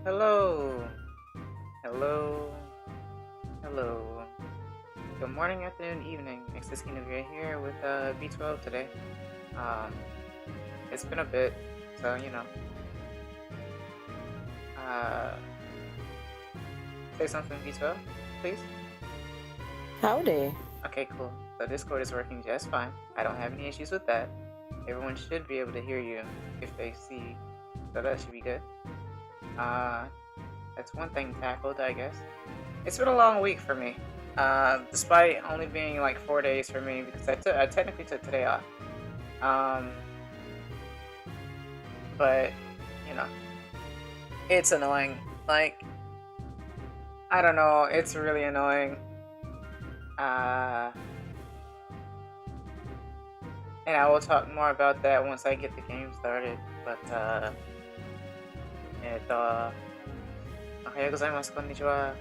Hello, hello, hello. Good morning, afternoon, evening. Nexus Kingdom here with B12 today. Um, it's been a bit, so Uh, say something, B12, please. Howdy. Okay, cool. So Discord is working just fine. I don't have any issues with that. Everyone should be able to hear you if they see, so that should be good. That's one thing tackled, I guess. It's been a long week for me. Despite only being like 4 days for me, because I technically took today off. But it's annoying. Like, I don't know, it's really annoying. And I will talk more about that once I get the game started. But おはようございます。こんにちは。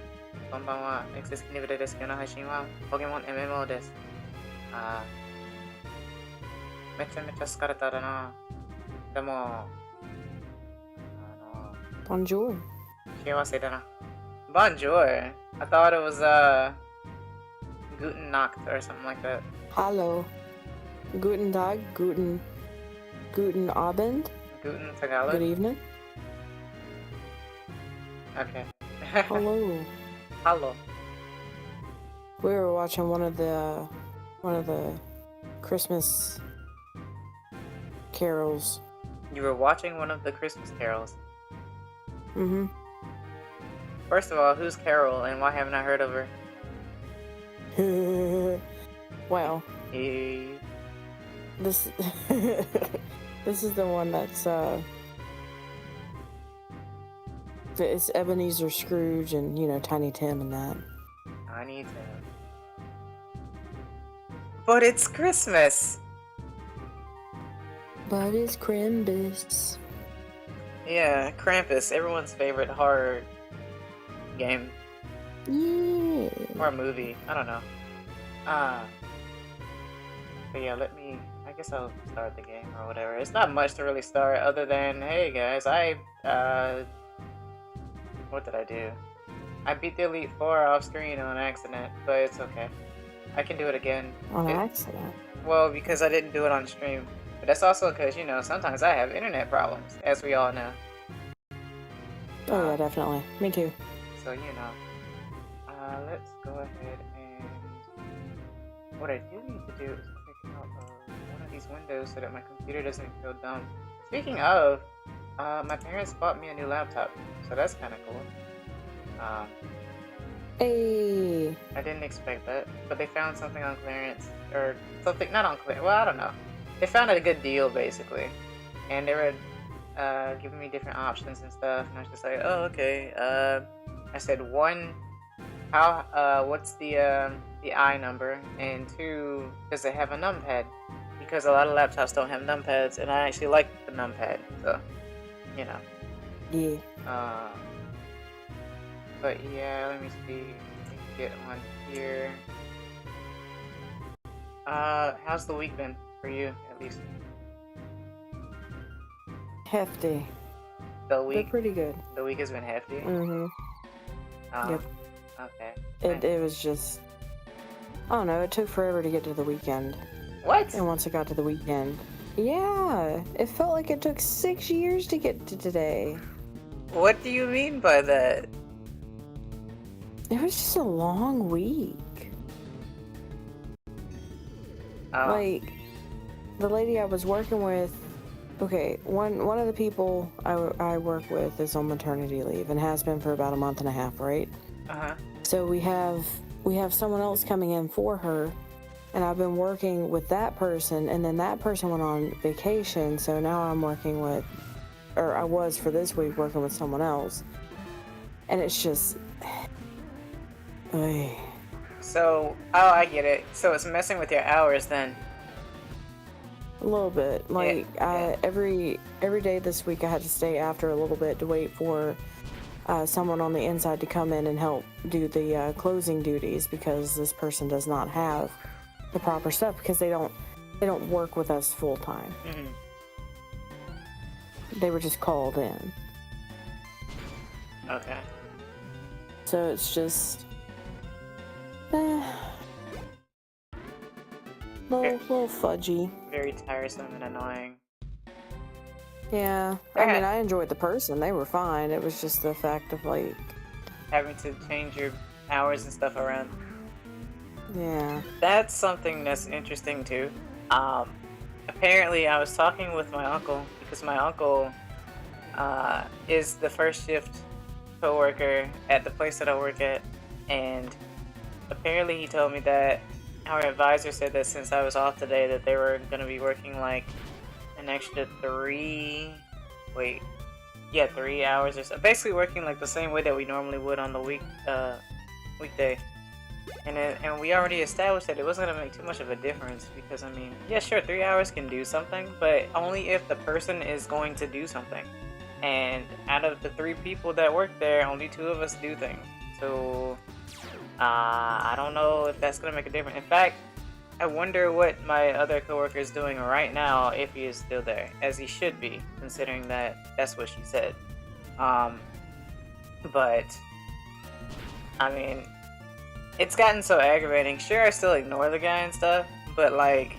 こんばんは。エクセスキニブレです。今日の配信はポケモン MMO です。めちゃめちゃ疲れただな。でも、Bonjour. 幸せだな。Bonjour. I thought it was Guten Nacht or something like that. Hallo. Guten Tag. Guten Abend. Guten Tagalog. Good evening. Okay. Hello. Hello. We were watching one of the Christmas carols. You were watching one of the Christmas carols. Mm-hmm. First of all, who's Carol and why haven't I heard of her? Well, Hey. this this is the one that's it's Ebenezer Scrooge and Tiny Tim and that. I need to. But it's Christmas. But it's Krampus. Yeah, Krampus, everyone's favorite horror game. Yeah. Or movie, I don't know. But yeah, I guess I'll start the game or whatever. It's not much to really start other than, hey guys, what did I do? I beat the Elite Four off screen on accident, but it's okay. I can do it again. On accident? Well, because I didn't do it on stream. But that's also because, sometimes I have internet problems, as we all know. Oh yeah, definitely. Me too. So, let's go ahead and... What I do need to do is pick out one of these windows so that my computer doesn't feel dumb. Speaking of, my parents bought me a new laptop, so that's kind of cool. Hey. I didn't expect that, but they found something on clearance, or something, not on clearance, well, I don't know. They found a good deal, basically, and they were giving me different options and stuff, and I was just like, oh, okay. I said, one, what's the I number, and two, does it have a numpad? Because a lot of laptops don't have numpads, and I actually like the numpad, so, Yeah. But yeah, let me see. Let me get on here. How's the week been for you, at least? Hefty. The week? They're pretty good. The week has been hefty? Mm-hmm. Yep. Okay. It was just... I don't know, it took forever to get to the weekend. What? And once it got to the weekend... Yeah! It felt like it took 6 years to get to today. What do you mean by that? It was just a long week. Oh. Like, the lady I was working with... Okay, one of the people I work with is on maternity leave and has been for about a month and a half, right? Uh-huh. So we have someone else coming in for her, and I've been working with that person, and then that person went on vacation, so now I'm working with, or I was for this week working with someone else, and it's just, So, oh, I get it. So it's messing with your hours then. a little bit. Like, Yeah. every day this week I had to stay after a little bit to wait for someone on the inside to come in and help do the closing duties, because this person does not have the proper stuff, because they don't work with us full time. Mm-hmm. They were just called in. Okay. So it's just little fudgy. Very tiresome and annoying. Yeah, I mean, I enjoyed the person. They were fine. It was just the fact of, like, having to change your hours and stuff around. Yeah. That's something that's interesting too. Apparently I was talking with my uncle because my uncle is the first shift co-worker at the place that I work at, and apparently he told me that our advisor said that since I was off today that they were going to be working like an extra 3 hours or so, basically working like the same way that we normally would on the weekday. And we already established that it wasn't going to make too much of a difference because, I mean, yeah, sure, 3 hours can do something, but only if the person is going to do something. And out of the 3 people that work there, only 2 of us do things. So, I don't know if that's going to make a difference. In fact, I wonder what my other coworker is doing right now if he is still there, as he should be, considering that that's what she said. But, I mean, it's gotten so aggravating. Sure, I still ignore the guy and stuff, but like,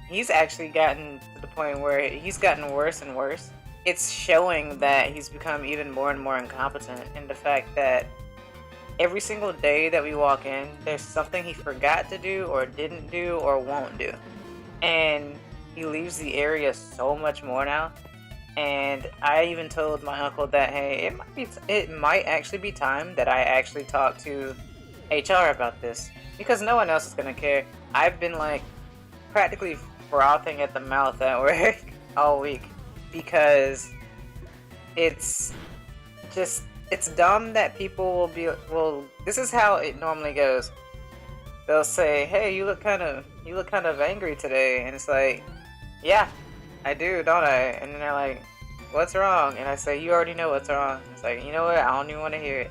he's actually gotten to the point where he's gotten worse and worse. It's showing that he's become even more and more incompetent in the fact that every single day that we walk in, there's something he forgot to do or didn't do or won't do. And he leaves the area so much more now. And I even told my uncle that, hey, it might actually be time that I actually talk to HR about this, because no one else is gonna care. I've been like practically frothing at the mouth at work all week because it's dumb that people will this is how it normally goes. They'll say, hey, you look kind of angry today, and it's like, yeah, I do, don't I? And then they're like, what's wrong? And I say, you already know what's wrong. It's like, you know what, I don't even want to hear it.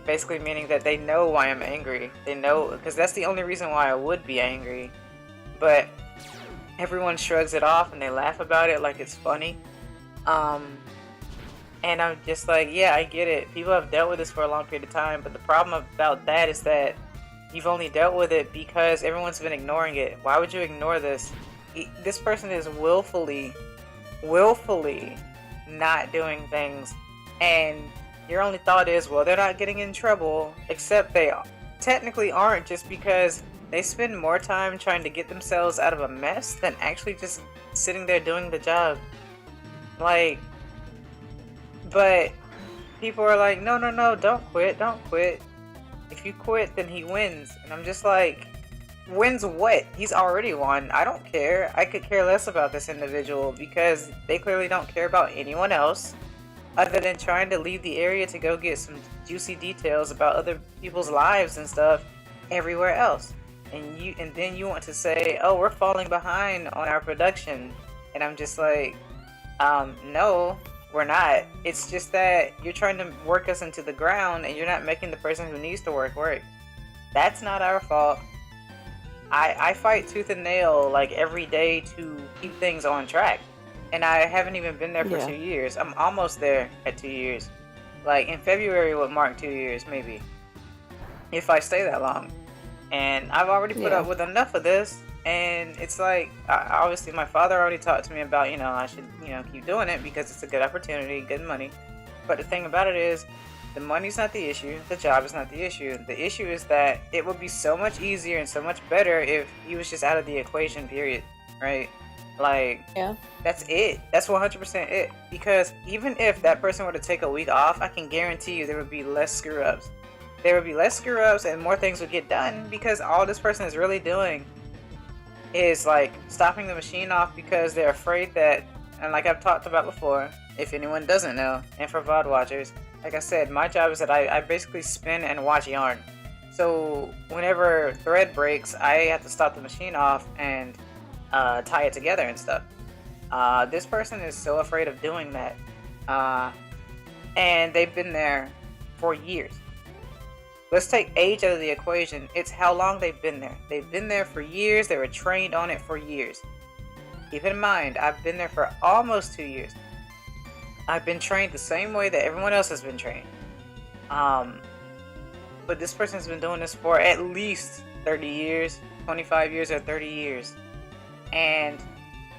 Basically meaning that they know why I'm angry. They know, because that's the only reason why I would be angry. But everyone shrugs it off and they laugh about it like it's funny. And I'm just like, yeah, I get it. People have dealt with this for a long period of time, but the problem about that is that you've only dealt with it because everyone's been ignoring it. Why would you ignore this? This person is willfully not doing things, and your only thought is, well, they're not getting in trouble, except they technically aren't, just because they spend more time trying to get themselves out of a mess than actually just sitting there doing the job. Like, but people are like, no, don't quit. If you quit, then he wins. And I'm just like, wins what? He's already won. I don't care. I could care less about this individual because they clearly don't care about anyone else other than trying to leave the area to go get some juicy details about other people's lives and stuff everywhere else. And then you want to say, oh, we're falling behind on our production. And I'm just like, no, we're not. It's just that you're trying to work us into the ground and you're not making the person who needs to work. That's not our fault. I fight tooth and nail like every day to keep things on track. And I haven't even been there for 2 years. I'm almost there at 2 years. Like, in February would mark 2 years, maybe. If I stay that long. And I've already put up with enough of this. And it's like, obviously my father already talked to me about, I should, keep doing it because it's a good opportunity, good money. But the thing about it is, the money's not the issue. The job is not the issue. The issue is that it would be so much easier and so much better if he was just out of the equation, period. Right? Like, that's it. That's 100% it. Because even if that person were to take a week off, I can guarantee you there would be less screw-ups. There would be less screw-ups and more things would get done because all this person is really doing is, like, stopping the machine off because they're afraid that, and like I've talked about before, if anyone doesn't know, and for VOD watchers, like I said, my job is that I basically spin and watch yarn. So whenever thread breaks, I have to stop the machine off and tie it together and stuff. This person is so afraid of doing that. And they've been there for years. Let's take age out of the equation. It's how long they've been there. They've been there for years. They were trained on it for years. Keep in mind, I've been there for almost 2 years. I've been trained the same way that everyone else has been trained. But this person's been doing this for at least 30 years, 25 years, or 30 years. And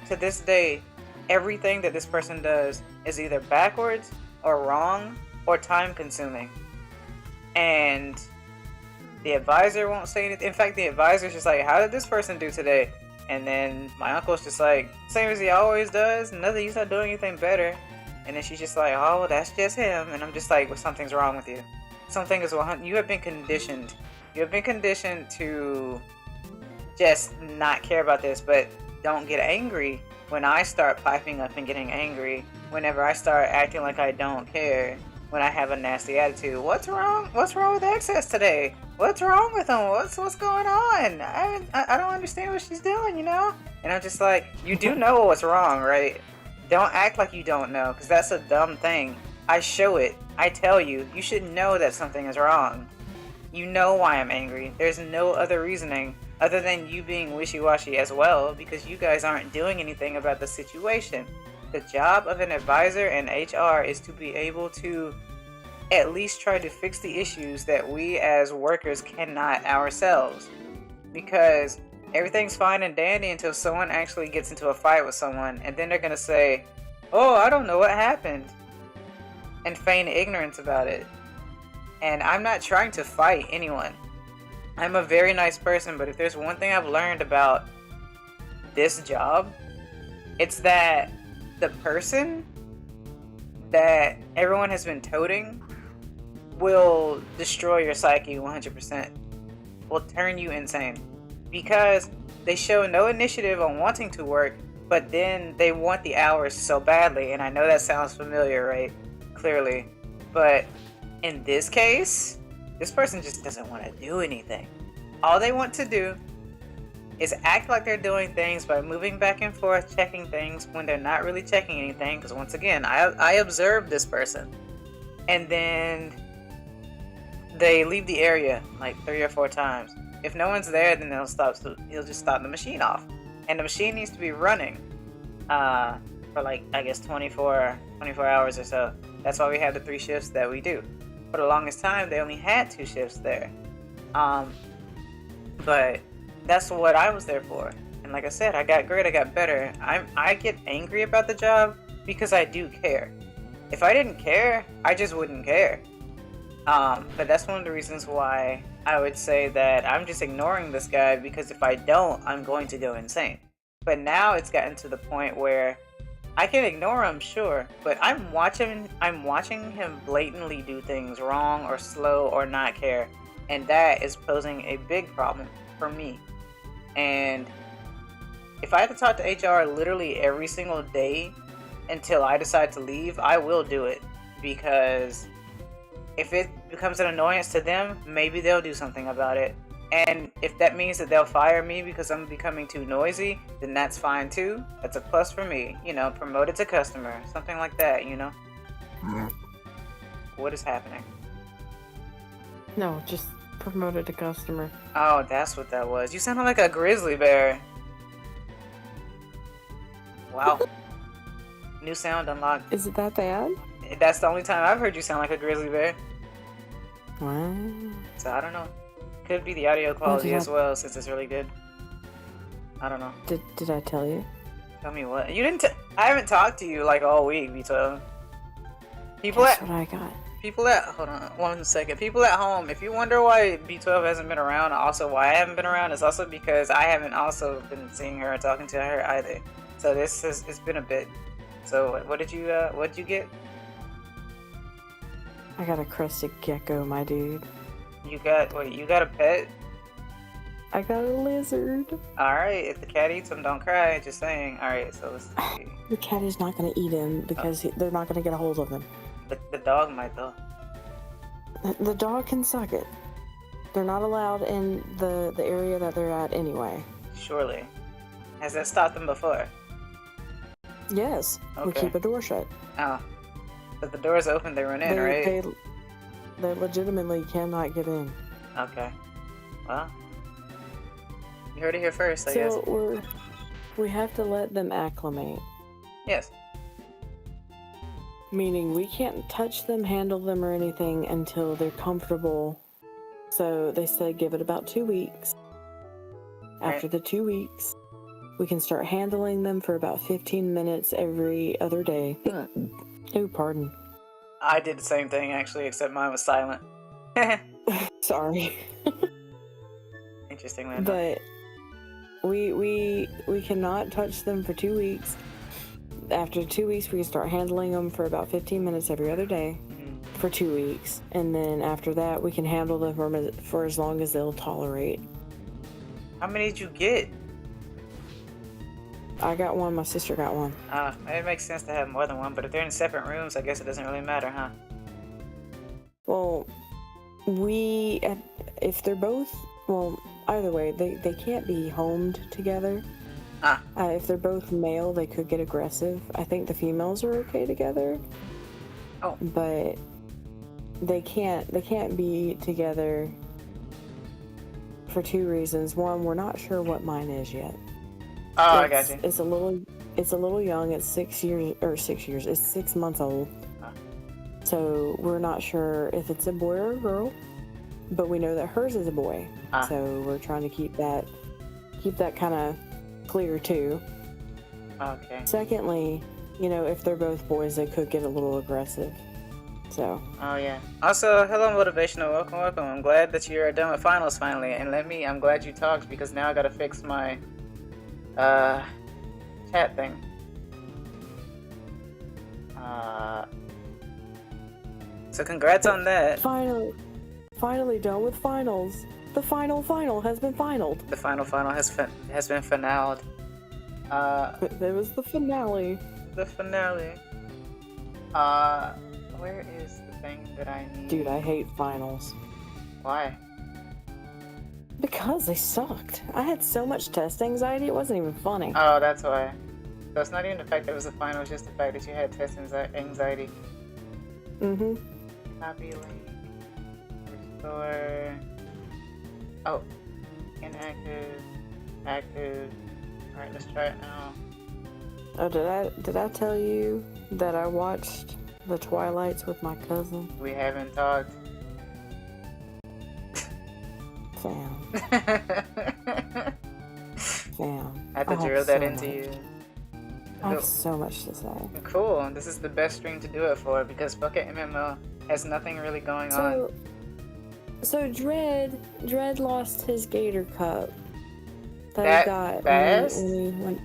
to this day, everything that this person does is either backwards or wrong or time consuming. And the advisor won't say anything. In fact, the advisor's just like, how did this person do today? And then my uncle's just like, same as he always does. Nothing, he's not doing anything better. And then she's just like, oh, well, that's just him. And I'm just like, well, something's wrong with you. Something is wrong. You have been conditioned. You have been conditioned to just not care about this, but don't get angry when I start piping up and getting angry. Whenever I start acting like I don't care, when I have a nasty attitude. What's wrong? What's wrong with Excess today? What's wrong with him? What's going on? I don't understand what she's doing, you know? And I'm just like, you do know what's wrong, right? Don't act like you don't know, because that's a dumb thing. I show it. I tell you. You should know that something is wrong. You know why I'm angry. There's no other reasoning other than you being wishy-washy as well, because you guys aren't doing anything about the situation. The job of an advisor in HR is to be able to at least try to fix the issues that we as workers cannot ourselves. Because everything's fine and dandy until someone actually gets into a fight with someone, and then they're going to say, oh, I don't know what happened, and feign ignorance about it. And I'm not trying to fight anyone. I'm a very nice person, but if there's one thing I've learned about this job, it's that the person that everyone has been toting will destroy your psyche 100%. Will turn you insane. Because they show no initiative on wanting to work, but then they want the hours so badly. And I know that sounds familiar, right? Clearly. But in this case, this person just doesn't want to do anything. All they want to do is act like they're doing things by moving back and forth, checking things when they're not really checking anything. Because once again, I observed this person. And then they leave the area like 3 or 4 times. If no one's there, then he'll just stop the machine off. And the machine needs to be running for like, I guess 24 hours or so. That's why we have the 3 shifts that we do. For the longest time, they only had 2 shifts there. But that's what I was there for. And like I said, I got great, I got better. I get angry about the job because I do care. If I didn't care, I just wouldn't care. But that's one of the reasons why I would say that I'm just ignoring this guy, because if I don't, I'm going to go insane. But now it's gotten to the point where I can ignore him, sure, but I'm watching him blatantly do things wrong or slow or not care. And that is posing a big problem for me. And if I have to talk to HR literally every single day until I decide to leave, I will do it. Because if it becomes an annoyance to them, maybe they'll do something about it. And if that means that they'll fire me because I'm becoming too noisy, then that's fine too. That's a plus for me. You know, promoted to customer. Something like that, you know? What is happening? No, just promoted to customer. Oh, that's what that was. You sounded like a grizzly bear. Wow. New sound unlocked. Is it that bad? That's the only time I've heard you sound like a grizzly bear. Wow. So I don't know. Could be the audio quality as well, since it's really good. I don't know. Did I tell you? Tell me what? You didn't. I haven't talked to you like all week, B12. Guess what I got? Hold on 1 second. People at home, if you wonder why B12 hasn't been around, also why I haven't been around, is also because I haven't also been seeing her or talking to her either. So it's been a bit. So what did you get? I got a crested gecko, my dude. You got a pet? I got a lizard. Alright, if the cat eats him, don't cry, just saying. Alright, so let's see. The cat is not going to eat him because they're not going to get a hold of him. The dog might though. The dog can suck it. They're not allowed in the area that they're at anyway. Surely. Has that stopped them before? Yes. Okay. We keep a door shut. Oh. But the door's open, they run in, right? They legitimately cannot get in. Okay. Well. You heard it here first, I guess. So we have to let them acclimate. Yes. Meaning we can't touch them, handle them, or anything until they're comfortable. So they said give it about 2 weeks. After the 2 weeks, we can start handling them for about 15 minutes every other day. Oh, pardon. I did the same thing actually, except mine was silent. Sorry. Interesting, man. But we cannot touch them for 2 weeks. After 2 weeks, we can start handling them for about 15 minutes every other day for 2 weeks. And then after that, we can handle them for as long as they'll tolerate. How many did you get? I got one, my sister got one. It makes sense to have more than one, but if they're in separate rooms, I guess it doesn't really matter, huh? Well, if they're both, well, either way, they can't be homed together. If they're both male, they could get aggressive. I think the females are okay together. Oh. But they can't be together for 2 reasons. One, we're not sure what mine is yet. Oh, I got you. It's a little young. It's 6 years. It's 6 months old. So we're not sure if it's a boy or a girl, but we know that hers is a boy. So we're trying to keep that kind of clear too. Okay. Secondly, if they're both boys, they could get a little aggressive. So. Oh yeah. Also, hello, motivational. Welcome. I'm glad that you're done with finals finally, and I'm glad you talked because now I gotta fix my chat thing. So congrats on that. Finally done with finals. The final has been finaled. The final has been finaled. There was the finale. The finale. Where is the thing that I need? Dude, I hate finals. Why? Because they sucked. I had so much test anxiety, it wasn't even funny. Oh, that's why. So it's not even the fact that it was a final, it's just the fact that you had test anxiety. Mm-hmm. Copy link. Restore. Oh. Inactive. Active. Alright, let's try it now. Oh, did I tell you that I watched The Twilights with my cousin? We haven't talked. Fam. I have to drill that into you. I have so much to say. Cool. This is the best stream to do it for because fucking MMO has nothing really going on. So Dread lost his Gator Cup that he got fast? when he went.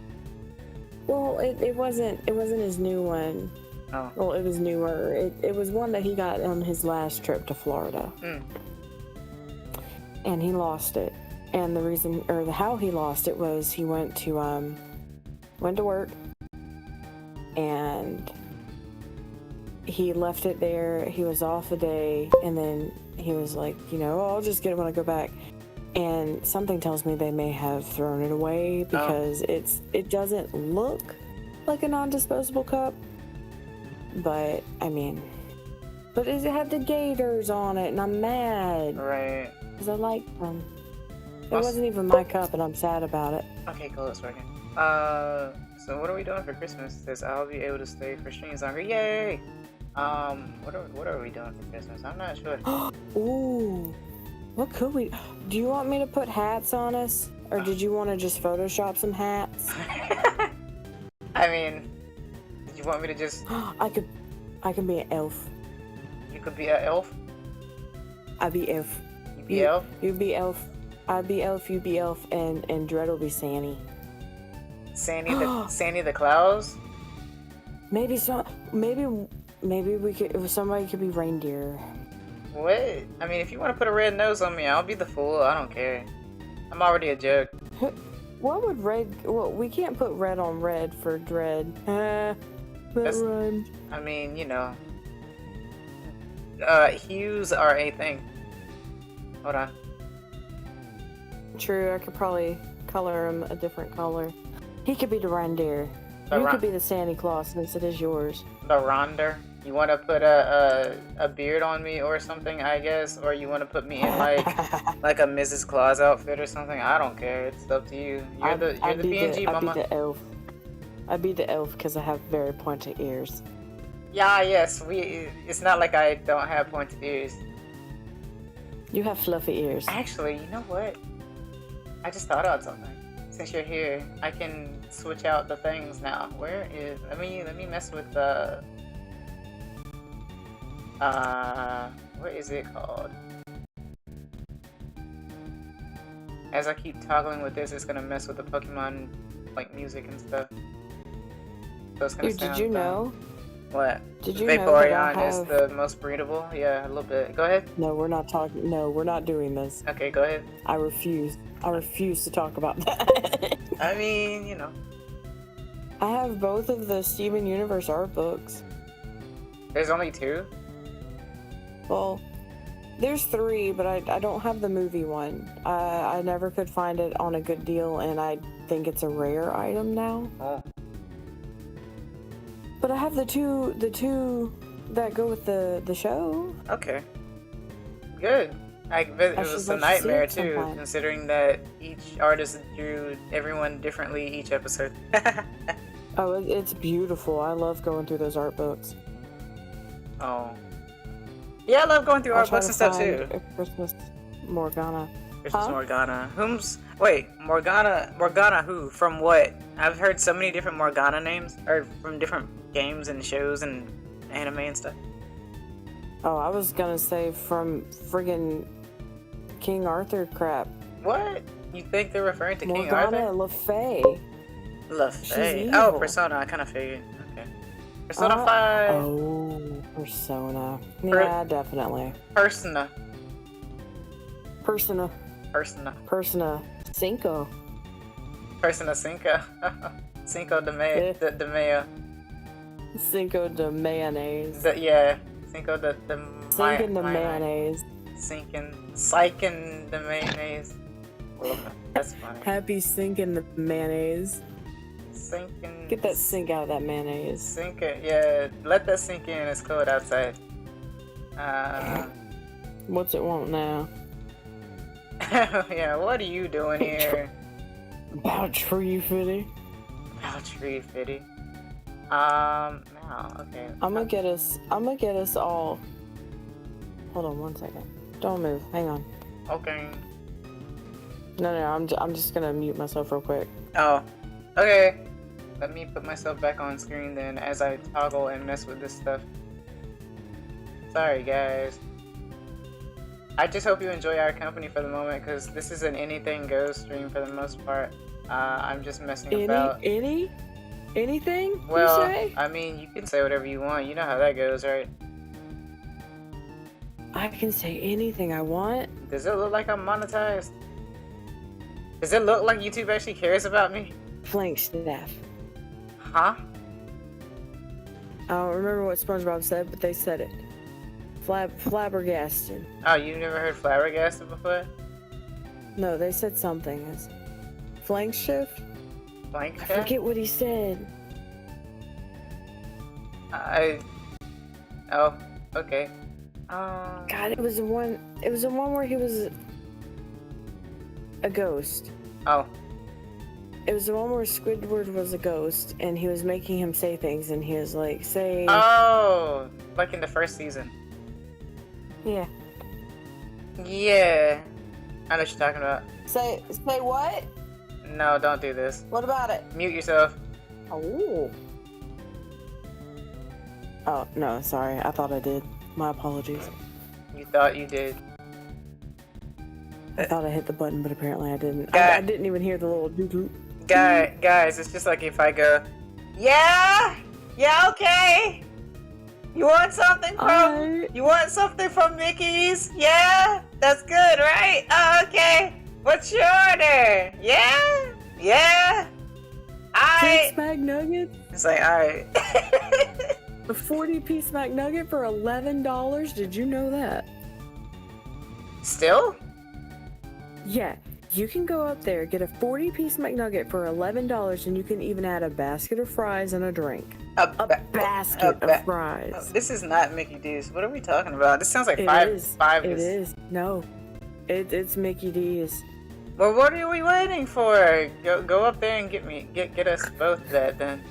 Well, it wasn't his new one. Oh. Well, it was newer. It was one that he got on his last trip to Florida. And he lost it. And the reason, or how he lost it was he went to work and he left it there. He was off a day and then he was like, I'll just get it when I go back. And something tells me they may have thrown it away because it doesn't look like a non-disposable cup. But, but it had the gators on it and I'm mad. Right. Because I like them. It wasn't even my cup and I'm sad about it. Okay, cool, it's working. So what are we doing for Christmas? Says I'll be able to stay for streams longer. Yay! What are we doing for Christmas? I'm not sure. Ooh. What could we... Do you want me to put hats on us? Or did you want to just Photoshop some hats? Did you want me to just... I can be an elf. You could be an elf? I'd be elf. You be elf? You'd be elf. I'd be elf, you'd be elf, and Dread will be Sandy. Sandy the Clouds? Maybe we could... Somebody could be reindeer. What? If you want to put a red nose on me, I'll be the fool. I don't care. I'm already a joke. What would red... Well, we can't put red on red for Dread. That rhymed. Hues are a thing. Hold on. True, I could probably color him a different color. He could be the reindeer. You could be the Santa Claus since it is yours. The ronder? You want to put a beard on me or something, I guess? Or you want to put me in like a Mrs. Claus outfit or something? I don't care. It's up to you. You're the PNG, mama. I'd be the elf. I'd be the elf because I have very pointy ears. Yeah, yes, it's not like I don't have pointed ears. You have fluffy ears. Actually, you know what? I just thought about something. Since you're here, I can switch out the things now. Where is... Let me mess with the... what is it called? As I keep toggling with this, it's gonna mess with the Pokemon, like, music and stuff. So it's gonna Dude, sound did you dumb. know? What? Did you know Vaporeon that I is have... the most breedable? Yeah, a little bit. Go ahead. No, we're not talking. No, we're not doing this. Okay, go ahead. I refuse. I refuse to talk about that. I mean, you know. I have both of the Steven Universe art books. There's only 2? Well, there's 3, but I don't have the movie one. I never could find it on a good deal, and I think it's a rare item now. Oh. But I have the two that go with the show. Okay. Good. It was a nightmare too, considering that each artist drew everyone differently each episode. Oh, it's beautiful. I love going through those art books. Oh. Yeah, I love going through art books and stuff too. Christmas Morgana. Christmas Morgana. Wait, Morgana who? From what? I've heard so many different Morgana names, or from different games and shows and anime and stuff. Oh, I was gonna say from friggin' King Arthur crap. What? You think they're referring to King Morgana Arthur? Le Fay. Le Fay. She's Oh, evil. Persona. I kind of figured. Okay. Persona 5. Oh, Persona. Yeah, definitely. Persona. Persona. 5. Persona 5. Cinco de Mayo. Cinco de mayonnaise. Yeah. Cinco de Sinking the mayonnaise. Syking the mayonnaise. Oh, that's funny. Happy sinking the mayonnaise. Sinking. Get that sink out of that mayonnaise. Sink it. Yeah. Let that sink in. It's cold outside. What's it want now? Yeah. What are you doing here? About tree fitty. About tree fitty. Now. Okay. I'm gonna get us all. Hold on 1 second. Don't move. Hang on. Okay. No, I'm just gonna mute myself real quick. Oh. Okay. Let me put myself back on screen then as I toggle and mess with this stuff. Sorry, guys. I just hope you enjoy our company for the moment, because this is an anything goes stream for the most part. I'm just messing about. Anything? Well, you say? I mean, you can say whatever you want. You know how that goes, right? I can say anything I want. Does it look like I'm monetized? Does it look like YouTube actually cares about me? Flank staff. Huh? I don't remember what SpongeBob said, but they said it. Flabbergasted. Oh, you never heard flabbergasted before? No, they said something. It's flank shift? Blank I check? forget what he said. Oh, okay. God, it was the one where he was a ghost. Oh. It was the one where Squidward was a ghost, and he was making him say things, and he was like, say... Oh! Like in the first season. Yeah. Yeah. I know what you're talking about. Say what? No, don't do this. What about it? Mute yourself. Oh. Oh, no, sorry. I thought I did. My apologies. You thought you did. I thought I hit the button, but apparently I didn't. I didn't even hear the little doo-doo. Guys, it's just like if I go, yeah, okay. You want something from Mickey's? Yeah, that's good, right? Oh, okay. What's your order? Yeah. Six McNuggets? It's like, alright. A 40-piece McNugget for $11? Did you know that? Still? Yeah. You can go up there, get a 40-piece McNugget for $11, and you can even add a basket of fries and a drink. A basket of fries. This is not Mickey D's. What are we talking about? This sounds like It five. It is. No. It's Mickey D's. Well, what are we waiting for? Go up there and get us both that then.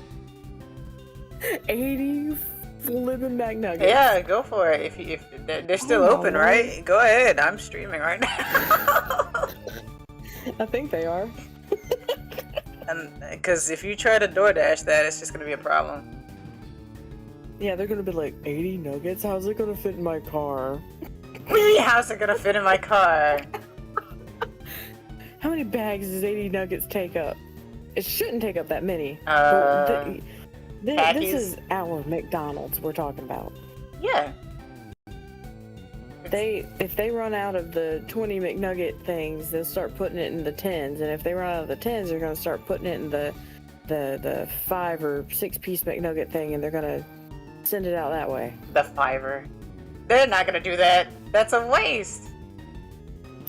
80 living McNuggets. Yeah, go for it. If they're still open, right? Go ahead. I'm streaming right now. I think they are. And because if you try to DoorDash that, it's just gonna be a problem. Yeah, they're gonna be like 80 nuggets. How's it gonna fit in my car? What do you mean, how's it gonna fit in my car? How many bags does 80 nuggets take up? It shouldn't take up that many. This is our McDonald's we're talking about. Yeah. If they run out of the 20 McNugget things, they'll start putting it in the 10s, and if they run out of the 10s, they're gonna start putting it in the 5 or 6 piece McNugget thing, and they're gonna send it out that way. The fiver. They're not gonna do that. That's a waste.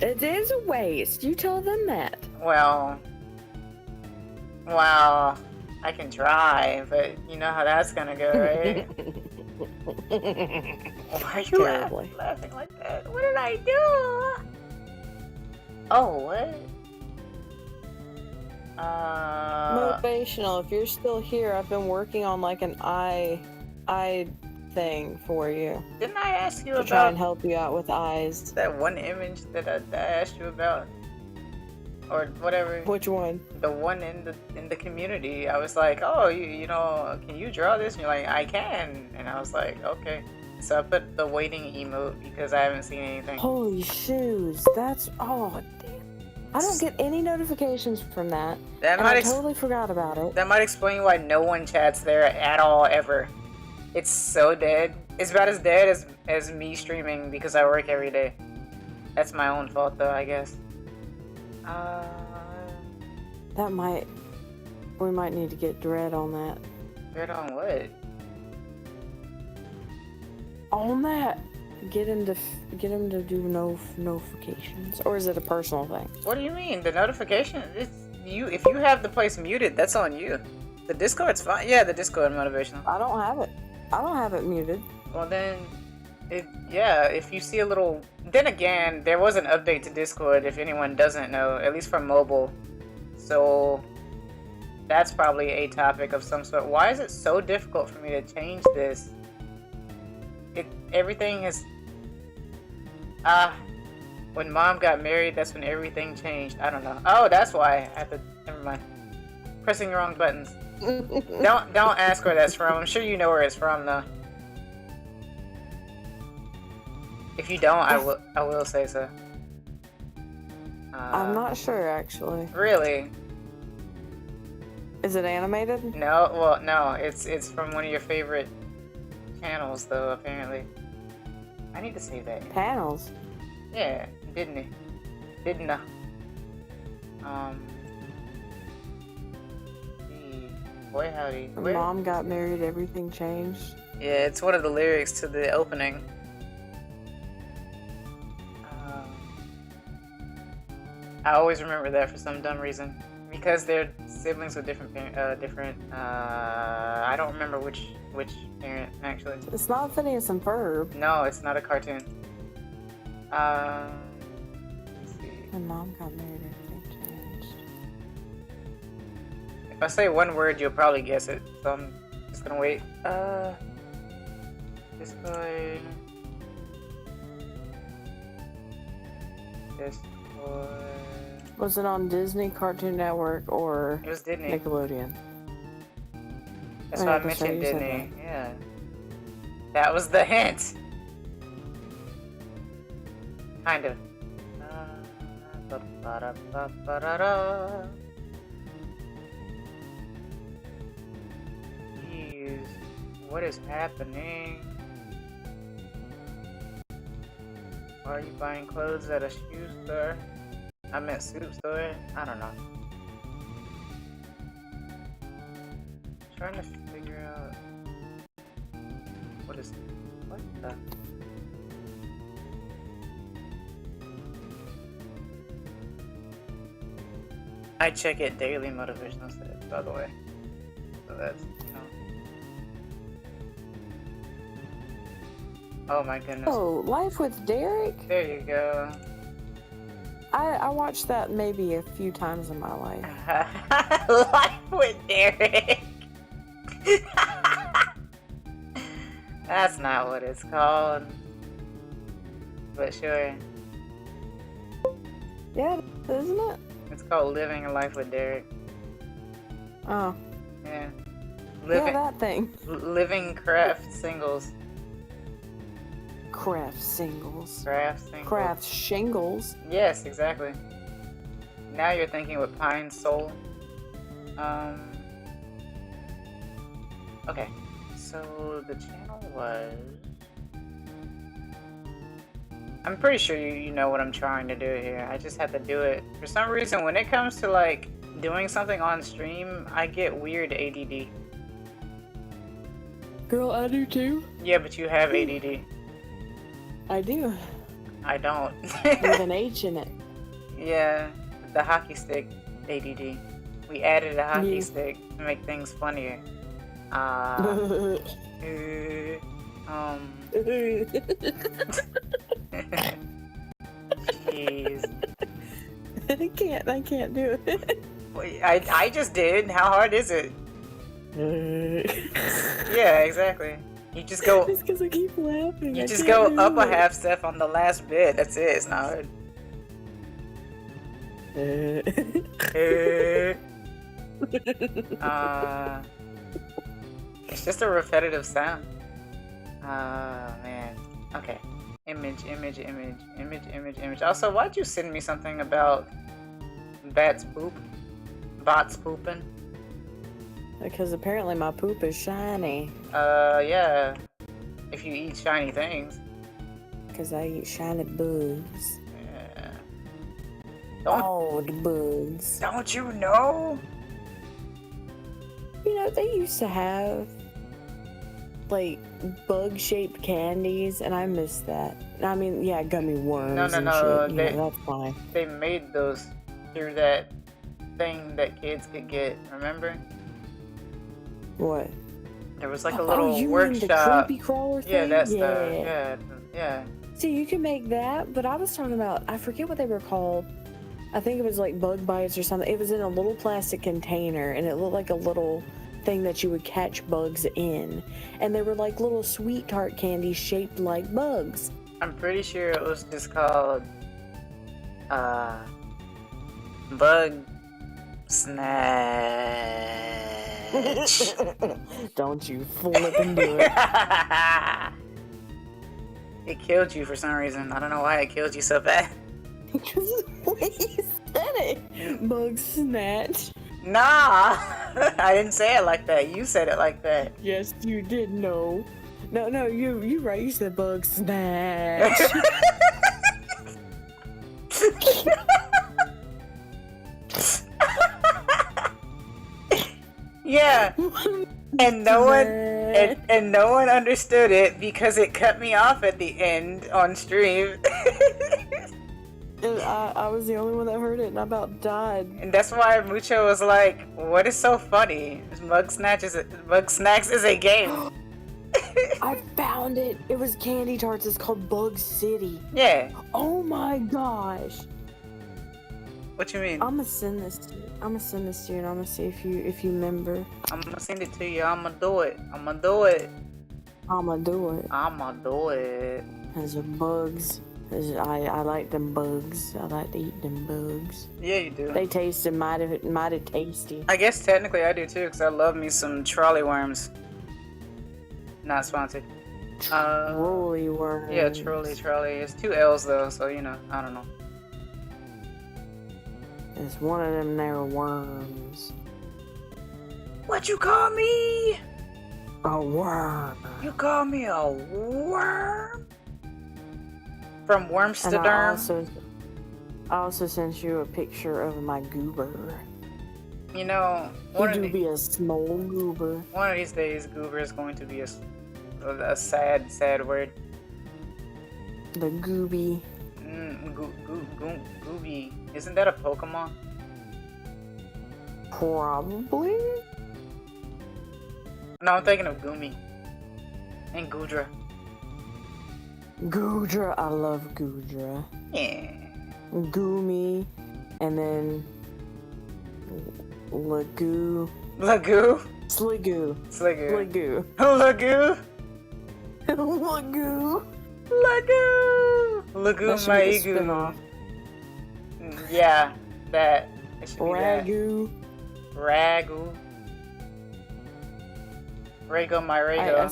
It is a waste. You tell them that. Well, I can try, but you know how that's gonna go, right? Why are you laughing like that? What did I do? Oh, what? Motivational. If you're still here, I've been working on like an eye thing for you. Didn't I ask you to about try and help you out with eyes? That one image that I asked you about, or whatever. Which one? The one in the community. I was like, oh, you know, can you draw this? And you're like, I can. And I was like, okay. So I put the waiting emote because I haven't seen anything. Holy shoes! That's damn. I don't get any notifications from that. I totally forgot about it. That might explain why no one chats there at all ever. It's so dead. It's about as dead as me streaming because I work every day. That's my own fault though, I guess. We might need to get Dread on that. Dread on what? On that. Get him to do notifications, or is it a personal thing? What do you mean? The notification? It's you. If you have the place muted, that's on you. The Discord's fine. Yeah, the Discord motivational. I don't have it muted. Well then, if you see a little... Then again, there was an update to Discord, if anyone doesn't know, at least for mobile. So, that's probably a topic of some sort. Why is it so difficult for me to change this? Everything is... when Mom got married, that's when everything changed. I don't know. Oh, that's why I have to... Never mind. Pressing the wrong buttons. Don't ask where that's from. I'm sure you know where it's from, though. If you don't, I will say so. I'm not sure, actually. Really? Is it animated? No, well, no. It's from one of your favorite channels, though, apparently. I need to say that. Panels? Yeah, Didn't I? Boy howdy. Mom got married, everything changed. Yeah, it's one of the lyrics to the opening. I always remember that for some dumb reason. Because they're siblings with different I don't remember which parent, actually. It's not Phineas and Ferb. No, it's not a cartoon. Let's see. When Mom got married, everything changed. If I say one word, you'll probably guess it. So I'm just gonna wait. Discord. Was it on Disney, Cartoon Network, or it was Disney. Nickelodeon? That's why I mentioned Disney. Yeah. That was the hint. Kind of. Jeez. What is happening? Why are you buying clothes at a shoe store? I meant soup store? I don't know. Trying to figure out... What the... I check it daily, motivational set, by the way. So that's, you know... Oh my goodness. Oh, Life with Derek? There you go. I watched that maybe a few times in my life. Life with Derek. That's not what it's called. But sure. Yeah, isn't it? It's called Living a Life with Derek. Oh. Yeah. Yeah, that thing. Living craft singles. Craft singles. Craft singles. Craft shingles. Yes, exactly. Now you're thinking with Pine Soul. Okay. So the channel was... I'm pretty sure you know what I'm trying to do here. I just have to do it. For some reason, when it comes to like doing something on stream, I get weird ADD. Girl, I do too. Yeah, but you have ADD. I do. I don't. With an H in it. Yeah, the hockey stick ADD. We added a hockey stick to make things funnier. Jeez. I can't do it. I just did. How hard is it? Yeah, exactly. You just go. It's because I keep laughing. You just go up a half step on the last bit. That's it. It's not hard. It's just a repetitive sound. Man. Okay. Image. Also, why'd you send me something about bots pooping? Because apparently my poop is shiny. Yeah. If you eat shiny things. Because I eat shiny bugs. Yeah. Oh, the bugs. Don't you know? You know, they used to have like bug-shaped candies, and I miss that. I mean, yeah, gummy worms. No, and shit. That's fine. They made those through that thing that kids could get. Remember? What? There was like a little you workshop. Mean the creepy crawler thing? Yeah, that stuff. Yeah. See, you can make that, but I was talking about, I forget what they were called. I think it was like bug bites or something. It was in a little plastic container, and it looked like a little thing that you would catch bugs in. And they were like little sweet tart candies shaped like bugs. I'm pretty sure it was just called bug snatch. Don't you flip and do it. It killed you for some reason. I don't know why it killed you so bad. Because the way you said it. Bug snatch. Nah! I didn't say it like that. You said it like that. Yes, you did know. No, you right. You said bug snatch. Yeah. And no one and no one understood it because it cut me off at the end on stream. And I was the only one that heard it, and I about died. And that's why Mucho was like, "What is so funny? Bug Snacks is a game." I found it. It was candy tarts. It's called Bug City. Yeah. Oh my gosh. What you mean? I'm gonna send this to you. and I'm gonna see if you remember. I'm gonna send it to you. I'ma do it. I'ma do it. There's bugs. I like them bugs. I like to eat them bugs. Yeah, you do. They tasted mighty tasty. I guess technically I do too, because I love me some trolley worms. Not sponsored. Trolley worms. Yeah, trolley. It's 2 L's though, so you know, I don't know. It's one of them there worms. What you call me? A worm. You call me a worm? From Wormsterdam? I also sent you a picture of my goober. You know, be a small goober. One of these days, goober is going to be a sad word. The gooby. Gooby. Isn't that a Pokemon? Probably. No, I'm thinking of Goomy. And Goodra. Goodra, I love Goodra. Yeah. Goomy, and then Lagoo. Lagoo? Sligoo. Sligoo. Lagoo. Lagoo? Lagoo. Lagoo That my should be the igoo. spin-off. Yeah, that. It should be Ragu. that. Ragu. Rago my Rago.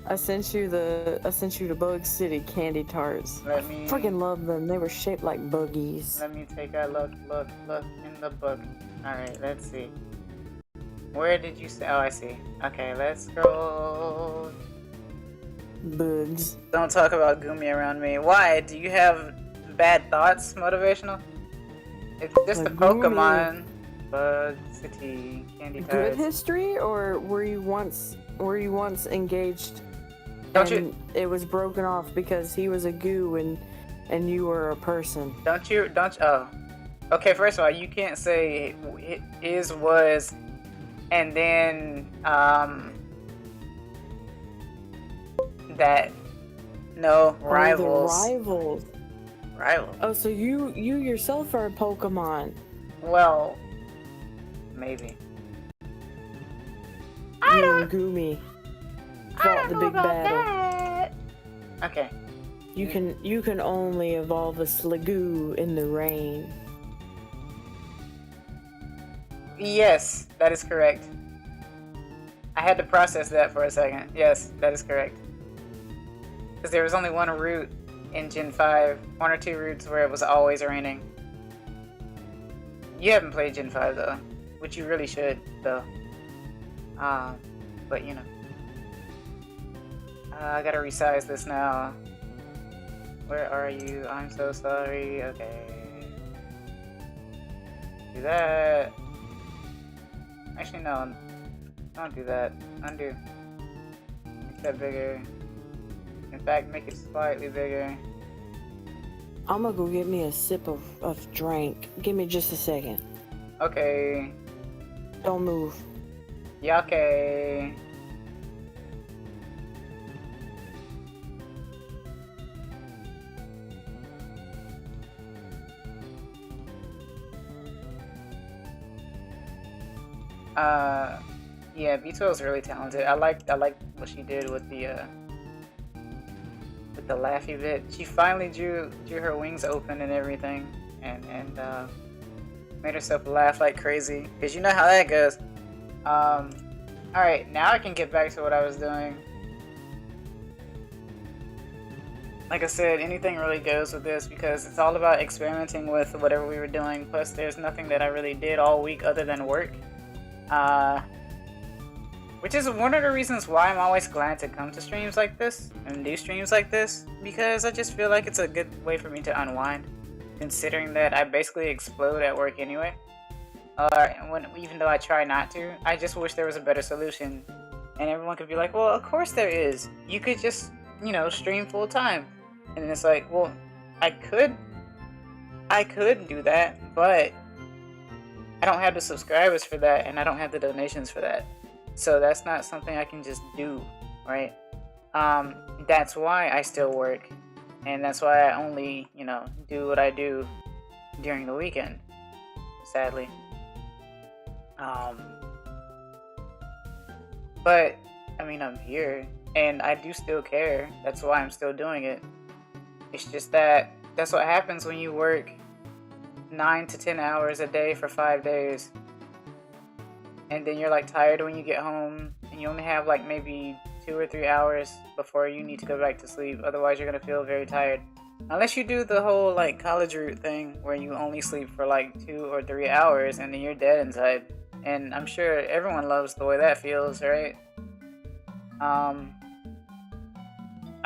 I sent you the Bug City candy tarts. Let me Freaking love them. They were shaped like buggies. Let me take a look in the book. Alright, let's see. Where did you say? Oh, I see. Okay, let's scroll. Bugs. Don't talk about Gumi around me. Why? Do you have bad thoughts? Motivational? It's just a Pokemon. Bug City candy tarts. Good history, or were you once engaged? It was broken off because he was a goo and you were a person. Oh. Okay, first of all, you can't say is, was, and then, that, no, rivals. Rivals. Rivals. Oh, so you yourself are a Pokemon. Well, maybe. You and Gumi fought the big battle. That. Okay. You can only evolve a Sligoo in the rain. Yes, that is correct. I had to process that for a second. Yes, that is correct. Because there was only one route in Gen 5, one or two routes where it was always raining. You haven't played Gen 5 though, which you really should though. But you know. I gotta resize this now. Where are you? I'm so sorry. Okay. Do that. Actually, no. Don't do that. Undo. Make that bigger. In fact, make it slightly bigger. I'm gonna go get me a sip of drink. Give me just a second. Okay. Don't move. Yeah, okay. Yeah, B12 is really talented. I like what she did with the laughy bit. She finally drew her wings open and everything, and made herself laugh like crazy. Cause you know how that goes. All right, now I can get back to what I was doing. Like I said, anything really goes with this because it's all about experimenting with whatever we were doing. Plus, there's nothing that I really did all week other than work. Which is one of the reasons why I'm always glad to come to streams like this and do streams like this, because I just feel like it's a good way for me to unwind, considering that I basically explode at work anyway. Even though I try not to, I just wish there was a better solution, and everyone could be like, well, of course there is. You could just, stream full time, and it's like, well, I could do that, but I don't have the subscribers for that, and I don't have the donations for that. So that's not something I can just do, right? That's why I still work, and that's why I only, do what I do during the weekend, sadly. But, I'm here, and I do still care. That's why I'm still doing it. It's just that that's what happens when you work 9 to 10 hours a day for 5 days. And then you're tired when you get home, and you only have maybe 2 or 3 hours before you need to go back to sleep. Otherwise, you're gonna feel very tired. Unless you do the whole college route thing where you only sleep for 2 or 3 hours and then you're dead inside. And I'm sure everyone loves the way that feels, right? I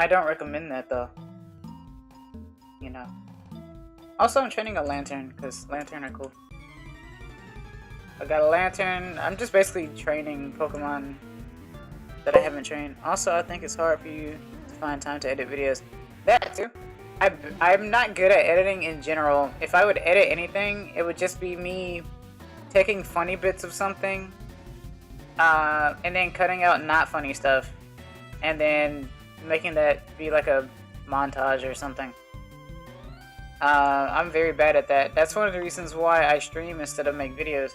don't recommend that though. Also, I'm training a lantern because lantern are cool. I got a lantern. I'm just basically training Pokemon that I haven't trained. Also, I think it's hard for you to find time to edit videos. That too. I'm not good at editing in general. If I would edit anything, it would just be me taking funny bits of something, and then cutting out not funny stuff, and then making that be like a montage or something. I'm very bad at that. That's one of the reasons why I stream instead of make videos.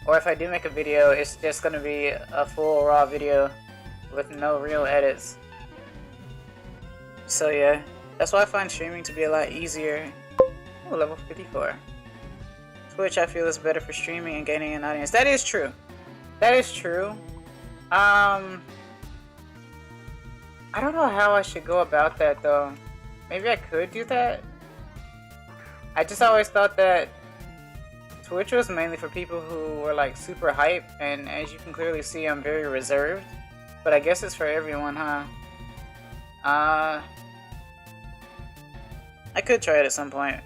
Or if I do make a video, it's just gonna be a full raw video with no real edits. So yeah, that's why I find streaming to be a lot easier. Oh, level 54. Twitch, I feel, is better for streaming and gaining an audience. That is true. That is true. I don't know how I should go about that though. Maybe I could do that. I just always thought that Twitch was mainly for people who were like super hype, and as you can clearly see, I'm very reserved. But I guess it's for everyone, huh? I could try it at some point.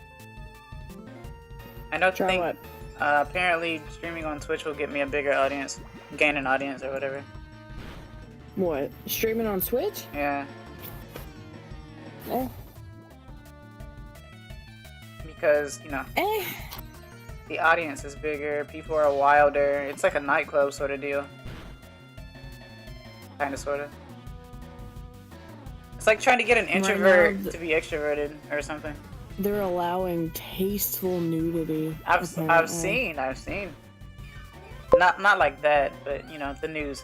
I don't Try think. what? Apparently, streaming on Twitch will get me a bigger audience, gain an audience or whatever. What? Streaming on Switch? Yeah. Eh. Because, you know, Eh. the audience is bigger, people are wilder. It's like a nightclub sort of deal. Kinda, sorta. It's like trying to get an introvert now, to be extroverted or something. They're allowing tasteful nudity. I've seen. Not like that, but you know, the news.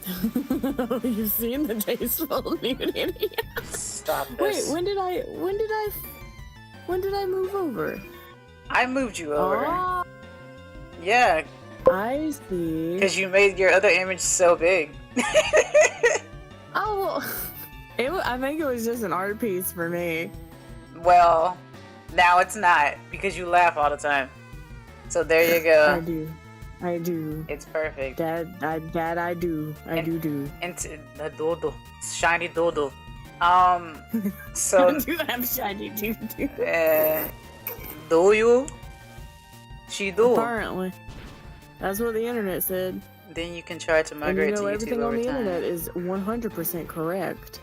You've seen the tasteful nudity. Stop this. Wait, when did I move over? I moved you over. Oh, Yeah, I see. because you made your other image so big. Oh, I think it was just an art piece for me. Well, now it's not, because you laugh all the time. So there you go. I do. It's perfect. Dad, I do. I do. Into the dodo. Shiny dodo. So... I do have shiny doo. Do you? She do. Apparently. That's what the internet said. Then you can try to And migrate to YouTube everything over on the time. internet is 100% correct.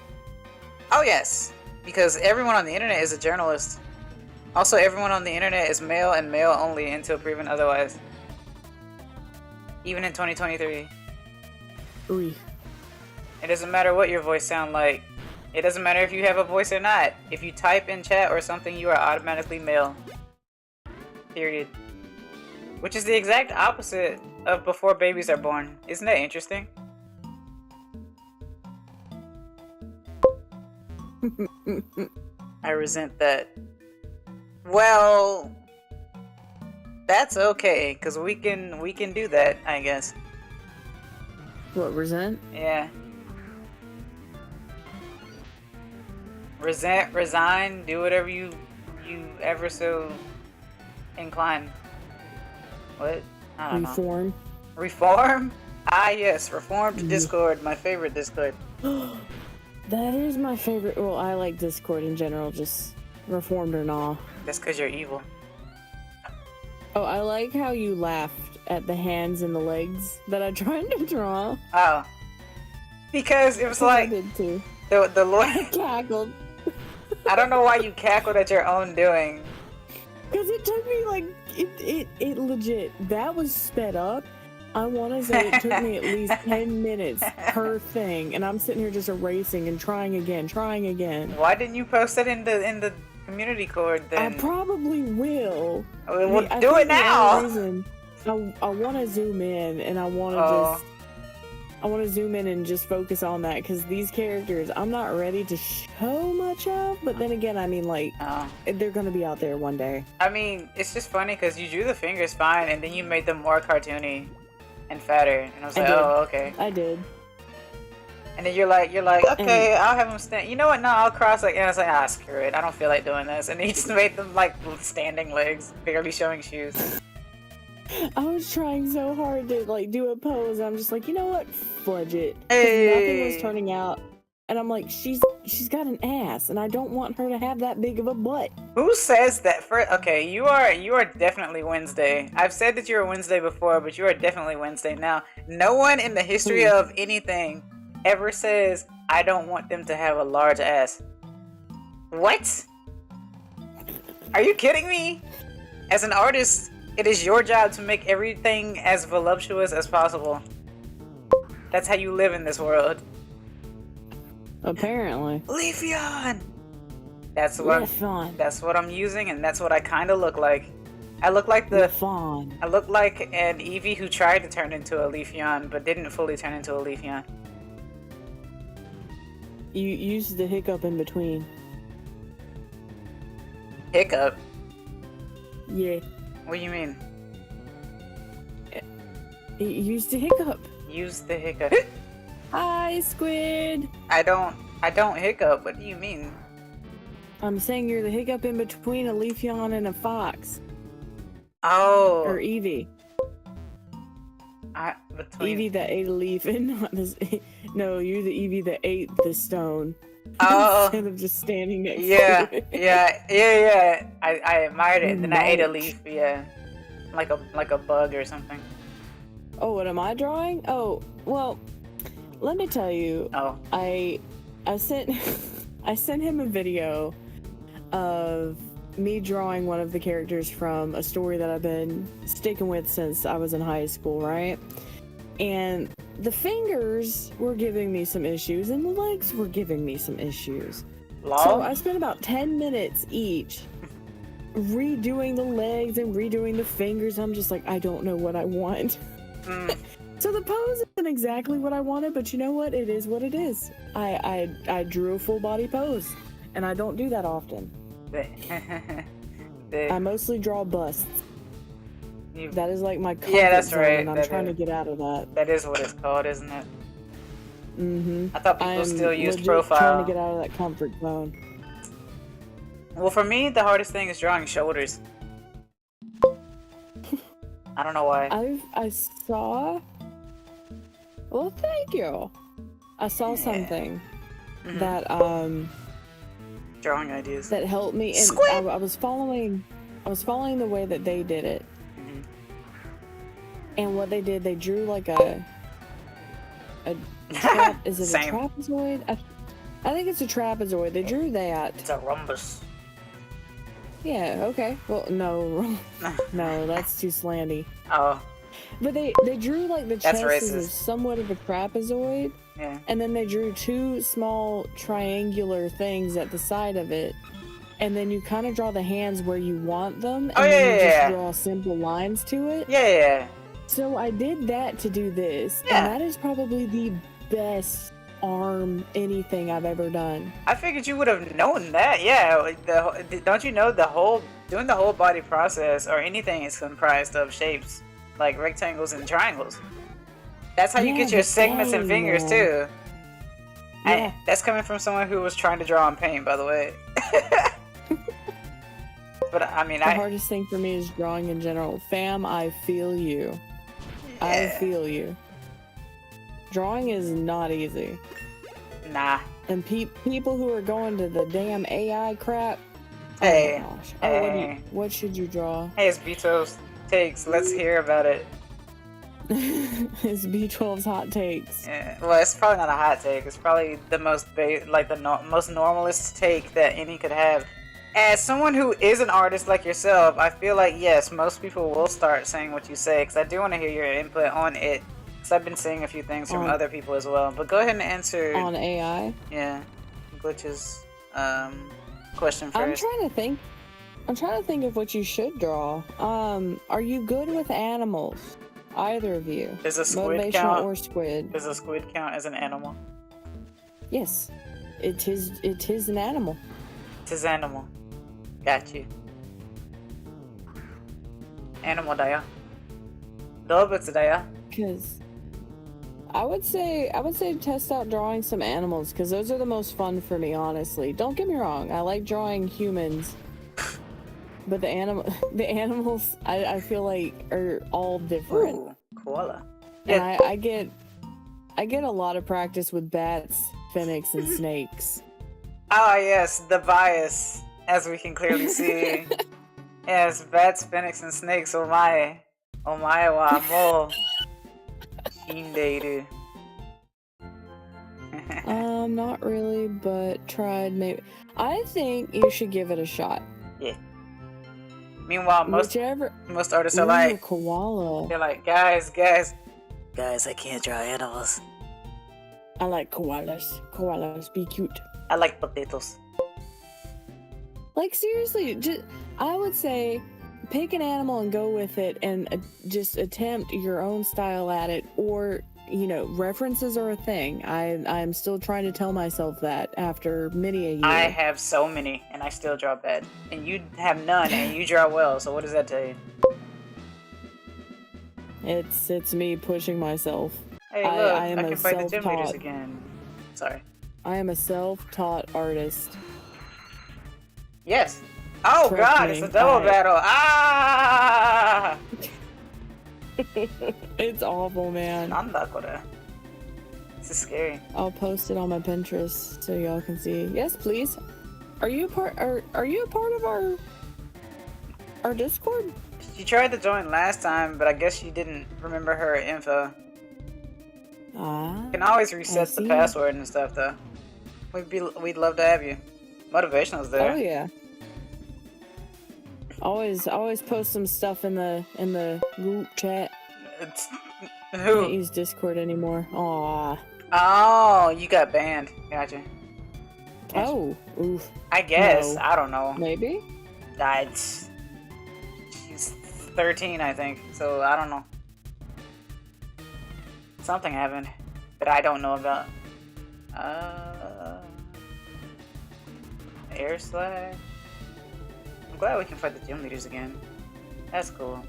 Oh yes, because everyone on the internet is a journalist. Also, everyone on the internet is male and male only until proven otherwise. Even in 2023. Ooh. It doesn't matter what your voice sounds like. It doesn't matter if you have a voice or not. If you type in chat or something, you are automatically male. Period. Which is the exact opposite of before babies are born. Isn't that interesting? I resent that. Well, that's okay, cause we can do that, I guess. What, resent? Yeah. Resent, resign, do whatever you ever so inclined. What? I don't know. Reform? Reform? Ah yes, Reformed Discord, my favorite Discord. That is my favorite. Well, I like Discord in general, just reformed or not. That's cause you're evil. Oh, I like how you laughed at the hands and the legs that I tried to draw. Oh. Because it was like I did too. the Lord. I cackled. I don't know why you cackled at your own doing. Because it took me like, it legit, that was sped up. I want to say it took me at least 10 minutes per thing. And I'm sitting here just erasing and trying again. Why didn't you post it in the community cord then? I probably will. Well, I do think it now! the only reason I want to zoom in and I want to I want to zoom in and just focus on that because these characters I'm not ready to show much of, but then again, I mean, like, they're gonna be out there one day. I mean, it's just funny because you drew the fingers fine and then you made them more cartoony and fatter, and I was like, oh, okay. I did. And then you're like, okay, I'll have them stand. You know what? No, I'll cross like, and I was like, ah, screw it. I don't feel like doing this. And he just made them like standing legs, barely showing shoes. I was trying so hard to like do a pose. I'm just like, you know what? Fudge it. Hey. Nothing was turning out. And I'm like, she's got an ass, and I don't want her to have that big of a butt. Who says that? Okay, you are definitely Wednesday. I've said that you were Wednesday before, but you are definitely Wednesday now. No one in the history of anything ever says, I don't want them to have a large ass. What? Are you kidding me? As an artist, it is your job to make everything as voluptuous as possible. That's how you live in this world. Apparently. Leafeon! That's what I'm using, and that's what I kind of look like. I look like Fawn. I look like an Eevee who tried to turn into a Leafeon, but didn't fully turn into a Leafeon. You used the hiccup in between. Hiccup? Yeah. What do you mean? You used the hiccup. Use the hiccup. Hi, Squid. I don't hiccup. What do you mean? I'm saying you're the hiccup in between a Leafeon and a Fox. Oh. Or Eevee. Eevee that ate a leaf and not this. No, you're the Eevee that ate the stone. Oh. Instead of just standing next to it. Yeah. I admired it. Then I ate a Mulch. leaf. Yeah. Like a bug or something. Oh, what am I drawing? Oh, well, let me tell you. Oh. I sent I sent him a video of me drawing one of the characters from a story that I've been sticking with since I was in high school, right? And the fingers were giving me some issues and the legs were giving me some issues. Lol? So I spent about 10 minutes each redoing the legs and redoing the fingers. I'm just like, I don't know what I want. So the pose isn't exactly what I wanted, but you know what? It is what it is. I drew a full body pose, and I don't do that often. I mostly draw busts. That is like my comfort zone, right. and I'm trying to get out of that. That is what it's called, isn't it? Mm-hmm. I thought people still use legit profile. Trying to get out of that comfort zone. Well, for me, the hardest thing is drawing shoulders. I don't know why. I saw. Well, thank you. I saw something that drawing ideas that helped me, and I was following the way that they did it. And what they did, they drew like a is it a trapezoid? I think it's a trapezoid. They drew that. It's a rhombus. Yeah, okay. Well, no, that's too slanty. Oh. But they drew like the chest as somewhat of a trapezoid. Yeah. And then they drew two small triangular things at the side of it. And then you kind of draw the hands where you want them. And then you just draw simple lines to it. Yeah. So I did that to do this. Yeah. And that is probably the best arm anything I've ever done. I figured you would have known that. Yeah. Don't you know doing the whole body process or anything is comprised of shapes like rectangles and triangles. That's how you get your segments and fingers too. Yeah. That's coming from someone who was trying to draw on paint, by the way. But I mean, the hardest thing for me is drawing in general. Fam, I feel you. Yeah. I feel you. Drawing is not easy. Nah. And people who are going to the damn AI crap. Hey. Oh my gosh. Oh, what should you draw? Hey, it's B12's takes. Let's hear about it. It's B12's hot takes. Yeah. Well, it's probably not a hot take. It's probably the most most normalist take that any could have. As someone who is an artist like yourself, I feel like, yes, most people will start saying what you say, because I do want to hear your input on it, because I've been seeing a few things from other people as well. But go ahead and answer... On AI? Yeah. Glitch's question first. I'm trying to think of what you should draw. Are you good with animals? Either of you. Does a squid Motivational count? Or squid. Does a squid count as an animal? Yes. It is an animal. It is animal. Got you. Animal daya. Dobutsu daya. Because I would say test out drawing some animals, because those are the most fun for me, honestly. Don't get me wrong, I like drawing humans, but the animals I feel like are all different. Ooh, koala. And I get a lot of practice with bats, phoenix, and snakes. Ah, yes, the bias, as we can clearly see. Yes, bats, phoenix, and snakes. Omae wa mo shindeiru. Not really, but tried maybe. I think you should give it a shot. Yeah. Meanwhile, most artists are like, koala. They're like, guys, I can't draw animals. I like koalas. Koalas be cute. I like potatoes. Like, seriously, I would say pick an animal and go with it, and just attempt your own style at it. Or, you know, references are a thing. I'm still trying to tell myself that after many a year. I have so many, and I still draw bad. And you have none, and you draw well. So what does that tell you? It's me pushing myself. Hey, look, I am can a fight the gym leaders self-taught. again. Sorry. I am a self-taught artist. Yes. Oh Trust God, me, it's a double battle. Ah! It's awful, man. This is scary. I'll post it on my Pinterest so y'all can see. Yes, please. Are you a part? Are you a part of our Discord? She tried to join last time, but I guess she didn't remember her info. Ah. You can always reset the password and stuff, though. We'd love to have you. Motivational's there. Oh yeah. Always post some stuff in the group chat. Who? Can't use Discord anymore. Aw. Oh, you got banned. Gotcha. Oh. Oof. I guess. No. I don't know. Maybe. She's 13, I think. So I don't know. Something happened that I don't know about. Air slag. I'm glad we can fight the gym leaders again. That's cool.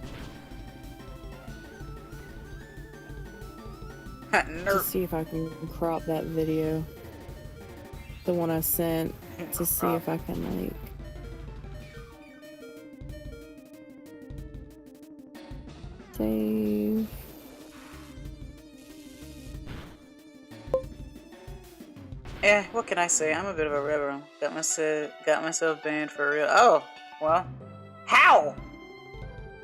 Let's see if I can crop that video. The one I sent to see if I can like. Save. Yeah, what can I say? I'm a bit of a rebel. Got myself banned for real. Oh, well. How?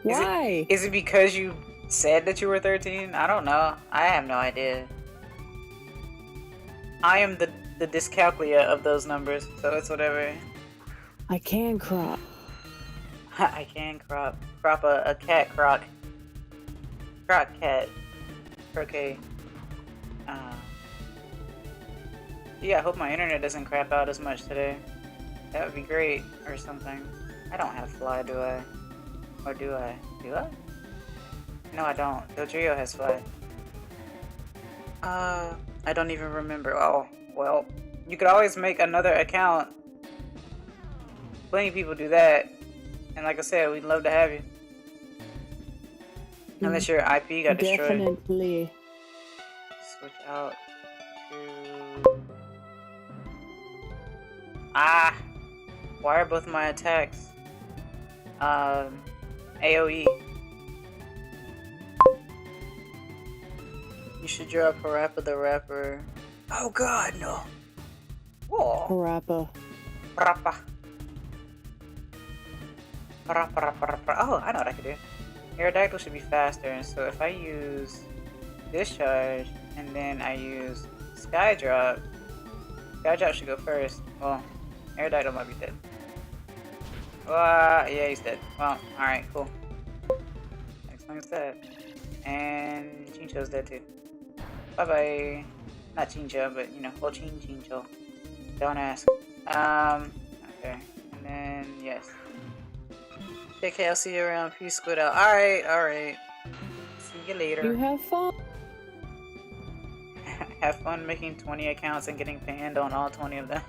Why? Is it because you said that you were 13? I don't know. I have no idea. I am the dyscalculia of those numbers, so it's whatever. I can crop. I can crop. Crop a cat croc. Croc cat. Okay. Yeah, I hope my internet doesn't crap out as much today. That would be great, or something. I don't have fly, do I? Or do I? Do I? No, I don't. Dodrio has fly. I don't even remember. Oh, well. You could always make another account. Plenty of people do that. And like I said, we'd love to have you. Unless your IP got destroyed. Definitely. Switch out to... Ah! Why are both my attacks AoE? You should draw Parappa the Rapper. Oh god, no! Whoa! Parappa. Parappa. Oh, I know what I could do. Aerodactyl should be faster, and so if I use Discharge and then I use Skydrop should go first. Well, Aerodactyl might be dead. Yeah, he's dead. Well, alright, cool. Next thing's dead. And Chincho's dead too. Bye bye. Not Chincho, but you know, well, Chincho. Don't ask. Okay. And then, yes. Okay, I'll see you around. Peace, squid out. Alright. See you later. You have fun. Have fun making 20 accounts and getting banned on all 20 of them.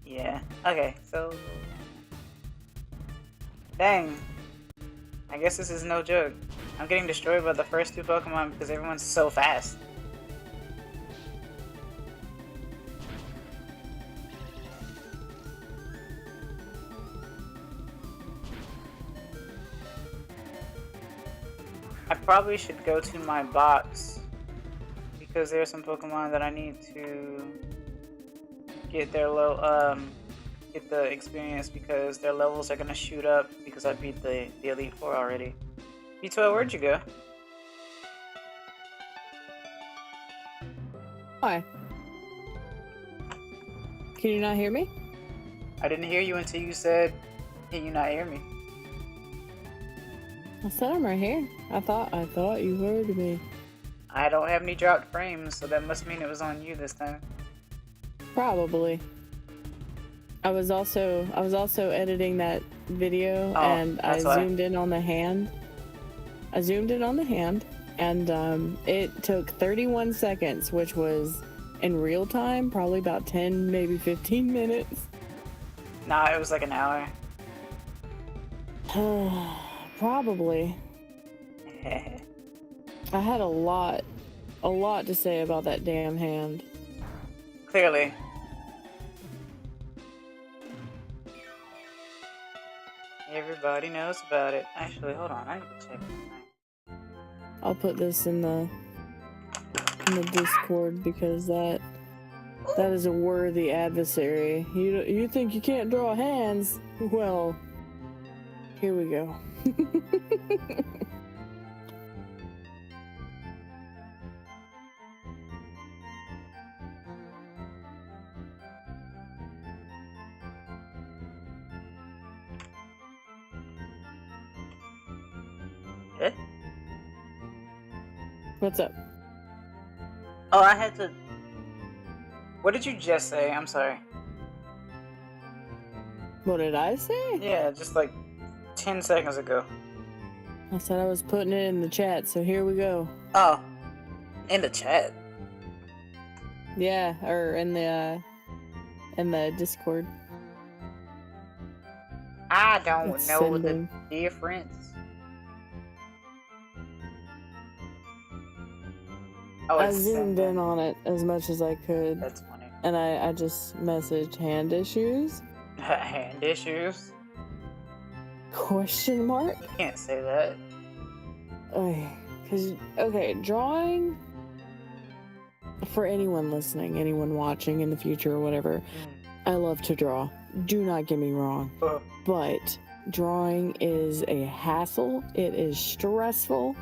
Yeah. Okay, so... Dang. I guess this is no joke. I'm getting destroyed by the first two Pokemon because everyone's so fast. I probably should go to my box because there are some Pokemon that I need to get their get the experience because their levels are gonna shoot up because I beat the Elite Four already. B12, where'd you go? Why? Can you not hear me? I didn't hear you until you said, "Can you not hear me?" I said I'm right here. I thought you heard me. I don't have any dropped frames, so that must mean it was on you this time. Probably. I was also editing that video, Oh, and I that's why. zoomed in on the hand. And it took 31 seconds, which was in real time probably about 10, maybe 15 minutes. Nah, it was like an hour. Probably. I had a lot to say about that damn hand. Clearly. Everybody knows about it. Actually, hold on. I need to check. I'll put this in the Discord because that is a worthy adversary. You think you can't draw hands? Well, here we go. Good. What's up? Oh, I had to. What did you just say? I'm sorry. What did I say? Yeah, just like 10 seconds ago. I said I was putting it in the chat, so here we go. Oh, in the chat. Yeah, or in the Discord. I don't It's know the sending. difference. Oh, I it's zoomed sending. in on it as much as I could, That's funny. and I just messaged hand issues? Hand issues? Question mark? You can't say that. Okay, drawing, for anyone listening, anyone watching in the future or whatever, I love to draw. Do not get me wrong. But drawing is a hassle. It is stressful.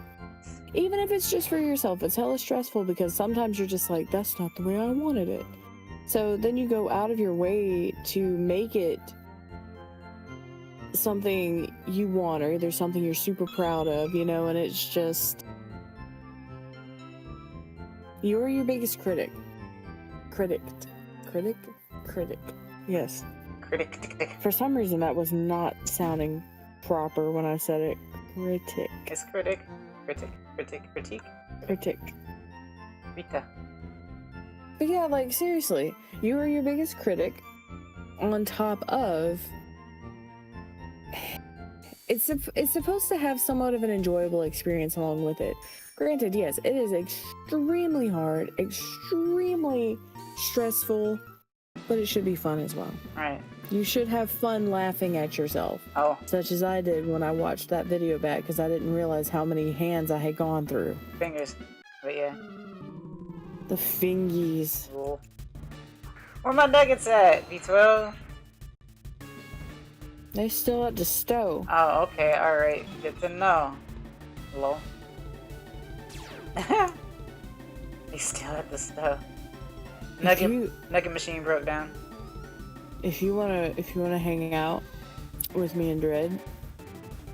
Even if it's just for yourself, it's hella stressful because sometimes you're just like, that's not the way I wanted it. So then you go out of your way to make it something you want, or either something you're super proud of, you know, and it's just, you're your biggest critic. Critic. Yes. Critic. For some reason that was not sounding proper when I said it. Critic. It's critic. Critique. Rita. But yeah, like seriously, you are your biggest critic on top of it's supposed to have somewhat of an enjoyable experience along with it. Granted, yes, it is extremely hard, extremely stressful, but it should be fun as well. Right. You should have fun laughing at yourself. Oh. Such as I did when I watched that video back because I didn't realize how many hands I had gone through. Fingers. But yeah. The fingies. Cool. Where my nuggets at? B12? They're still at the stove. Oh, okay. Alright. Good to know. Hello? He's still at the stove. Nugget machine broke down. If you wanna hang out with me and Dread,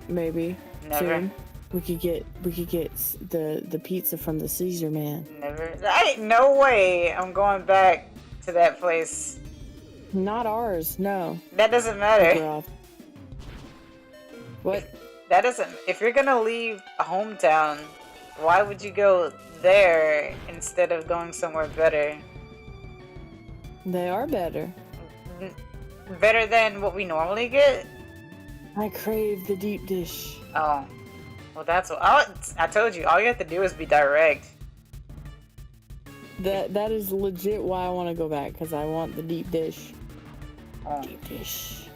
maybe Never. soon we could get the pizza from the Caesar man. Never. Ain't no way I'm going back to that place. Not ours, no. That doesn't matter. What? That doesn't. If you're gonna leave a hometown, why would you go there instead of going somewhere better? They are better. Better than what we normally get? I crave the deep dish. Oh. Well, that's what I told you. All you have to do is be direct. That is legit why I want to go back, because I want the deep dish. Oh. Deep dish.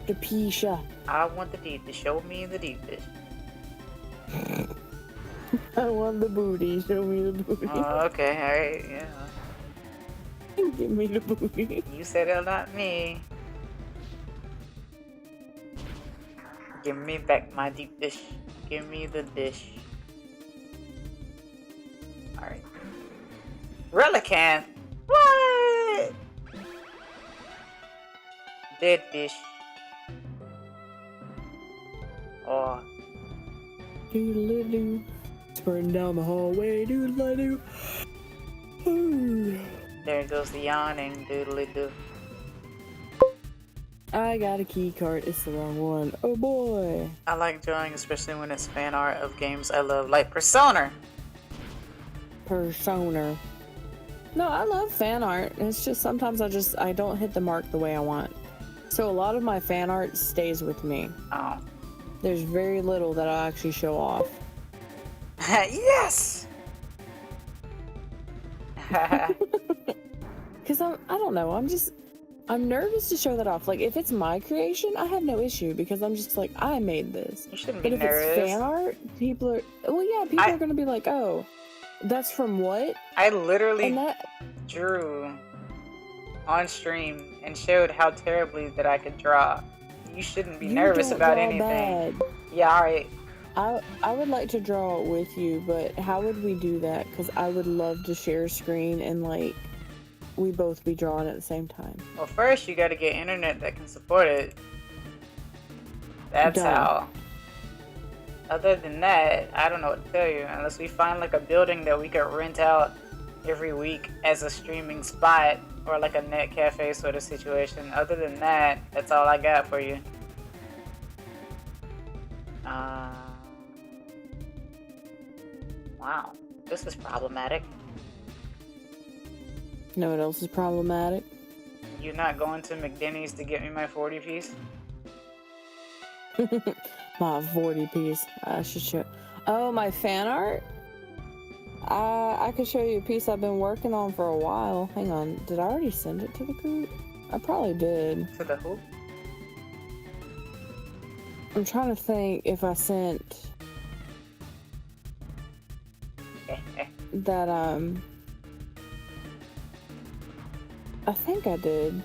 The pisha. I want the deep dish. Show me the deep dish. I want the booty. Show me the booty. Oh, okay. Alright. Yeah. Give me the booty. You said it, not me. Give me back my deep dish. Give me the dish. Alright. Relican? What? Dead fish. Oh. Doodle-doo. Spurting down the hallway. Doodle-doo. There goes the yawning doodly doo. I got a key card. It's the wrong one. Oh boy. I like drawing, especially when it's fan art of games I love, like Persona. Persona. No, I love fan art. It's just sometimes I don't hit the mark the way I want. So a lot of my fan art stays with me. Oh. There's very little that I'll actually show off. Yes! Because I don't know, I'm nervous to show that off. Like, if it's my creation, I have no issue because I'm just like, I made this. You shouldn't But be if nervous. it's fan art, people are going to be like, oh, that's from what? I literally And that, drew on stream and showed how terribly that I could draw. You shouldn't be nervous don't about draw anything. bad. Yeah, alright. I would like to draw it with you, but how would we do that? Because I would love to share a screen and, like, we both be drawing at the same time. Well, first you gotta get internet that can support it. That's Done. how. Other than that, I don't know what to tell you. Unless we find like a building that we could rent out every week as a streaming spot or like a net cafe sort of situation. Other than that, that's all I got for you. Wow, this is problematic. You know what else is problematic? You're not going to McDenny's to get me my 40 piece? My 40 piece. I should show. Oh, my fan art? I could show you a piece I've been working on for a while. Hang on. Did I already send it to the group? I probably did. To the who? I'm trying to think if I sent that, I think I did.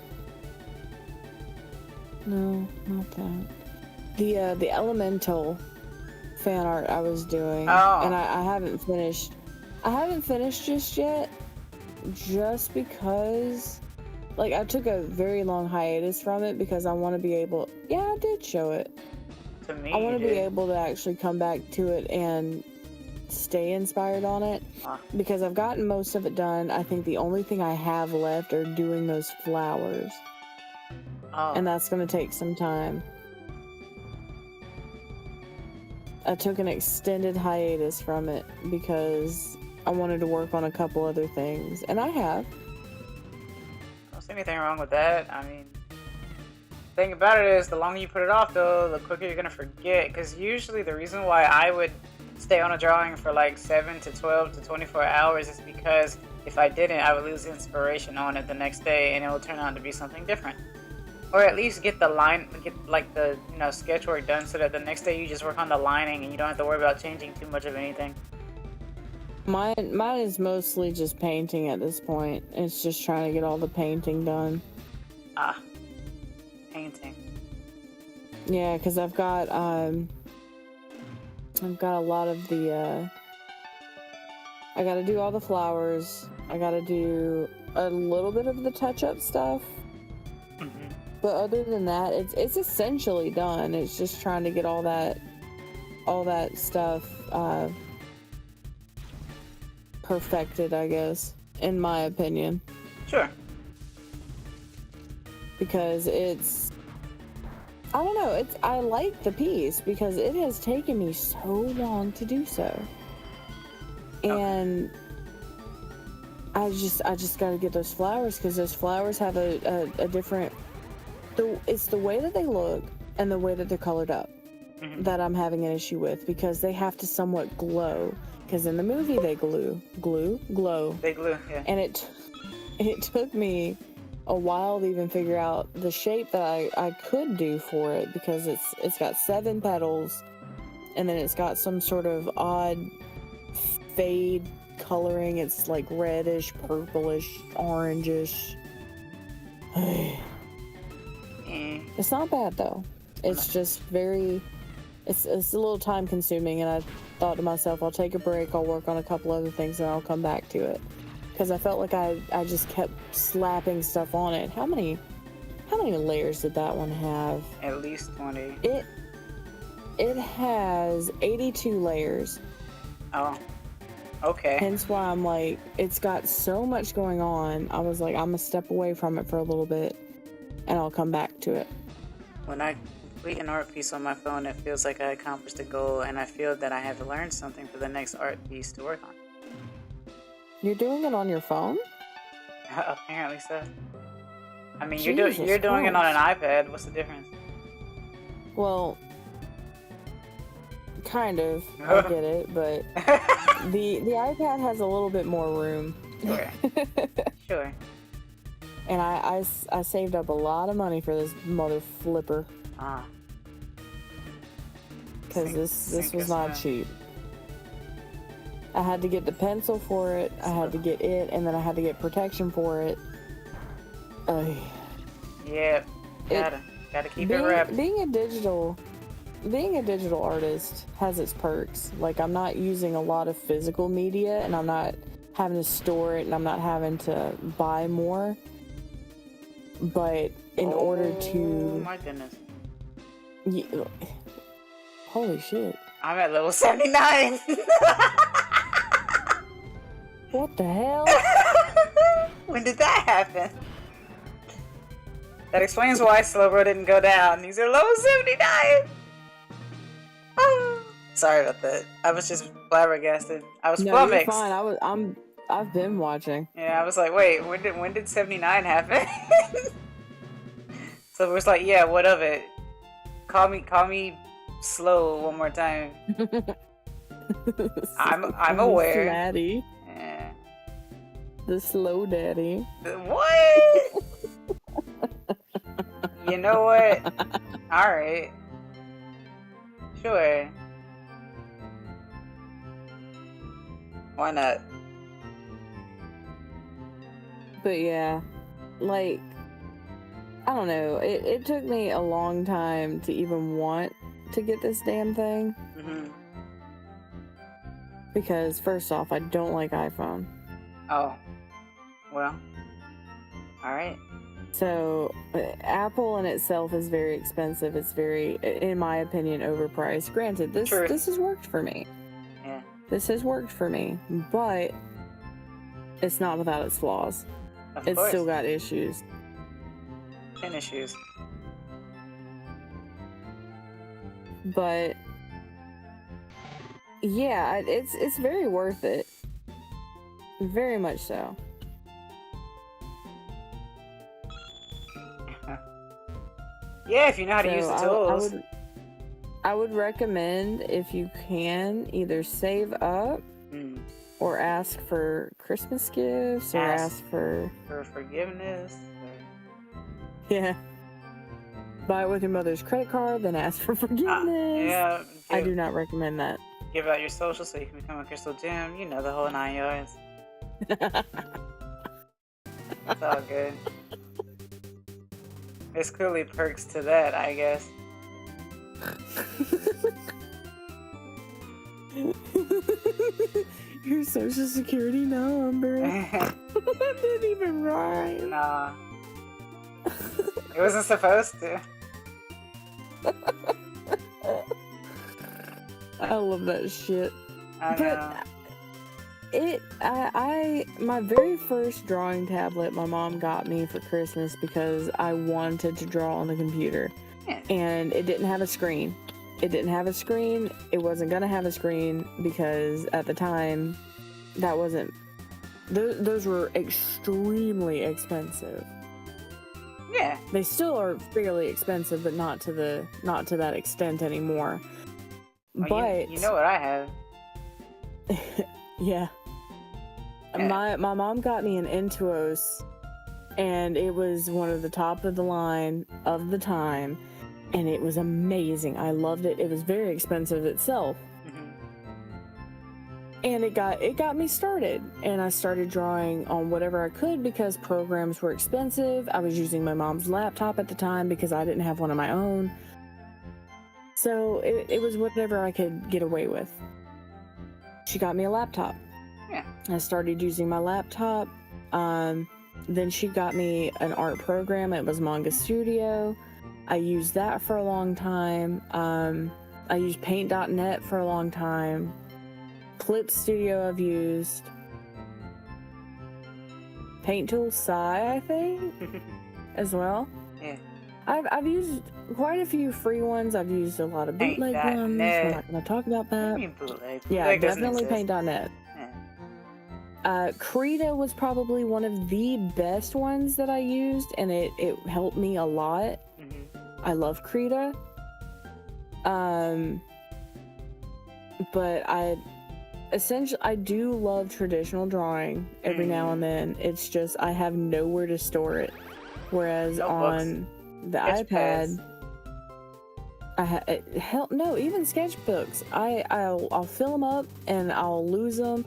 No, not that. The elemental fan art I was doing. Oh. And I haven't finished. I haven't finished just yet. Just because, like, I took a very long hiatus from it because I want to be able. Yeah, I did show it. To me, I want to you be did. able to actually come back to it and stay inspired on it because I've gotten most of it done. I think the only thing I have left are doing those flowers, Oh. and that's going to take some time. I took an extended hiatus from it because I wanted to work on a couple other things, and I have. I don't see anything wrong with that. I mean, the thing about it is, the longer you put it off, though, the quicker you're gonna forget. Because usually, the reason why I would stay on a drawing for like 7 to 12 to 24 hours is because if I didn't, I would lose inspiration on it the next day, and it will turn out to be something different. Or at least get the sketch work done so that the next day you just work on the lining and you don't have to worry about changing too much of anything. Mine is mostly just painting at this point. It's just trying to get all the painting done. Painting. Yeah, because I've got a lot of the I gotta do all the flowers. I gotta do a little bit of the touch-up stuff. But other than that, it's essentially done. It's just trying to get all that stuff perfected, I guess, in my opinion. Sure. Because I don't know, I like the piece because it has taken me so long to do so. And I just got to get those flowers because those flowers have a different. It's the way that they look and the way that they're colored up that I'm having an issue with because they have to somewhat glow. Because in the movie they glow. They glue, yeah. And it took me a while to even figure out the shape that I could do for it because it's got 7 petals and then it's got some sort of odd fade coloring. It's like reddish, purplish, orangish. It's not bad though. It's just it's a little time consuming, and I thought to myself, I'll take a break, I'll work on a couple other things, and I'll come back to it. Because I felt like I just kept slapping stuff on it. How many layers did that one have? At least 20. It has 82 layers. Oh. Okay. Hence why I'm like, it's got so much going on. I was like, I'm gonna step away from it for a little bit, and I'll come back to it. When I complete an art piece on my phone, it feels like I accomplished a goal, and I feel that I have learned something for the next art piece to work on. You're doing it on your phone? Apparently so. I mean, Jesus you're doing it on an Christ. iPad. What's the difference? Well, kind of. I get it, but the iPad has a little bit more room. Sure. Sure. And I saved up a lot of money for this mother flipper. Ah. Because this was not cheap. I had to get the pencil for it, I had to get it, and then I had to get protection for it. Yeah, gotta keep it wrapped. Being a digital artist has its perks. Like, I'm not using a lot of physical media, and I'm not having to store it, and I'm not having to buy more. But in order to... Oh my goodness. Holy shit. I'm at level 79! What the hell? When did that happen? That explains why Slowbro didn't go down. He's at level 79! Oh. Sorry about that. I was just flabbergasted. I was flummoxed. You're fine. I've been watching. Yeah, I was like, wait, when did 79 happen? So it was like, yeah, what of it? Call me slow one more time. I'm aware. Daddy. Yeah. The slow daddy. What? You know what? Alright. Sure. Why not? But yeah, like, I don't know. It took me a long time to even want to get this damn thing. Mm-hmm. Because, first off, I don't like iPhone. Oh. Well. Alright. So, Apple in itself is very expensive. It's very, in my opinion, overpriced. Granted, this has worked for me. Yeah. This has worked for me, but it's not without its flaws. It's still got issues. 10 issues. But yeah, it's very worth it. Very much so. Yeah, if you know how to use the tools. I would recommend, if you can, either save up or ask for Christmas gifts or ask for forgiveness. Yeah. Buy it with your mother's credit card, then ask for forgiveness. Yeah. I do not recommend that. Give out your social so you can become a crystal gem. You know, the whole 9 yards. It's all good. There's clearly perks to that, I guess. Your social security number. That didn't even rhyme. Nah. It wasn't supposed to. I love that shit. I know. My very first drawing tablet my mom got me for Christmas because I wanted to draw on the computer. Yeah. And it didn't have a screen. It didn't have a screen. It wasn't gonna have a screen because at the time, that wasn't... Those were extremely expensive. Yeah. They still are fairly expensive, but not to that extent anymore. Well, but you know what I have. Yeah. My mom got me an Intuos, and it was one of the top of the line of the time, and it was amazing. I loved it. It was very expensive itself. And it got me started, and I started drawing on whatever I could because programs were expensive. I was using my mom's laptop at the time because I didn't have one of my own. So it was whatever I could get away with. She got me a laptop. Yeah. I started using my laptop. Then she got me an art program. It was Manga Studio. I used that for a long time. I used Paint.net for a long time. Clip Studio I've used. Paint Tool Sai, I think, as well. Yeah. I've used quite a few free ones. I've used a lot of bootleg ones. We're not going to talk about that. What do you mean bootleg? Yeah, Bootleg doesn't definitely exist. Paint.net. Yeah. Krita was probably one of the best ones that I used, and it helped me a lot. I love Krita. But I do love traditional drawing every now and then. It's just I have nowhere to store it. Whereas on the iPad, even sketchbooks. I'll fill them up and I'll lose them,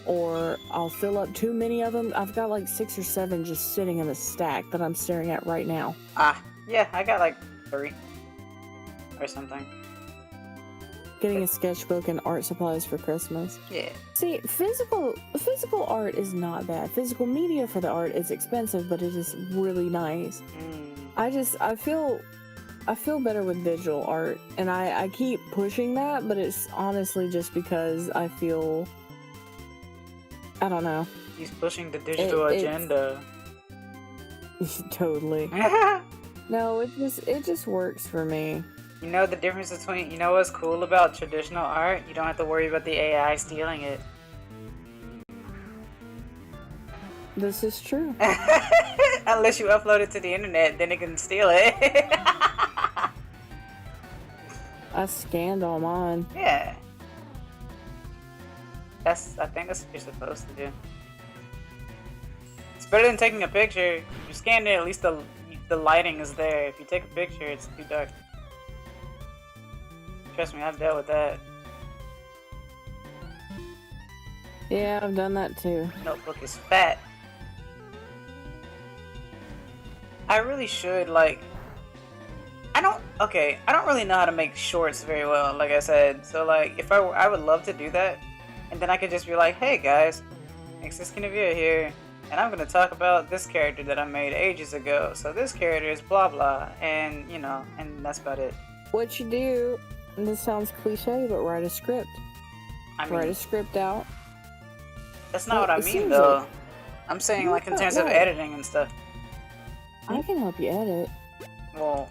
or I'll fill up too many of them. I've got like 6 or 7 just sitting in a stack that I'm staring at right now. Yeah, I got like 3 or something. Getting a sketchbook and art supplies for Christmas. Yeah. See, physical art is not bad. Physical media for the art is expensive, but it is really nice. I feel better with digital art, and I keep pushing that, but it's honestly just because I feel, I don't know. He's pushing the digital agenda. Totally. No, it just works for me. You know the difference between, you know what's cool about traditional art? You don't have to worry about the AI stealing it. This is true. Unless you upload it to the internet, then it can steal it. I scanned all mine. Yeah. I think that's what you're supposed to do. It's better than taking a picture. If you scan it, at least the lighting is there. If you take a picture, it's too dark. Trust me, I've dealt with that. Yeah, I've done that too. Notebook is fat. I really should, like... I don't really know how to make shorts very well, like I said. So, like, if I would love to do that. And then I could just be like, hey guys, Nexus Kinevere here. And I'm going to talk about this character that I made ages ago. So this character is blah blah. And, you know, and that's about it. What you do... And this sounds cliche, but write a script. Write a script out. That's not what I mean, though. I'm saying, like, in terms of editing and stuff. I can help you edit. Well,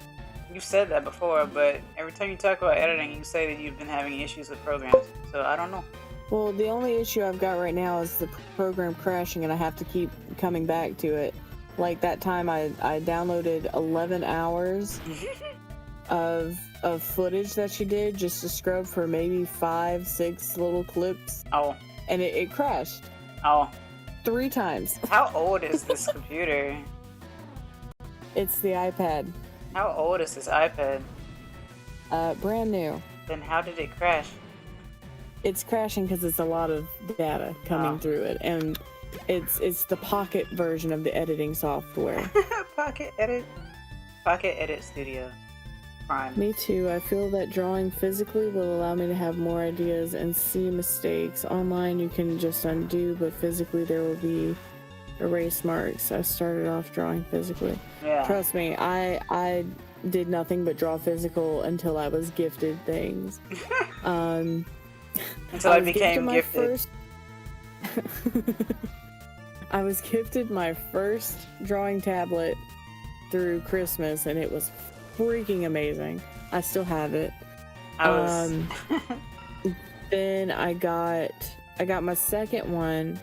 you've said that before, but every time you talk about editing, you say that you've been having issues with programs. So, I don't know. Well, the only issue I've got right now is the program crashing, and I have to keep coming back to it. Like, that time I downloaded 11 hours of footage that she did just to scrub for maybe 5-6 little clips. Oh. And it crashed. Oh. 3 times. How old is this computer? It's the iPad. How old is this iPad? Brand new. Then how did it crash? It's crashing because it's a lot of data coming through it, and it's the Pocket version of the editing software. Pocket Edit Studio. Prime. Me too. I feel that drawing physically will allow me to have more ideas and see mistakes. Online you can just undo, but physically there will be erase marks. I started off drawing physically. Yeah. Trust me, I did nothing but draw physical until I was gifted things. Until I became gifted. I was gifted my first drawing tablet through Christmas, and it was freaking amazing. I still have it. Then I got my second one.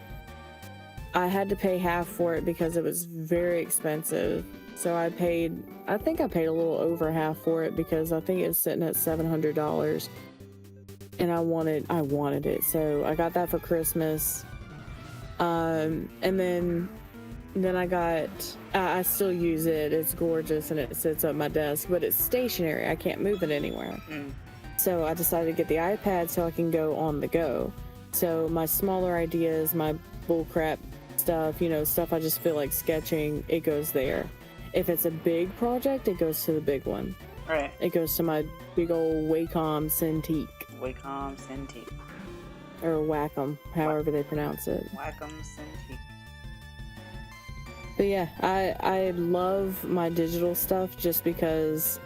I had to pay half for it because it was very expensive. So I think I paid a little over half for it because I think it was sitting at $700. And I wanted it. So I got that for Christmas. And then I still use it. It's gorgeous and it sits up my desk, but it's stationary. I can't move it anywhere. So I decided to get the iPad so I can go on the go. So my smaller ideas, my bullcrap stuff, stuff I just feel like sketching, it goes there. If it's a big project, it goes to the big one. Right. It goes to my big old Wacom Cintiq. Wacom Cintiq. Or Wacom, however they pronounce it. Wacom Cintiq. But yeah, I love my digital stuff just because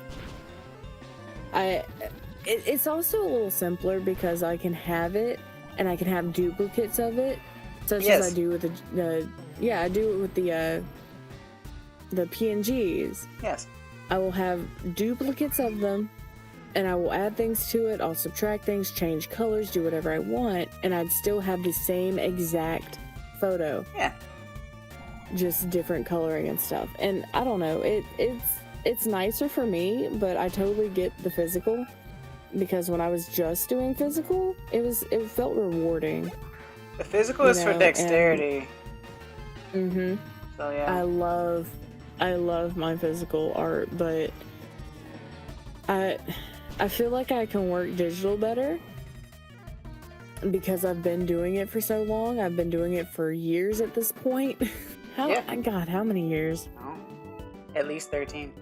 it's also a little simpler because I can have it and I can have duplicates of it, such Yes. as I do with I do it with the PNGs. Yes. I will have duplicates of them, and I will add things to it. I'll subtract things, change colors, do whatever I want, and I'd still have the same exact photo. Yeah. Just different coloring and stuff. And I don't know, it's nicer for me, but I totally get the physical, because when I was just doing physical, it felt rewarding. The physical is for dexterity. Mm-hmm. So yeah. I love my physical art, but I feel like I can work digital better because I've been doing it for so long. I've been doing it for years at this point. God, how many years? Oh, at least 13.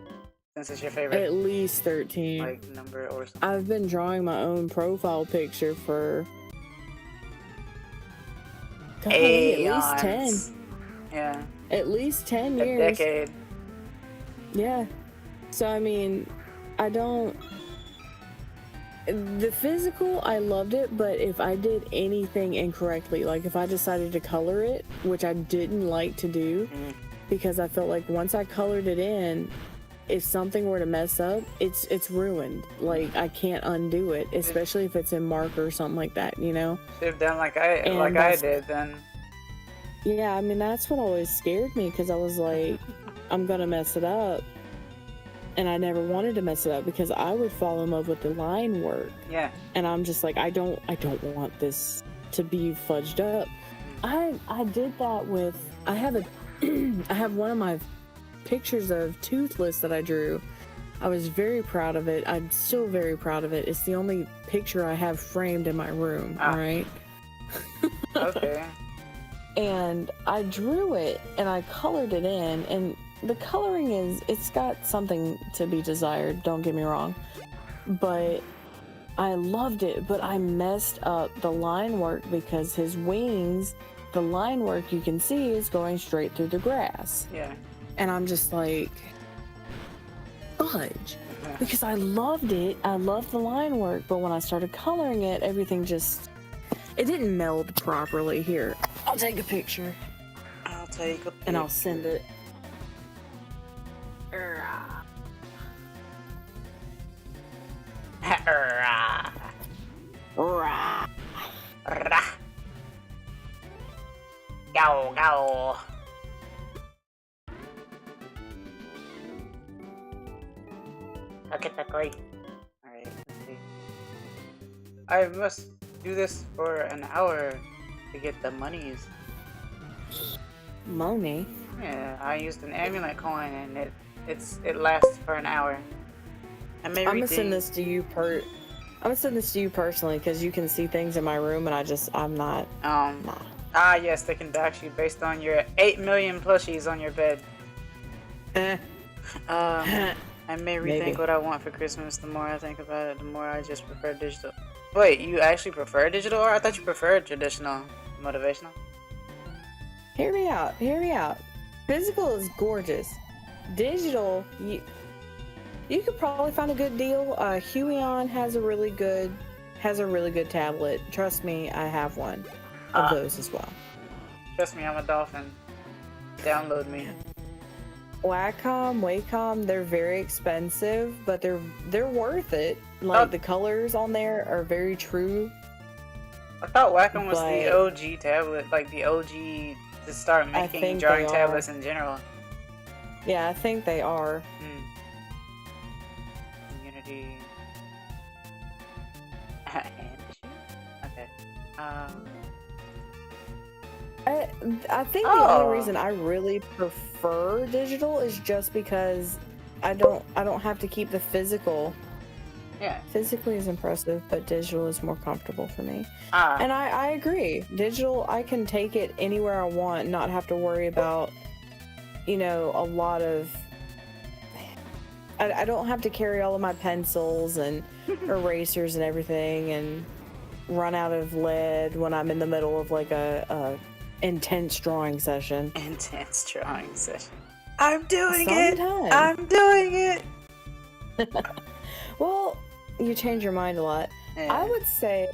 Since it's your favorite. At least 13. Like number or something. I've been drawing my own profile picture for at least 10. Yeah. At least 10 years. A decade. Yeah. So I mean, the physical, I loved it, but if I did anything incorrectly, like if I decided to color it, which I didn't like to do, because I felt like once I colored it in, if something were to mess up, it's ruined. Like, I can't undo it, especially if it's in marker or something like that, you know? Should have done like I did then. Yeah, I mean, that's what always scared me, because I was like, I'm gonna mess it up. And I never wanted to mess it up because I would fall in love with the line work. Yeah. And I'm just like, I don't want this to be fudged up. I did that with, I have one of my pictures of Toothless that I drew. I was very proud of it. I'm still very proud of it. It's the only picture I have framed in my room, alright? Okay. And I drew it and I colored it in, and the coloring it's got something to be desired, don't get me wrong. But I loved it, but I messed up the line work because his wings, the line work you can see is going straight through the grass. Yeah. And I'm just like, fudge. Because I loved it. I loved the line work, but when I started coloring it, everything just, it didn't meld properly. Here, I'll take a picture. I'll take a picture. And I'll send it. Go. Okay, alright, let's see. I must do this for an hour to get the monies. Money? Yeah, I used an amulet coin and it lasts for an hour. I'm gonna send this to you I'm gonna send this to you personally because you can see things in my room and I'm not. Ah, yes, they can dox you based on your 8 million plushies on your bed. I may rethink what I want for Christmas. The more I think about it, the more I just prefer digital. Wait, you actually prefer digital art? I thought you preferred traditional motivational. Hear me out. Physical is gorgeous. Digital, you could probably find a good deal. Huion has a really good tablet. Trust me, I have one of those as well. Trust me, I'm a dolphin. Download me. Wacom, they're very expensive, but they're worth it. Like, the colors on there are very true. I thought Wacom was the OG tablet, like the OG to start making drawing tablets in general. Yeah, I think they are. Community. Okay. I think the only reason I really prefer digital is just because I don't have to keep the physical. Yeah. Physically is impressive, but digital is more comfortable for me. And I agree. Digital, I can take it anywhere I want, not have to worry about, a lot of... I don't have to carry all of my pencils and erasers and everything and run out of lead when I'm in the middle of like a intense drawing session. I'm doing it! Well, you change your mind a lot. Yeah. I would say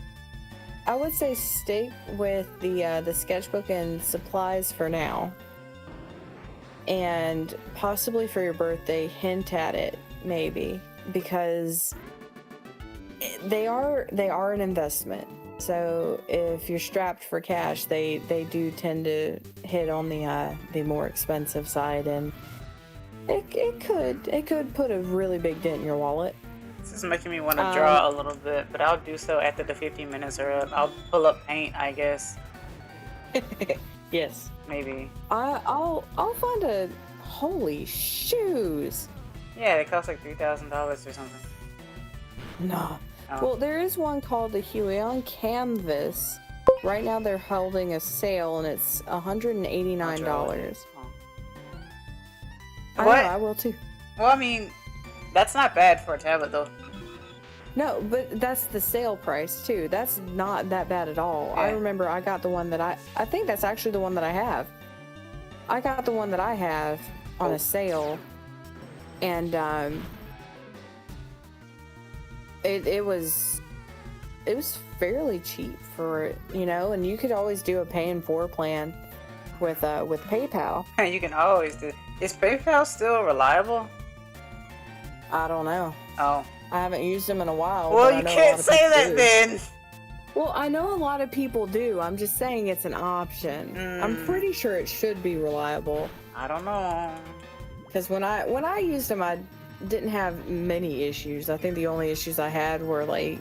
I would say stick with the sketchbook and supplies for now, and possibly for your birthday, hint at it maybe, because they are an investment. So if you're strapped for cash, they do tend to hit on the more expensive side, and it could put a really big dent in your wallet. This is making me want to draw a little bit, but I'll do so after the 15 minutes are up. I'll pull up paint, I guess. Yes. Maybe. I'll find a holy shoes. Yeah, they cost like $3,000 or something. No. Oh. Well, there is one called the Huion Canvas. Right now they're holding a sale and it's $189. Oh. I know, I will too. Well, I mean, that's not bad for a tablet though. No, but that's the sale price too. That's not that bad at all. Yeah. I remember I got the one that I think that's actually the one that I have. I got the one that I have on a sale, and it was fairly cheap for it, you know, and you could always do a pay in 4 plan with PayPal. You can always do. Is PayPal still reliable? I don't know. Oh. I haven't used them in a while. Well, but you can't say that then. Well, I know a lot of people do. I'm just saying it's an option. I'm pretty sure it should be reliable. I don't know. Because when I used them, I didn't have many issues. I think the only issues I had were like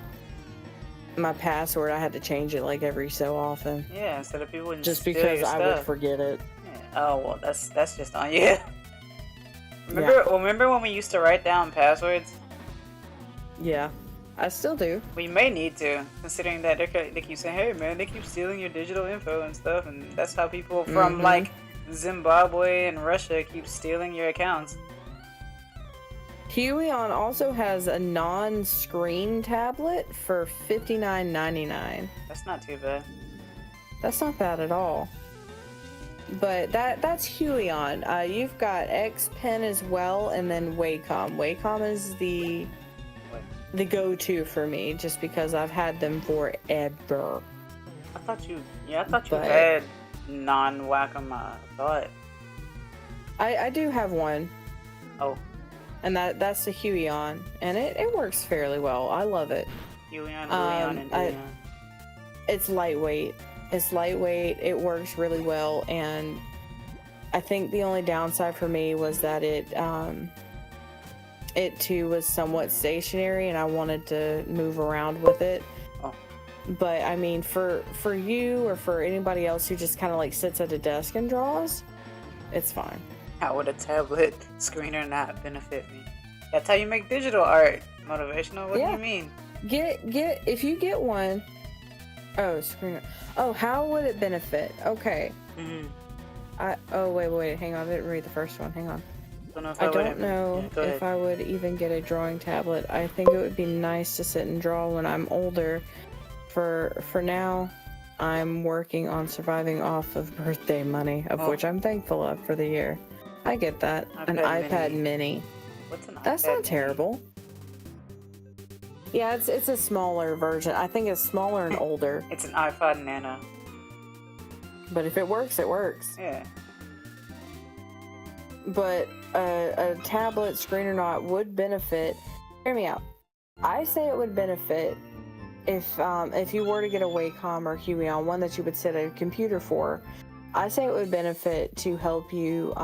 my password. I had to change it like every so often. Yeah, instead of people just because I would forget it. Yeah. Oh well, that's just on you. Remember when we used to write down passwords? Yeah, I still do. We may need to, considering that they keep saying, "Hey man, they keep stealing your digital info and stuff," and that's how people from like Zimbabwe and Russia keep stealing your accounts. Huion also has a non-screen tablet for $59.99. That's not too bad. That's not bad at all. But that's Huion. You've got X Pen as well, and then Wacom. Wacom is the go-to for me, just because I've had them forever. I thought you had non-Wacom. I thought. I do have one. Oh. And that's the Huion, and it works fairly well. I love it. Huion, and Huion. It's lightweight. It works really well, and I think the only downside for me was that it too was somewhat stationary, and I wanted to move around with it. Oh. But I mean, for you or for anybody else who just kind of like sits at a desk and draws, it's fine. How would a tablet screener not benefit me? That's how you make digital art. Motivational? What do you mean? If you get one. Oh, screener. Oh, how would it benefit? Okay. Wait, hang on. I didn't read the first one. Hang on. I don't know if I would even get a drawing tablet. I think it would be nice to sit and draw when I'm older. For now, I'm working on surviving off of birthday money, of which I'm thankful of for the year. I get that. An iPad mini. What's an iPad? That's not terrible. Yeah, it's a smaller version. I think it's smaller and older. It's an iPod Nano. But if it works, it works. Yeah. But a tablet, screen or not, would benefit. Hear me out. I say it would benefit if you were to get a Wacom or Huion, one that you would sit at a computer for. I say it would benefit to help you,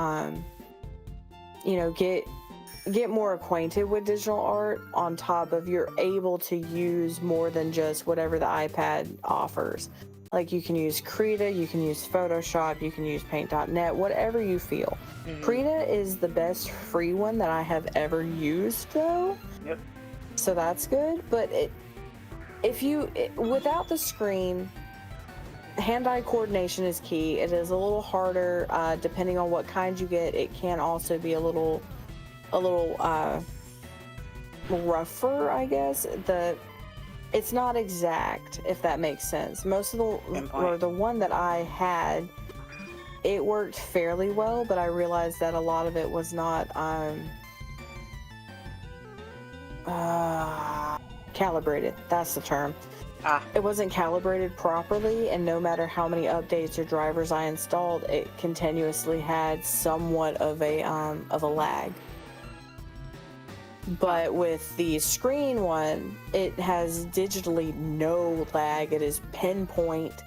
get more acquainted with digital art, on top of you're able to use more than just whatever the iPad offers. Like, you can use Krita, you can use Photoshop, you can use Paint.net, whatever you feel. Krita is the best free one that I have ever used, though. Yep. So that's good. But without the screen, hand-eye coordination is key. It is a little harder, depending on what kind you get. It can also be a little rougher, I guess. It's not exact, if that makes sense. Most of the one that I had, it worked fairly well, but I realized that a lot of it was not calibrated. That's the term. It wasn't calibrated properly, and no matter how many updates or drivers I installed, it continuously had somewhat of a lag. But with the screen one, it has digitally no lag. It is pinpoint.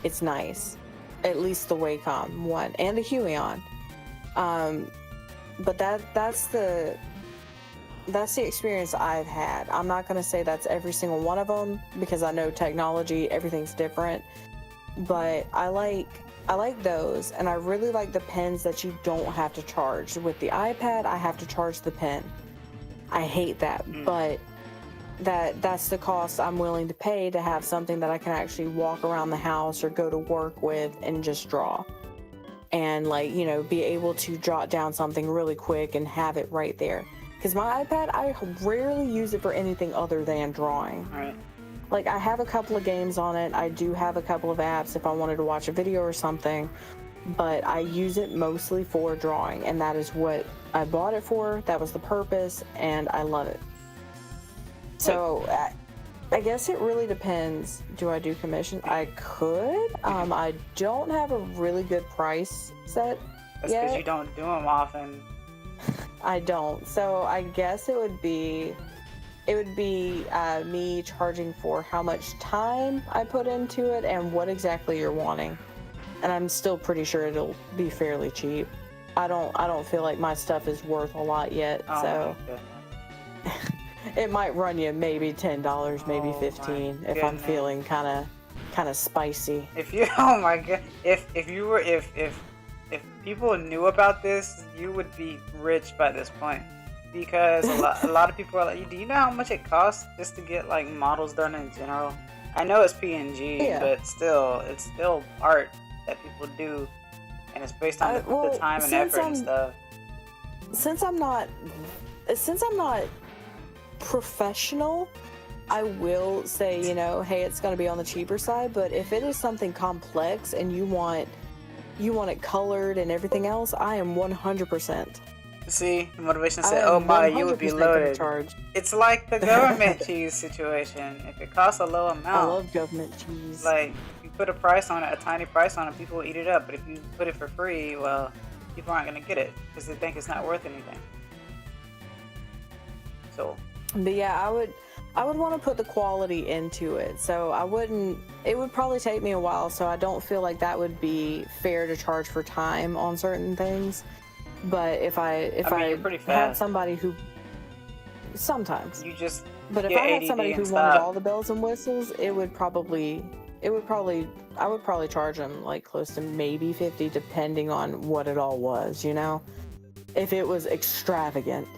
It's nice. At least the Wacom one and the Huion. But that's the experience I've had. I'm not going to say that's every single one of them because I know technology, everything's different. But I like those, and I really like the pens that you don't have to charge. With the iPad, I have to charge the pen. I hate that, but that's the cost I'm willing to pay to have something that I can actually walk around the house or go to work with and just draw. And be able to jot down something really quick and have it right there. Because my iPad, I rarely use it for anything other than drawing. Right. Like, I have a couple of games on it. I do have a couple of apps if I wanted to watch a video or something. But I use it mostly for drawing. And that is what I bought it for. That was the purpose. And I love it. So, I guess it really depends. Do I do commissions? I could. I don't have a really good price set That's because you don't do them often. I don't. So I guess it would be me charging for how much time I put into it and what exactly you're wanting. And I'm still pretty sure it'll be fairly cheap. I don't feel like my stuff is worth a lot yet. So it might run you maybe $10, maybe $15 if I'm feeling kind of spicy. If people knew about this, you would be rich by this point. Because a lot of people are like, do you know how much it costs just to get like models done in general? I know it's PNG, but still, it's still art that people do, and it's based on the time and effort and stuff. Since I'm not professional, I will say, hey, it's going to be on the cheaper side. But if it is something complex and you want it colored and everything else, I am 100%. See, motivation said, "Oh my, you would be loaded." It's like the government cheese situation. If it costs a low amount, I love government cheese. Like, you put a price on it, a tiny price on it, people will eat it up. But if you put it for free, well, people aren't gonna get it because they think it's not worth anything. So. But yeah, I would want to put the quality into it. So it would probably take me a while. So I don't feel like that would be fair to charge for time on certain things. But if I had somebody who sometimes but if I had somebody who wanted all the bells and whistles, I would probably charge them like close to maybe $50, depending on what it all was, if it was extravagant.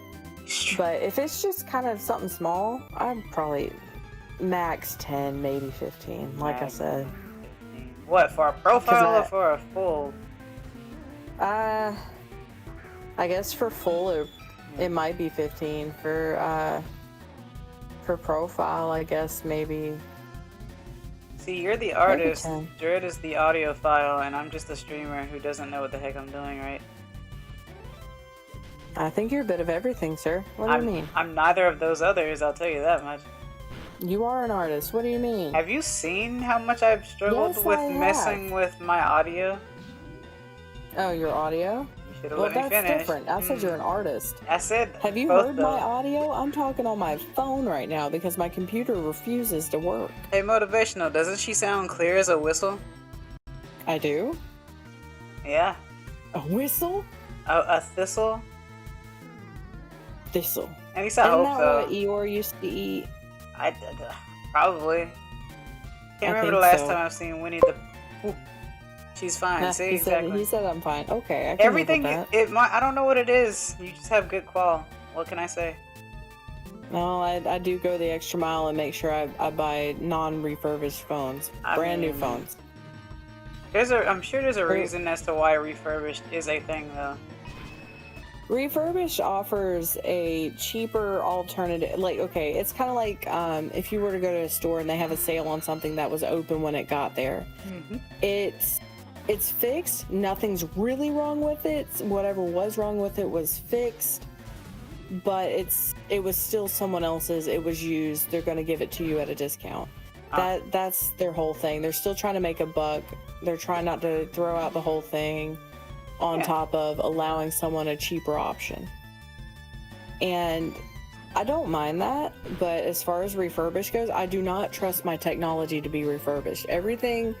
But if it's just kind of something small, I'd probably max 10, maybe 15, like I said. What, for a profile or for a full? I guess for full, it might be 15. For profile, I guess maybe. See, you're the artist, Jared is the audiophile, and I'm just a streamer who doesn't know what the heck I'm doing, right? I think you're a bit of everything, sir. What do you mean? I'm neither of those others, I'll tell you that much. You are an artist. What do you mean? Have you seen how much I've struggled with messing with my audio? Oh, your audio? Well, that's different. I said you're an artist. I said have you heard my audio? I'm talking on my phone right now because my computer refuses to work. Hey, Motivational, doesn't she sound clear as a whistle? I do? Yeah. A whistle? A thistle? Thistle. At least I hope so. Isn't that what Eeyore used to eat? Probably. Can't remember the last time I've seen Winnie the Pooh. She's fine. See, he said I'm fine. Okay, I can everything. Live with that. I don't know what it is. You just have good qual. What can I say? No, I do go the extra mile and make sure I buy non-refurbished phones, brand new phones. I'm sure there's a reason as to why refurbished is a thing, though. Refurbished offers a cheaper alternative. Like, okay, it's kind of like if you were to go to a store and they have a sale on something that was open when it got there. Mm-hmm. It's fixed. Nothing's really wrong with it. Whatever was wrong with it was fixed. But it was still someone else's. It was used. They're going to give it to you at a discount. That's their whole thing. They're still trying to make a buck. They're trying not to throw out the whole thing on top of allowing someone a cheaper option. And I don't mind that, but as far as refurbished goes, I do not trust my technology to be refurbished. Everything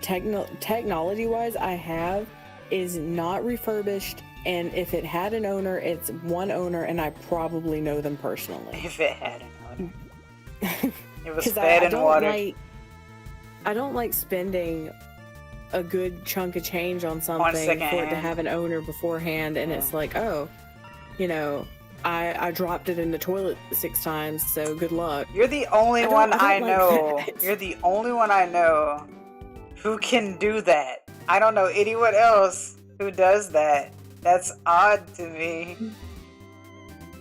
technology-wise I have is not refurbished, and if it had an owner, it's one owner, and I probably know them personally. If it had an owner. It was fed and watered. I don't like spending a good chunk of change on something for it to have an owner beforehand, and it's like, oh, you know, I dropped it in the toilet 6 times, so good luck. You're the only one I know. You're the only one I know who can do that. I don't know anyone else who does that. That's odd to me.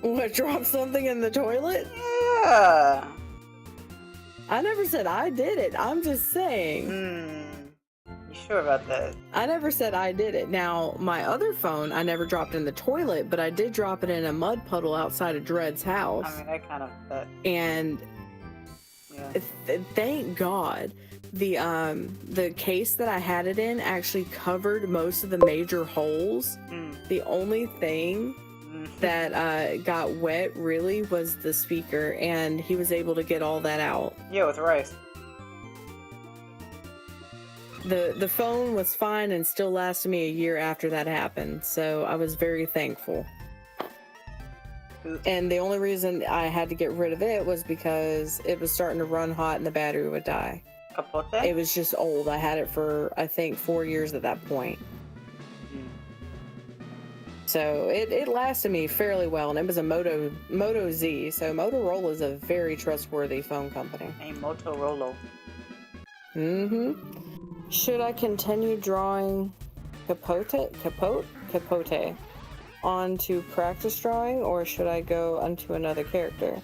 What, drop something in the toilet? Yeah. I never said I did it. I'm just saying. You sure about that? I never said I did it. Now, my other phone, I never dropped in the toilet, but I did drop it in a mud puddle outside of Dred's house. I mean, I kind of... And thank God, the case that I had it in actually covered most of the major holes. The only thing that got wet really was the speaker, and he was able to get all that out. Yeah, with rice. The phone was fine and still lasted me a year after that happened, so I was very thankful. And the only reason I had to get rid of it was because it was starting to run hot and the battery would die. Capote? It was just old. I had it for, I think, 4 years at that point. So it lasted me fairly well, and it was a Moto Z, so Motorola is a very trustworthy phone company. A Motorola. Should I continue drawing Capote onto practice drawing, or should I go onto another character?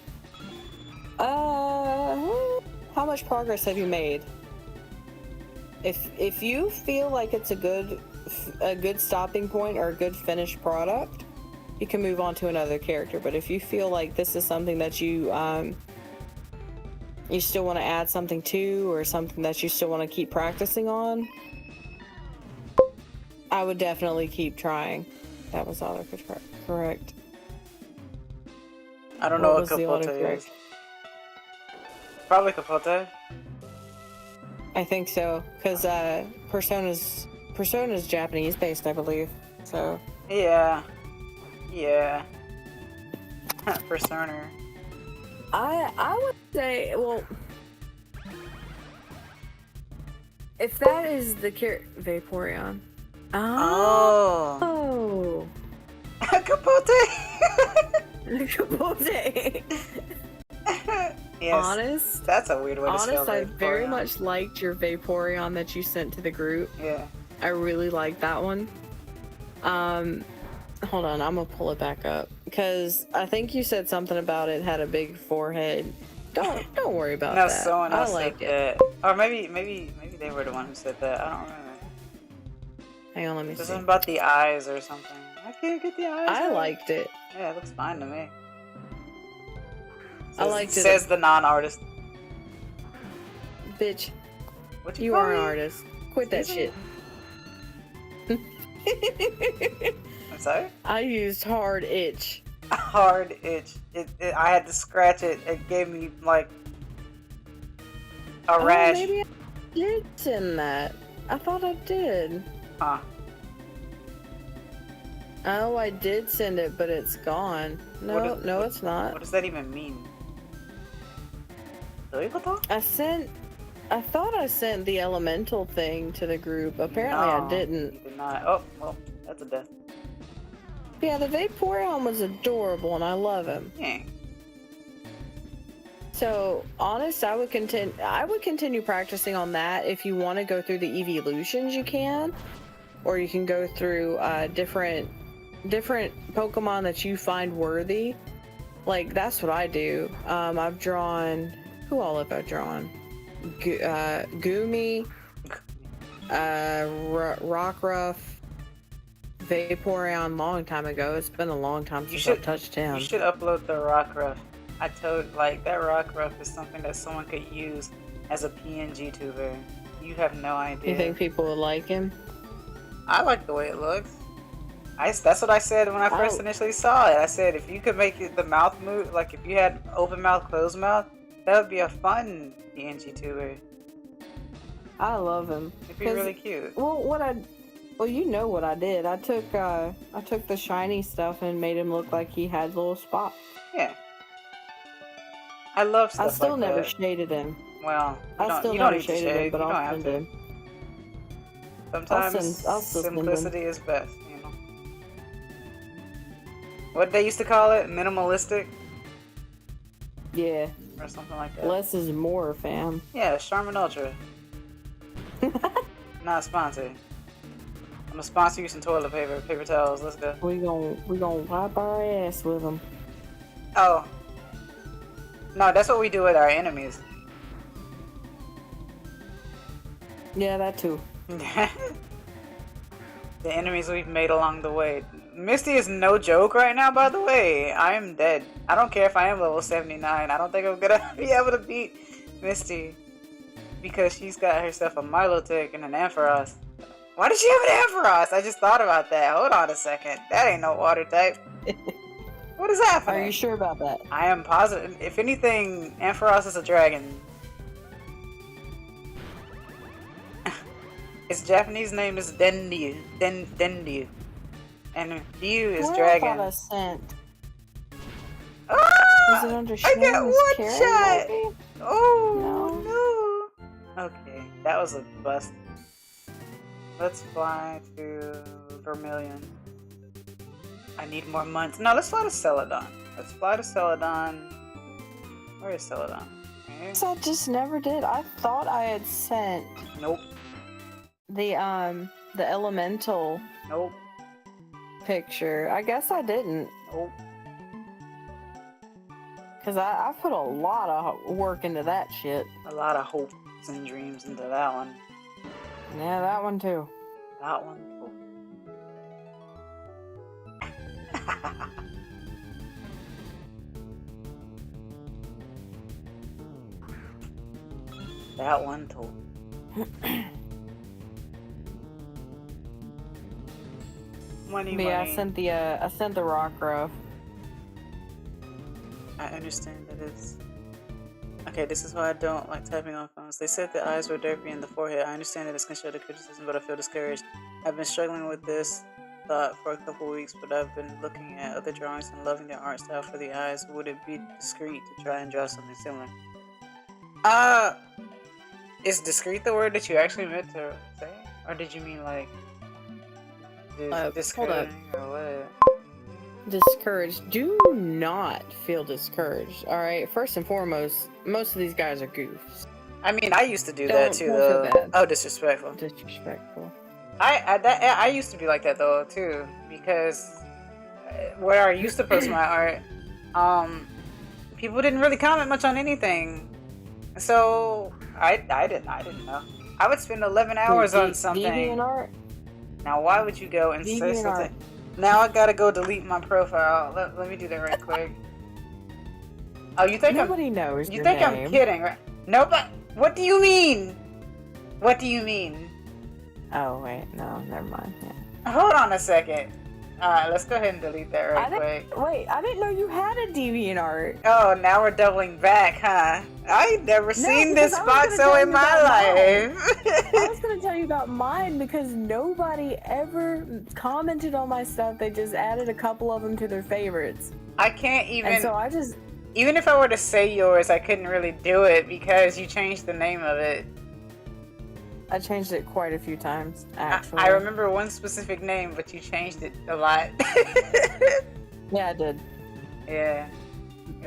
How much progress have you made? If you feel like it's a good stopping point or a good finished product, you can move on to another character. But if you feel like this is something that you still want to add something to, or something that you still want to keep practicing on, I would definitely keep trying. That was correct. I don't know what Capote is. Probably Capote. I think so, because Persona's Japanese based, I believe. So yeah. Persona. I would say, well, if that is the Vaporeon. Oh. Capote. Capote. Yes. Honest. That's a weird way to spell Honest, I Vaporeon. very much liked your Vaporeon that you sent to the group. Yeah. I really liked that one. Hold on, I'm gonna pull it back up, because I think you said something about it had a big forehead. Don't worry about No, that. someone else I liked said it. that. Or maybe they were the one who said that. I don't remember. Hang on, let me This see. is about the eyes or something. I can't get the eyes. I right. liked it. Yeah, it looks fine to me. I liked it. Says the non-artist. Bitch, What you call are an me? artist. Quit that shit. I'm sorry? I used hard itch. Hard itch. I had to scratch it. It gave me like a rash. Maybe I did send that. I thought I did. Huh. Oh, I did send it, but it's gone. No, it's not. What does that even mean? I thought I sent the elemental thing to the group. Apparently No, I didn't. You did not. Oh, well, that's a death. Yeah, the Vaporeon was adorable and I love him. Yeah. So, honest, I would continue practicing on that. If you want to go through the evolutions, you can. Or you can go through different Pokemon that you find worthy. Like, that's what I do. I've drawn... Who all have I drawn? Goomy, Rockruff, Vaporeon, long time ago. It's been a long time since I've touched him. You should upload the Rockruff. I told, like, that Rockruff is something that someone could use as a PNG tuber. You have no idea. You think people would like him? I like the way it looks. That's what I said when I first initially saw it. I said if you could make it the mouth move, like if you had open mouth, closed mouth, that would be a fun PNG tuber. I love him. It'd be really cute. Well, you know what I did. I took the shiny stuff and made him look like he had little spots. Yeah. I love stuff I still like never that. shaded him. Well, you don't need to shade, but I'll send him. Sometimes I'll still simplicity is best, you know. What they used to call it? Minimalistic? Yeah. Or something like that. Less is more, fam. Yeah, Charmin Ultra. Not sponsored. I'm gonna sponsor you some toilet paper, paper towels. Let's go. We gonna wipe our ass with them. Oh. No, that's what we do with our enemies. Yeah, that too. The enemies we've made along the way. Misty is no joke right now, by the way. I am dead. I don't care if I am level 79. I don't think I'm gonna be able to beat Misty. Because she's got herself a Milotic and an Ampharos. Why did she have an Ampharos? I just thought about that. Hold on a second. That ain't no water type. What is happening? Are you sure about that? I am positive. If anything, Ampharos is a dragon. Its Japanese name is Denryu. Denryu. And Ryu is dragon. What scent? Ah! Was it under I got one carry, shot! maybe? Oh, no. Okay, that was a bust. Let's fly to Vermilion. I need more months. No, let's fly to Celadon. Let's fly to Celadon. Where is Celadon? Okay. So I just never did. I thought I had sent Nope. the elemental Nope. picture. I guess I didn't. Nope. Because I put a lot of work into that shit. A lot of hopes and dreams into that one. Yeah, that one too. That one. That one too. Money, But yeah, money. I sent the rock ruff. I understand that it's... Okay, this is why I don't like typing on phones. They said the eyes were derpy in the forehead. I understand that it's constructive criticism, but I feel discouraged. I've been struggling with this thought for a couple weeks, but I've been looking at other drawings and loving the art style for the eyes. Would it be discreet to try and draw something similar? Is discreet the word that you actually meant to say? Or did you mean like... discouraging or what? Discouraged. Do not feel discouraged. All right. First and foremost, most of these guys are goofs. I mean, I used to do that too, don't though. feel bad. Oh, disrespectful. Disrespectful. I used to be like that though too, because where I used to post my art, people didn't really comment much on anything, so I didn't know. I would spend 11 hours on something. DeviantArt? Now, why would you go and say something? Now I gotta go delete my profile. Let me do that right quick. Oh, you think Nobody knows You your think name. I'm kidding, right? Nobody. What do you mean? What do you mean? Oh wait, no, never mind. Yeah. Hold on a second. Alright, let's go ahead and delete that right quick. Wait, I didn't know you had a DeviantArt. Oh, now we're doubling back, huh? I ain't never seen this Foxxo in my life. I was gonna tell you about mine because nobody ever commented on my stuff. They just added a couple of them to their favorites. I can't even. And so I just. Even if I were to say yours, I couldn't really do it because you changed the name of it. I changed it quite a few times, actually. I remember one specific name, but you changed it a lot. Yeah, I did. Yeah.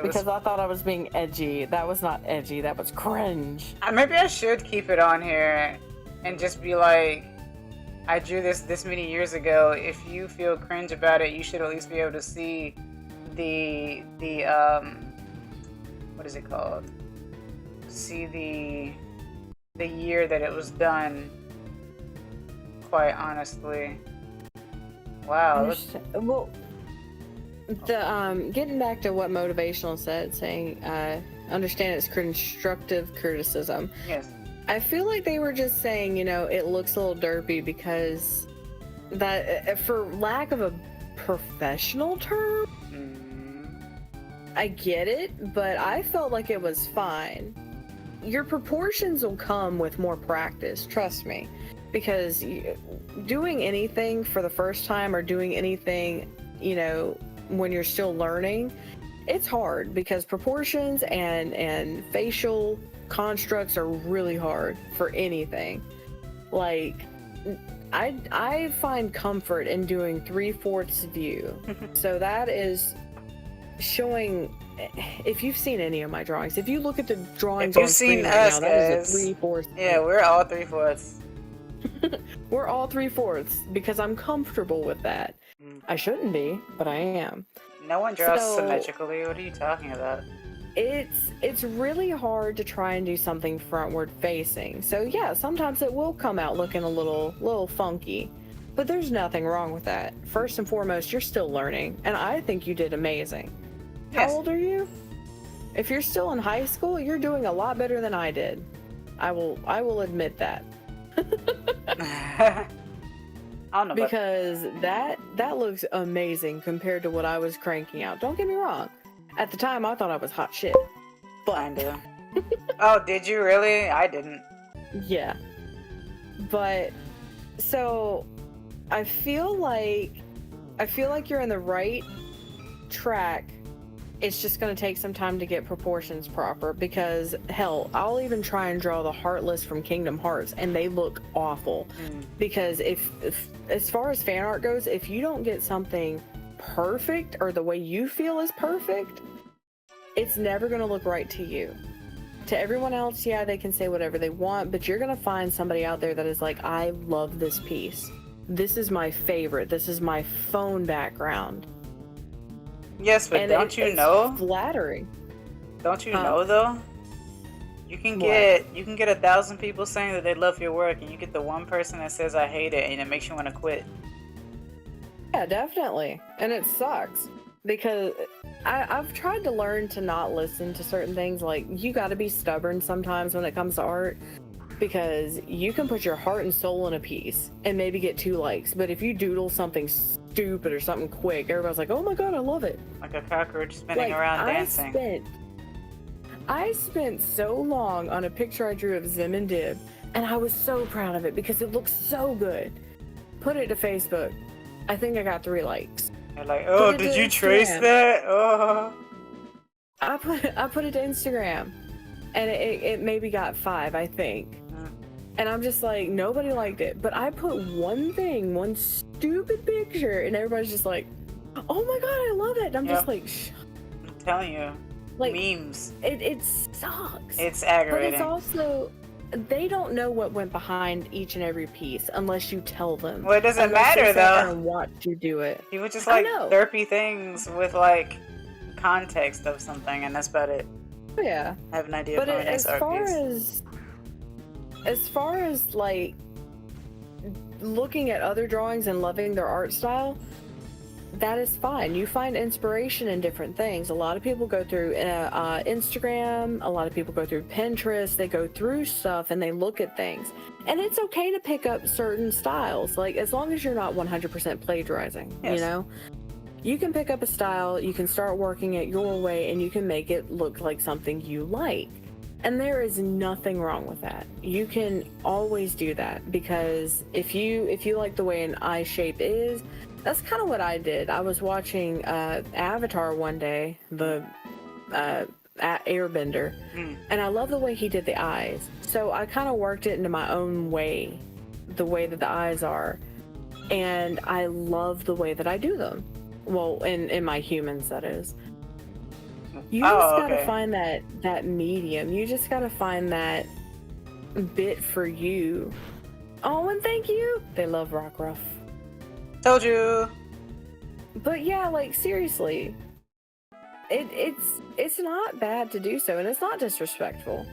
Because I thought I was being edgy. That was not edgy. That was cringe. Maybe I should keep it on here and just be like, I drew this many years ago. If you feel cringe about it, you should at least be able to see the what is it called? See the year that it was done. Quite honestly. Wow. Well, the getting back to what motivational said, saying understand it's constructive criticism. Yes. I feel like they were just saying, you know, it looks a little derpy because that, for lack of a professional term, I get it, but I felt like it was fine. Your proportions will come with more practice, trust me, because doing anything for the first time or doing anything, you know, when you're still learning, it's hard because proportions and facial constructs are really hard for anything. Like, I find comfort in doing 3/4 view. So that is showing, if you've seen any of my drawings, if you look at the drawings on screen right now, that is a 3/4. Yeah, we're all 3/4. We're all 3/4 because I'm comfortable with that. I shouldn't be, but I am. No one draws symmetrically. What are you talking about? It's really hard to try and do something frontward facing. So yeah, sometimes it will come out looking a little funky, but there's nothing wrong with that. First and foremost, you're still learning, and I think you did amazing. Yes. How old are you? If you're still in high school, you're doing a lot better than I did. I will admit that. I don't know, because that looks amazing compared to what I was cranking out. Don't get me wrong. At the time, I thought I was hot shit. Kinda. Oh, did you really? I didn't. Yeah. But so I feel like you're in the right track. It's just going to take some time to get proportions proper because, hell, I'll even try and draw the Heartless from Kingdom Hearts and they look awful. Because if as far as fan art goes, if you don't get something perfect or the way you feel is perfect, it's never going to look right to you. To everyone else, yeah, they can say whatever they want, but you're going to find somebody out there that is like, I love this piece. This is my favorite. This is my phone background. Yes, but don't you know? Flattering. Don't you know though? You can get 1,000 people saying that they love your work, and you get the one person that says I hate it, and it makes you want to quit. Yeah, definitely, and it sucks because I've tried to learn to not listen to certain things. Like, you got to be stubborn sometimes when it comes to art, because you can put your heart and soul in a piece and maybe get 2 likes, but if you doodle something stupid or something quick, everybody's like, oh my god, I love it. Like a cockroach spinning around dancing. I spent so long on a picture I drew of Zim and Dib, and I was so proud of it because it looked so good. Put it to Facebook. I think I got 3 likes. You're like, oh, did you trace that? Oh. I put it to Instagram, and it maybe got 5, I think. And I'm just like, nobody liked it. But I put one stupid picture, and everybody's just like, oh my god, I love it. And I'm just like, I'm telling you, like, memes. It sucks. It's aggravating. But it's also, they don't know what went behind each and every piece unless you tell them. Well, it doesn't matter though. And watch you do it. People just like derpy things with like context of something, and that's about it. Yeah. I have an idea of my next art piece. As far as like looking at other drawings and loving their art style, that is fine. You find inspiration in different things. A lot of people go through Instagram, a lot of people go through Pinterest, they go through stuff and they look at things. And it's okay to pick up certain styles, like as long as you're not 100% plagiarizing, you know? You can pick up a style, you can start working it your way, and you can make it look like something you like. And there is nothing wrong with that. You can always do that, because if you like the way an eye shape is, that's kind of what I did. I was watching Avatar one day, the Airbender, and I love the way he did the eyes. So I kind of worked it into my own way, the way that the eyes are, and I love the way that I do them. Well, in my humans, that is. You just gotta find that medium. You just gotta find that bit for you. Oh, and thank you. They love Rockruff. Told you. But yeah, like seriously, it's not bad to do so, and it's not disrespectful.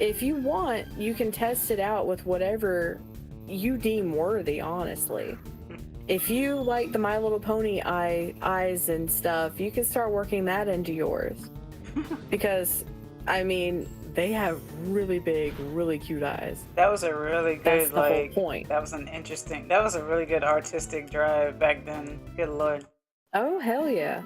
If you want, you can test it out with whatever you deem worthy, honestly. If you like the My Little Pony eyes and stuff, you can start working that into yours. Because I mean, they have really big, really cute eyes. That was a really That's good, the whole like, point. that was a really good artistic drive back then. Good lord. Oh, hell yeah.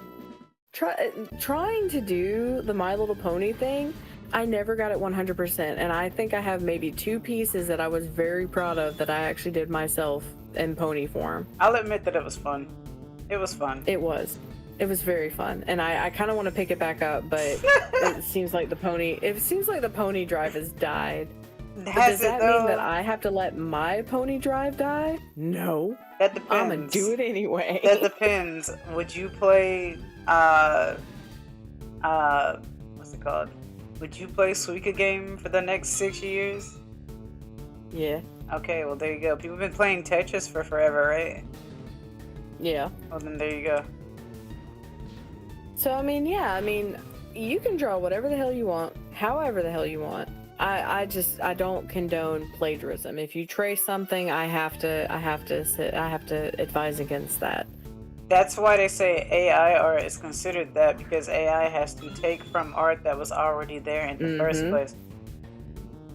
Trying to do the My Little Pony thing, I never got it 100%, and I think I have maybe 2 pieces that I was very proud of that I actually did myself in pony form. I'll admit that it was fun. It was fun. It was very fun, and I kind of want to pick it back up, but it seems like the pony drive has died. But does that mean that I have to let my pony drive die? No. That depends. I'm gonna do it anyway. That depends. Would you play what's it called? Would you play Suika game for the next 6 years? Yeah. Okay, well there you go. People have been playing Tetris for forever, right? Yeah. Well then there you go. So I mean, yeah, you can draw whatever the hell you want, however the hell you want. I don't condone plagiarism. If you trace something, I have to advise against that. That's why they say AI art is considered that, because AI has to take from art that was already there in the first place.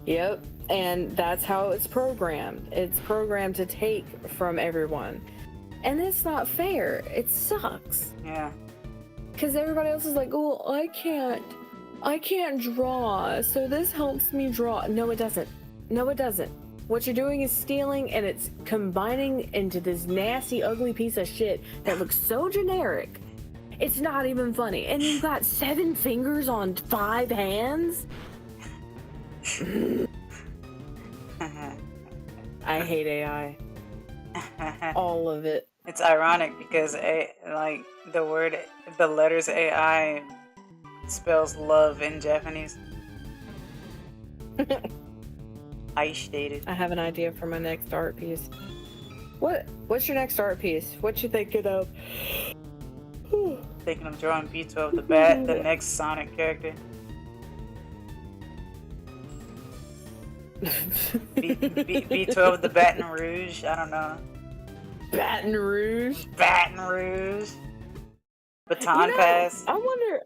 Yep, and that's how it's programmed. It's programmed to take from everyone. And it's not fair. It sucks. Yeah. Because everybody else is like, oh, I can't draw, so this helps me draw. No, it doesn't. No, it doesn't. What you're doing is stealing, and it's combining into this nasty, ugly piece of shit that looks so generic. It's not even funny. And you've got 7 fingers on 5 hands? I hate AI. All of it. It's ironic because the letters AI spells love in Japanese. I stated. I have an idea for my next art piece. What's your next art piece? What you thinking of? Thinking of drawing B12 the Bat, the next Sonic character. B12 the Baton Rouge. I don't know. Baton Rouge. Baton Rouge. Baton Pass. I wonder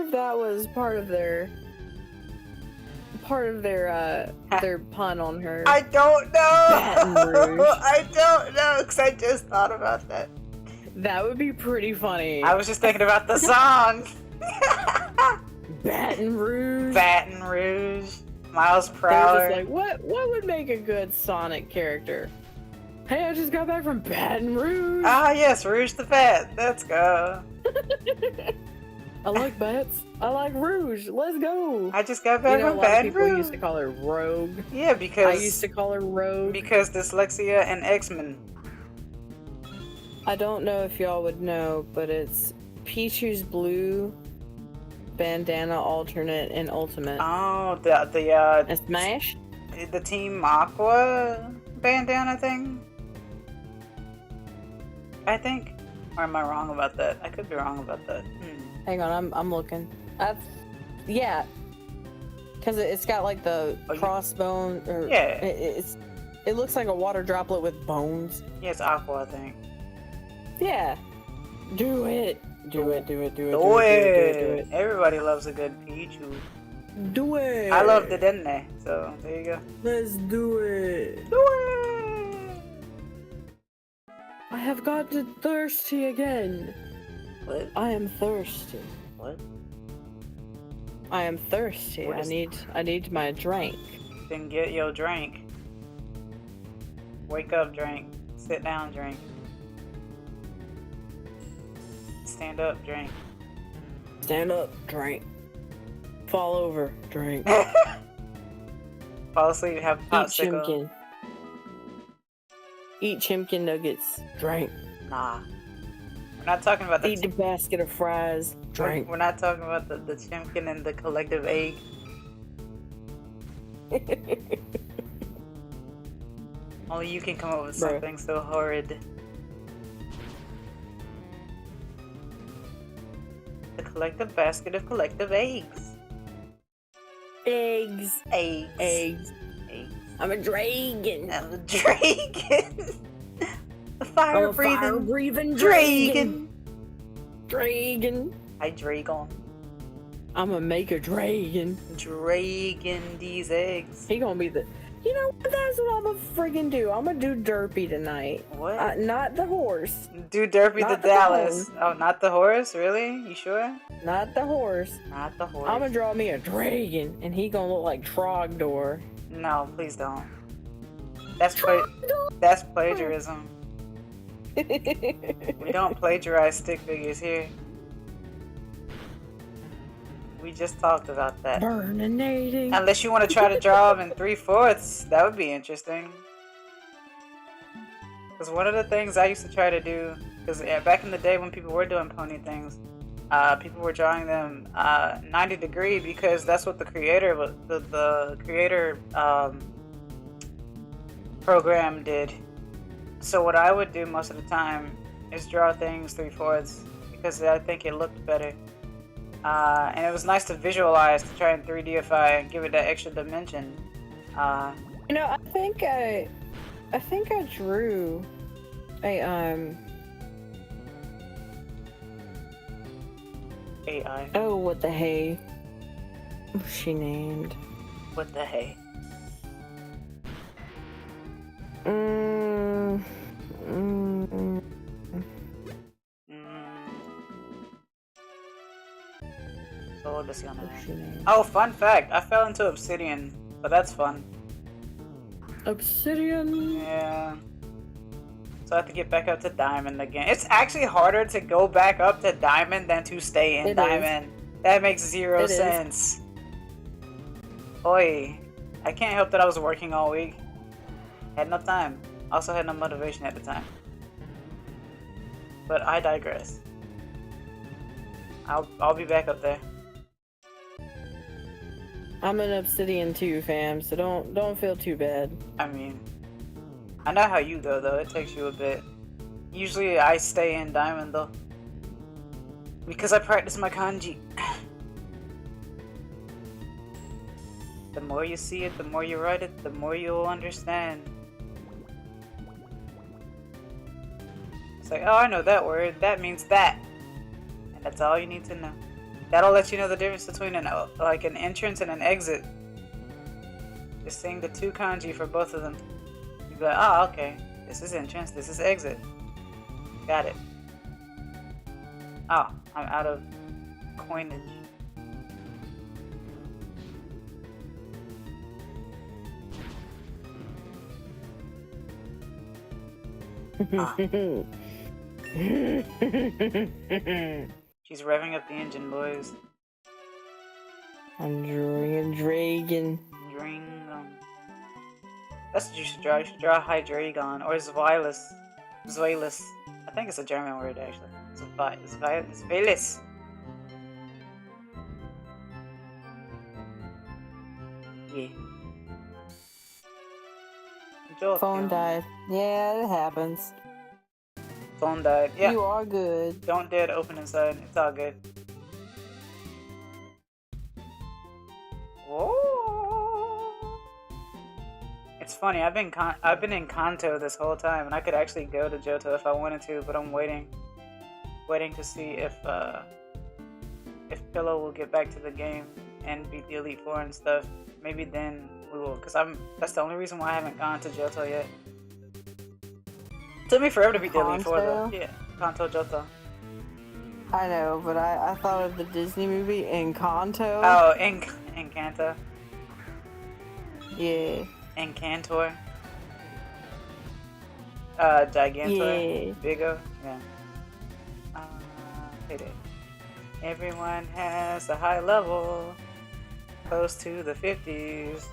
if that was part of their pun on her. I don't know. Baton Rouge. I don't know, because I just thought about that. That would be pretty funny. I was just thinking about the song. Baton Rouge. Baton Rouge. Miles They're Prowler. just like, what would make a good Sonic character? Hey, I just got back from Baton Rouge. Ah, yes, Rouge the Bat. Let's go. I like bats. I like Rouge. Let's go. I just got back from a lot of Baton people Rouge. used to call her Rogue. Yeah, because I used to call her Rogue. Because dyslexia and X-Men. I don't know if y'all would know, but it's Pichu's blue bandana alternate and ultimate. Oh, A Smash? The Team Aqua bandana thing? I think. Or am I wrong about that? I could be wrong about that. Hang on, I'm looking. Yeah. Because it's got like the crossbone. Or yeah. It looks like a water droplet with bones. Yeah, it's Aqua, I think. Yeah. Do it. Do it. Everybody loves a good Pichu. Do it. I loved it, didn't they? So, there you go. Let's do it. Do it! I have gotten thirsty again. What? I am thirsty. What? I am thirsty. I need my drink. Then get your drink. Wake up, drink. Sit down, drink. Stand up, drink. Stand up, drink. Fall over, drink. Fall asleep, have a Eat popsicle. chimkin. Eat chimkin nuggets, drink. Nah. We're not talking about the Eat the basket of fries, drink. We're not talking about the chimkin and the collective egg. Only you can come up with something so horrid. The collective basket of collective eggs. Eggs. Eggs. Eggs. Eggs. I'm a dragon. I'm a dragon. A fire-breathing dragon. dragon. Dragon. Hi, dragon. I'm gonna make a dragon. Dragon these eggs. He gonna be the. You know what? That's what I'm gonna friggin' do. I'm gonna do Derpy tonight. What? Not the horse. Do Derpy Not the the Dallas. bone. Oh, not the horse? Really? You sure? Not the horse. Not the horse. I'm gonna draw me a dragon, and he gonna look like Trogdor. No, please don't. That's plagiarism. We don't plagiarize stick figures here. We just talked about that. Burninating. Unless you want to try to draw them in 3/4, that would be interesting. Because one of the things I used to try to do, because back in the day when people were doing pony things, people were drawing them 90 degree because that's what the creator program did. So what I would do most of the time is draw things 3/4 because I think it looked better. And it was nice to visualize, to try and 3Dify and give it that extra dimension. You know, I think I drew a AI. Oh, what the hey? What's she named? What the hey? Oh, fun fact, I fell into Obsidian, but that's fun. Obsidian? Yeah. So I have to get back up to Diamond again. It's actually harder to go back up to Diamond than to stay in Diamond. That makes zero sense. Oi. I can't help that I was working all week. Had no time. Also had no motivation at the time. But I digress. I'll be back up there. I'm an Obsidian too, fam, so don't feel too bad. I mean, I know how you go though, it takes you a bit. Usually I stay in Diamond though. Because I practice my kanji. The more you see it, the more you write it, the more you'll understand. It's like, oh, I know that word, that means that. And that's all you need to know. That'll let you know the difference between an entrance and an exit. Just seeing the two kanji for both of them. You'd be like, oh, okay. This is entrance, this is exit. Got it. Oh, I'm out of coinage. She's revving up the engine, boys. I'm drawing a dragon. That's what you should draw. You should draw Hydreigon or Zweilus. Zweilus. I think it's a German word, actually. Zweilus. Yeah. Phone died. Yeah, it happens. Phone died. Yeah. You are good. Don't dare to open inside. It's all good. Whoa. It's funny. I've been in Kanto this whole time, and I could actually go to Johto if I wanted to, but I'm waiting to see if Pillow will get back to the game and beat the Elite Four and stuff. Maybe then we will, because that's the only reason why I haven't gone to Johto yet. It took me forever to beat the Elite Four though. Yeah, Kanto Johto. I know, but I thought of the Disney movie Encanto. Oh, Encanto. Yeah. Encantor. Gigantor. Yeah. Bigo. Yeah. Hit it. Everyone has a high level. Close to the 50s.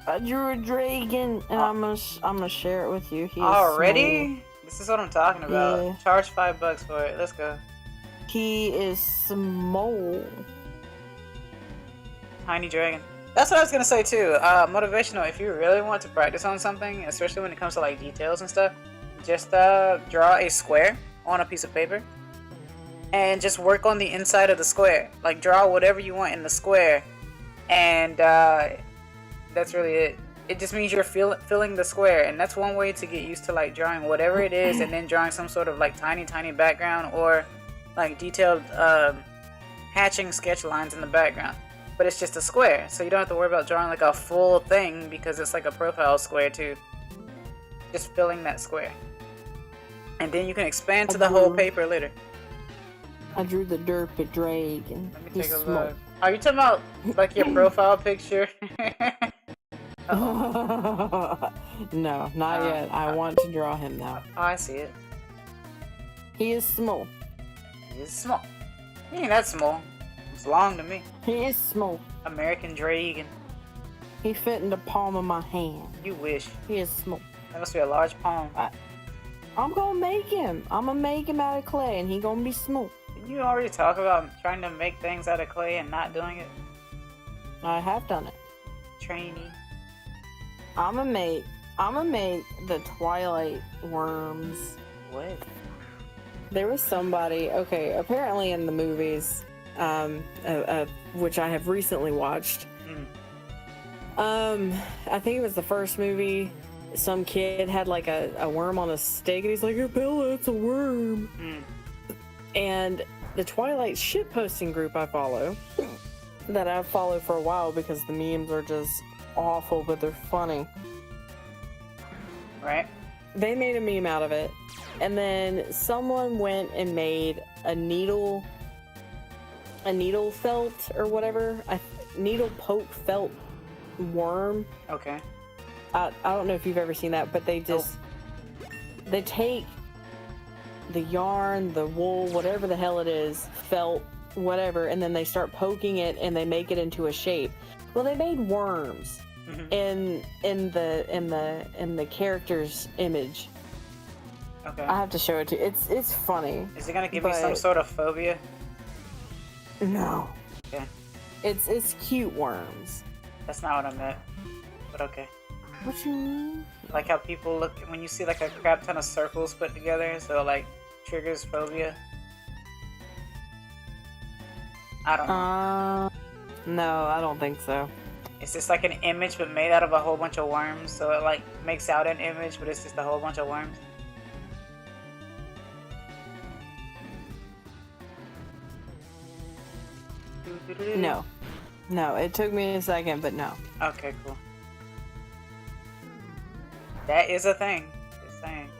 I drew a dragon, and I'm gonna share it with you. He is already? small. This is what I'm talking about. Yeah. Charge $5 for it. Let's go. He is small. Tiny dragon. That's what I was gonna say too. Motivational. If you really want to practice on something, especially when it comes to like details and stuff, just draw a square on a piece of paper, and just work on the inside of the square. Like draw whatever you want in the square, and that's really it. It just means you're filling the square, and that's one way to get used to like drawing whatever it is, and then drawing some sort of like tiny background or like detailed hatching sketch lines in the background. But it's just a square, so you don't have to worry about drawing like a full thing because it's like a profile square too. Just filling that square. And then you can expand to the whole paper later. I drew the derpy dragon. Let me take a look. Are you talking about like your profile picture? No, not yet. I want to draw him now. Oh, I see it. He is small. He is small. He ain't that small. It's long to me. He is small. American dragon. He fit in the palm of my hand. You wish. He is small. That must be a large palm. I'm gonna make him. I'm gonna make him out of clay, and he gonna be small. Didn't you already talk about trying to make things out of clay and not doing it? I have done it. Trainee. I'm gonna make the Twilight worms. What? There was somebody. Okay, apparently in the movies, which I have recently watched. I think it was the first movie. Some kid had like a worm on a stick, and he's like, "Bella, it's a worm." And the Twilight shitposting group I follow, that I've followed for a while because the memes are just awful, but they're funny. Right. They made a meme out of it, and then someone went and made a needle felt or whatever, a needle poke felt worm. Okay. I don't know if you've ever seen that, but they just they take the yarn, the wool, whatever the hell it is, felt, whatever, and then they start poking it and they make it into a shape. Well, they made worms in the character's image. Okay. I have to show it to you. It's funny. Is it gonna give me some sort of phobia? No. Okay. It's cute worms. That's not what I meant. But okay. What you mean? Like how people look when you see like a crap ton of circles put together, so it, like triggers phobia. I don't know. No, I don't think so. It's just like an image but made out of a whole bunch of worms, so it like makes out an image but it's just a whole bunch of worms. No, it took me a second, but no. Okay, cool. That is a thing. Just saying.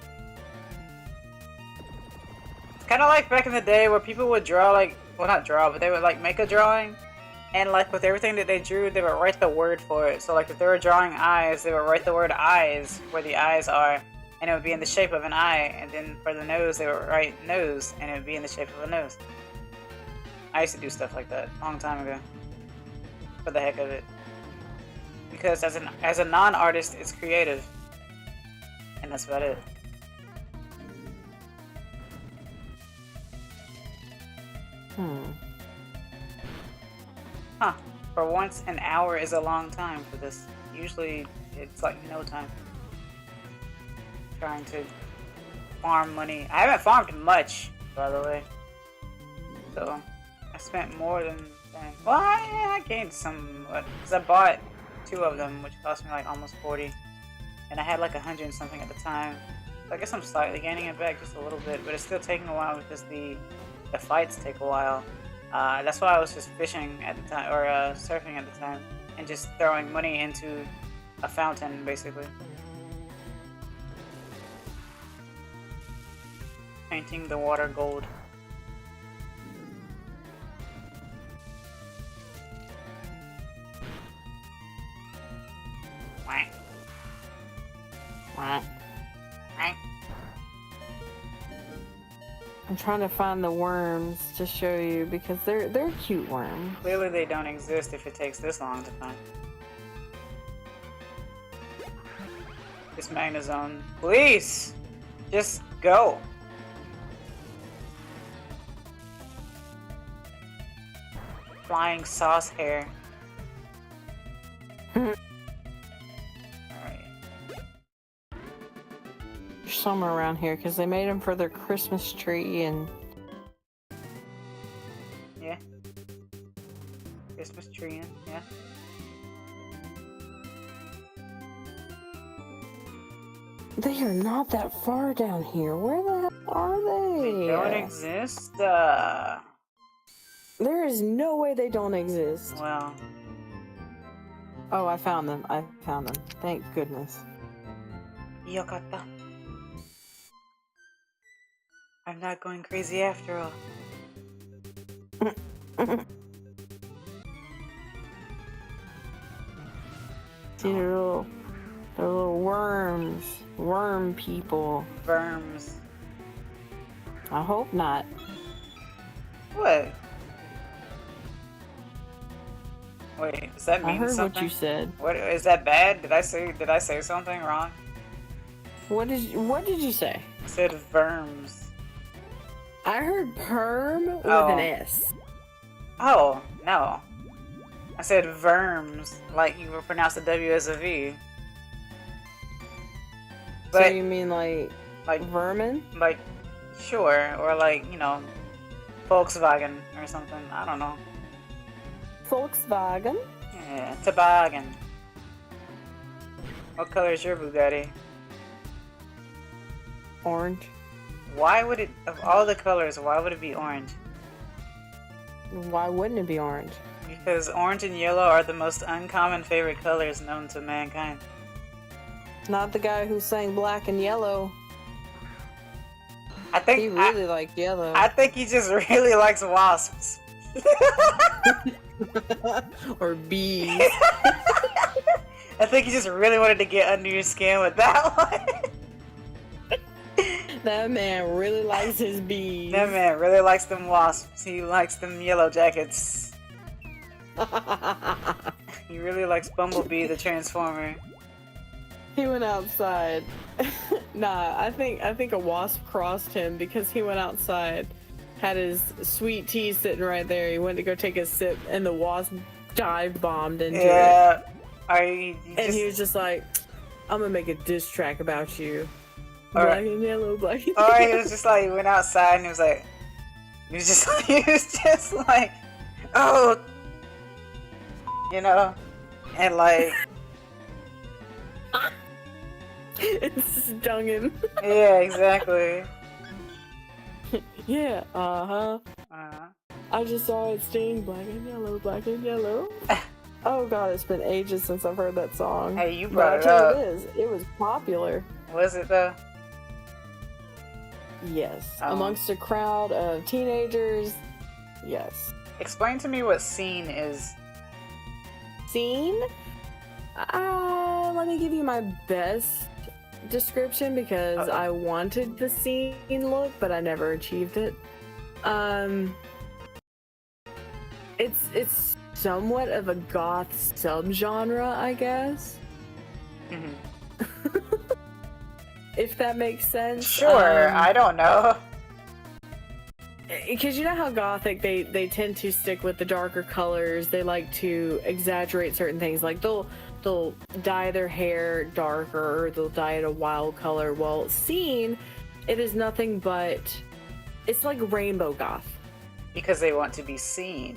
It's kind of like back in the day where people would draw like, well not draw, but they would like make a drawing, and like with everything that they drew, they would write the word for it. So like if they were drawing eyes, they would write the word eyes where the eyes are, and it would be in the shape of an eye. And then for the nose, they would write nose, and it would be in the shape of a nose. I used to do stuff like that a long time ago. For the heck of it. Because as a non-artist, it's creative. And that's about it. Huh. For once, an hour is a long time for this. Usually, it's like no time. Trying to farm money. I haven't farmed much, by the way. So, I spent more than... Well, I gained some, because I bought 2 of them, which cost me like almost 40. And I had like 100 and something at the time. So I guess I'm slightly gaining it back just a little bit, but it's still taking a while because the fights take a while. That's why I was just fishing at the time, or surfing at the time, and just throwing money into a fountain, basically. Painting the water gold. I'm trying to find the worms to show you because they're cute worms. Clearly they don't exist if it takes this long to find. This Magnezone. Please! Just go! Flying sauce hair. Alright. Somewhere around here because they made them for their Christmas tree and yeah, Christmas tree, yeah. They are not that far down here. Where the hell are they? They don't exist. There is no way they don't exist. Well, Oh, I found them. I found them. Thank goodness. yokata. I'm not going crazy after all. See, they're little worms. Worm people. Worms. I hope not. What? Wait, does that mean I heard something? what you said. What is that bad? Did I say something wrong? What did you say? I said verms. I heard perm with Oh. an S. Oh, no. I said verms, like you would pronounce the W as a V. So But, you mean like vermin? like, sure, or like, you know, Volkswagen or something. I don't know. Volkswagen? Yeah, toboggan. What color is your Bugatti? Orange. Why would it, of all the colors, why would it be orange? Why wouldn't it be orange? Because orange and yellow are the most uncommon favorite colors known to mankind. Not the guy who sang Black and Yellow. I think He really liked yellow. I think he just really likes wasps. Or bees. I think he just really wanted to get under your skin with that one. That man really likes his bees. That man really likes them wasps. He likes them yellow jackets. He really likes Bumblebee the Transformer. He went outside. Nah, I think a wasp crossed him because he went outside, had his sweet tea sitting right there. He went to go take a sip, and the wasp dive bombed into it. Yeah. And he was just like, "I'm gonna make a diss track about you." Or- Black and yellow, black and Or he yellow. was just like, he went outside and he was like, he was just like, oh, you know, and like, It stung him. yeah, exactly. Yeah, uh-huh. Uh-huh. I just saw it sting black and yellow, black and yellow. Oh god, it's been ages since I've heard that song. Hey, you But brought I it tell up. you this, it was popular. Was it though? Yes. Oh. Amongst a crowd of teenagers, yes. Explain to me what scene is. Scene? Let me give you my best description because I wanted the scene look, but I never achieved it. It's somewhat of a goth subgenre, I guess. Mhm. If that makes sense. Sure, I don't know. Because you know how gothic they tend to stick with the darker colors. They like to exaggerate certain things. Like they'll dye their hair darker, or they'll dye it a wild color. Well, Scene, it is nothing but, it's like rainbow goth. Because they want to be seen.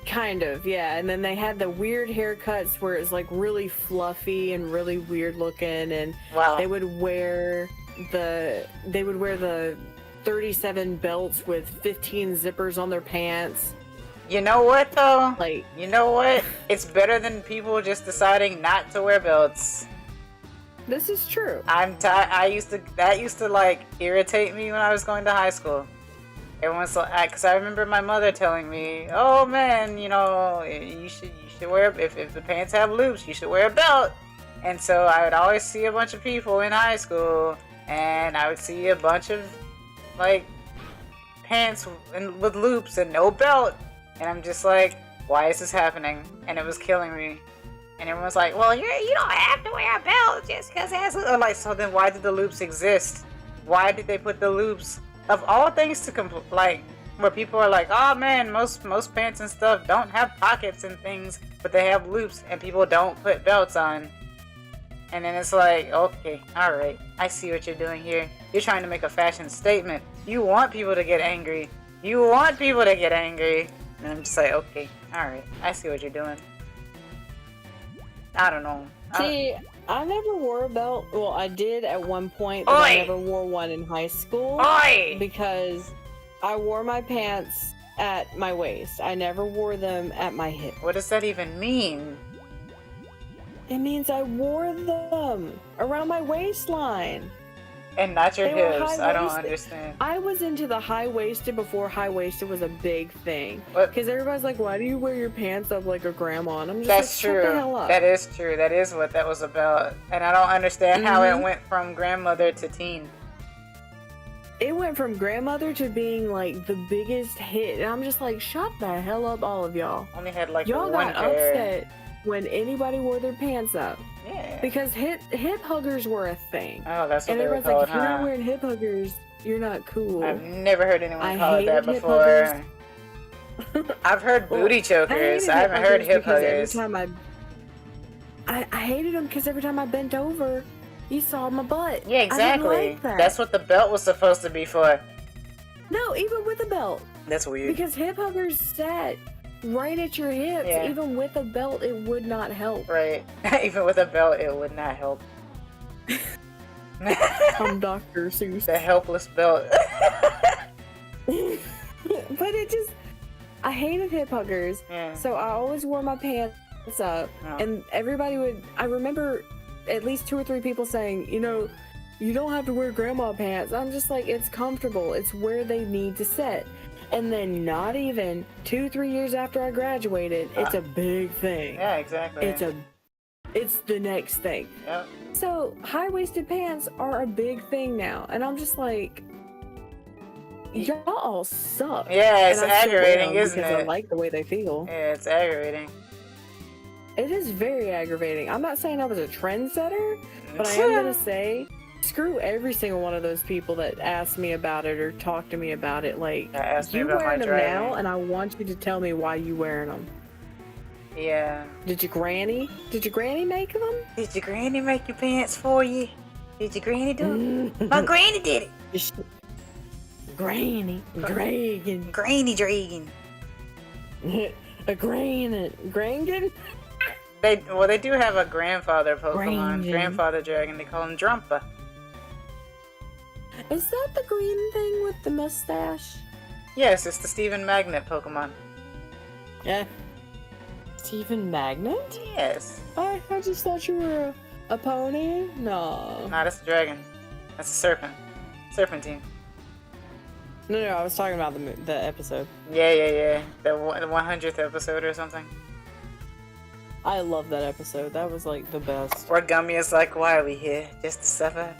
Kind of, yeah. And then they had the weird haircuts where it's like really fluffy and really weird looking, and Wow. they would wear the 37 belts with 15 zippers on their pants. You know what though? Like, You know what? It's better than people just deciding not to wear belts. this is true. That used to like irritate me when I was going to high school. Everyone's like, because I remember my mother telling me, "Oh man, you know, you should wear, if the pants have loops, you should wear a belt." And so I would always see a bunch of people in high school, and I would see a bunch of like pants with loops and no belt, and I'm just like, why is this happening? And it was killing me. And everyone's like, well, you don't have to wear a belt just because it has a... Like, so then why did the loops exist? Why did they put the loops? Of all things to like, where people are like, oh man, most pants and stuff don't have pockets and things, but they have loops, and people don't put belts on. And then it's like, okay, alright, I see what you're doing here. You're trying to make a fashion statement. You want people to get angry. And I'm just like, okay, alright, I see what you're doing. I don't know. See, I never wore a belt. Well, I did at one point, but I Oi! never wore one in high school. Oi! Because I wore my pants at my waist. I never wore them at my hip. What does that even mean? It means I wore them around my waistline. And not your They were hips. I don't high-waisted. understand. I was into the high-waisted before high-waisted was a big thing. What? Because everybody's like, why do you wear your pants up like a grandma? And I'm just That's like, true. shut the hell up. That is true. That is what that was about. And I don't understand how Mm-hmm. it went from grandmother to teen. It went from grandmother to being like the biggest hit. And I'm just like, shut the hell up, all of y'all. Only had like Y'all one got pair. upset when anybody wore their pants up. Yeah. Because hip huggers were a thing. Oh, that's what And they were everybody's called, like, if you're not huh? wearing hip huggers, you're not cool. I've never heard anyone I call it that hated hip before. I've heard Well, booty chokers. I haven't heard hip because every huggers. time I hated them because every time I bent over, you saw my butt. Yeah, I didn't exactly. like that. That's what the belt was supposed to be for. No, even with a belt. That's weird. Because hip huggers sat right at your hips. Yeah. Even with a belt, it would not help. Right. Even with a belt, it would not help. I'm Dr. Seuss. The helpless belt. But it just, I hated hip huggers. Yeah. So I always wore my pants up. Oh. And everybody would, I remember at least 2 or 3 people saying, you know, you don't have to wear grandma pants. I'm just like, it's comfortable. It's where they need to sit. And then not even 2-3 years after I graduated, it's a big thing. Yeah, exactly. It's the next thing. Yep. So high-waisted pants are a big thing now. And I'm just like, y'all suck. Yeah, it's And I still wear aggravating, them isn't because it? I like the way they feel. Yeah, it's aggravating. It is very aggravating. I'm not saying I was a trendsetter, but I am gonna say, screw every single one of those people that asked me about it or talked to me about it. Like, Asked me you about my wearing them now, driving. and I want you to tell me why you wearing them. Yeah. Did your granny make them? Did your granny make your pants for you? Did your granny do it? My granny did it. Granny, dragon, Granny dragon. a dragon. They do have a grandfather Pokemon, Dragon. grandfather dragon. They call him Drumpa. Is that the green thing with the mustache? Yes, it's the Steven Magnet Pokemon. Yeah. Stephen Magnet? Yes. I just thought you were a pony. No. No, that's a dragon. That's a serpent. Serpentine. No, I was talking about the episode. Yeah. The 100th episode or something. I love that episode. That was like the best. Where Gummy is like, why are we here? Just to suffer?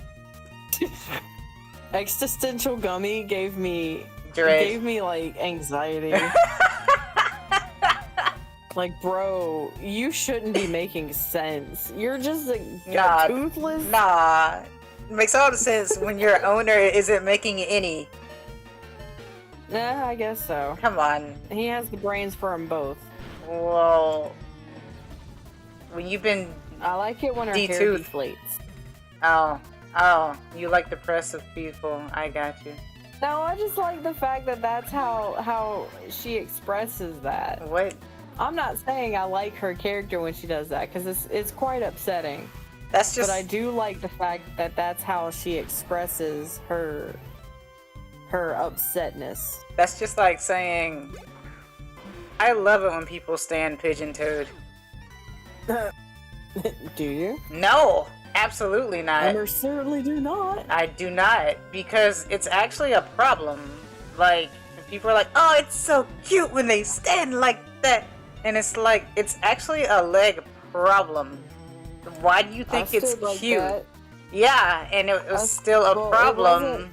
Existential Gummy gave me Dread. like anxiety. Like, bro, you shouldn't be making sense. You're just Nah. toothless. Nah. It makes all the sense when your owner isn't making any. Nah, I guess so. Come on. He has the brains for them both. Well, when you've been I like it when her hair D-tooth. deflates. Oh, you like depressive people. I got you. No, I just like the fact that that's how she expresses that. What? I'm not saying I like her character when she does that, because it's quite upsetting. That's just. But I do like the fact that that's how she expresses her upsetness. That's just like saying. I love it when people stand pigeon-toed. Do you? No, absolutely not. I certainly do not. I do not, because it's actually a problem. Like, people are like, oh, it's so cute when they stand like that. And it's like, it's actually a leg problem. Why do you think it's like cute? that. Yeah, and it was still a well, problem.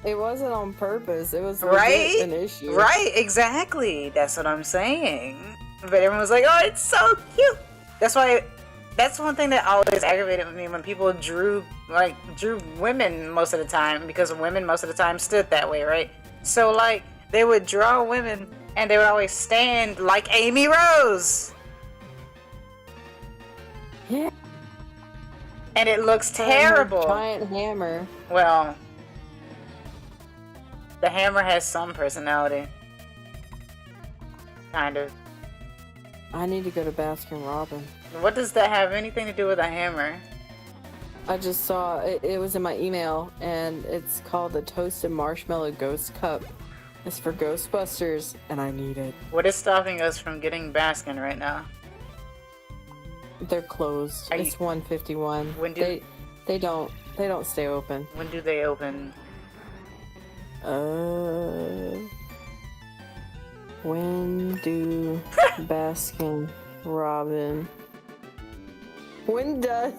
It wasn't on purpose. It was Right? legit an issue. Right, exactly. That's what I'm saying. But everyone was like, oh, it's so cute. That's one thing that always aggravated me when people drew women most of the time, because women most of the time stood that way, right? So, like, they would draw women and they would always stand like Amy Rose. Yeah. And it looks terrible. Giant hammer. Well, the hammer has some personality. Kind of. I need to go to Baskin Robbins. What does that have anything to do with a hammer? I just saw it was in my email, and it's called the Toasted Marshmallow Ghost Cup. It's for Ghostbusters, and I need it. What is stopping us from getting Baskin right now? They're closed. Are It's 1:51. When do they don't stay open. When do they open? When do Baskin Robin? When does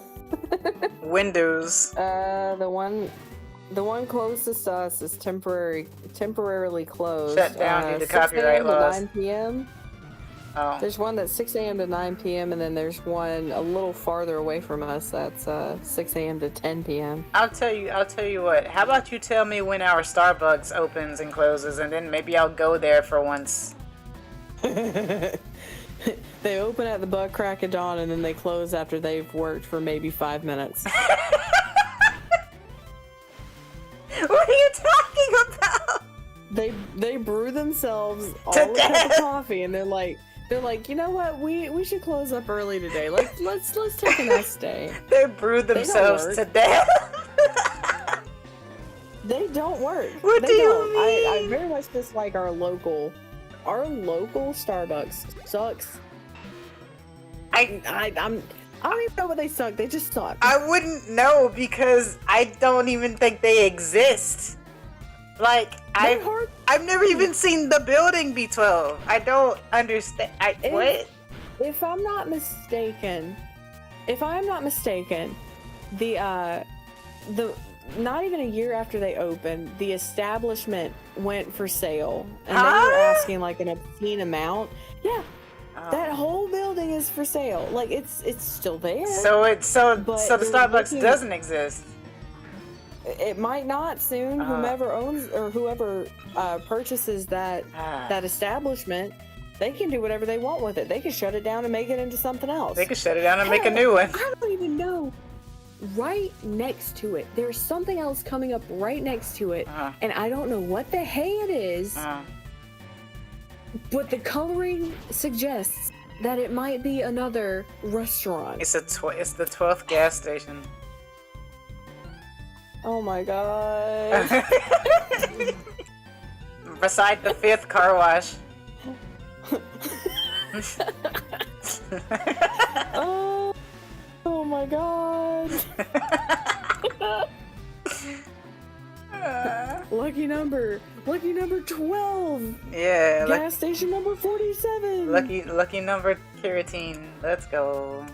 Windows. the one closest to us is temporarily closed. Shut down due to 6 copyright a.m. to laws. 9 p.m. Oh. There's one that's 6 a.m. to 9 p.m. and then there's one a little farther away from us that's 6 a.m. to 10 p.m. I'll tell you what. How about you tell me when our Starbucks opens and closes, and then maybe I'll go there for once. They open at the butt crack of dawn and then they close after they've worked for maybe 5 minutes. What are you talking about? They brew themselves all To a cup death. of coffee and they're like, you know what? We should close up early today. Let's take a nice day. They brew themselves work. to death. They don't work. What They do you don't. I mean? very much dislike our local Starbucks sucks. I don't even know what they suck. They just suck. I wouldn't know because I don't even think they exist. Like They're hard. I've never even seen the building B12. I don't understand. What? If I'm not mistaken, the not even a year after they opened, the establishment went for sale, and they were asking like an obscene amount. Yeah, that whole building is for sale. Like it's still there. So the But Starbucks looking- doesn't exist. It might not soon. Whomever owns or whoever purchases that establishment, they can do whatever they want with it. They can shut it down and make it into something else. They could shut it down and make a new one. I don't even know. Right next to it, there's something else coming up right next to it, and I don't know what the hey it is, but the coloring suggests that it might be another restaurant. It's the 12th gas station. Oh my god. Beside the 5th car wash. Oh my god. Lucky number 12. Yeah. Gas station number 47. Lucky number Carotene. Let's go.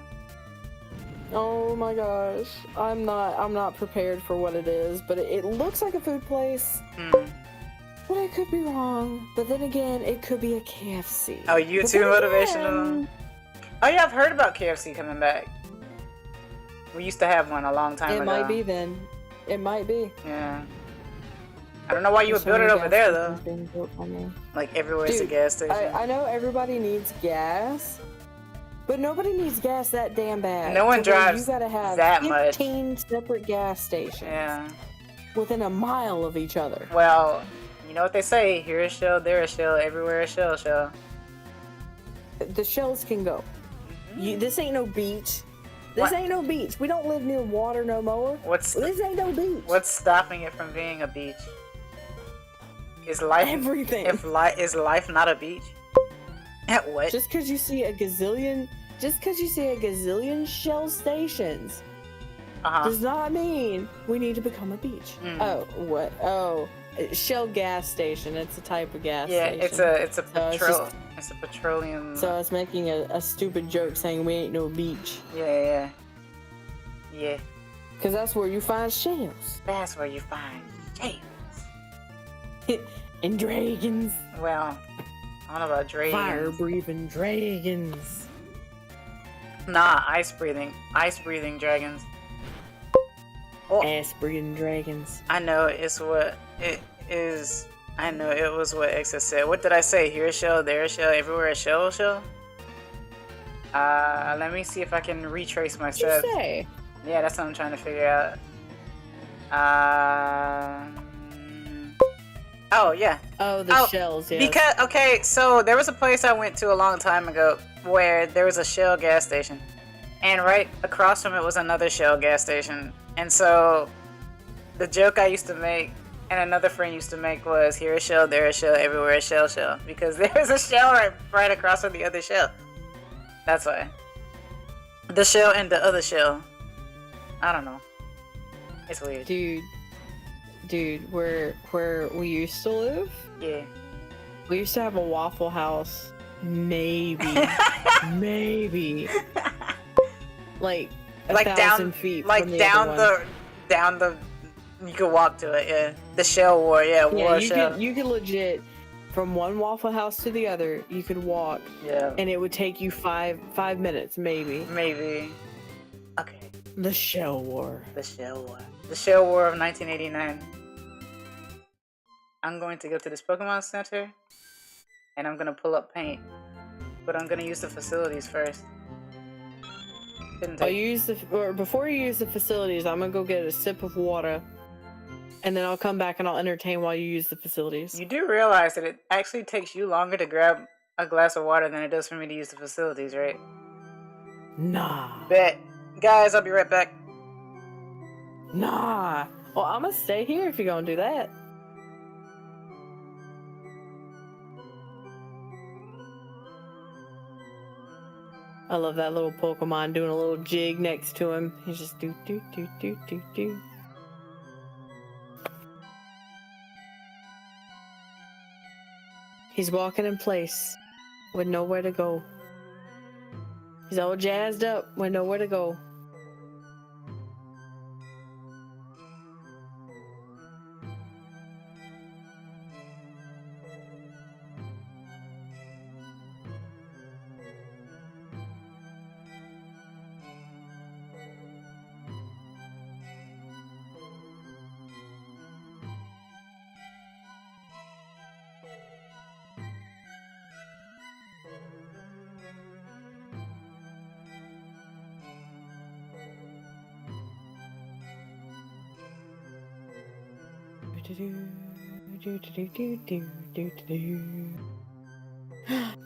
Oh my gosh. I'm not prepared for what it is, but it looks like a food place. But I could be wrong. But then again, it could be a KFC. Oh, you too motivational. Oh yeah, I've heard about KFC coming back. We used to have one a long time ago. It might be then. It might be. Yeah. I don't know why you would build it over there though. Like everywhere it's a Dude, gas station. I know everybody needs gas, but nobody needs gas that damn bad. No one To where drives You gotta have that much. 15 separate gas stations. Yeah. Within a mile of each other. Well, you know what they say, here a shell, there a shell, everywhere a shell. The shells can go. This ain't no beach. This ain't no beach. We don't live near water no more. This ain't no beach. What's stopping it from being a beach? Is life everything? Is life not a beach? What? Just because you see a gazillion shell stations does not mean we need to become a beach. Oh, what? Oh, Shell gas station. It's a type of gas station. Yeah, it's a petroleum. So I was making a stupid joke saying we ain't no beach. Yeah. Because that's where you find shells. That's where you find shells. And dragons. Well, I don't know about dragons. Fire-breathing dragons. Nah, ice-breathing dragons. Ass-breathing dragons. I know it's what it is. I know it was what Exa said. What did I say? Here a shell, there a shell, everywhere a shell. Let me see if I can retrace my steps. What you say? Yeah, that's what I'm trying to figure out. Oh yeah. Oh, the shells. Yeah. Because okay, so there was a place I went to a long time ago where there was a Shell gas station, and right across from it was another Shell gas station. And so, the joke I used to make And another friend used to make was here a shell, there a shell, everywhere a shell, because there's a shell right across from the other shell. That's why. The shell and the other shell. I don't know. It's weird. Dude, where we used to live? Yeah. We used to have a Waffle House. Maybe. Like 1,000 feet. Like from the down other the you could walk to it, yeah. The shell war, yeah, war shell. You could legit from one Waffle House to the other, you could walk. Yeah. And it would take you 5 minutes, maybe. Maybe. Okay. The Shell War. The Shell War. The Shell War of 1989. I'm going to go to this Pokemon Center, and I'm gonna pull up paint. But I'm gonna use the facilities first. Before you use the facilities, I'm gonna go get a sip of water, and then I'll come back and I'll entertain while you use the facilities. You do realize that it actually takes you longer to grab a glass of water than it does for me to use the facilities, right? Nah. Bet. Guys, I'll be right back. Nah. Well, I'm gonna stay here if you're gonna do that. I love that little Pokemon doing a little jig next to him. He's just do. He's walking in place with nowhere to go. He's all jazzed up with nowhere to go.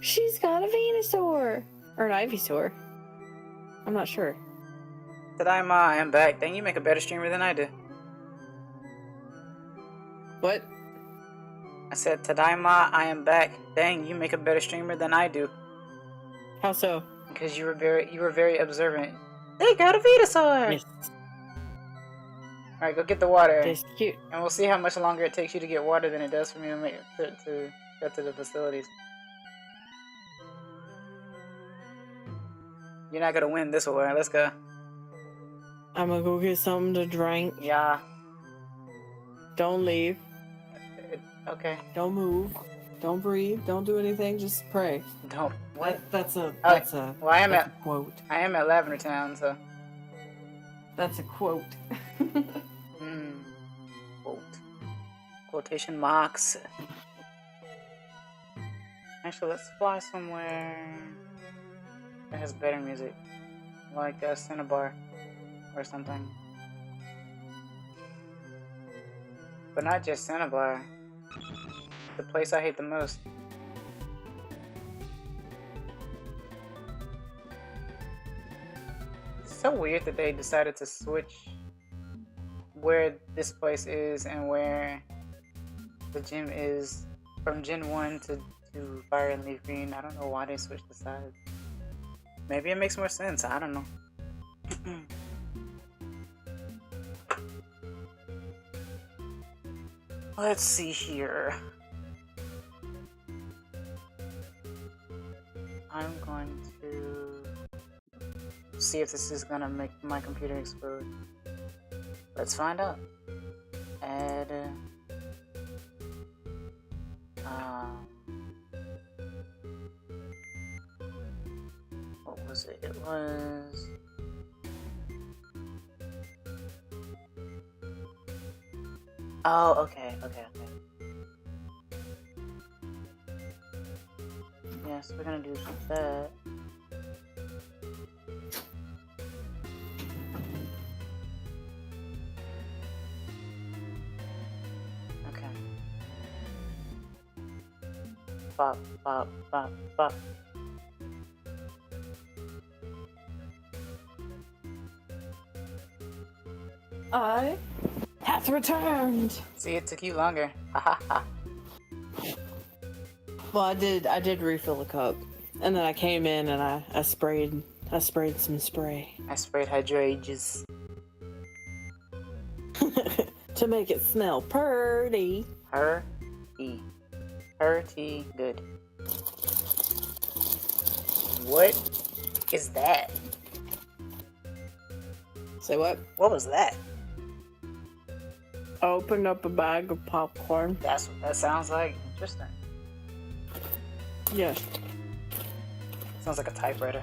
She's got a Venusaur! Or an Ivysaur. I'm not sure. Tadaima, I am back. Dang, you make a better streamer than I do. What? I said, Tadaima, I am back. Dang, you make a better streamer than I do. How so? Because you were very observant. They got a Venusaur! Yes. Alright, go get the water. That's cute. And we'll see how much longer it takes you to get water than it does for me to get to the facilities. You're not gonna win this war. Let's go. I'm gonna go get something to drink. Yeah. Don't leave. Okay. Don't move. Don't breathe. Don't do anything. Just pray. Don't. What? That's a Well, I am a quote. I am at Lavender Town, so. That's a quote. Quote. Quotation marks. Actually, let's fly somewhere that has better music, like Cinnabar or something. But not just Cinnabar. The place I hate the most. It's so weird that they decided to switch where this place is and where the gym is from Gen 1 to Fire and Leaf Green. I don't know why they switched the sides. Maybe it makes more sense. I don't know. Let's see here. I'm going to see if this is gonna make my computer explode. Let's find out. Add. What was it? It was. Oh, okay. Yes, we're gonna do that. Okay. Bop, bop, bop, bop. I hath returned. See, it took you longer. Ha ha ha. Well, I did refill the cup, and then I came in and I sprayed some spray I sprayed hydrangeas. to make it smell purty. Pretty good. What is that? Say what? What was that? I opened up a bag of popcorn. That's what that sounds like. Interesting. Yes, Sounds like a typewriter.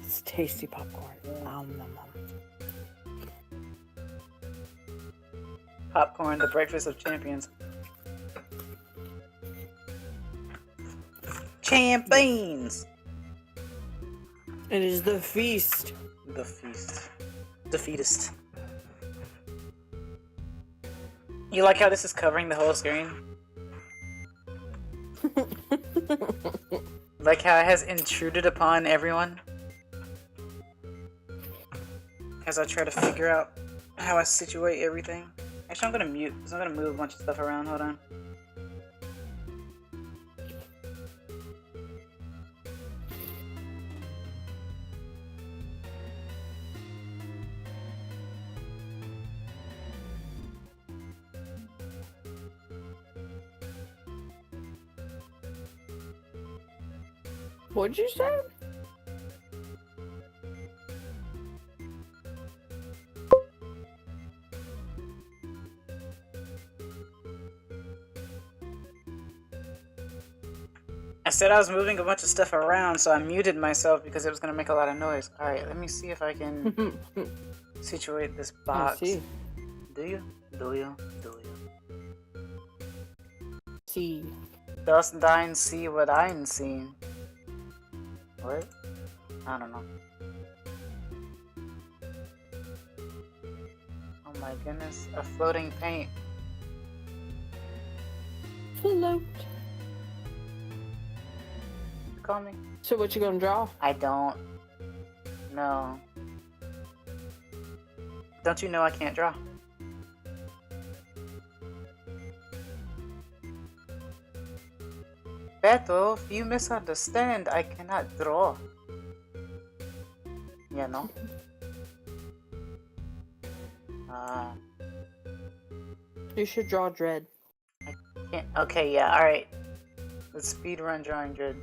it's tasty popcorn. Nom, nom, nom. Popcorn, the breakfast of champions. Champions! It is the feast. The feast. Defeatist. You like how this is covering the whole screen? Like how it has intruded upon everyone? As I try to figure out how I situate everything. Actually, I'm gonna mute, because I'm gonna move a bunch of stuff around. Hold on. What'd you say? I said I was moving a bunch of stuff around, so I muted myself because it was gonna make a lot of noise. Alright, let me see if I can situate this box. I see. Do you? Do you? Do you? See. Dost thine see what I'm seeing? What? I don't know. Oh my goodness, a floating paint. Float. Call me. So what you gonna draw? I don't know. Don't you know I can't draw? Beto, if you misunderstand, I cannot draw. You know? You should draw Dread. Can't. Okay, yeah, alright. Let's speed run drawing Dread.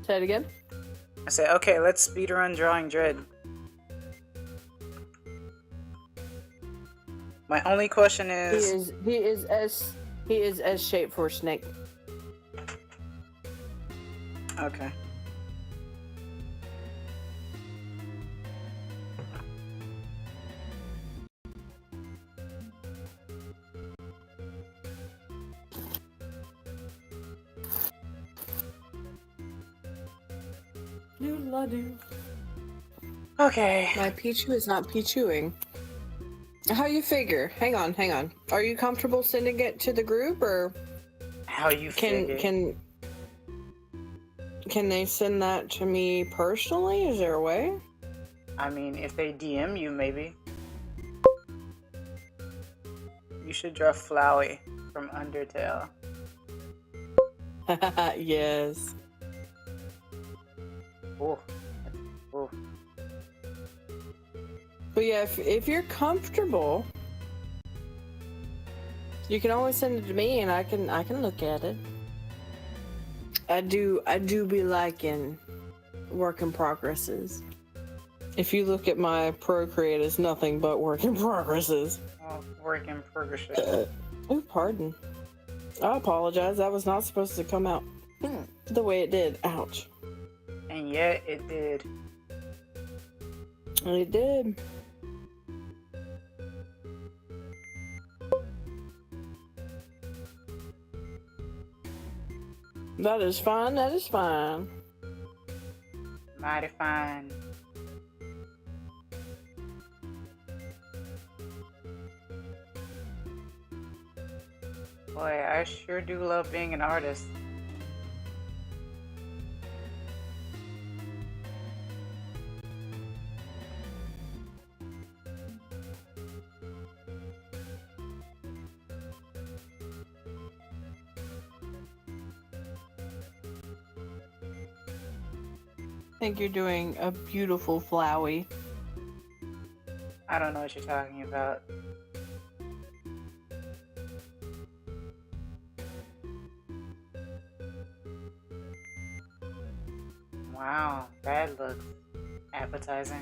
Say it again. I say, okay, let's speed run drawing Dread. My only question is... He is S shaped for a snake. Okay. Doodle-a-doo. Okay. My Pichu is not Pichuing. How you figure? Hang on. Are you comfortable sending it to the group, or How you figure? can they send that to me personally? Is there a way? I mean, if they DM you, maybe. You should draw Flowey from Undertale. Yes. Ooh. Ooh. But yeah, if you're comfortable, you can always send it to me, and I can look at it. I do be liking work in progresses. If you look at my Procreate, it's nothing but work in progresses. Oh, work in progress. Oh, pardon. I apologize. That was not supposed to come out the way it did. Ouch. And yet it did. It did. That is fine. That is fine. Mighty fine. Boy, I sure do love being an artist. think you're doing a beautiful Flowey. I don't know what you're talking about. Wow, that looks appetizing.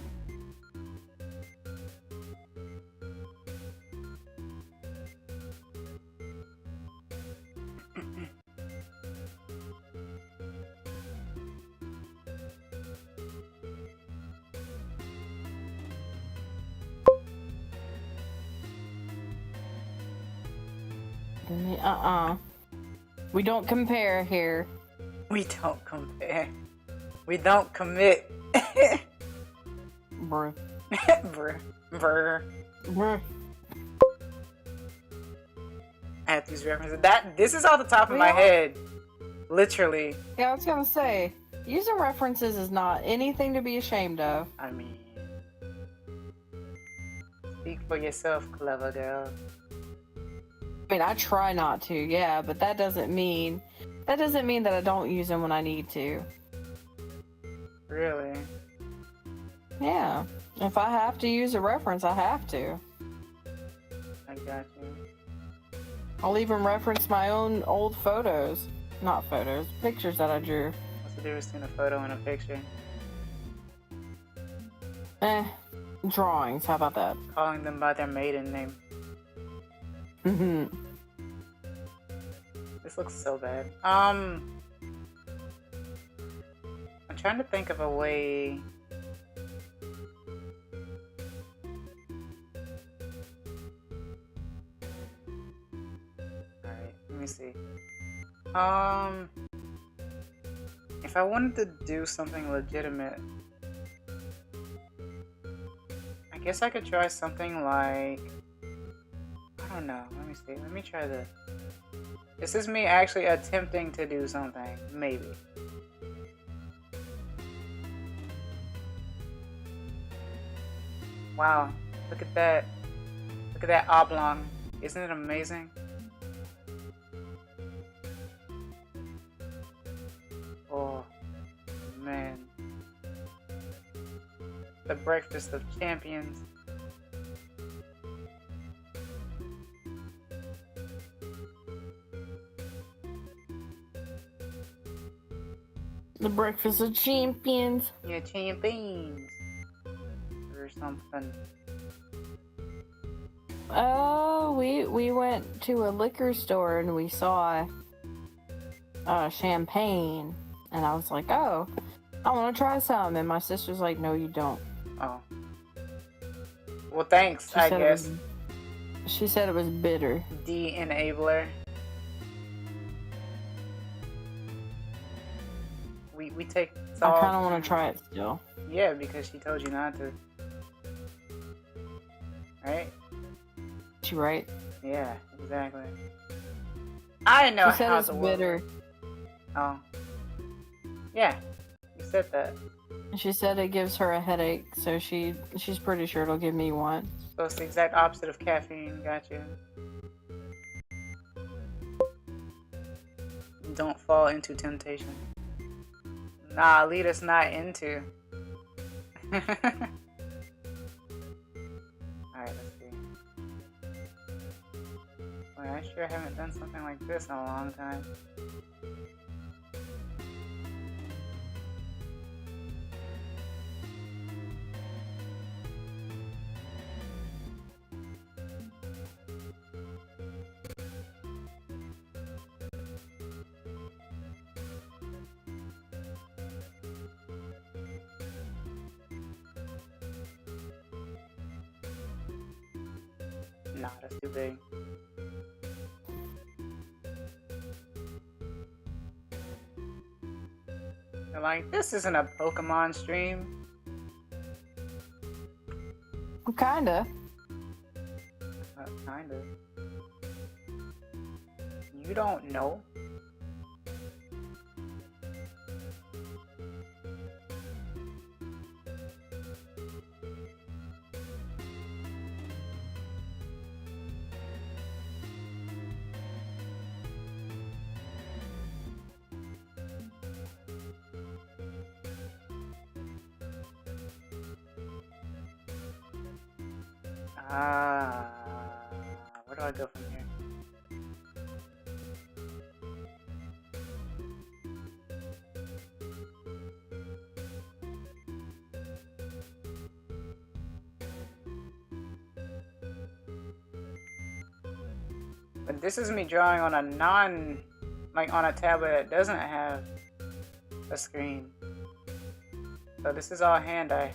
We don't compare here. We don't compare. We don't commit. Bruh. Brr. Bruh. At these references. This is off the top of my head. Literally. Yeah, I was gonna say, using references is not anything to be ashamed of. I mean, speak for yourself, clever girl. I mean, I try not to, yeah, but that doesn't mean that I don't use them when I need to. Really? Yeah. If I have to use a reference, I have to. I got you. I'll even reference my own old photos. Not photos, pictures that I drew. What's the difference between a photo and a picture? Drawings, how about that? Calling them by their maiden name. This looks so bad. I'm trying to think of a way. Alright, let me see. If I wanted to do something legitimate, I guess I could try something like, I don't know, let me see, let me try this. This is me actually attempting to do something, maybe. Wow, look at that. Look at that oblong. Isn't it amazing? Oh, man. The breakfast of champions. The breakfast of champions. Yeah, champions. Or something. Oh, we went to a liquor store and we saw champagne, and I was like, oh, I want to try some, and my sister's like, no, you don't. Oh. Well, thanks, I guess. She said it was bitter. D-enabler. We take. I kind of want to try it still. Yeah, because she told you not to. Right? She right? Yeah, exactly. I know she said how it's to bitter. Oh. Yeah, you said that. She said it gives her a headache, so she's pretty sure it'll give me one. So it's the exact opposite of caffeine. Got you. Don't fall into temptation. Nah, lead us not into. Alright, let's see. Boy, I sure haven't done something like this in a long time. Nah, that's too big. They're like, this isn't a Pokemon stream. Kinda. Kinda. You don't know? Where do I go from here? But this is me drawing on a like on a tablet that doesn't have a screen. So this is all hand-eye.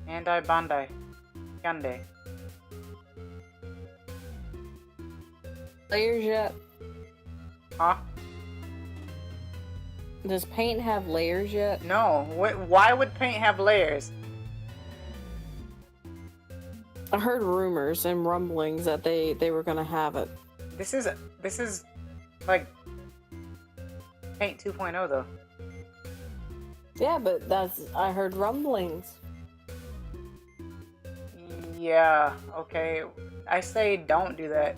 Hand-eye, bandai. Yande. Layers yet? Huh? Does paint have layers yet? No. Why would paint have layers? I heard rumors and rumblings that they were gonna have it. This is like Paint 2.0 though. Yeah, but I heard rumblings. Yeah, okay. I say don't do that.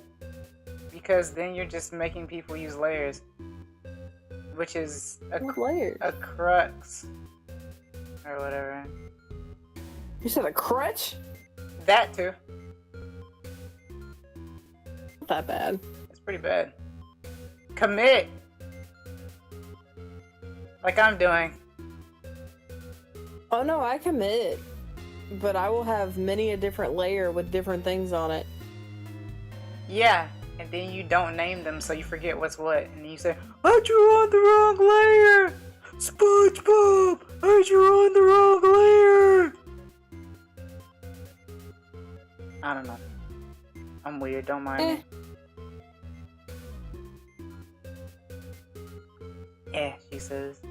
Because then you're just making people use layers. Which is What layers? a crux. Or whatever. You said a crutch? That too. Not that bad. It's pretty bad. Commit! Like I'm doing. Oh no, I commit. But I will have many a different layer with different things on it. Yeah, and then you don't name them so you forget what's what. And then you say, I drew on the wrong layer! SpongeBob! I drew on the wrong layer! I don't know. I'm weird, don't mind me. She says.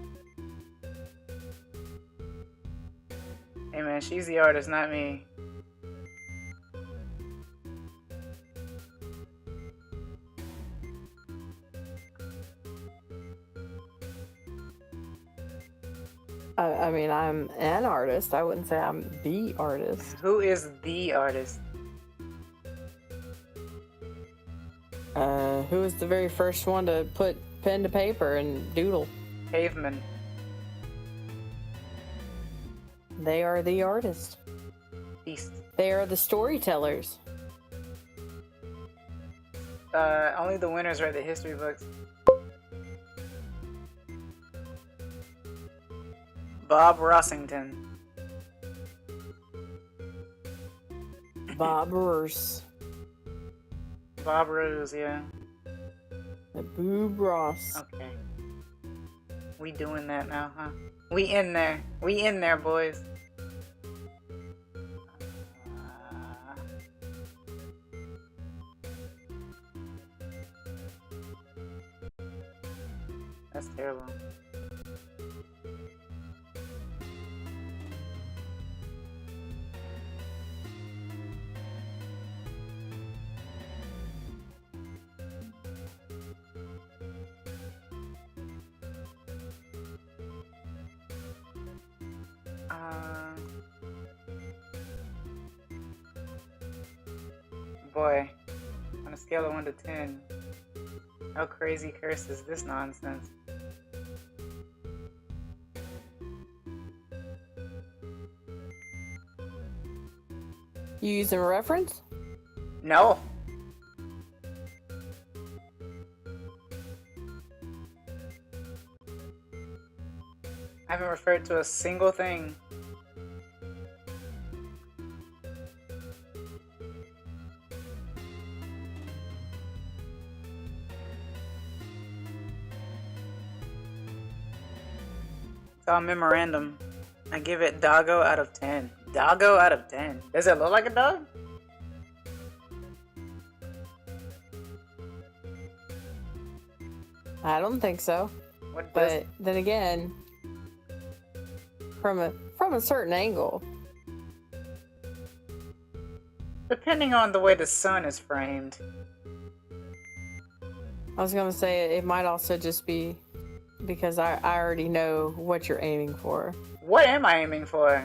Hey man, she's the artist, not me. I mean, I'm an artist. I wouldn't say I'm the artist. Who is the artist? Who was the very first one to put pen to paper and doodle? Caveman. They are the artists. Beast. They are the storytellers. Only the winners write the history books. Bob Rossington. Bob Ross. Bob Rose, yeah. The Boob Ross. Okay. We doing that now, huh? We in there. We in there, boys. That's terrible. Boy, on a scale of 1 to 10, how crazy cursed is this nonsense? You using a reference? No. I haven't referred to a single thing. It's all memorandum. I give it doggo out of 10. Doggo out of 10. Does it look like a dog? I don't think so. What does? But then again, from a certain angle. Depending on the way the sun is framed. I was gonna say it might also just be because I already know what you're aiming for. What am I aiming for?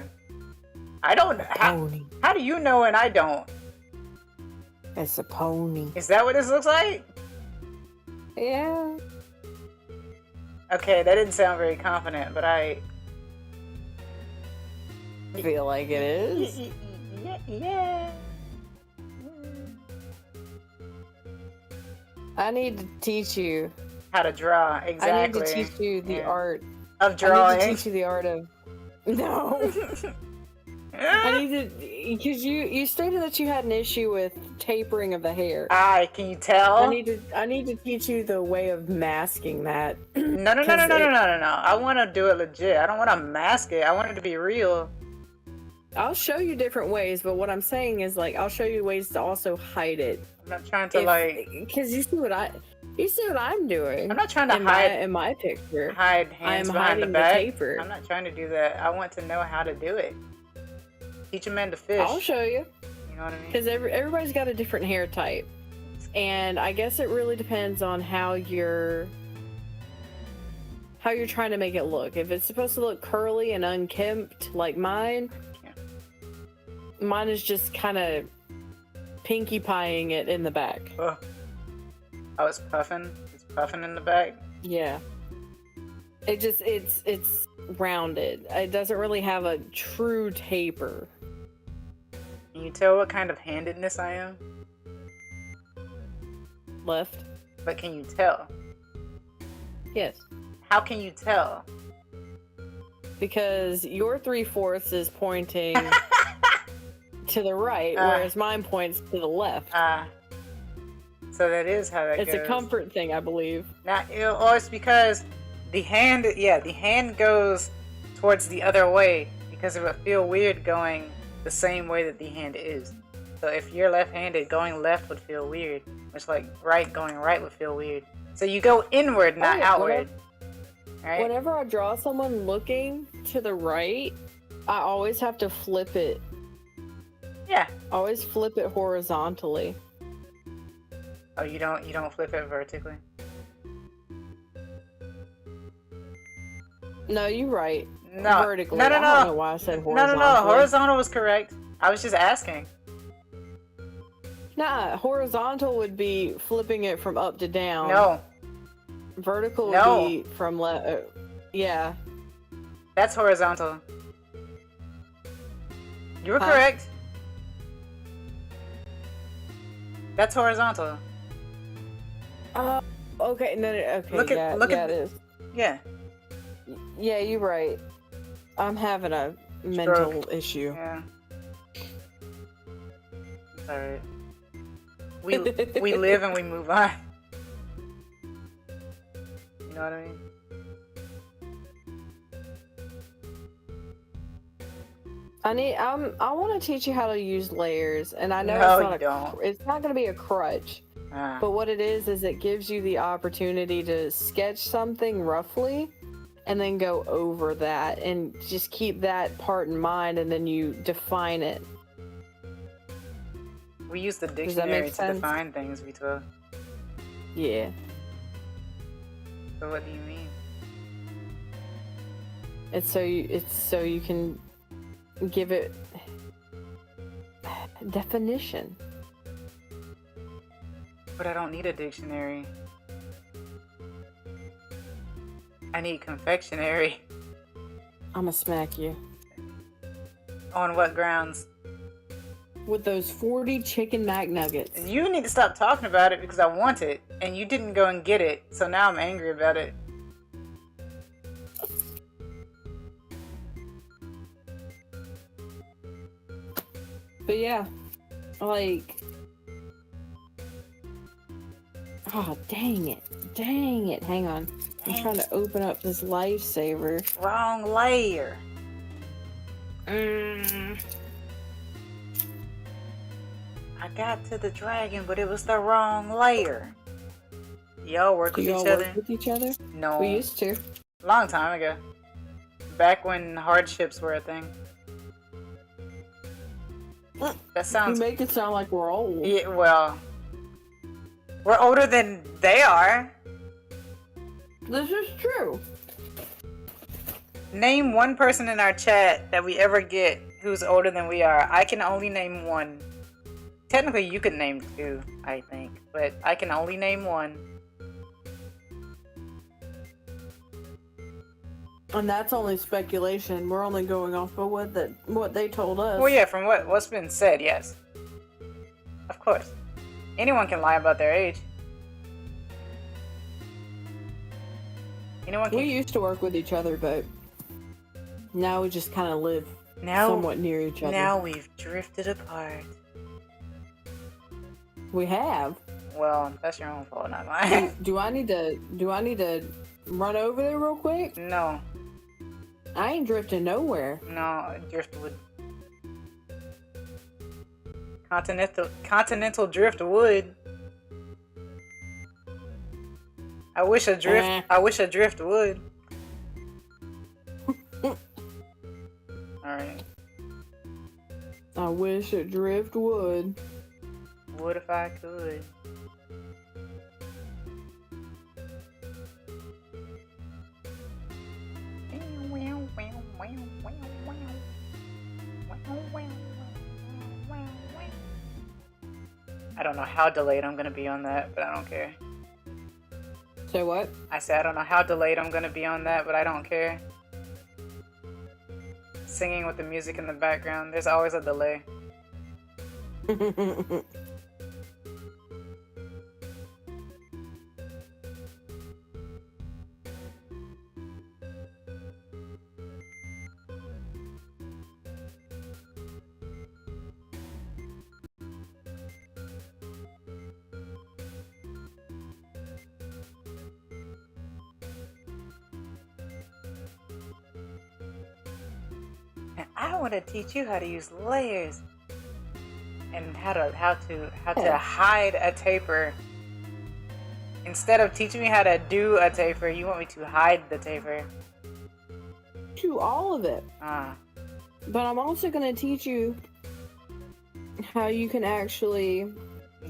I don't. Pony. How do you know and I don't? It's a pony. Is that what this looks like? Yeah. Okay, that didn't sound very confident, but I feel like it is. Yeah. I need to teach you. How to draw, exactly. I need to teach you the art of drawing. I need to teach you the art of. No. I need to, because you stated that you had an issue with tapering of the hair. Can you tell? I need to teach you the way of masking that. No. I want to do it legit. I don't want to mask it. I want it to be real. I'll show you different ways, but what I'm saying is, like, I'll show you ways to also hide it. I'm not trying to because you see what I'm doing. I'm not trying to hide in my picture. Hide hands behind the back. Taper. I'm not trying to do that. I want to know how to do it. Teach a man to fish. I'll show you. You know what I mean? Because everybody's got a different hair type, and I guess it really depends on how you're trying to make it look. If it's supposed to look curly and unkempt like mine, mine is just kind of pinkie pieing it in the back. Oh, it's puffing. It's puffing in the back. Yeah. It's rounded. It doesn't really have a true taper. Can you tell what kind of handedness I am? Left. But can you tell? Yes. How can you tell? Because your 3/4 is pointing to the right, whereas mine points to the left. So that is how that goes. It's a comfort thing, I believe. Now, it's because the hand goes towards the other way because it would feel weird going the same way that the hand is. So if you're left-handed, going left would feel weird. Much like going right would feel weird. So you go inward, not outward. Right? Whenever I draw someone looking to the right, I always have to flip it. Yeah. Always flip it horizontally. Oh, you don't flip it vertically? No, you're right. No. Vertically. No. I don't know why I said horizontal. No. Horizontal was correct. I was just asking. Nah, horizontal would be flipping it from up to down. No. Vertical would be from left. Yeah. That's horizontal. You were correct. That's horizontal. Okay. No, okay. Look at it is. Yeah. Yeah, you're right. I'm having a mental issue. Yeah. It's alright. We live and we move on. You know what I mean? I want to teach you how to use layers, and I know it's not going to be a crutch. But what it is it gives you the opportunity to sketch something roughly and then go over that and just keep that part in mind, and then you define it. We use the dictionary to define things, Vito. Yeah. So what do you mean? It's so you can give it definition. But I don't need a dictionary. I need confectionery. I'ma smack you. On what grounds? With those 40 chicken McNuggets. You need to stop talking about it because I want it, and you didn't go and get it, so now I'm angry about it. But yeah, like... Oh, dang it. Hang on. I'm trying to open up this lifesaver. Wrong layer. I got to the dragon, but it was the wrong layer. Y'all work with each other? No. We used to. Long time ago. Back when hardships were a thing. That sounds... You make it sound like we're old. Yeah, well... We're older than they are. This is true. Name one person in our chat that we ever get who's older than we are. I can only name one. Technically, you could name two, I think. But I can only name one. And that's only speculation. We're only going off of what they told us. Well, yeah, from what's been said, yes. Of course. Anyone can lie about their age. know what? We used to work with each other, but now we just kind of live somewhat near each other. Now we've drifted apart. We have. Well, that's your own fault, not mine. Do I need to run over there real quick? No. I ain't drifting nowhere. No, driftwood. Continental driftwood. I wish a drift would. Alright. I wish a drift would. Would if I could. I don't know how delayed I'm gonna be on that, but I don't care. Say what? I said I don't know how delayed I'm gonna be on that, but I don't care. Singing with the music in the background, there's always a delay. And I want to teach you how to use layers and how to hide a taper. Instead of teaching me how to do a taper, you want me to hide the taper. Do all of it. Ah. But I'm also going to teach you how you can actually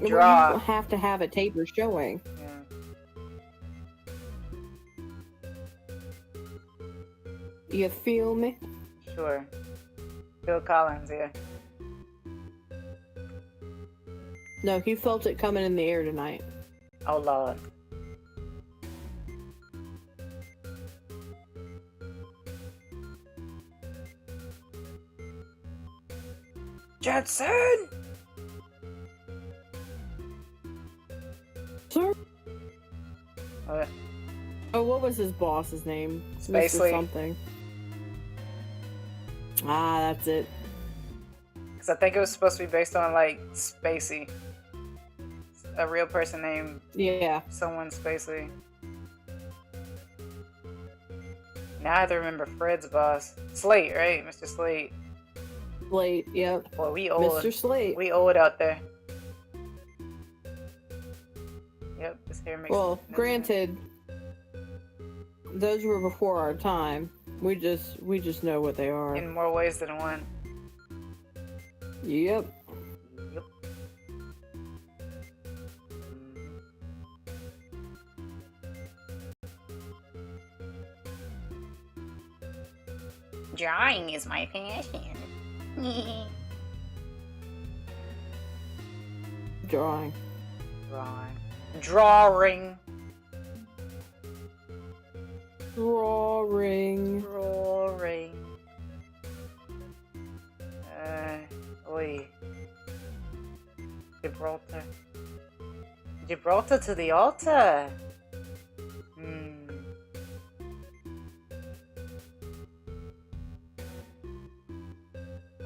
draw. You have to have a taper showing. Yeah. You feel me? Sure. Phil Collins, yeah. No, he felt it coming in the air tonight. Oh Lord. Jetson! Sir? What? Oh, what was his boss's name? Spacely. Mr. something. Ah, that's it. Because I think it was supposed to be based on, like, Spacey. A real person named... Yeah. Someone Spacely. Now I have to remember Fred's boss. Slate, right? Mr. Slate. Slate, yep. Boy, we old. Mr. Slate. We old out there. Yep, this hair makes... Well, granted, those were before our time. We just know what they are. In more ways than one. Yep. Yep. Drawing is my passion. Drawing. Drawing. Drawing. Drawing. Oi. Gibraltar. Gibraltar to the altar.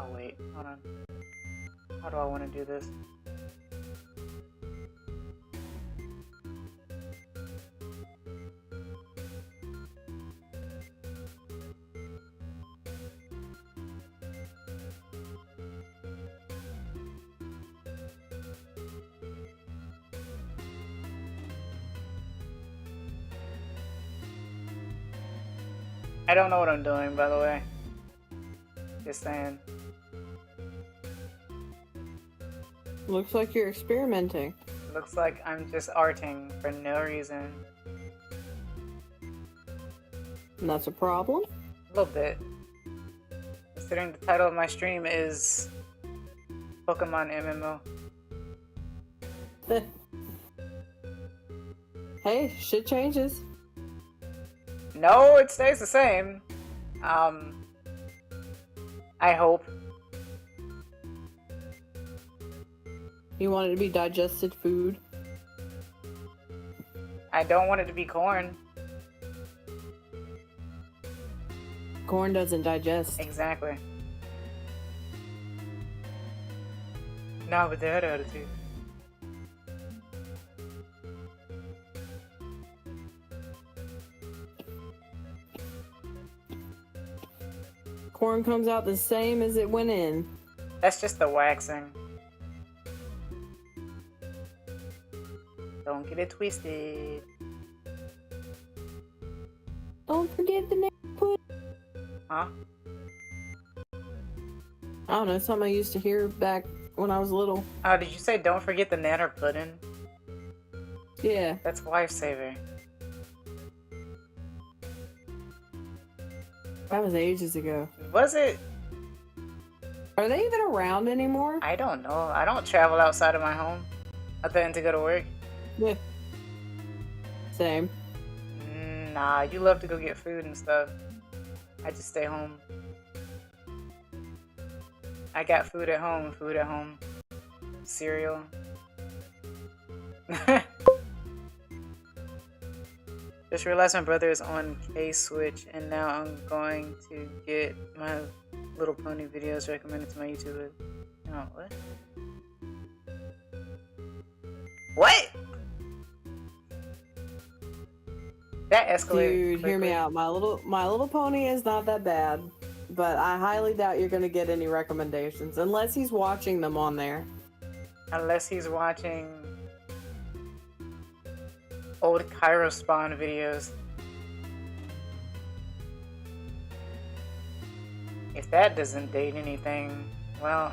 Oh wait, hold on. How do I want to do this? I don't know what I'm doing, by the way. Just saying. Looks like you're experimenting. Looks like I'm just arting for no reason. And that's a problem? A little bit. Considering the title of my stream is Pokemon MMO. Hey, shit changes. No, it stays the same. I hope. You want it to be digested food? I don't want it to be corn. corn doesn't digest. Exactly. Not with that attitude. Corn comes out the same as it went in. That's just the waxing. Don't get it twisted. Don't forget the pudding. Huh? I don't know, something I used to hear back when I was little. Oh, did you say don't forget the nanner pudding? Yeah. That's lifesaver. That was ages ago. Was it? Are they even around anymore? I don't know. I don't travel outside of my home other than to go to work. Yeah. Same. Nah, you love to go get food and stuff. I just stay home. I got food at home, cereal. Just realized my brother is on K-Switch, and now I'm going to get my Little Pony videos recommended to my YouTube. Oh, what? What? That escalated. Dude, quickly. hear me out. My little pony is not that bad, but I highly doubt you're gonna get any recommendations unless he's watching them on there. Unless he's watching old Cairo Spawn videos. If that doesn't date anything, well,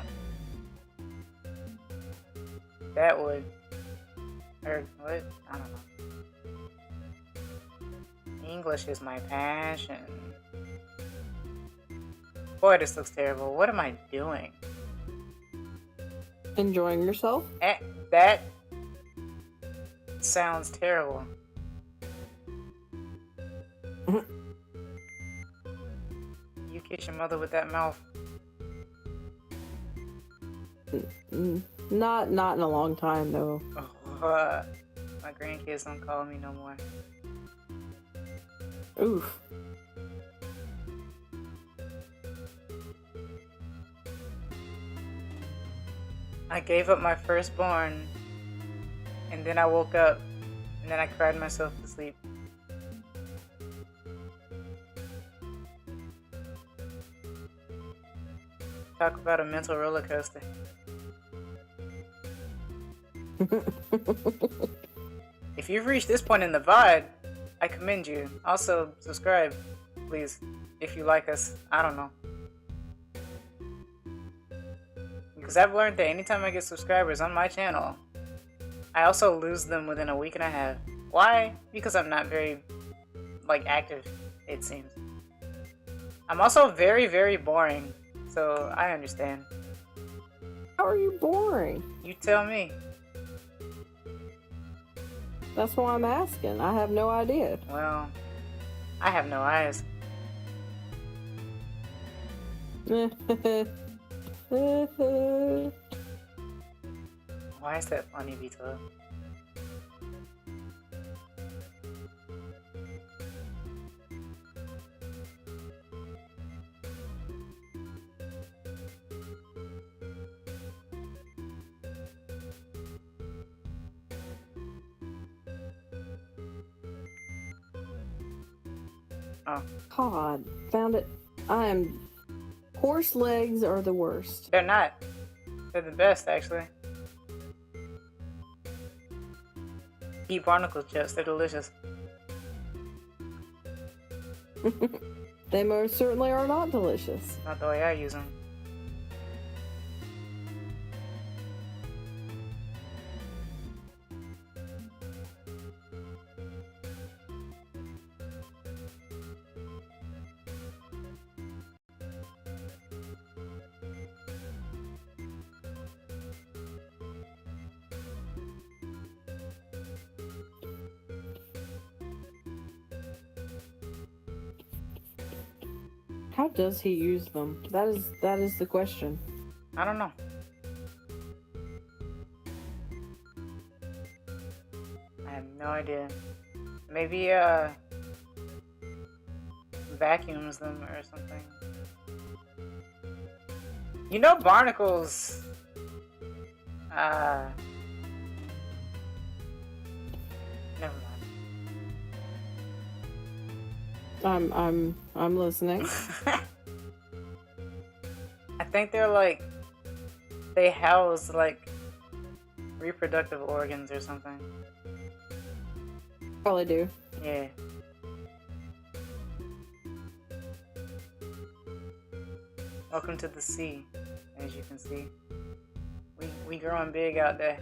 that would. Or what? I don't know. English is my passion. Boy, this looks terrible. What am I doing? Enjoying yourself? That sounds terrible. You kiss your mother with that mouth. Not in a long time though. My grandkids don't call me no more. Oof. I gave up my firstborn, and then I woke up, and then I cried myself to sleep. Talk about a mental roller coaster. If you've reached this point in the VOD, I commend you. Also, subscribe, please, if you like us. I don't know. Because I've learned that anytime I get subscribers on my channel, I also lose them within a week and a half. Why? Because I'm not very, active, it seems. I'm also very, very boring, so I understand. How are you boring? You tell me. That's why I'm asking. I have no idea. Well, I have no eyes. Why is that funny, Vito? Oh. God, found it. Horse legs are the worst. They're not. They're the best, actually. Eat barnacle chips. They're delicious. They most certainly are not delicious. Not the way I use them. How does he use them? That is the question. I don't know. I have no idea. Maybe, vacuums them or something. You know, barnacles. Never I'm listening. mind. I think they're like they house like reproductive organs or something. Probably do. Yeah. Welcome to the sea, as you can see. We growing big out there.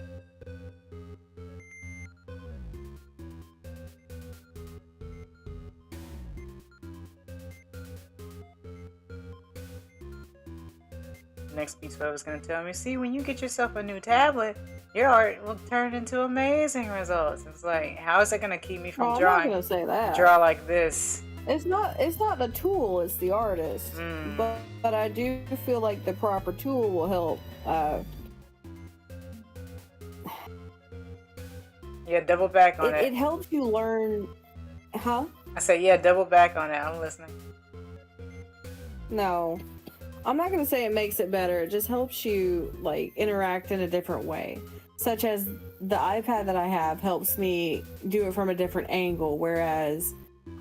Next B12 is going to tell me, see, when you get yourself a new tablet, your art will turn into amazing results. It's like, how is it going to keep me from I'm drawing? not gonna say that. Draw like this. It's not the tool, it's the artist. But I do feel like the proper tool will help. Yeah, double back on it. It helps you learn. Huh? I said, yeah, double back on it. I'm listening. No. I'm not gonna say it makes it better. It just helps you like interact in a different way. Such as the iPad that I have helps me do it from a different angle, whereas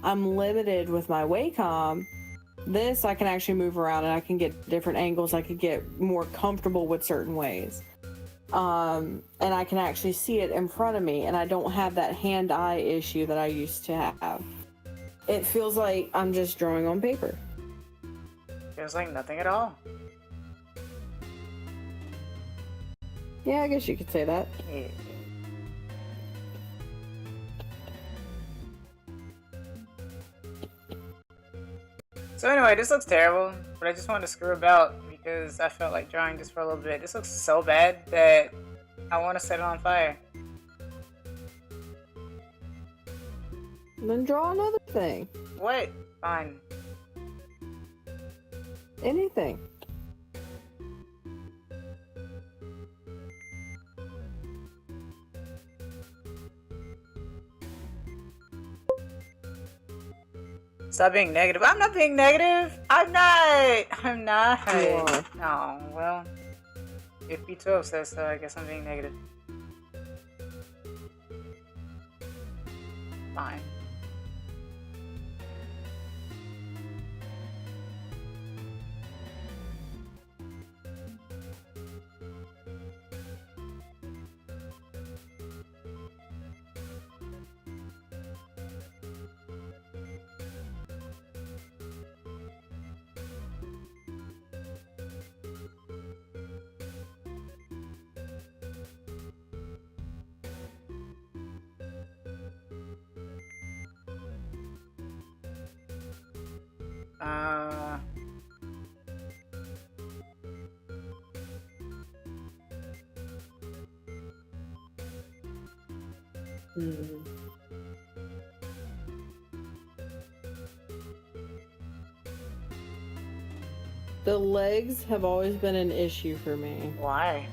I'm limited with my Wacom. This I can actually move around and I can get different angles. I could get more comfortable with certain ways. And I can actually see it in front of me, and I don't have that hand-eye issue that I used to have. It feels like I'm just drawing on paper. Feels like nothing at all. Yeah, I guess you could say that. Yeah. So anyway, this looks terrible, but I just wanted to screw about because I felt like drawing this for a little bit. This looks so bad that I want to set it on fire. Then draw another thing. What? Fine. Anything. Stop being negative. I'm not being negative. I'm not. I'm not. You are. Oh, well. If B12 says so, I guess I'm being negative. Fine. The legs have always been an issue for me. Why?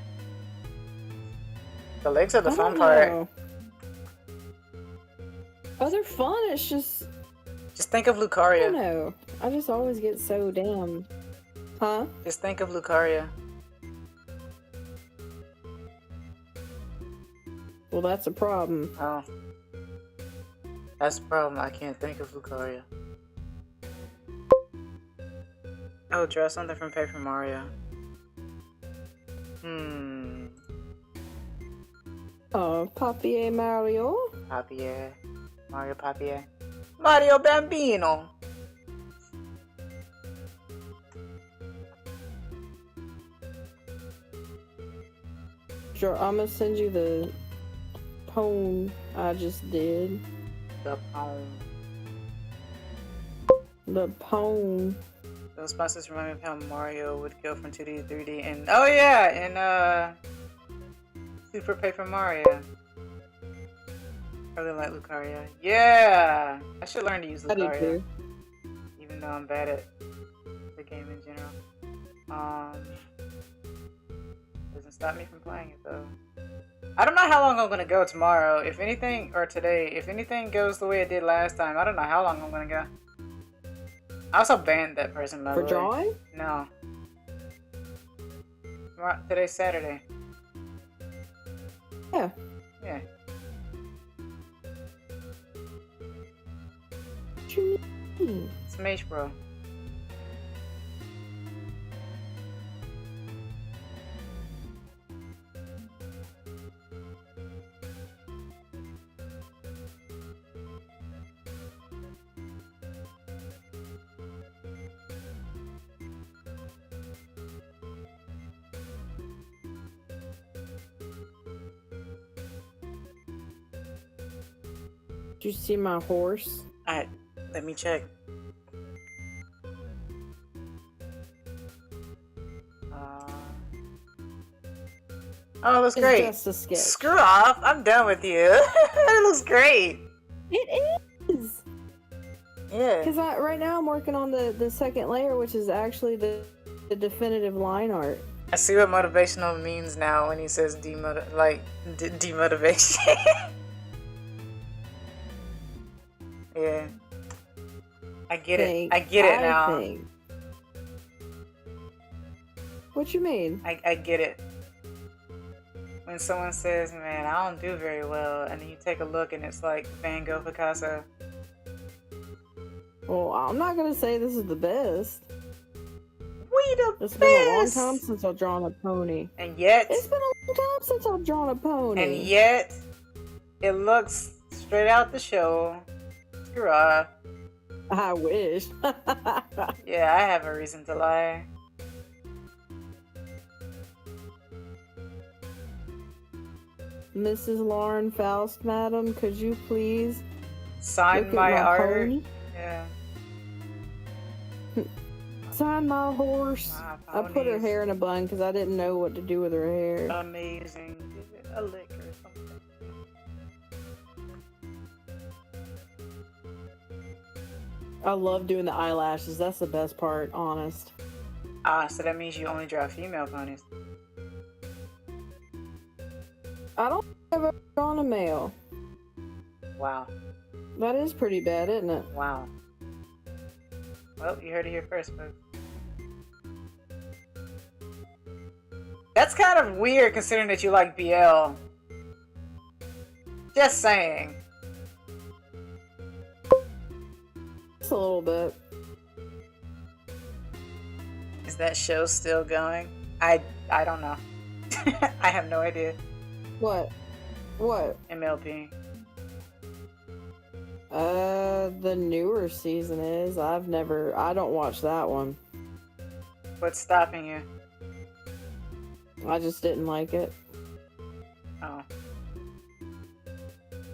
The legs are the I fun don't part. know. Oh, they're fun. It's just Just think of I don't Lucaria. know. I just always get so damn. Huh? Just think of Lucaria. Well, that's a problem. Oh. That's the problem. I can't think of Lucaria. Oh, draw something from Paper Mario. Papier Mario. Papier. Mario Papier. Mario Bambino! Sure, I'm gonna send you the poem I just did. The poem. The poem. Those sponsors remind me of how Mario would go from 2D to 3D and oh yeah, in Super Paper Mario. I really like Lucaria. Yeah! I should learn to use I do Lucaria. too. Even though I'm bad at the game in general. Doesn't stop me from playing it though. I don't know how long I'm gonna go tomorrow. If anything, or today, if anything goes the way it did last time, I don't know how long I'm gonna go. I also banned that person, by For the way. drawing? No. Today's Saturday. Yeah. Yeah. What you mean? Smash Bro. Did you see my horse? Let me check. Oh, it looks great. It's just a sketch. Screw off. I'm done with you. It looks great. It is. Yeah. Because right now I'm working on the second layer, which is actually the definitive line art. I see what motivational means now when he says demotivation. Yeah. I get it. I get it now. What you mean? I get it. When someone says, man, I don't do very well, and then you take a look and it's like Van Gogh, Picasso. Well, I'm not going to say this is the best. We the It's best! been a long time since I've drawn a pony. And yet... It's been a long time since I've drawn a pony. And yet, it looks straight out the show. Screw off. I wish. Yeah, I have a reason to lie. Mrs. Lauren Faust, madam, could you please Sign my art? pony? Yeah. Sign my horse. My I put her ponies. hair in a bun because I didn't know what to do with her hair. Amazing. Give it a lick or something. I love doing the eyelashes. That's the best part, honest. Ah, so that means you only draw female ponies. I don't think I've ever drawn a male. Wow. That is pretty bad, isn't it? Wow. Well, you heard it here first, folks. That's kind of weird considering that you like BL. Just saying. Just a little bit. Is that show still going? I don't know. I have no idea. What? What? MLP. The newer season is. I don't watch that one. What's stopping you? I just didn't like it. Oh.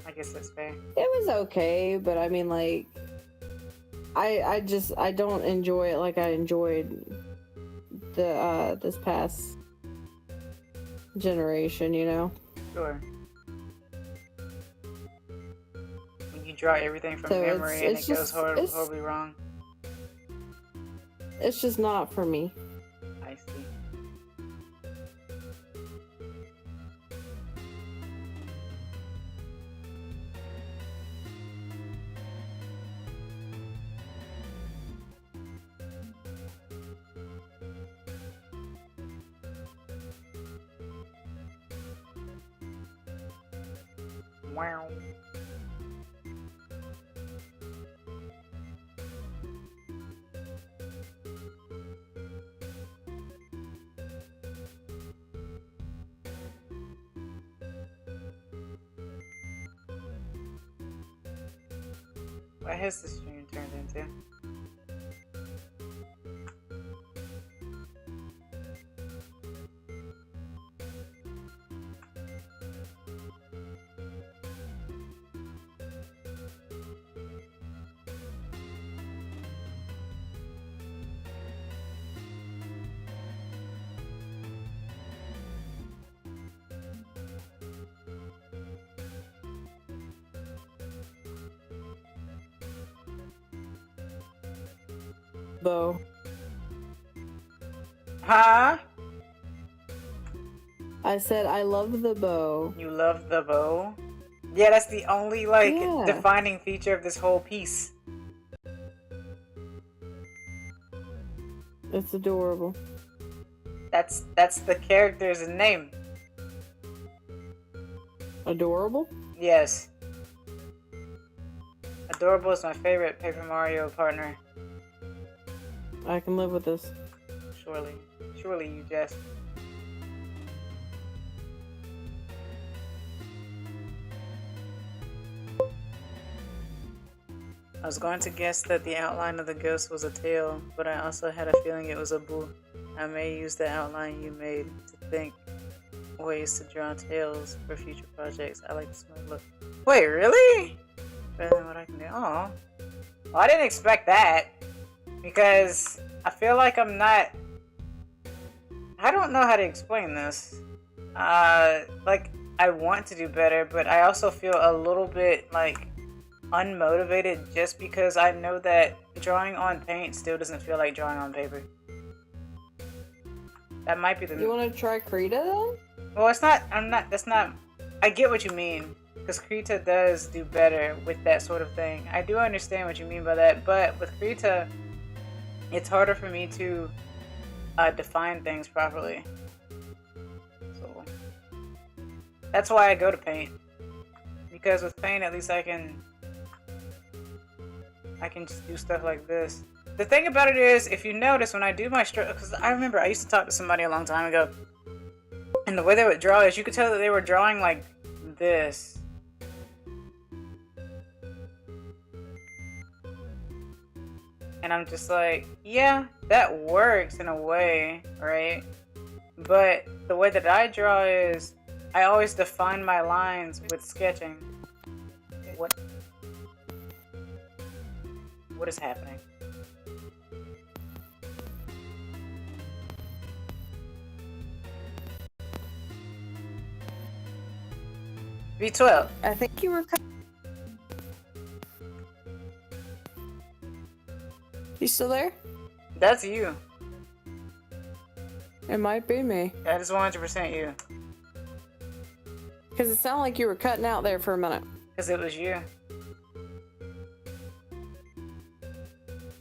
I guess that's fair. It was okay, but I mean, like, I don't enjoy it like I enjoyed the this past generation, you know? Sure. When you draw everything from So memory and it's it goes just- horribly wrong. It's just not for me. I see. Wow. What has the stream turned into? Bow. Huh? I said I love the bow. You love the bow? Yeah, that's the only, like, Yeah. defining feature of this whole piece. It's adorable. That's the character's name. Adorable? Yes. Adorable is my favorite Paper Mario partner. I can live with this. Surely. Surely you jest. I was going to guess that the outline of the ghost was a tail, but I also had a feeling it was a boo. I may use the outline you made to think ways to draw tails for future projects. I like the smart look. Wait, really? Better than what I can do. Oh. Well, I didn't expect that. Because I feel like I'm not... I don't know how to explain this. Like, I want to do better, but I also feel a little bit, like, unmotivated just because I know that drawing on paint still doesn't feel like drawing on paper. That might be the... You want to try Krita then? Well, it's not... That's not... I get what you mean. Because Krita does do better with that sort of thing. I do understand what you mean by that, but with Krita, it's harder for me to define things properly. So that's why I go to paint. Because with paint, at least I can just do stuff like this. The thing about it is, if you notice, when I do my stroke, because I remember I used to talk to somebody a long time ago, and the way they would draw is, you could tell that they were drawing like this. And I'm just like, yeah, that works in a way, right? But the way that I draw is, I always define my lines with sketching. What is happening? V12. I think you were... You still there? That's you. It might be me. That is 100% you. Because it sounded like you were cutting out there for a minute. Because it was you.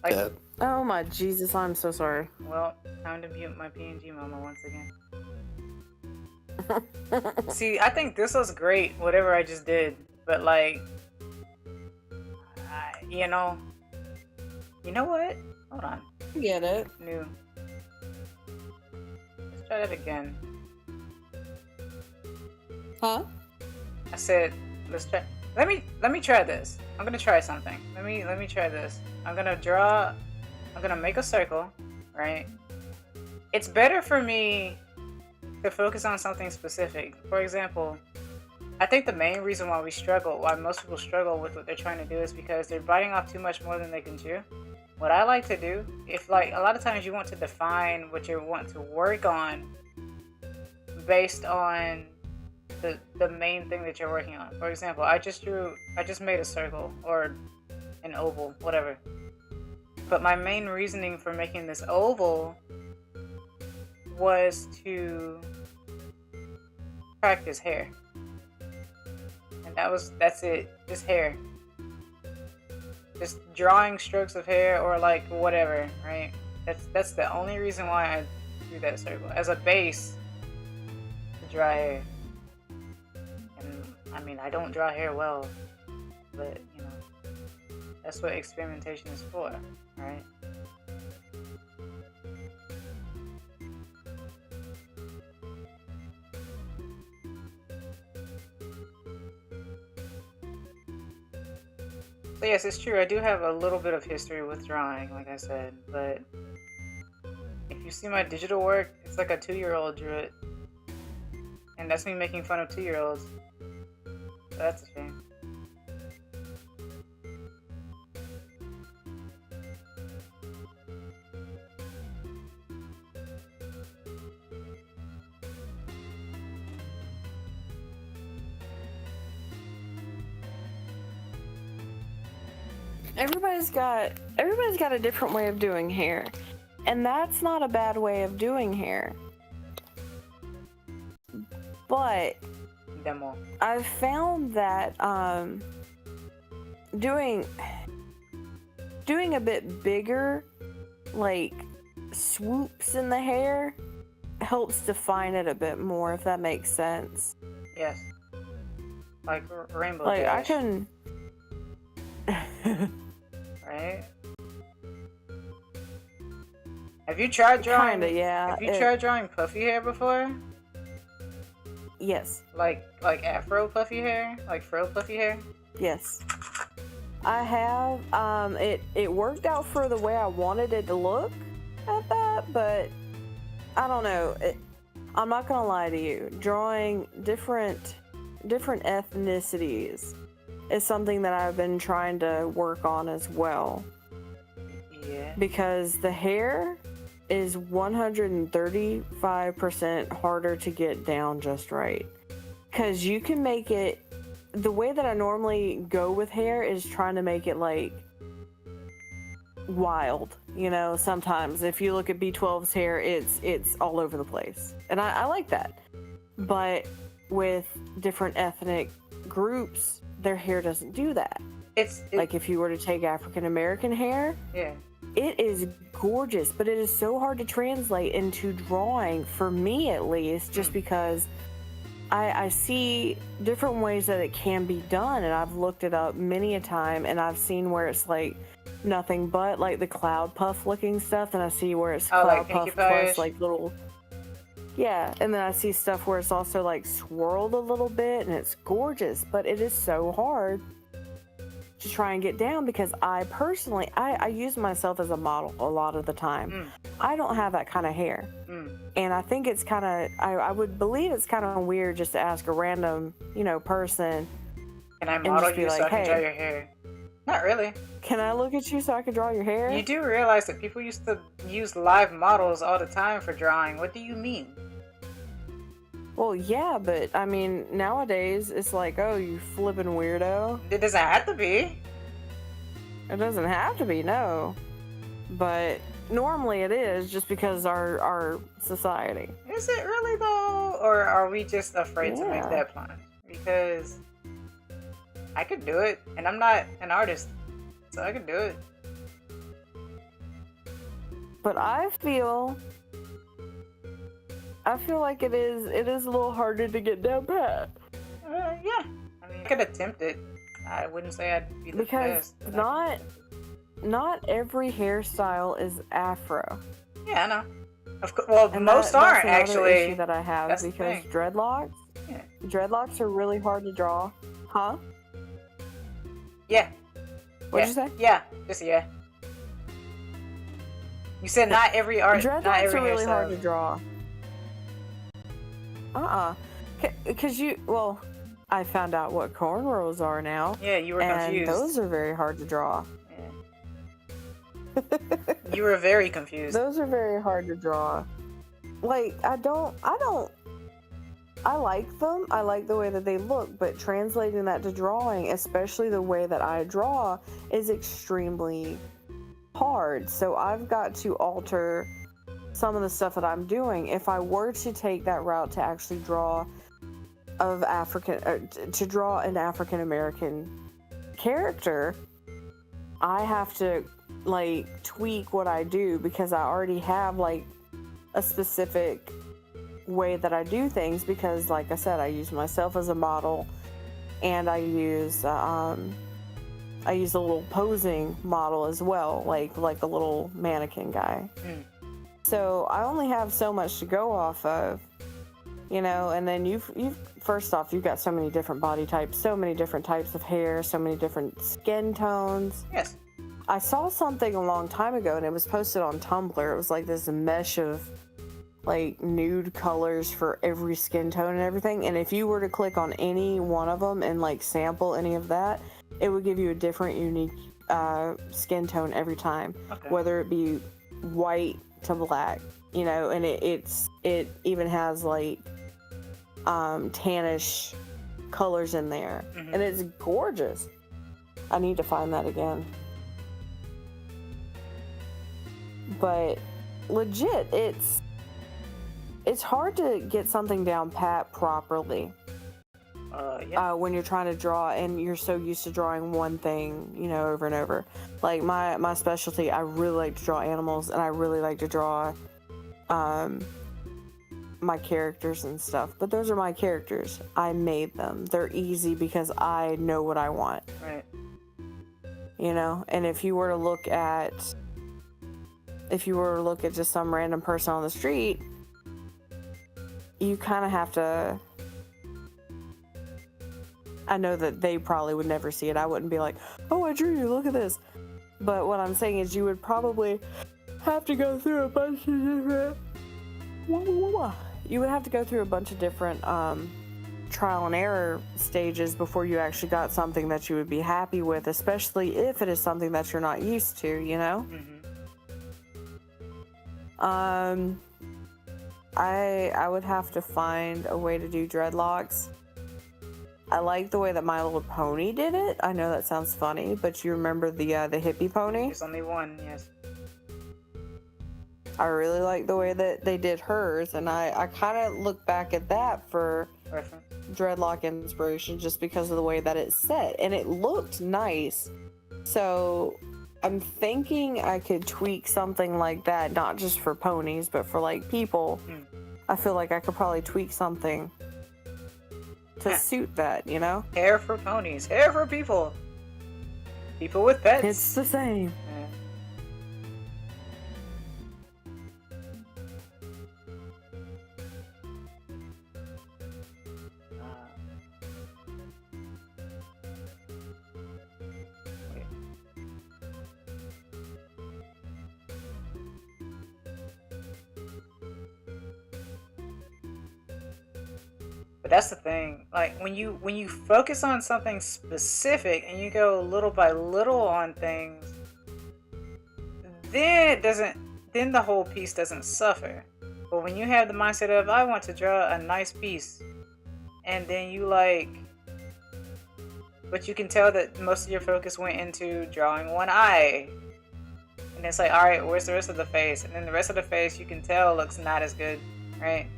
Like, oh my Jesus, I'm so sorry. well, time to mute my PNG mama once again. See, I think this was great, whatever I just did. But like, you know what? Hold on. Get it. New. Let's try that again. Huh? I said, let's try. Let me try this. I'm gonna try something. Let me try this. I'm gonna make a circle, right? It's better for me to focus on something specific. For example, I think the main reason why most people struggle with what they're trying to do is because they're biting off too much more than they can chew. What I like to do, if like a lot of times you want to define what you want to work on based on the main thing that you're working on. For example, I just made a circle or an oval, whatever. But my main reasoning for making this oval was to practice hair. And that's it. Just hair. Just drawing strokes of hair or like whatever, right? That's the only reason why I do that circle. As a base to draw hair. And I mean, I don't draw hair well, but you know, that's what experimentation is for, right? So yes, it's true, I do have a little bit of history with drawing, like I said, but if you see my digital work, it's like a 2-year-old drew it. And that's me making fun of 2-year-olds. So that's a shame. Everybody's got a different way of doing hair. And that's not a bad way of doing hair. But Demo. I've found that doing a bit bigger, like swoops in the hair helps define it a bit more, if that makes sense. Yes. Like rainbow Like, dash. I can... Right? Have you tried drawing... Kinda, yeah. Have you tried drawing puffy hair before? Yes. Like afro puffy hair? Like fro puffy hair? Yes. I have. It worked out for the way I wanted it to look at that, but I don't know. I'm not gonna lie to you. Drawing different ethnicities is something that I've been trying to work on as well. Yeah. Because the hair is 135% harder to get down just right. Because you can make it... The way that I normally go with hair is trying to make it, like, wild. You know, sometimes if you look at B12's hair, it's all over the place. And I like that. But with different ethnic groups, their hair doesn't do that. Like, if you were to take African American hair... Yeah. It is gorgeous, but it is so hard to translate into drawing, for me at least, just because I see different ways that it can be done, and I've looked it up many a time, and I've seen where it's like nothing but like the cloud puff looking stuff, and I see where it's cloud like puff plus like little... Yeah, and then I see stuff where it's also like swirled a little bit, and it's gorgeous, but it is so hard to try and get down, because I personally, I use myself as a model a lot of the time. I don't have that kind of hair. And I think it's kind of, I would believe it's kind of weird just to ask a random, you know, person. Can I model you so I can draw your hair? Not really. Can I look at you so I can draw your hair? You do realize that people used to use live models all the time for drawing. What do you mean? Well, yeah, but I mean, nowadays it's like, oh, you flipping weirdo. It doesn't have to be. It doesn't have to be, no. But normally it is, just because our society. Is it really though? Or are we just afraid to make that plunge? Because I could do it, and I'm not an artist, so I could do it. But I feel like it is a little harder to get down pat. Yeah. I mean, I could attempt it. I wouldn't say I'd be the best. Because not every hairstyle is afro. Yeah, I know. Of course, well, and most aren't actually. Issue that I have, that's because dreadlocks. Yeah. Dreadlocks are really hard to draw. Huh? Yeah. What'd you say? Yeah. Just yeah. You said not every art. Dreadlocks not every are really hairstyle. hard to draw. Because well, I found out what cornrows are now. Yeah, you were confused. And those are very hard to draw. Yeah. You were very confused. Those are very hard to draw. Like, I like them. I like the way that they look, but translating that to drawing, especially the way that I draw, is extremely hard. So I've got to alter some of the stuff that I'm doing. If I were to take that route to actually draw an African American character, I have to like tweak what I do, because I already have like a specific way that I do things, because like I said, I use myself as a model, and I use a little posing model as well, like a little mannequin guy. So I only have so much to go off of, you know. And then you've first off, you've got so many different body types, so many different types of hair, so many different skin tones. Yes. I saw something a long time ago, and it was posted on Tumblr. It was like this mesh of like nude colors for every skin tone and everything. And if you were to click on any one of them and like sample any of that, it would give you a different, unique skin tone every time, whether it be white to black, you know. And it even has like tannish colors in there, and it's gorgeous. I need to find that again. But legit, it's hard to get something down pat properly. Yeah. when you're trying to draw and you're so used to drawing one thing, you know, over and over. Like my specialty, I really like to draw animals, and I really like to draw my characters and stuff. But those are my characters. I made them. They're easy because I know what I want. Right. You know, and if you were to look at just some random person on the street, you kind of have to. I know that they probably would never see it. I wouldn't be like, oh, I drew you, look at this. But what I'm saying is you would probably have to go through a bunch of different... You would have to go through a bunch of different trial and error stages before you actually got something that you would be happy with, especially if it is something that you're not used to, you know? Mm-hmm. I would have to find a way to do dreadlocks. I like the way that My Little Pony did it. I know that sounds funny, but you remember the hippie pony? There's only one, yes. I really like the way that they did hers, and I kind of look back at that for Reference. dreadlock inspiration just because of the way that it's set, and it looked nice. So I'm thinking I could tweak something like that, not just for ponies, but for like people. I feel like I could probably tweak something to suit that, you know? Hair for ponies, hair for people. People with pets. It's the same. Yeah. But that's the thing. Like when you focus on something specific and you go little by little on things, then the whole piece doesn't suffer. But when you have the mindset of I want to draw a nice piece, and then but you can tell that most of your focus went into drawing one eye. And it's like, all right, where's the rest of the face? And then the rest of the face you can tell looks not as good, right?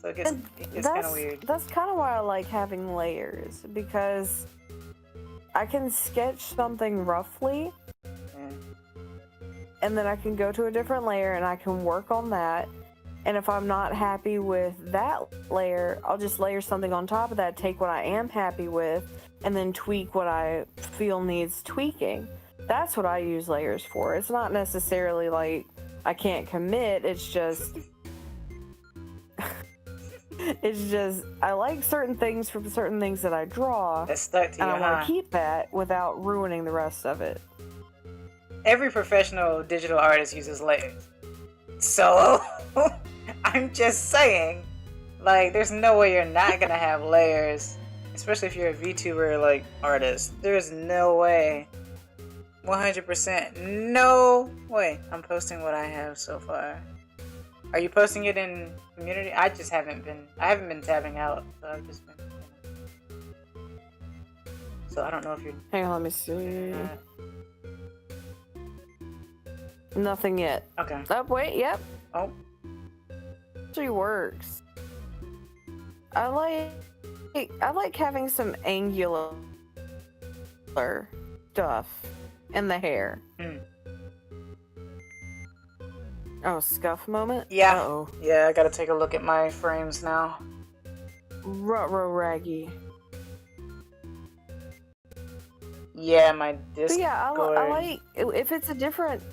So it gets kind of weird. That's kind of why I like having layers, because I can sketch something roughly, and then I can go to a different layer and I can work on that. And if I'm not happy with that layer, I'll just layer something on top of that, take what I am happy with, and then tweak what I feel needs tweaking. That's what I use layers for. It's not necessarily like I can't commit, it's just... It's just, I like certain things from certain things that I draw, That's stuck to you, and I want to keep that without ruining the rest of it. Every professional digital artist uses layers. So, I'm just saying, like, there's no way you're not gonna have layers, especially if you're a VTuber, like, artist. There's no way. 100% no way I'm posting what I have so far. Are you posting it in community? I haven't been tabbing out, so I've just been, so I don't know if you're... Hang on, let me see. Nothing yet. Okay. Oh, wait, yep. Oh. Actually works. I like having some angular stuff in the hair. Oh, scuff moment? Yeah. Uh-oh. Yeah, I gotta take a look at my frames now. Raggy. Yeah, my Discord. But yeah, I like... If it's a different...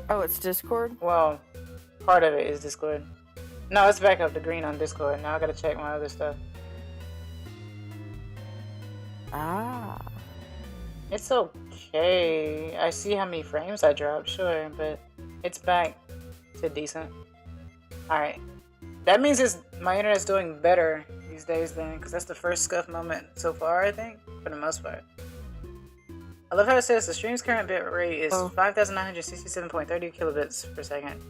Oh, it's Discord? Well, part of it is Discord. No, it's back up to green on Discord. Now I gotta check my other stuff. Ah. It's okay. I see how many frames I dropped, sure, but it's back to decent. Alright. That means my internet's doing better these days then, because that's the first scuff moment so far, I think, for the most part. I love how it says the stream's current bit rate is 5,967.30 kilobits per second,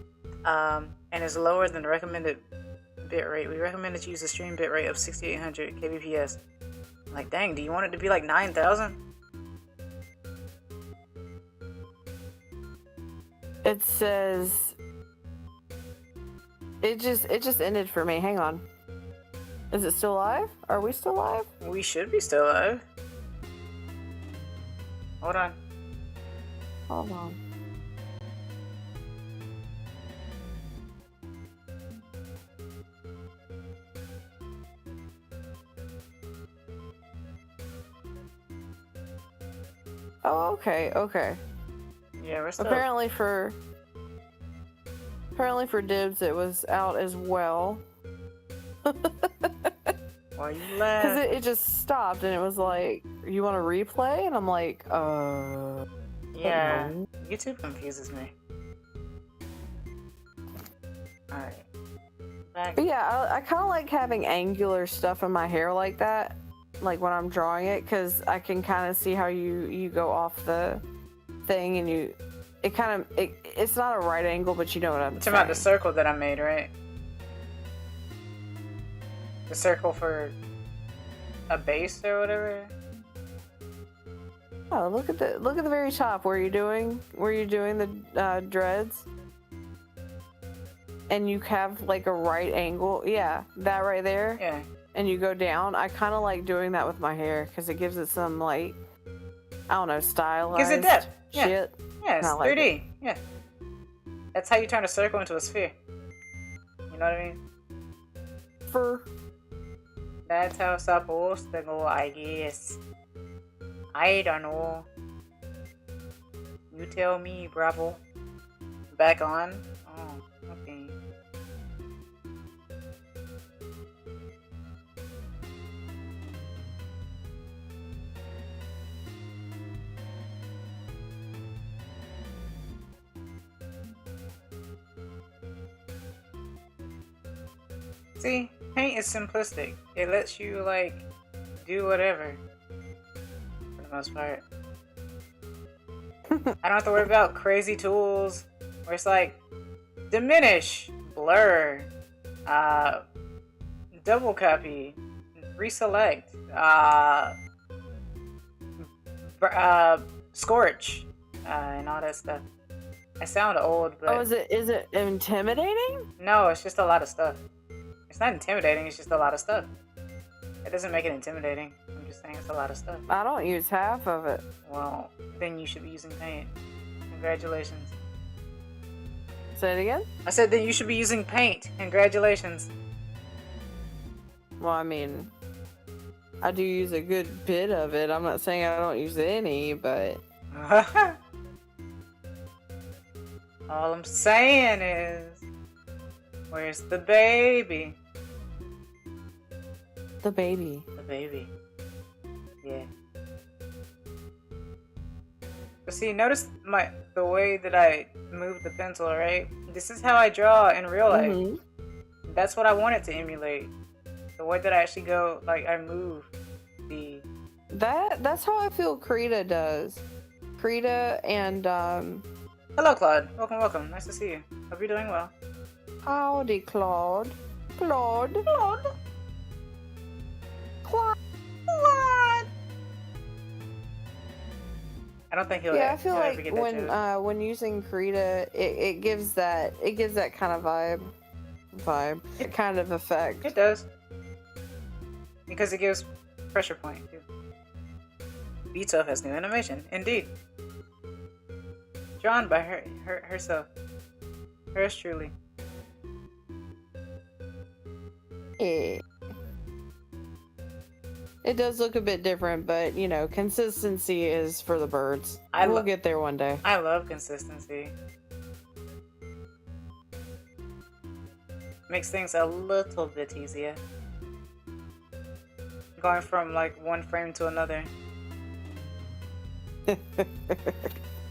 and is lower than the recommended bit rate. We recommend that you use a stream bit rate of 6,800 kbps. I'm like, dang, do you want it to be like 9,000? It says It just ended for me. Hang on. Is it still live? Are we still live? We should be still alive. Hold on. Hold on. Oh, okay, okay. Yeah, we're still. Apparently for Dibs, it was out as well. Why you Because laugh? it just stopped and it was like, you want to replay? And I'm like, Yeah, no. YouTube confuses me. Alright. Back. But yeah, I kind of like having angular stuff in my hair like that, like when I'm drawing it, because I can kind of see how you go off the thing and it's not a right angle, but you know what I'm You're saying. talking about the circle that I made, right? The circle for a base or whatever. Oh, look at the very top where you're doing the dreads, and you have like a right angle. Yeah, that right there. Yeah. And you go down. I kind of like doing that with my hair because it gives it some like, I don't know, stylized Gives it depth. Yeah. shit. Yeah, it's I like 3D. Yeah. That's how you turn a circle into a sphere. You know what I mean? For That's how it's supposed to go, I guess. I don't know. You tell me, Bravo. Back on? Oh, okay. See, paint is simplistic. It lets you, like, do whatever. For the most part. I don't have to worry about crazy tools where it's like diminish, blur, double copy, reselect, scorch, and all that stuff. I sound old, but oh, is it intimidating? no, it's just a lot of stuff. It's not intimidating, it's just a lot of stuff. It doesn't make it intimidating. I'm just saying it's a lot of stuff. I don't use half of it. Well, then you should be using paint. Congratulations. Say it again. I said then you should be using paint. Congratulations. Well, I mean, I do use a good bit of it. I'm not saying I don't use any, but All I'm saying is, where's the baby? the baby. The baby. Yeah. But see, notice the way that I move the pencil, right? This is how I draw in real life. Mhm. That's what I wanted to emulate. The way that I actually go, like I move the. That's how I feel Krita does. Krita and Hello, Claude. Welcome, welcome. Nice to see you. Hope you're doing well. howdy, Claude. Claude. Claude. Claude. Claude. I don't think he'll. Yeah, I feel he'll ever like get that joke. when using Krita, it gives that kind of vibe, kind of effect. It does. Because it gives pressure point too. Beatso has new animation, indeed. Drawn by herself. Hers truly. Yeah. It does look a bit different, but you know, consistency is for the birds. We'll get there one day. I love consistency. Makes things a little bit easier. Going from like one frame to another.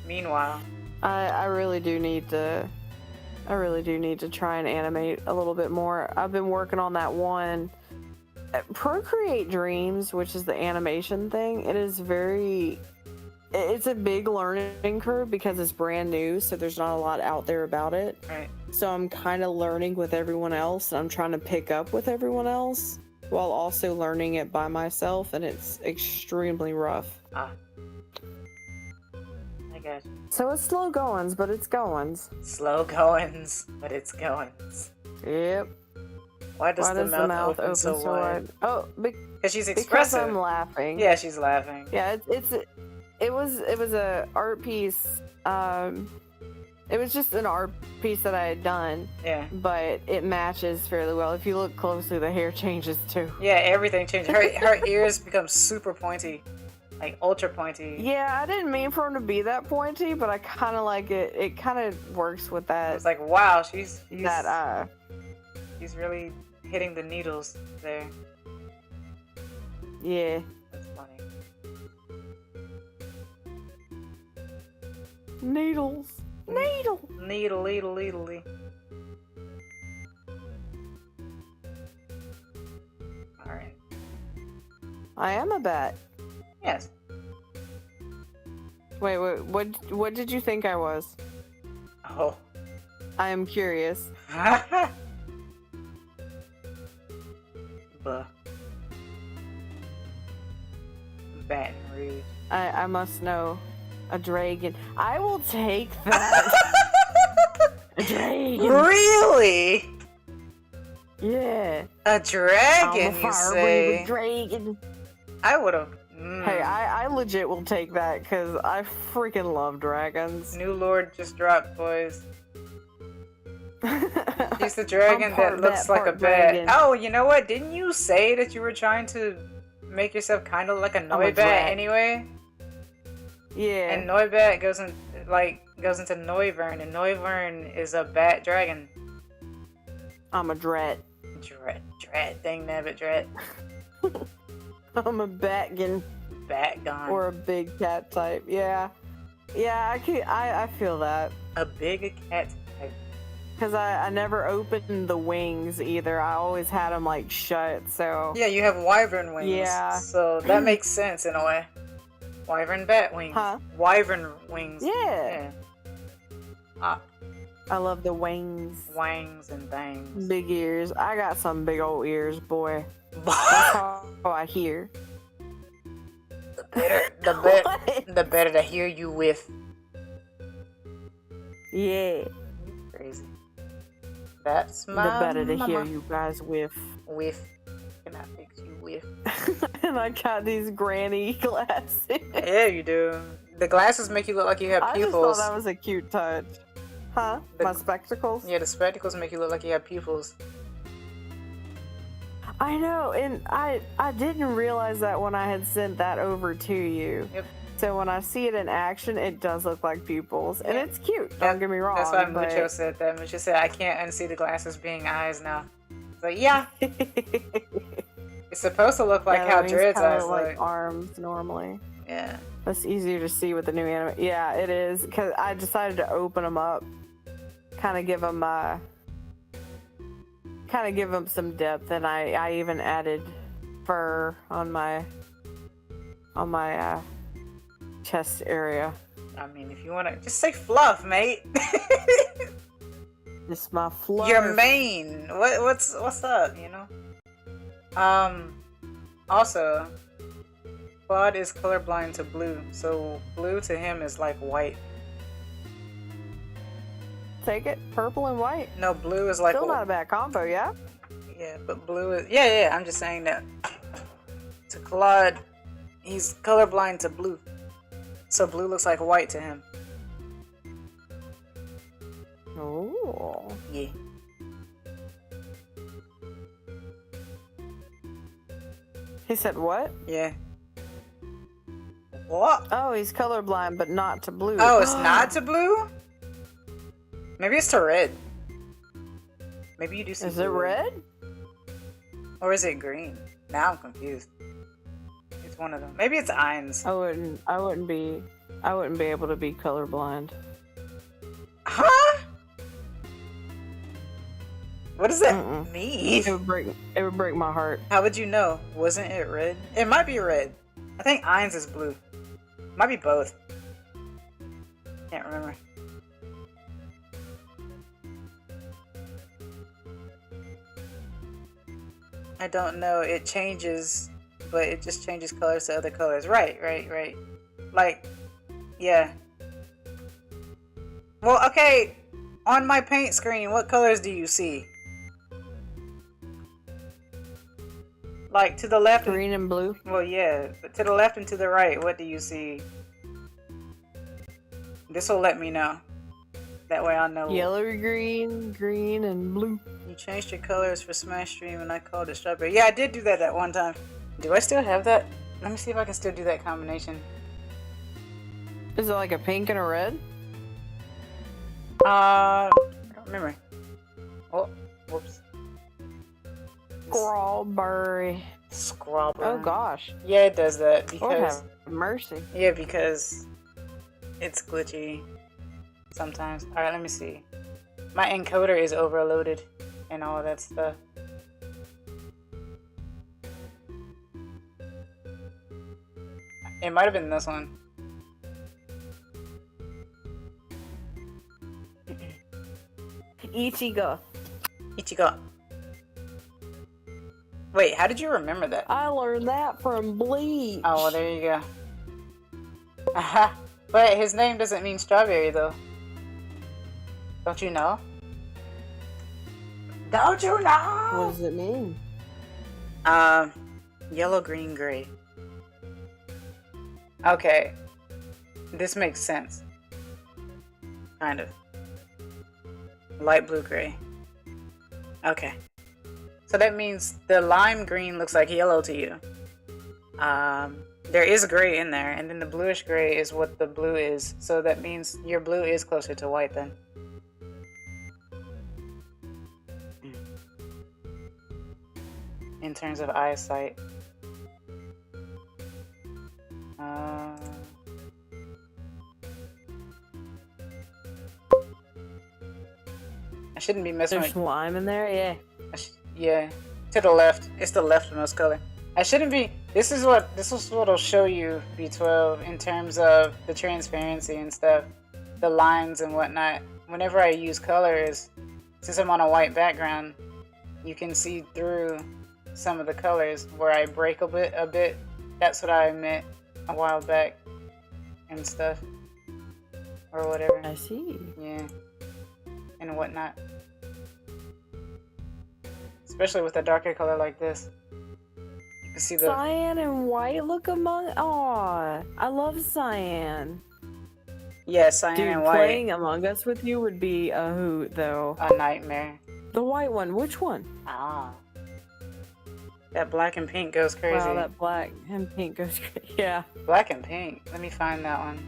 Meanwhile, I really do need to try and animate a little bit more. I've been working on that one Procreate Dreams, which is the animation thing. It's a big learning curve because it's brand new, so there's not a lot out there about it. right? So I'm kind of learning with everyone else, and I'm trying to pick up with everyone else while also learning it by myself, and it's extremely rough. Ah. I got you. So it's slow goings, but it's goings. Slow goings, but it's goings. Yep. Why does the mouth open so wide? Oh, because she's because expressive. I'm laughing. Yeah, she's laughing. Yeah, it was a art piece. It was just an art piece that I had done. Yeah. But it matches fairly well. If you look closely, the hair changes too. Yeah, everything changes. Her ears become super pointy, like ultra pointy. Yeah, I didn't mean for them to be that pointy, but I kind of like it. It kind of works with that. It's like, wow, she's really hitting the needles there. Yeah. That's funny. Needles. Needle. Needle. Alright. I am a bat. Yes. Wait, what did you think I was? Oh. I am curious. Buh. Baton Rouge. I must know. A dragon. I will take that. A dragon. Really? Yeah. A dragon, I'm a you say? dragon. I would have. Hey, I legit will take that because I freaking love dragons. New Lord just dropped, boys. She's the dragon that looks like a bat. Oh, you know what? Didn't you say that you were trying to make yourself kind of like a Noibat anyway? Yeah. And Noibat goes into Noivern, and Noivern is a bat dragon. I'm a drat. Drat. Dang nabbit drat. I'm a batgon. Batgon. Or a big cat type. Yeah. Yeah, I feel that. A big cat type. Because I never opened the wings either. I always had them like shut, so. Yeah, you have wyvern wings. Yeah. So that makes sense in a way. Wyvern bat wings. Huh? Wyvern wings. Yeah. Ah. I love the wings. Wangs and bangs. Big ears. I got some big old ears, boy. That's how I hear. The better to hear you with. Yeah. Crazy. That's my The better to mama. hear you guys with. With. Can I fix you with? And I got these granny glasses. Yeah, you do. The glasses make you look like you have pupils. I just thought that was a cute touch. Huh? My spectacles? Yeah, the spectacles make you look like you have pupils. I know, and I didn't realize that when I had sent that over to you. Yep. So when I see it in action, it does look like pupils. And it's cute, don't get me wrong. That's why Mucho said that. Mucho said, I can't unsee the glasses being eyes now. But yeah. It's supposed to look like how Dread's eyes look. Like arms normally. Yeah. That's easier to see with the new anime. Yeah, it is. Because I decided to open them up. Kind of give them some depth, and I even added fur on my chest area. I mean, if you want to just say fluff, mate. Just my fluff. Your mane. What's up, you know? Also, Claude is colorblind to blue, so blue to him is like white. Take it, purple and white. No, blue is like still not a bad combo, yeah. Yeah, but blue is yeah. I'm just saying that to Claude, he's colorblind to blue, so blue looks like white to him. Oh. Yeah. He said what? Yeah. What? Oh, he's colorblind, but not to blue. Oh, it's not to blue? Maybe it's to red. Maybe you do see Is blue. it red? Or is it green? Now I'm confused. It's one of them. Maybe it's Eins. I wouldn't be able to be colorblind. Huh? What does that mean? It would break my heart. How would you know? Wasn't it red? It might be red. I think Eins is blue. Might be both. Can't remember. I don't know. It changes, but it just changes colors to other colors. Right. Like, yeah. Well, okay. On my paint screen, what colors do you see? Like to the left. Green and blue. Well, yeah, but to the left and to the right, what do you see? This will let me know. That way I'll know. Yellow, green, green, and blue. You changed your colors for Smash Stream and I called it strawberry. Yeah, I did do that one time. Do I still have that? Let me see if I can still do that combination. Is it like a pink and a red? I don't remember. Oh, whoops. Strawberry. Strawberry. Oh gosh. Yeah, it does that Lord because. have mercy. Yeah, because it's glitchy sometimes. All right, let me see. My encoder is overloaded and all that stuff. It might have been this one. Ichigo. Ichigo. Wait, how did you remember that? I learned that from Bleach. Oh, well, there you go. Aha. But his name doesn't mean strawberry, though. Don't you know? Don't you know? What does it mean? Yellow, green, gray. Okay. This makes sense. Kind of. Light blue, gray. Okay. So that means the lime green looks like yellow to you. There is gray in there, and then the bluish gray is what the blue is. So that means your blue is closer to white then. In terms of eyesight. I shouldn't be messing There's with... lime in there? Yeah. Yeah, to the left. It's the leftmost color. I shouldn't be... This is what'll show you, B12, in terms of the transparency and stuff. The lines and whatnot. Whenever I use colors, since I'm on a white background, you can see through some of the colors where I break a bit. That's what I meant a while back and stuff. Or whatever. I see. Yeah. And whatnot. Especially with a darker color like this. You can see the... Cyan and white look among... Aw, I love cyan. Yeah, cyan Dude, and white. playing Among Us with you would be a hoot, though. A nightmare. The white one, which one? Ah. That black and pink goes crazy. Wow, that black and pink goes crazy. Yeah. Black and pink. Let me find that one.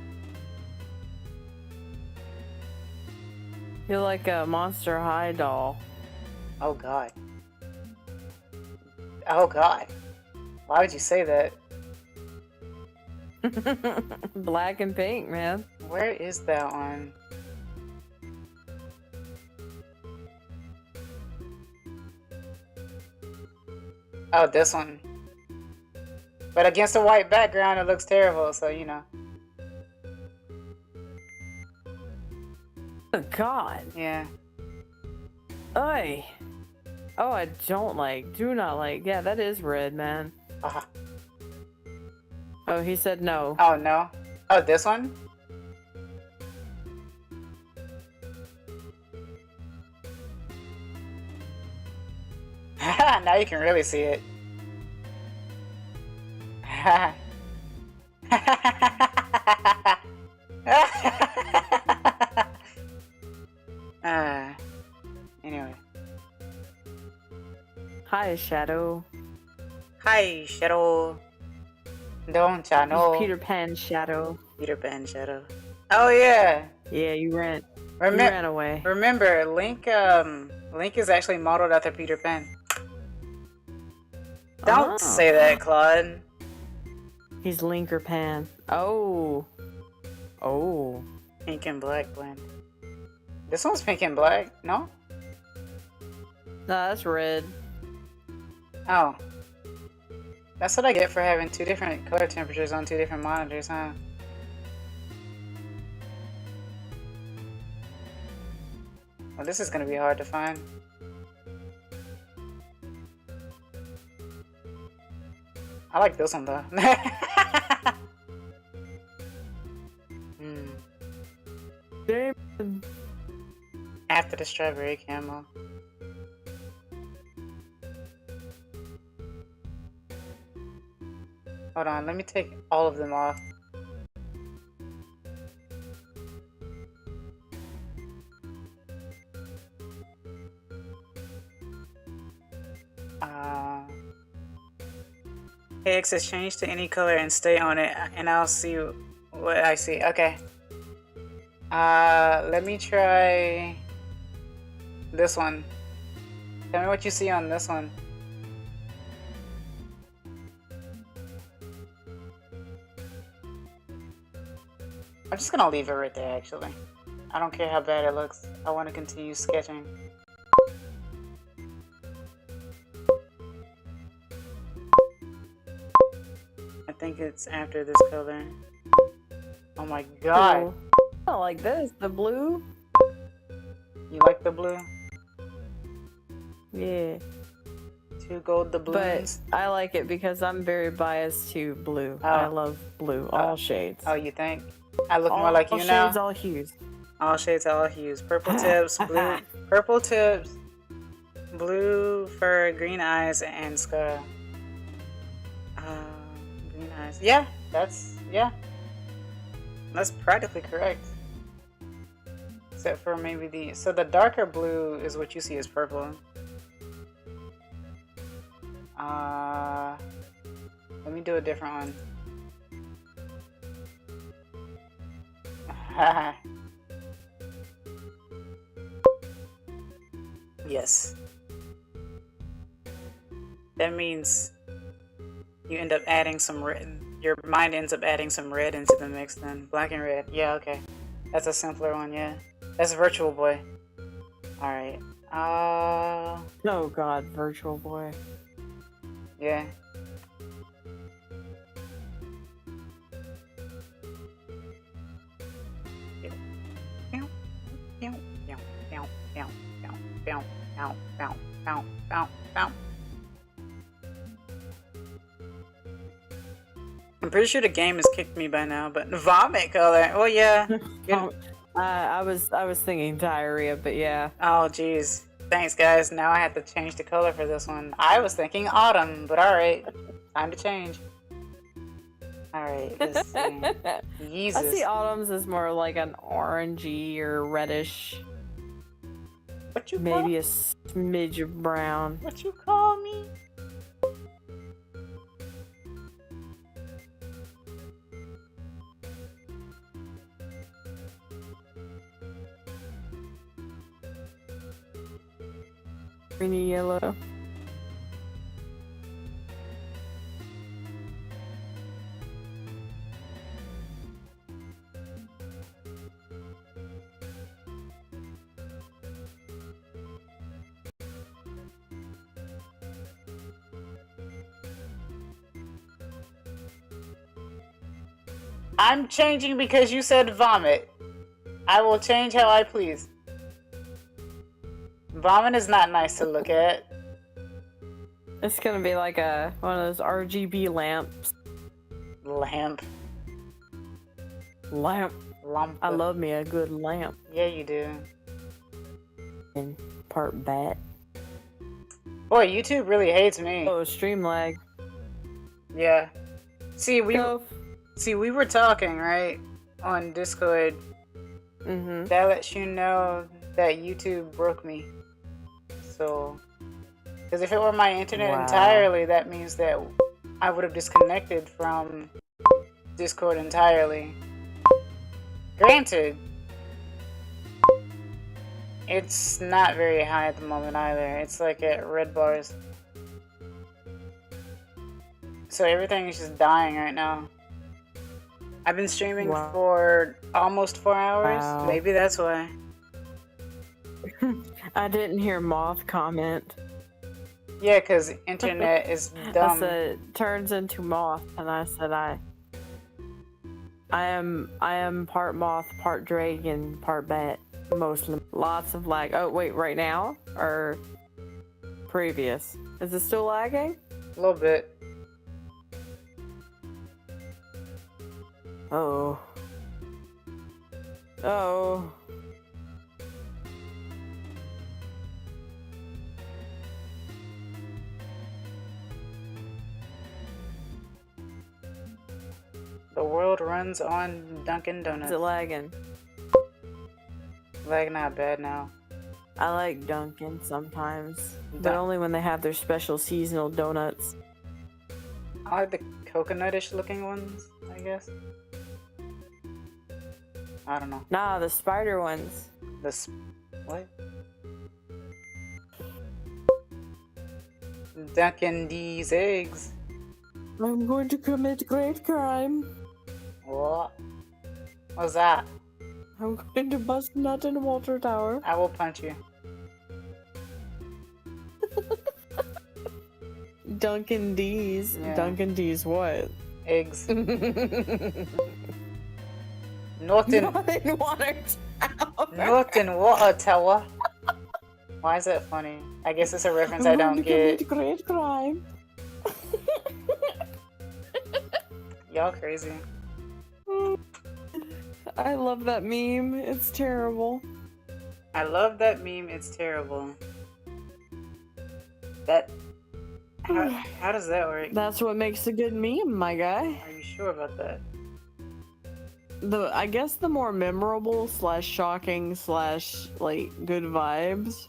You're like a Monster High doll. Oh god. Oh god. Why would you say that? Black and pink, man. Where is that one? Oh, this one. But against a white background, it looks terrible, so you know. Oh, God. Yeah. Oy. Oh, I don't like. Do not like. Yeah, that is red, man. Uh-huh. Oh, he said no. Oh, no. Oh, this one? Now you can really see it. Anyway. Hi, Shadow. Hi, Shadow. Don't ya know? Peter Pan Shadow. Peter Pan Shadow. Oh yeah. Yeah, you ran away. Remember, Link is actually modeled after Peter Pan. Don't say that, Claude. He's Linker Pan. Oh. Oh. Pink and black blend. This one's pink and black, no? No, that's red. Oh. That's what I get for having two different color temperatures on two different monitors, huh? Well, this is gonna be hard to find. I like this one though. Damn. After the strawberry camo. Hold on, let me take all of them off. X is change to any color and stay on it, and I'll see what I see. Okay. Let me try this one. Tell me what you see on this one. I'm just gonna leave it right there, actually. I don't care how bad it looks. I want to continue sketching. I think it's after this color. Oh my god. Cool. I like this. The blue. You like the blue? Yeah. 2 gold doubloons. But I like it because I'm very biased to blue. Oh. I love blue. All shades. Oh, you think? I look all more like you now? All shades, all hues. All shades, all hues. Purple tips, blue. Purple tips, blue fur, green eyes, and scar. Green eyes. Yeah, that's practically correct. Except for maybe the... So the darker blue is what you see as purple. Let me do a different one. Yes. That means you end up adding some red. Your mind ends up adding some red into the mix then. Black and red. Yeah, okay. That's a simpler one, yeah. That's Virtual Boy. Alright. Oh god, Virtual Boy. Yeah. I'm pretty sure the game has kicked me by now, but vomit color. Oh yeah. I was thinking diarrhea, but yeah. Oh jeez. Thanks guys. Now I have to change the color for this one. I was thinking autumn, but alright. Time to change. Alright, let's see. Jesus. I see autumns as more like an orangey or reddish. What you maybe a smidge of brown. What you call me? Greeny yellow. I'm changing because you said vomit. I will change how I please. Vomit is not nice to look at. It's gonna be like one of those RGB lamps. Lamp. Lamp. Lump. I love me a good lamp. Yeah, you do. And part bat. Boy, YouTube really hates me. Oh, stream lag. Yeah. See, we were talking, right? On Discord. Mm-hmm. That lets you know that YouTube broke me. So, because if it were my internet entirely, that means that I would have disconnected from Discord entirely. Granted, it's not very high at the moment either. It's like at red bars. So everything is just dying right now. I've been streaming for almost 4 hours. Wow. Maybe that's why. I didn't hear Moth comment. Yeah, because internet is dumb. I said, turns into Moth, and I said, I am part Moth, part dragon, part bat. Mostly. Lots of lag. Oh, wait, right now? Or previous? Is it still lagging? A little bit. Oh. Oh. The world runs on Dunkin' Is Donuts. it lagging? Lag not bad now. I like Dunkin' sometimes, but only when they have their special seasonal donuts. I like the coconutish looking ones, I guess. I don't know. Nah, the spider ones. What? Dunkin' these eggs. I'm going to commit great crime. What? What's that? I'm going to bust nut in water tower. I will punch you. Dunkin' D's. Yeah. Dunkin' D's what? Eggs. Not in water tower. Not in water tower. Why is that funny? I guess it's a reference I don't get. Great crime. Y'all crazy. I love that meme. It's terrible. I love that meme. It's terrible. That. How does that work? That's what makes a good meme, my guy. Are you sure about that? I guess the more memorable / shocking / like good vibes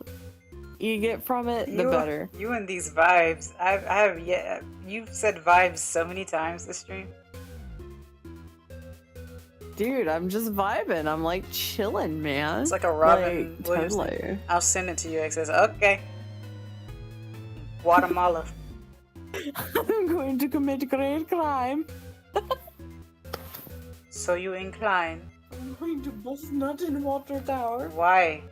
you get from it, the better. You and these vibes. You've said vibes so many times this stream. Dude, I'm just vibing. I'm like chilling, man. It's like a Robin like, Williams totally. thing. I'll send it to you. It says, okay. Guatemala. I'm going to commit great crime. So you incline. I'm going to bust nut in water tower. Why?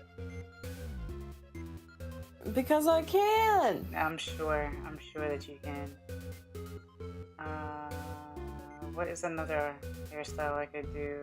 Because I can. I'm sure that you can. What is another hairstyle I could do?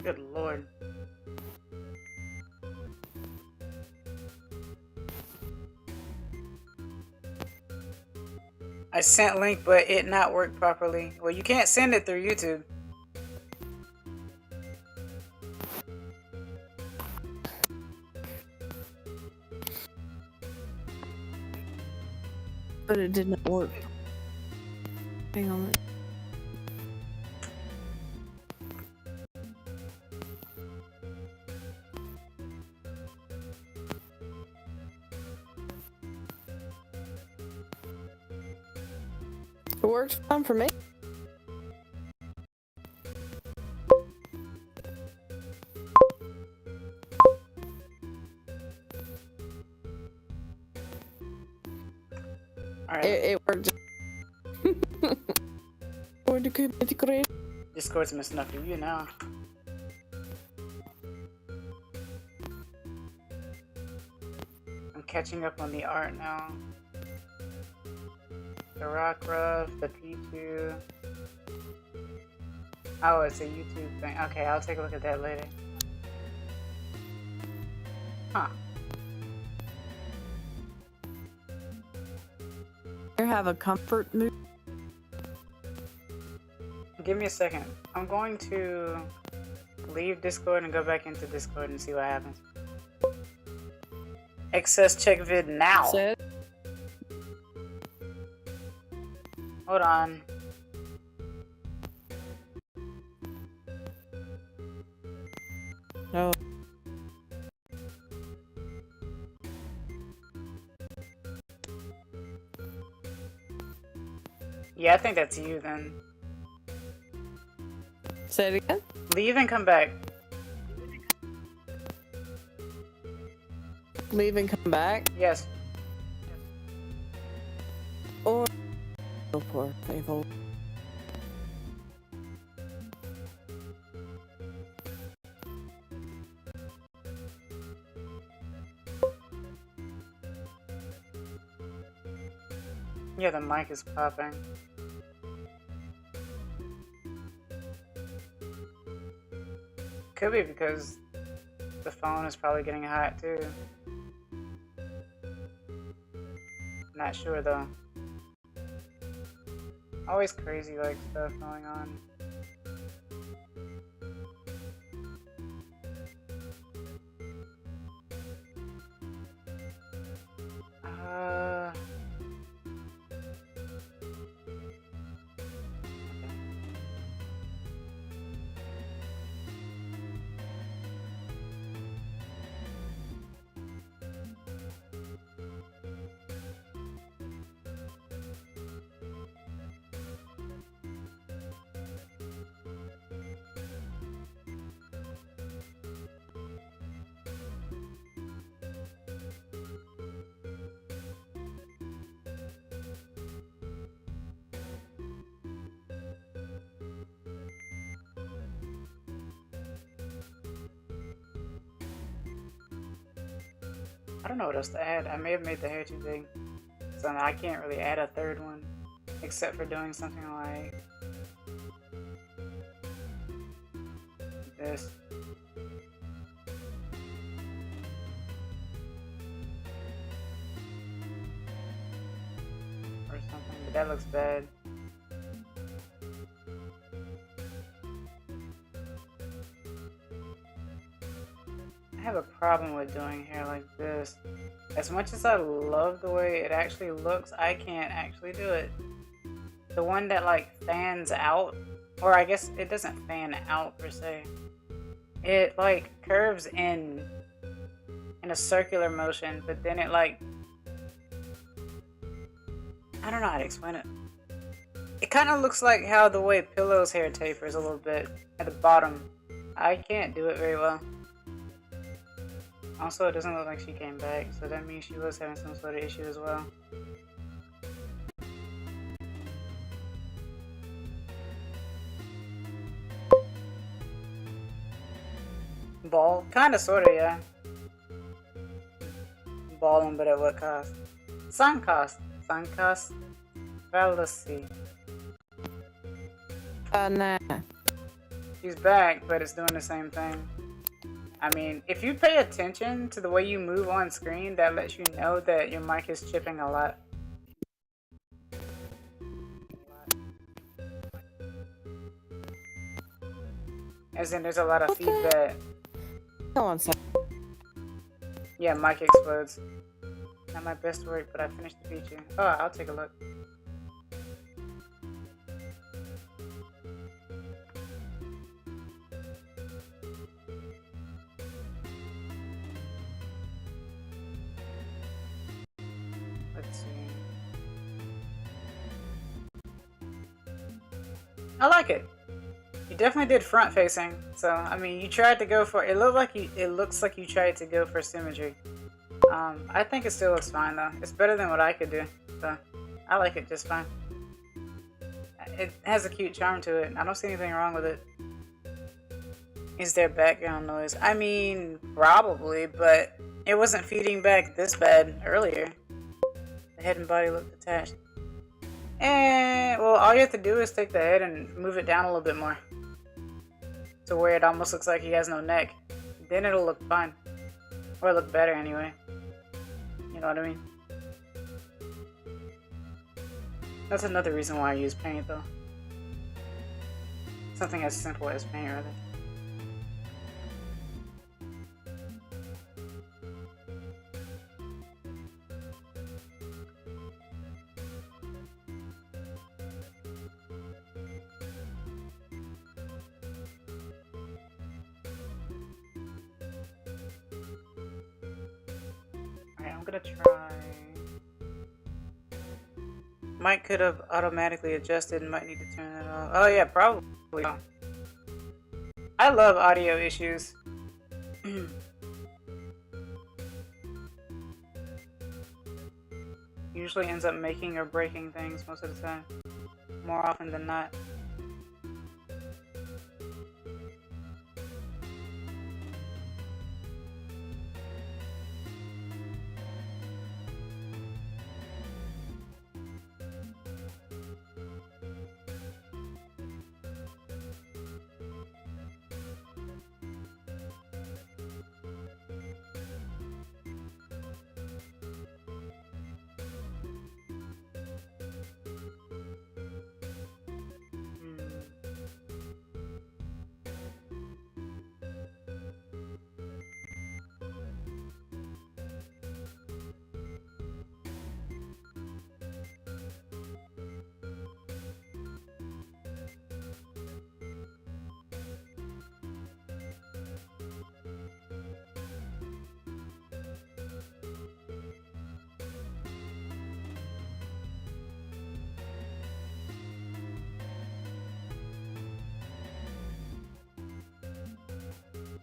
Good lord. I sent link, but it not work properly. Well, you can't send it through YouTube. But it did not work. Hang on. It worked fine for me. Alright. It worked. Going to commit great. Discord's messing up for you now. I'm catching up on the art now. The Rock Ruff, the Pichu. Oh, it's a YouTube thing. Okay, I'll take a look at that later. Huh. You have a comfort mood. Give me a second. I'm going to leave Discord and go back into Discord and see what happens. Access check vid now. Said. Hold on. No. Yeah, I think that's you then. Say it again. Leave and come back. Leave and come back. Yes. Or poor people. Yeah, the mic is popping. Could be because the phone is probably getting hot too. Not sure though. Always crazy like stuff going on. I don't know what else to add. I may have made the hair too big. So I can't really add a third one. Except for doing something like this. Or something, but that looks bad. I have a problem with doing hair like this. As much as I love the way it actually looks, I can't actually do it. The one that like fans out, or I guess it doesn't fan out per se. It like curves in a circular motion, but then it like, I don't know how to explain it. It kind of looks like how the way Pillow's hair tapers a little bit at the bottom. I can't do it very well. Also, it doesn't look like she came back, so that means she was having some sort of issue as well. Ball? Kinda, sorta, yeah. Balling, but at what cost? Sun cost. Sun cost. Fallacy. Nah. She's back, but it's doing the same thing. I mean, if you pay attention to the way you move on screen, that lets you know that your mic is chipping a lot. As in, there's a lot of feedback. Go on, sir. Yeah, mic explodes. Not my best work, but I finished the feature. Oh, I'll take a look. Let's see. I like it. You definitely did front facing. So I mean, you tried to go for it. It looks like you tried to go for symmetry. I think it still looks fine though. It's better than what I could do. So I like it just fine. It has a cute charm to it. I don't see anything wrong with it. Is there background noise? I mean, probably, but it wasn't feeding back this bad earlier. The head and body look detached. And, well, all you have to do is take the head and move it down a little bit more. To where it almost looks like he has no neck. Then it'll look fine. Or look better anyway. You know what I mean? That's another reason why I use paint though. Something as simple as paint rather. I'm gonna try. Mic could have automatically adjusted and might need to turn that off. Oh yeah, probably. I love audio issues. usually ends up making or breaking things most of the time, more often than not.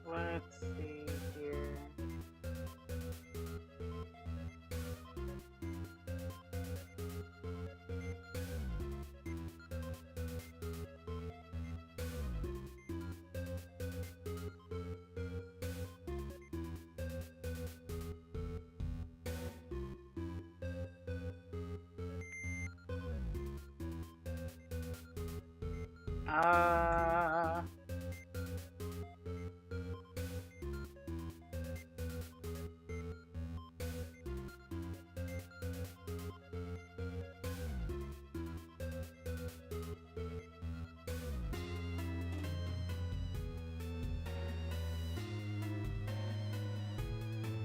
Let's see here.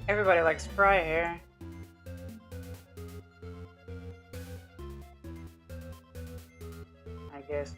Everybody likes spry hair. I guess.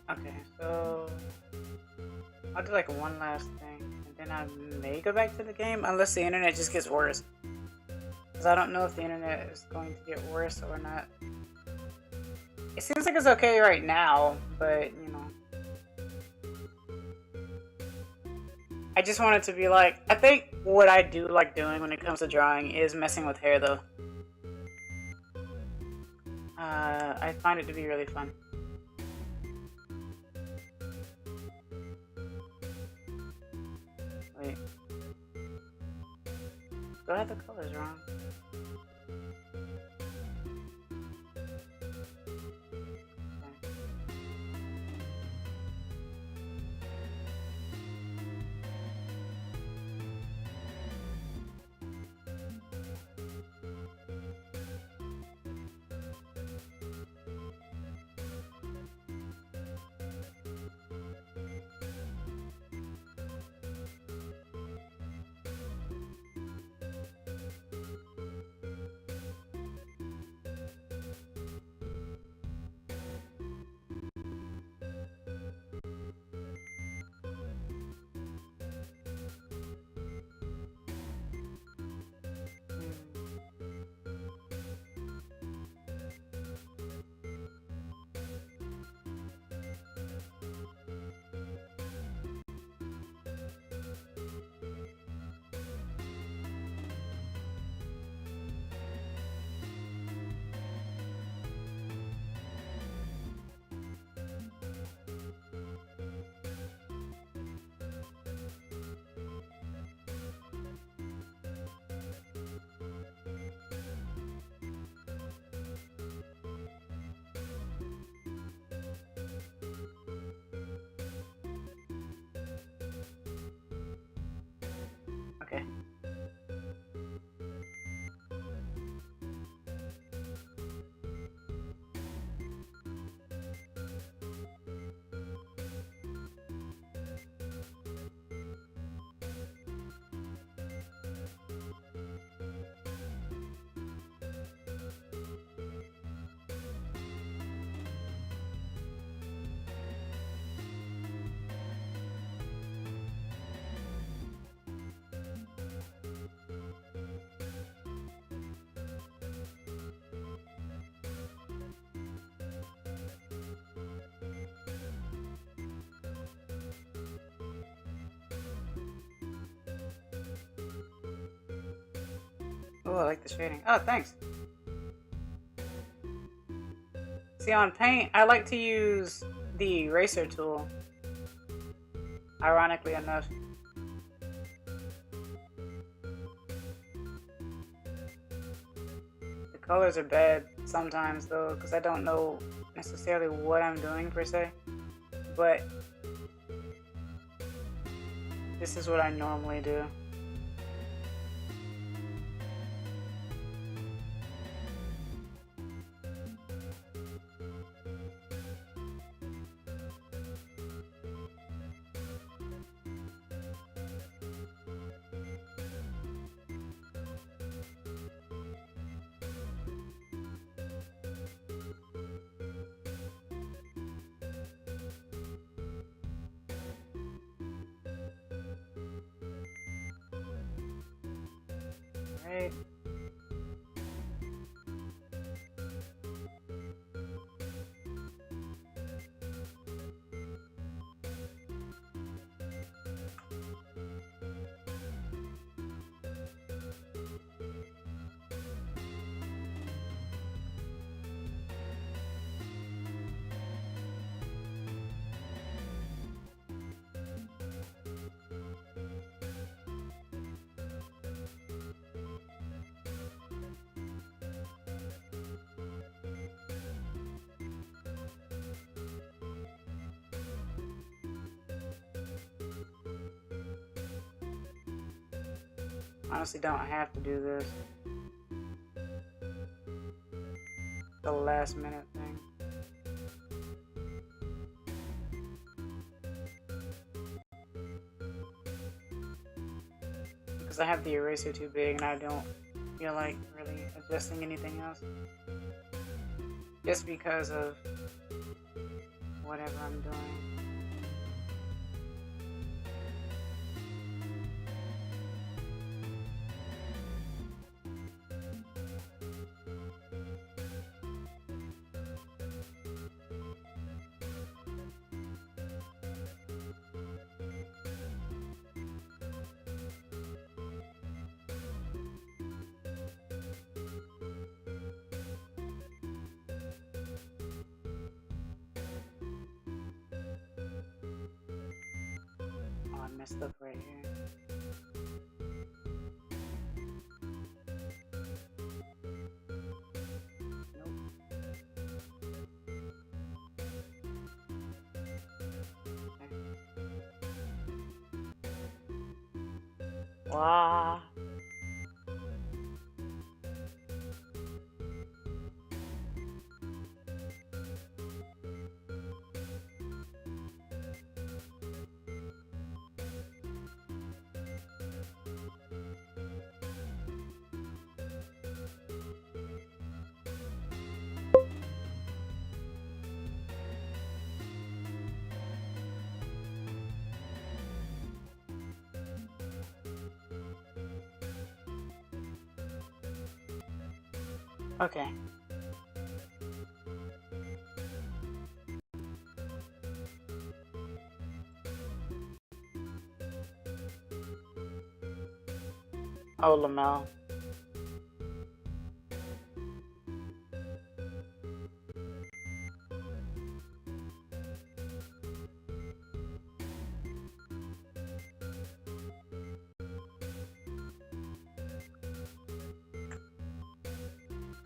Okay, so I'll do like one last thing, and then I may go back to the game, unless the internet just gets worse. Because I don't know if the internet is going to get worse or not. It seems like it's okay right now, but, you know. I just want it to be like, I think what I do like doing when it comes to drawing is messing with hair, though. I find it to be really fun. Wait. Do I have the colors wrong? Oh, I like the shading. Oh, thanks. See, on paint, I like to use the eraser tool. Ironically enough. The colors are bad sometimes though, because I don't know necessarily what I'm doing per se. But this is what I normally do. Right. Honestly, don't have to do this. The last minute thing. Because I have the eraser too big and I don't feel like really adjusting anything else. Just because of whatever I'm doing. Oh, I messed up right here. Wow. Okay. Oh, Lamel.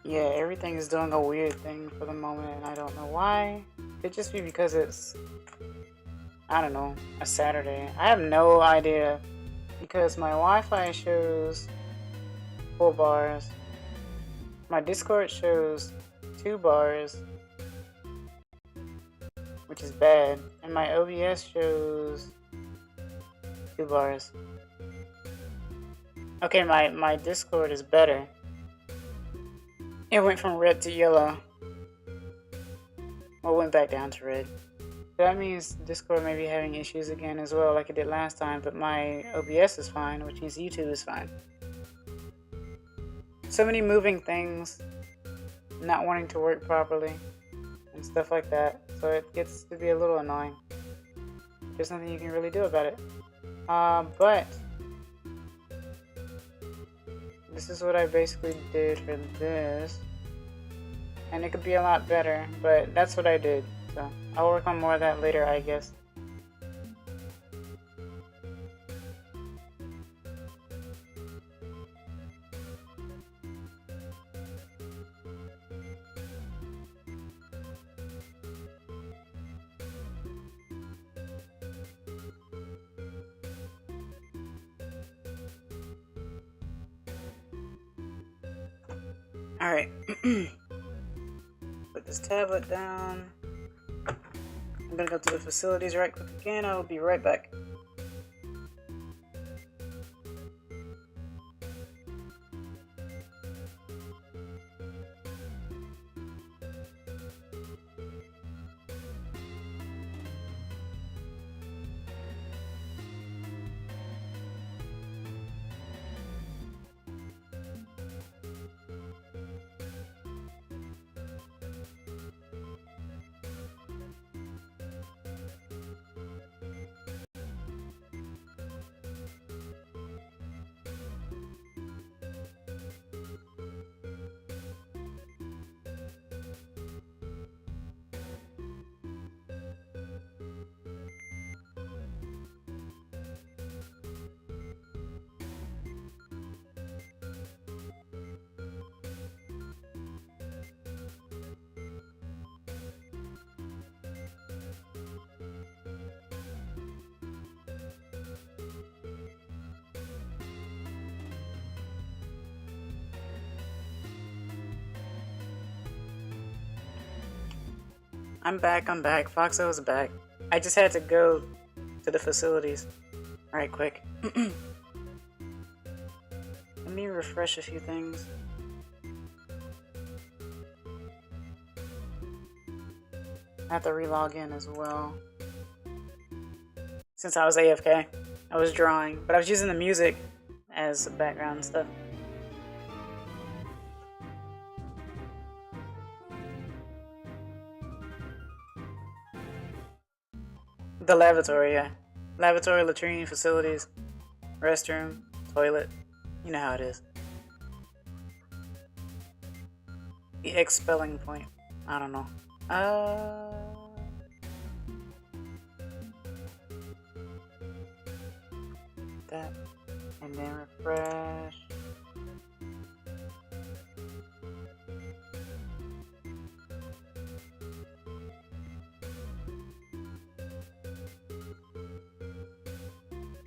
Yeah, everything is doing a weird thing for the moment, and I don't know why. Could just be because it's, I don't know, a Saturday. I have no idea. Because my Wi-Fi shows 4 bars. My Discord shows 2 bars, which is bad. And my OBS shows 2 bars. Okay, my Discord is better. It went from red to yellow. Well, went back down to red. That means Discord may be having issues again as well, like it did last time, but my OBS is fine, which means YouTube is fine. So many moving things, not wanting to work properly, and stuff like that. So it gets to be a little annoying. There's nothing you can really do about it. But this is what I basically did for this. And it could be a lot better, but that's what I did. So I'll work on more of that later, I guess. Alright. Put this tablet down. I'm gonna go to the facilities right quick again. I'll be right back. I'm back. Foxxo's back. I just had to go to the facilities. Alright, quick. Let me refresh a few things. I have to relog in as well. Since I was AFK, I was drawing, but I was using the music as background and stuff. The lavatory, yeah. Lavatory, latrine, facilities, restroom, toilet. You know how it is. The expelling point. I don't know. That. And then refresh.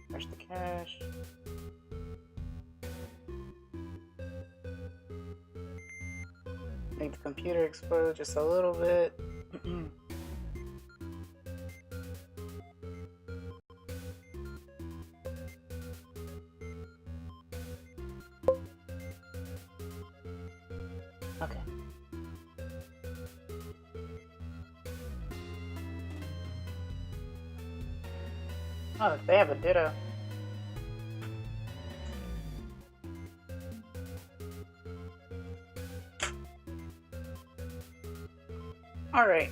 Refresh the cache. Make the computer explode just a little bit. Okay. Oh, they have a ditto. All right.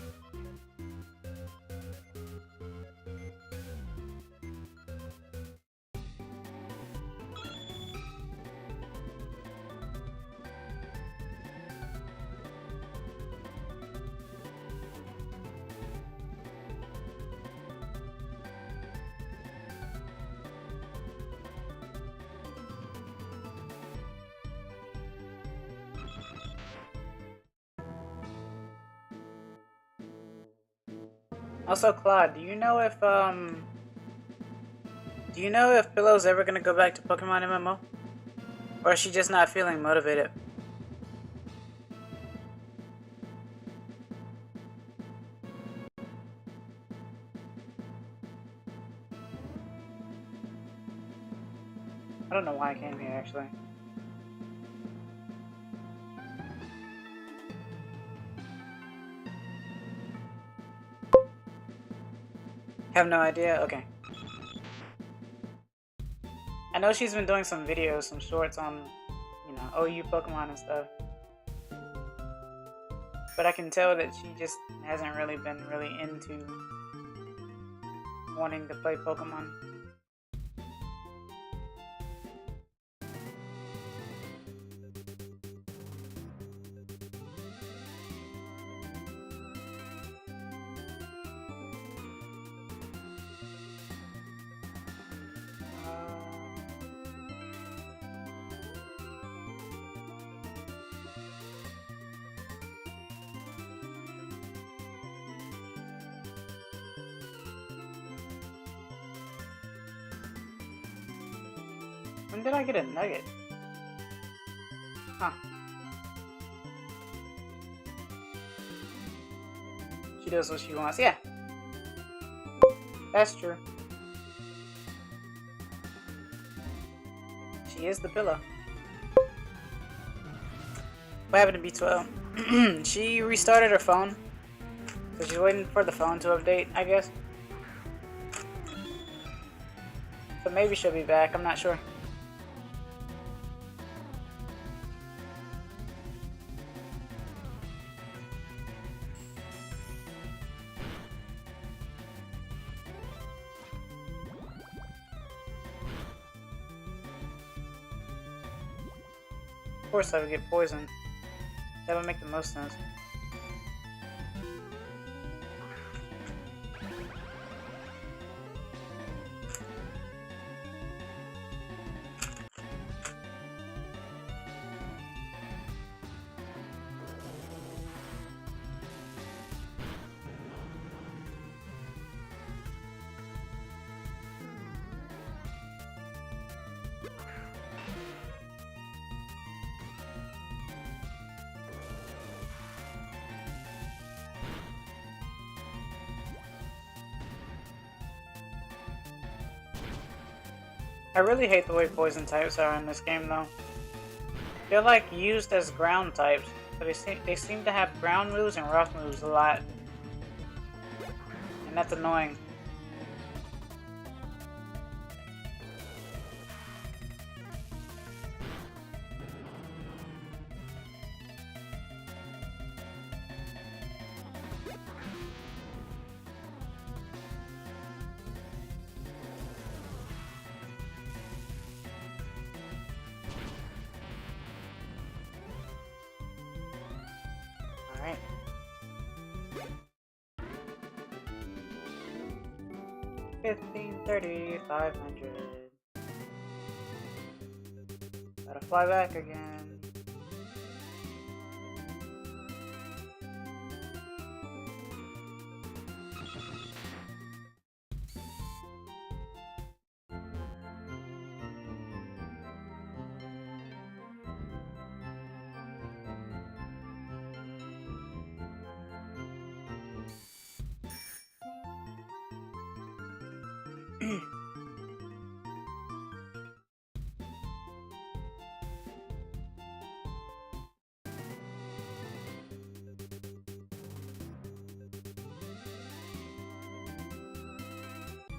Also, Claude, do you know if Pillow's ever gonna go back to Pokemon MMO? Or is she just not feeling motivated? I don't know why I came here, actually. Have no idea? Okay. I know she's been doing some videos, some shorts on, you know, OU Pokemon and stuff. But I can tell that she just hasn't really been really into wanting to play Pokemon. When did I get a nugget? Huh. She does what she wants. Yeah. That's true. She is the pillow. What happened to B12? She restarted her phone. So she's waiting for the phone to update, I guess. So maybe she'll be back, I'm not sure. Of course I would get poisoned. That would make the most sense. I really hate the way poison types are in this game, though. They're like used as ground types, but they seem to have ground moves and rough moves a lot, and that's annoying. Alright. $15.30, 500. Gotta fly back again.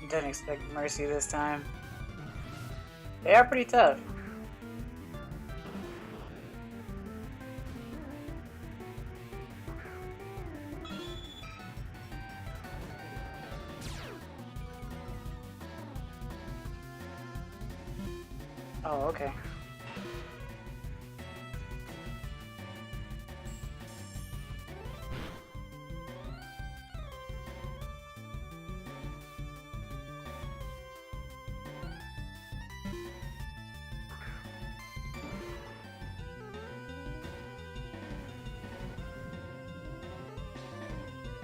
Didn't expect mercy this time. They are pretty tough. Oh, okay.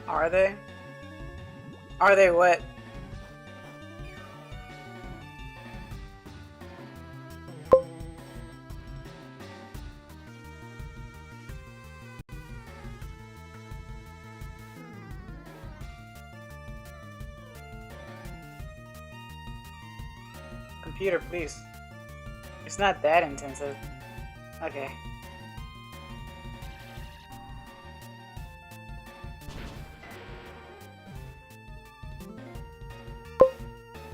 Are they? Are they what? Computer, please. It's not that intensive. Okay.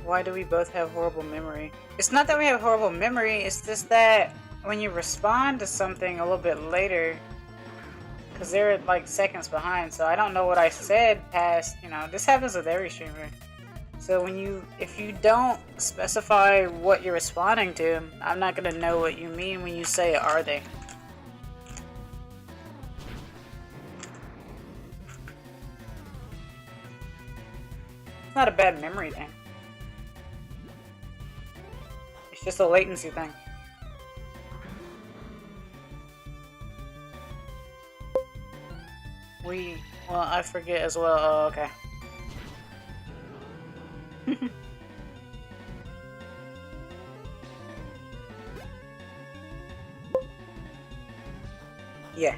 Why do we both have horrible memory? It's not that we have horrible memory, it's just that when you respond to something a little bit later, because they're like seconds behind, so I don't know what I said past, you know, this happens with every streamer. So if you don't specify what you're responding to, I'm not gonna know what you mean when you say "are they." It's not a bad memory thing. It's just a latency thing. Well, I forget as well. Oh, okay. Yeah.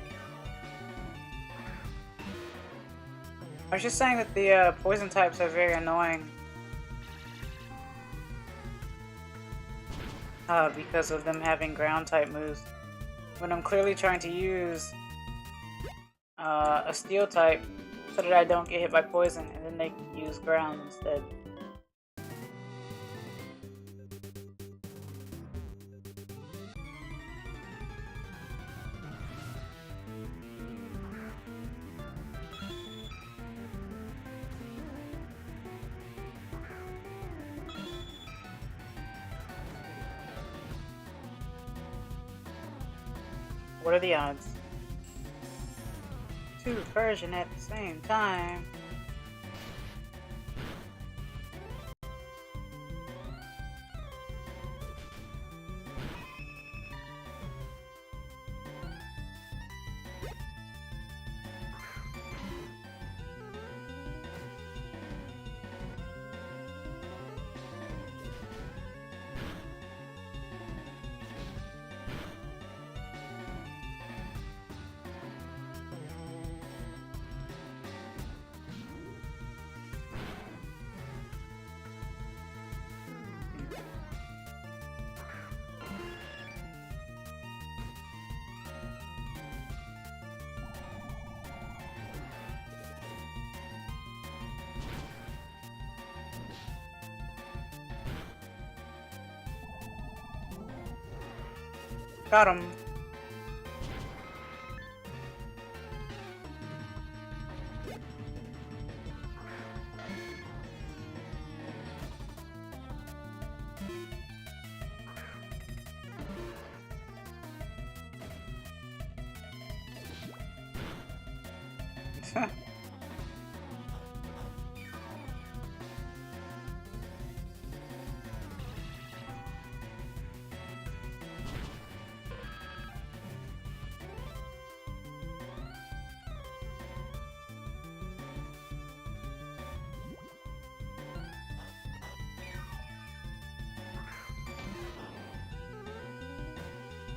I was just saying that the poison types are very annoying. Because of them having ground type moves. When I'm clearly trying to use a steel type so that I don't get hit by poison, and then they use ground instead. What are the odds? 2 Persian at the same time. Got him.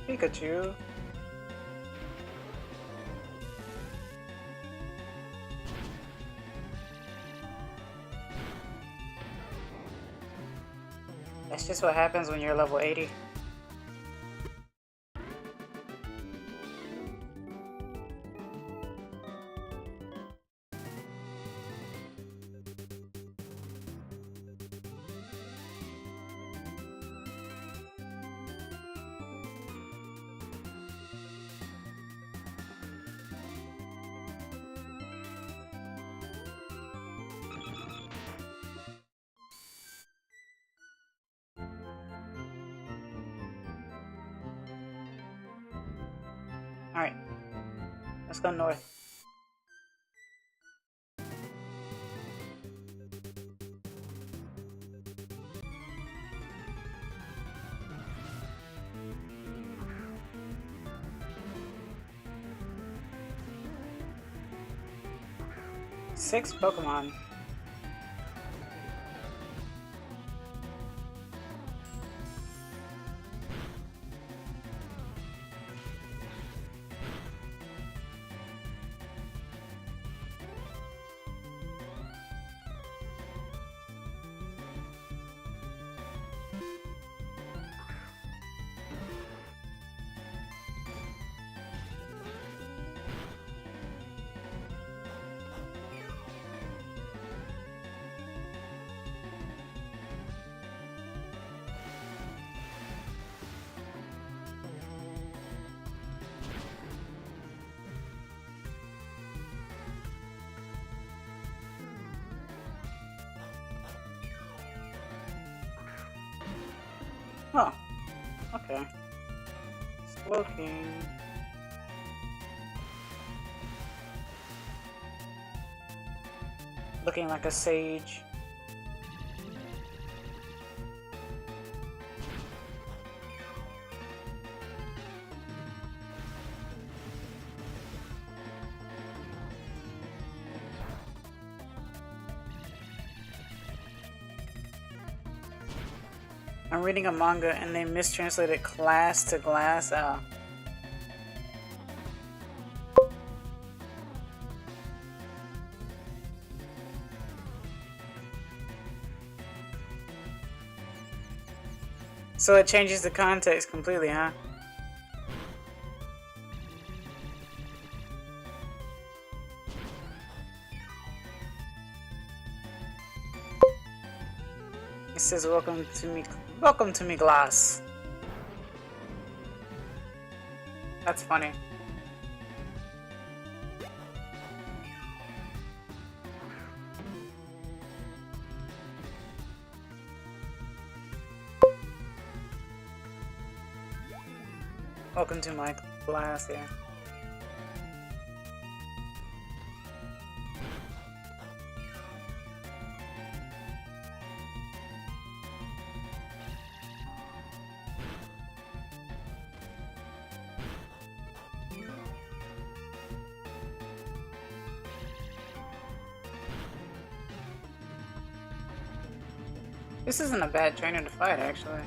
Pikachu. That's just what happens when you're level 80. Alright. Let's go north. Six Pokemon. Oh, okay. Slowking. Looking like a sage. I'm reading a manga and they mistranslated class to glass. So it changes the context completely, huh? It says, welcome to me glass. That's funny. Welcome to my glass here. This isn't a bad trainer to fight, actually.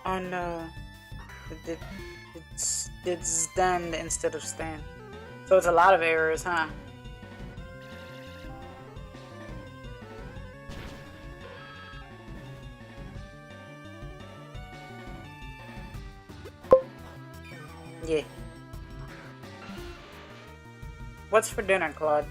Oh no. It's stand instead of stand. So it's a lot of errors, huh? Yeah. What's for dinner, Claude?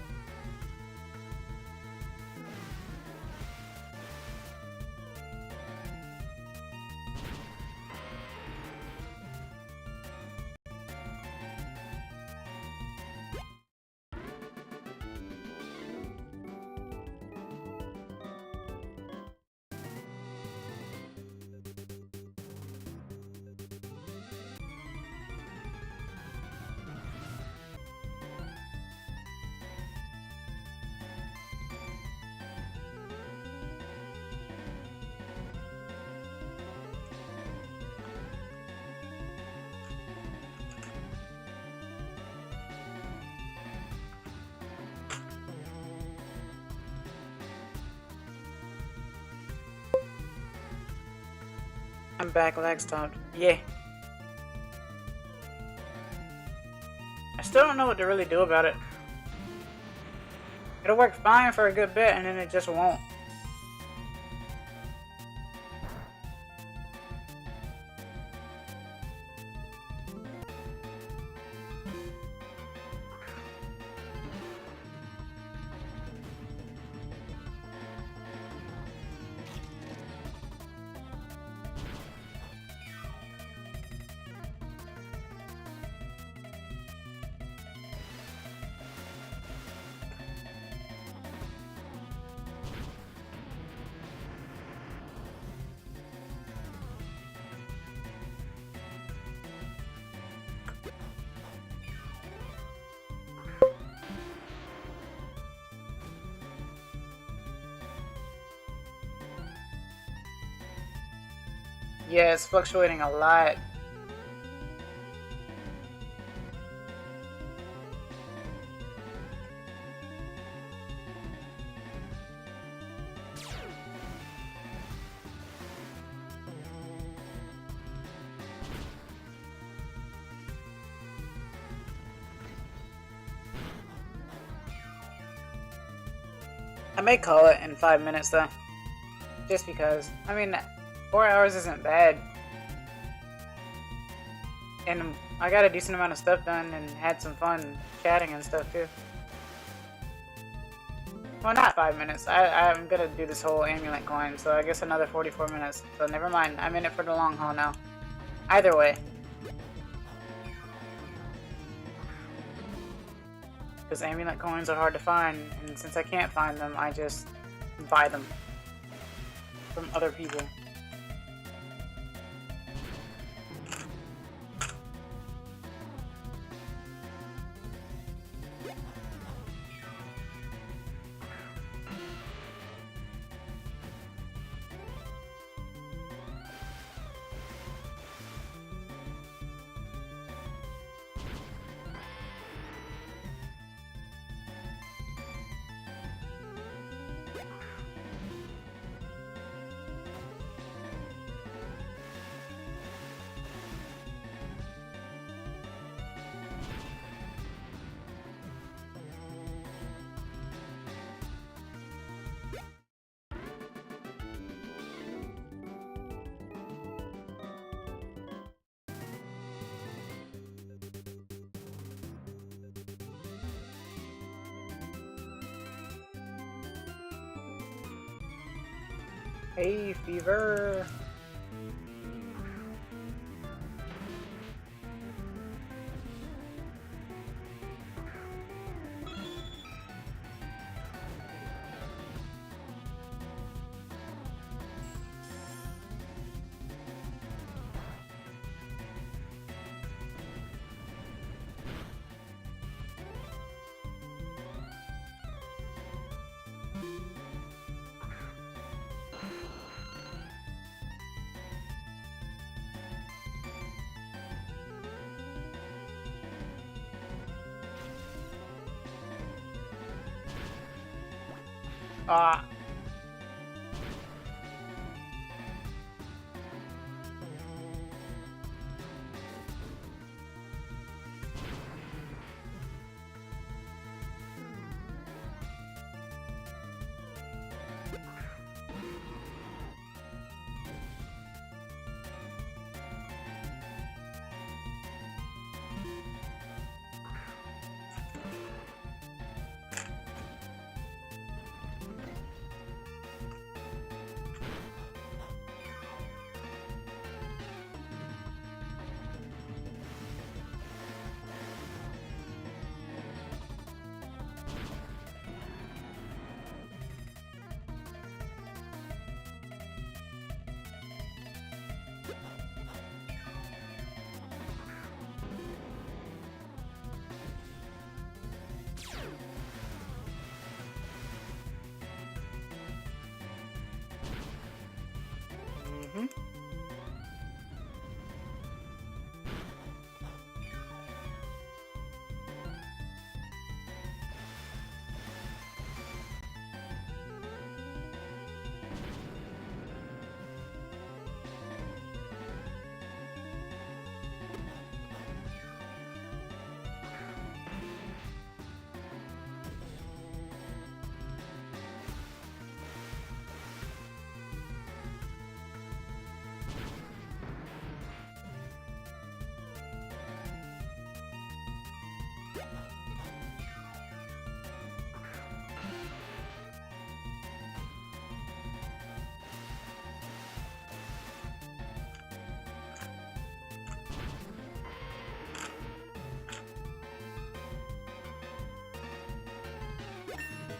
I'm back, lag stopped. Yeah. I still don't know what to really do about it. It'll work fine for a good bit, and then it just won't. Yeah, it's fluctuating a lot. I may call it in 5 minutes though. Just because. I mean, 4 hours isn't bad. And I got a decent amount of stuff done and had some fun chatting and stuff too. Well, not 5 minutes. I'm gonna do this whole amulet coin, so I guess another 44 minutes. So never mind. I'm in it for the long haul now. Either way. Because amulet coins are hard to find, and since I can't find them, I just buy them from other people. Hey, Fever. Ah. Mm-hmm.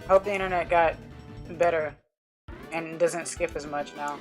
Hope the internet got better and doesn't skip as much now.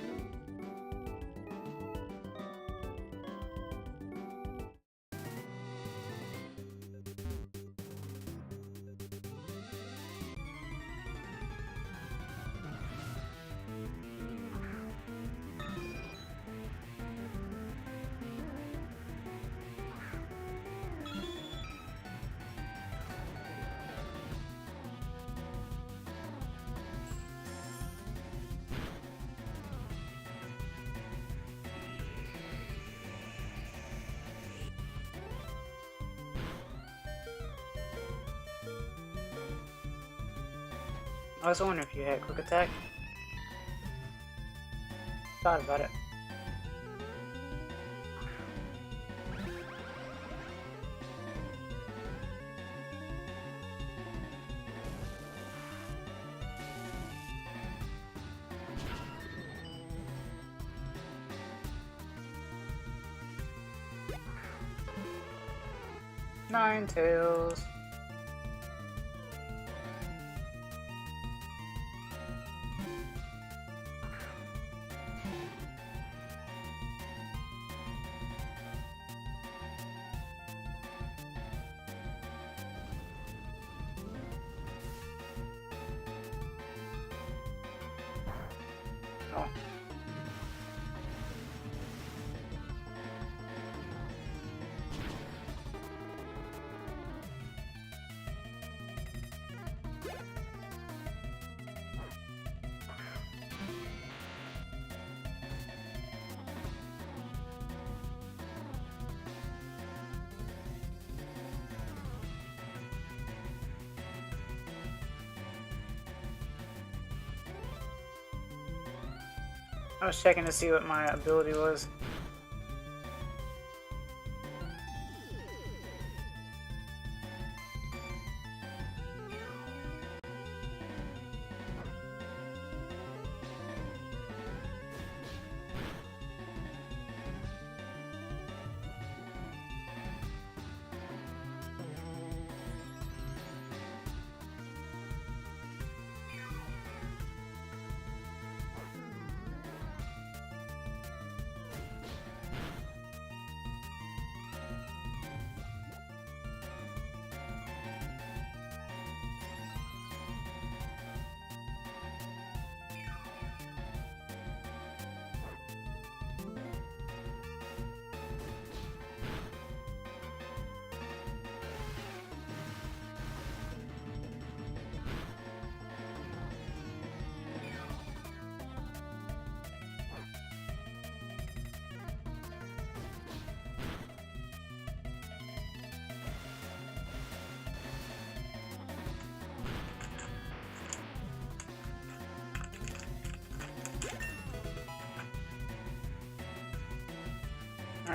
I was wondering if you had quick attack. Thought about it. Nine tails. Oh. I was checking to see what my ability was.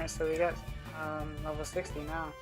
Alright, so we got level 60 now.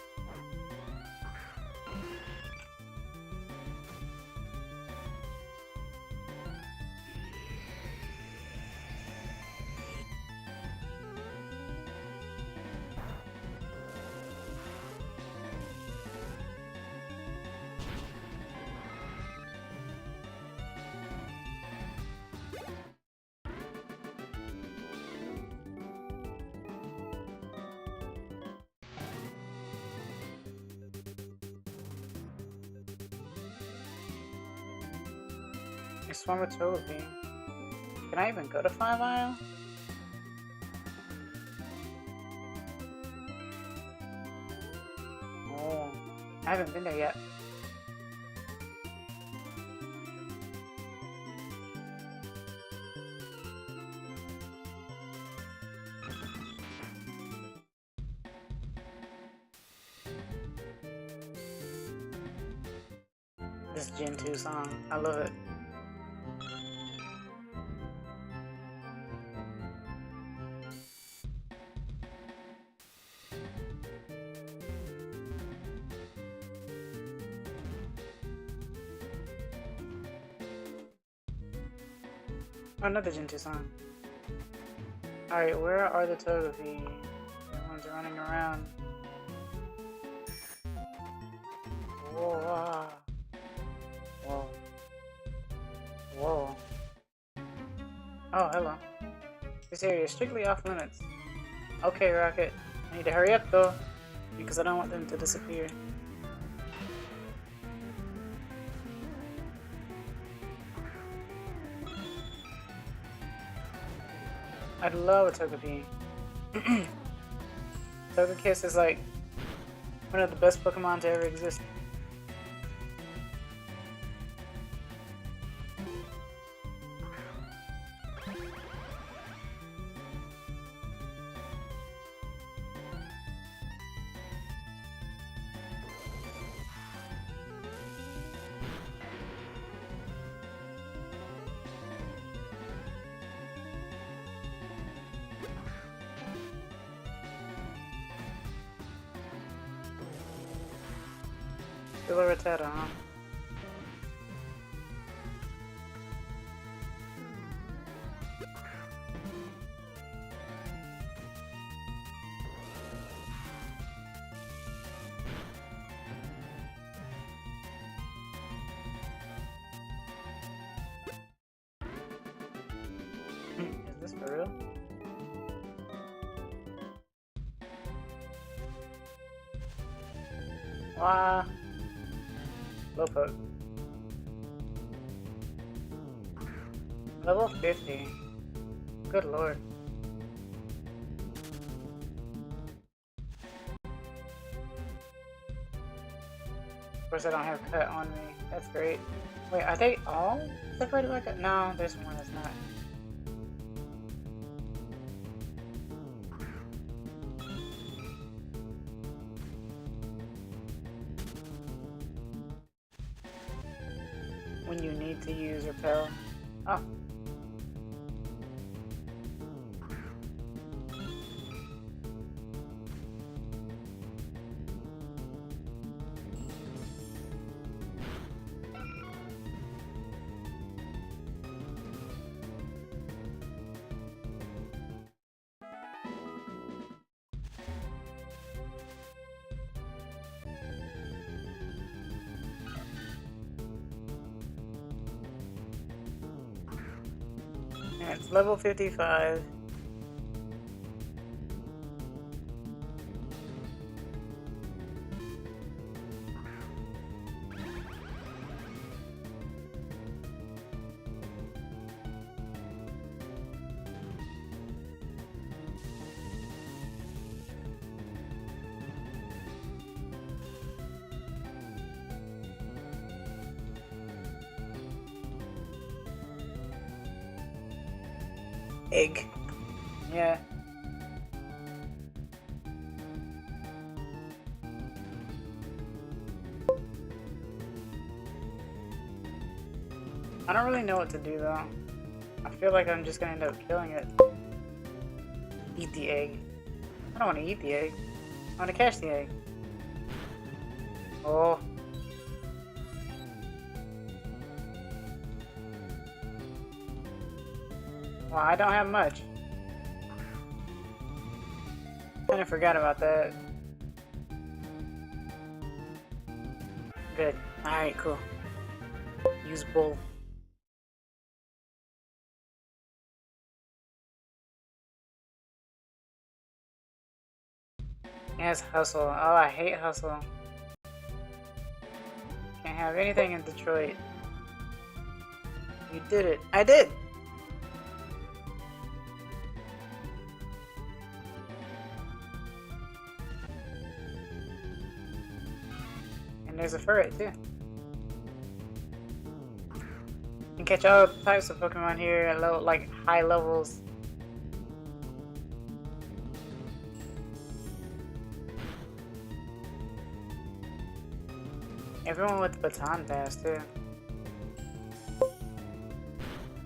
I swam with Togepi. Can I even go to 5 Isle? Oh, I haven't been there yet. This Gen 2 song, I love it. Oh, another Gen 2 song. Alright, where are the Togepi? The ones running around. Whoa, ah. Whoa. Whoa. Oh, hello. This area is strictly off limits. Okay, Rocket. I need to hurry up though, because I don't want them to disappear. I'd love a Togepi. Togekiss is like one of the best Pokemon to ever exist. Rattata, huh? Is this for real? Wow. Slowpoke. Level 50. Good lord. Of course I don't have cut on me. That's great. Wait, are they all separated like that? No, there's one that's not. When you need to use repel. Oh. And it's level 55. Egg. Yeah. I don't really know what to do though. I feel like I'm just gonna end up killing it. Eat the egg. I don't want to eat the egg. I want to catch the egg. Oh. Well, I don't have much. Kinda forgot about that. Good. Alright, cool. Use bull. Yes, hustle. Oh, I hate hustle. Can't have anything in Detroit. You did it. I did! And there's a ferret too. You can catch all types of Pokemon here at low, like high levels. Everyone with the baton pass too.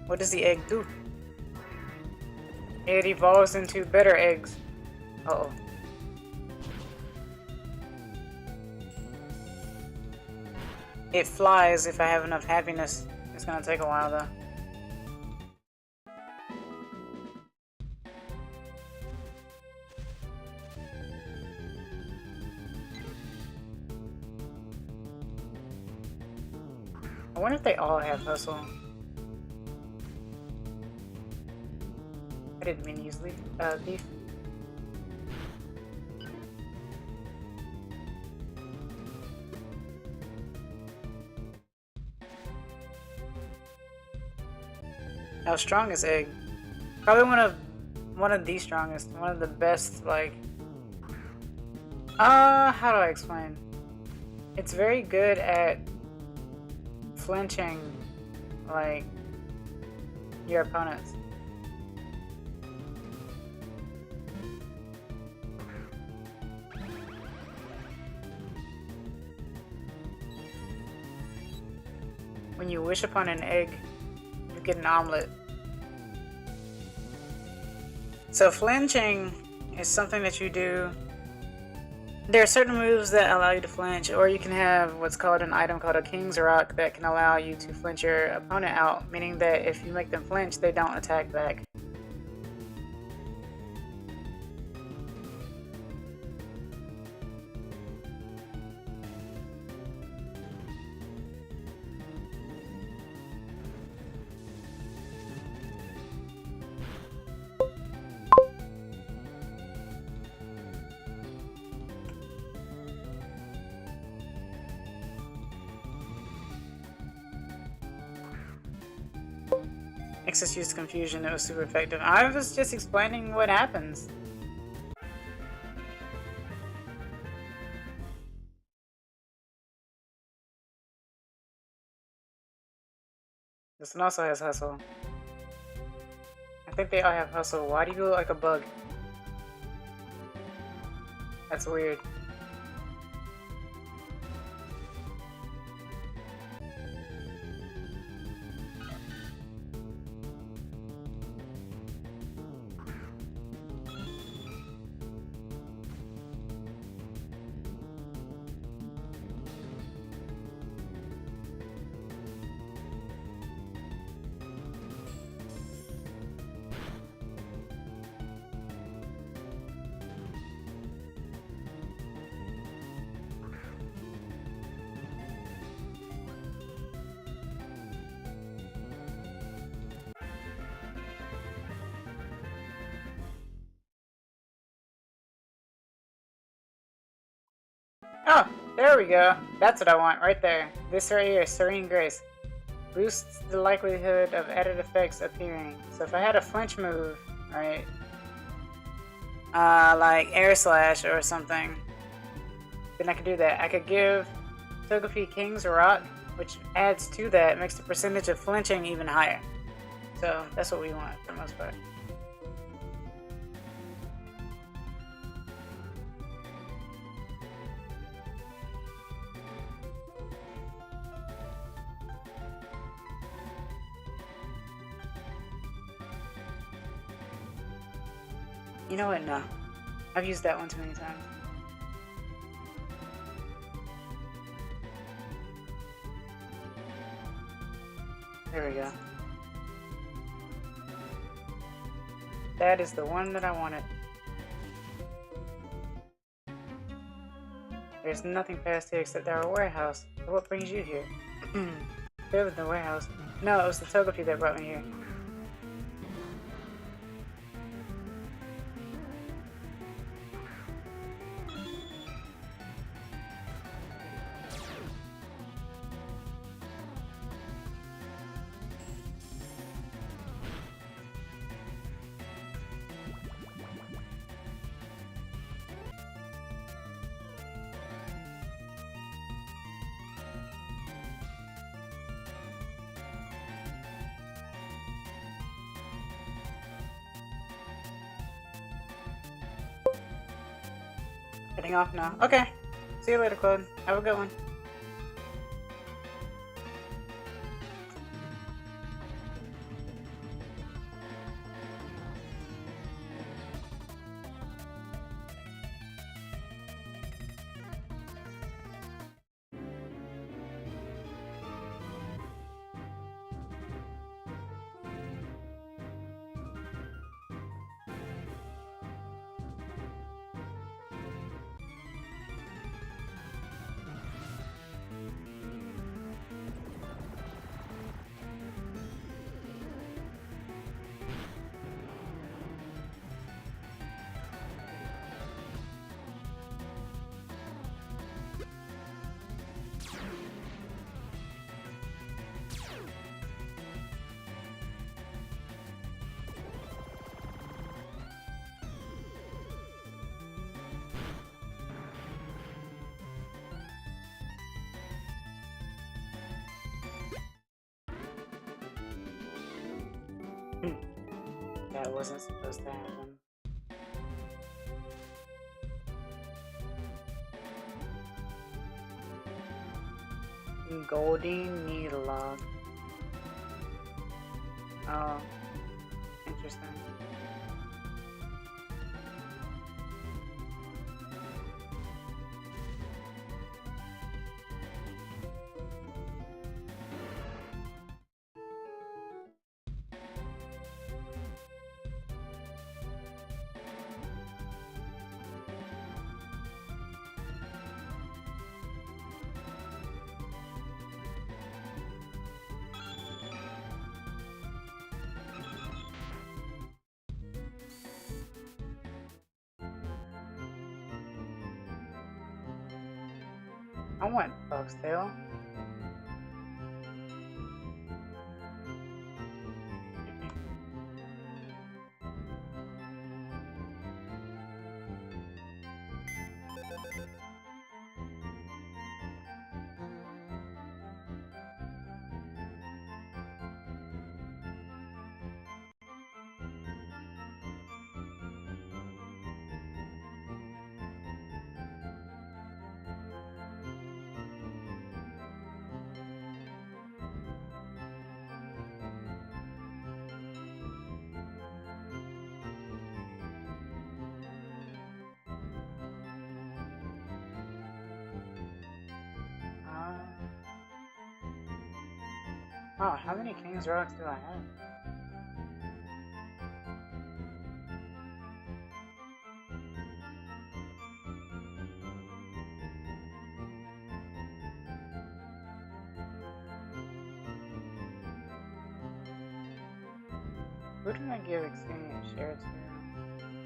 What does the egg do? It evolves into better eggs. Uh-oh. It flies if I have enough happiness. It's gonna take a while though. I wonder if they all have hustle. I didn't mean to use thief. How strong is egg? Probably one of the strongest, one of the best. Like, how do I explain? It's very good at flinching, like, your opponents. When you wish upon an egg, you get an omelet. So flinching is something that you do. There are certain moves that allow you to flinch, or you can have what's called an item called a King's Rock that can allow you to flinch your opponent out, meaning that if you make them flinch, they don't attack back. Excess use confusion, it was super effective. I was just explaining what happens. This one also has hustle. I think they all have hustle. Why do you look like a bug? That's weird. Oh, there we go. That's what I want, right there. This right here, Serene Grace. Boosts the likelihood of added effects appearing. So if I had a flinch move, right? Like Air Slash or something, then I could do that. I could give Togepi King's Rock, which adds to that, makes the percentage of flinching even higher. So that's what we want for the most part. You know what? No. I've used that one too many times. There we go. That is the one that I wanted. There's nothing past here except our warehouse. So what brings you here? Building the warehouse. No, it was the Togepi that brought me here. Getting off now. Okay. See you later, Claude. Have a good one. That wasn't supposed to happen. Golden needle log. Oh, interesting. I want Foxtail. Oh, how many King's Rocks do I have? Who did I give experience share to?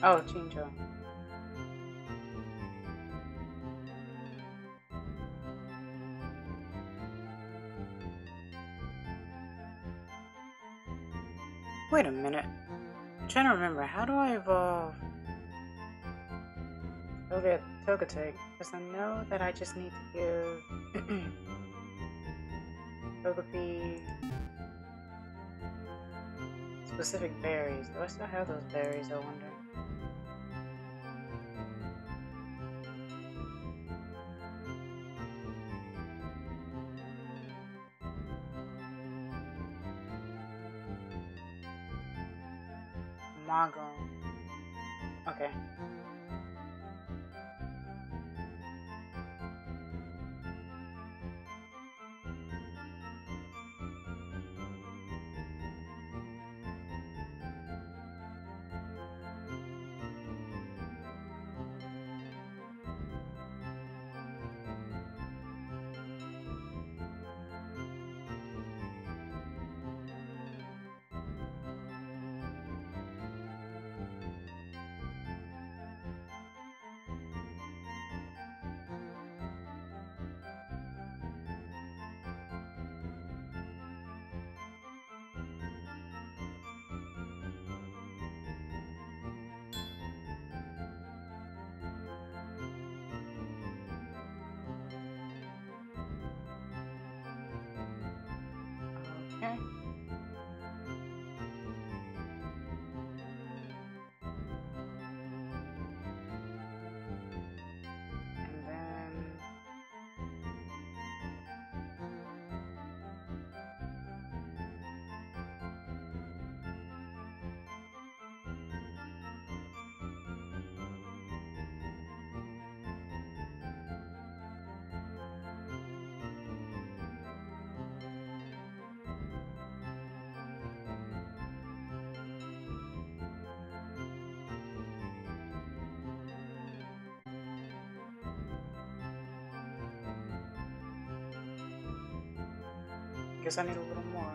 Oh, Chincho. Wait a minute. I'm trying to remember, how do I evolve Togetic? Because I know that I just need to give Togepi specific berries. Do I still have those berries, I wonder? Mago. Okay. Okay. And then... guess I need a little more.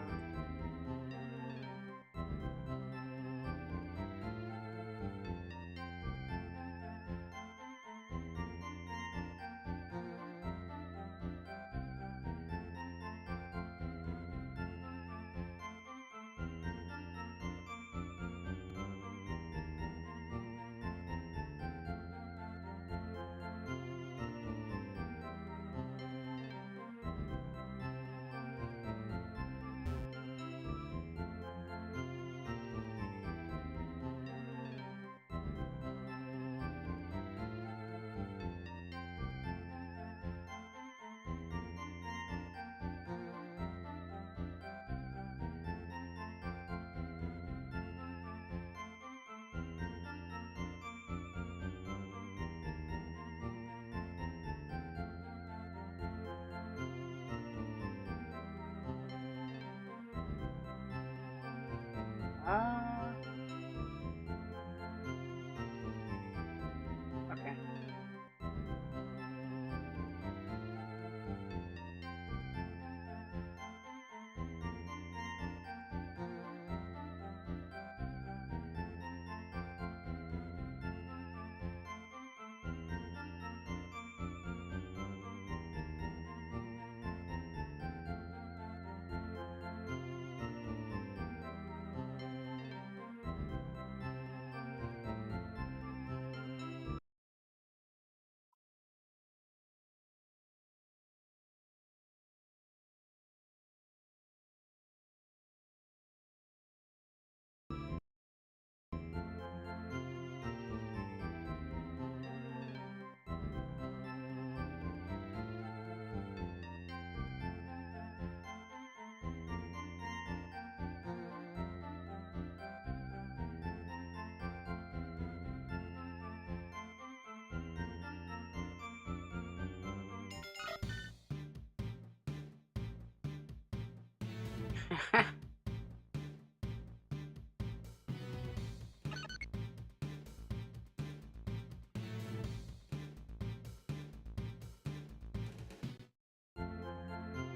Okay.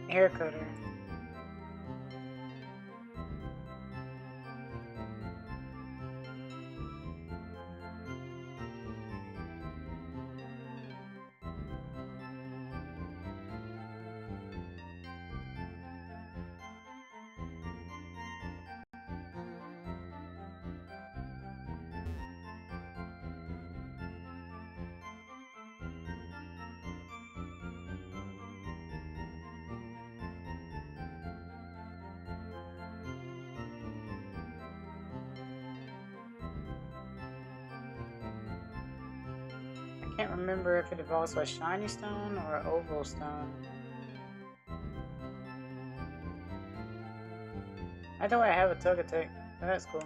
Hair cutter. I can't remember if it evolves to a shiny stone or an oval stone. Either way, I have a Togetic. So that's cool.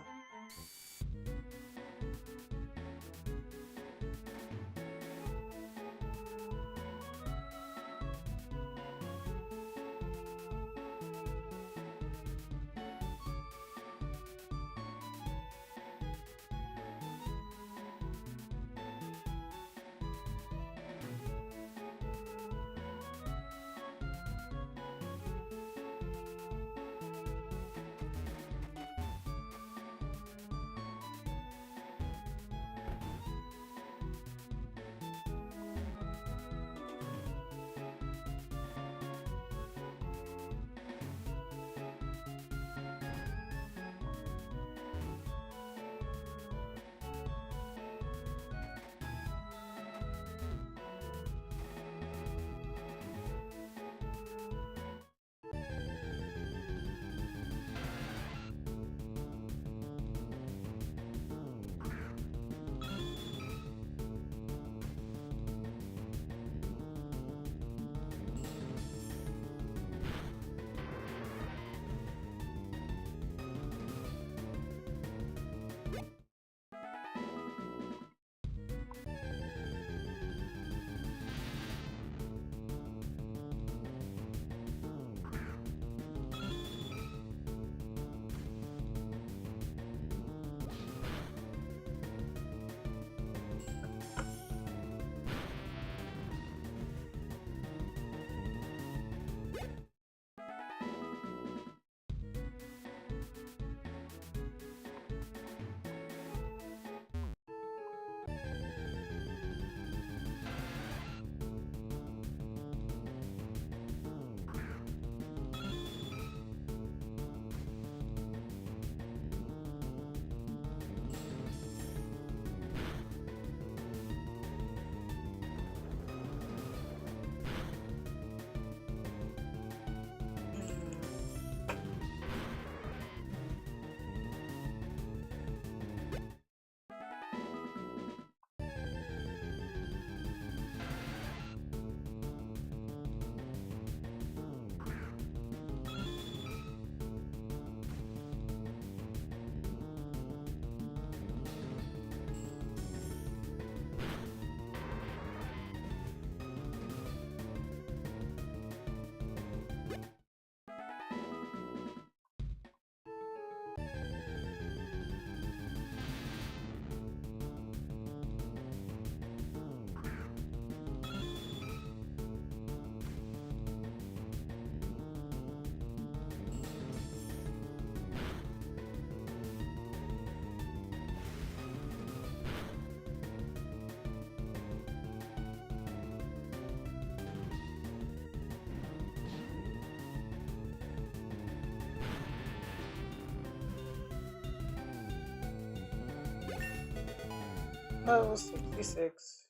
Level 66.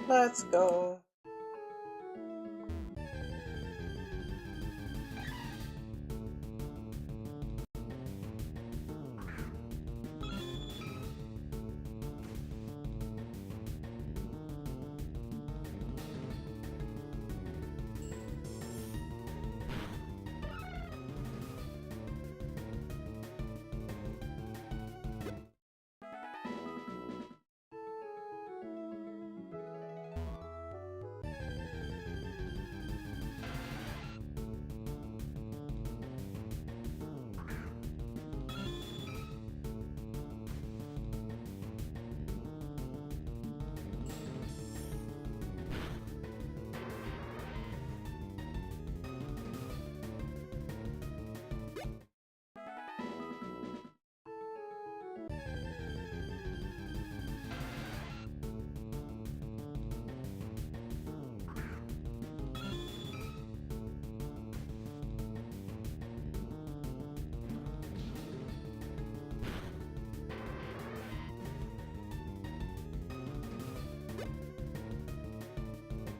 Let's go.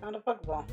Found a Pokeball.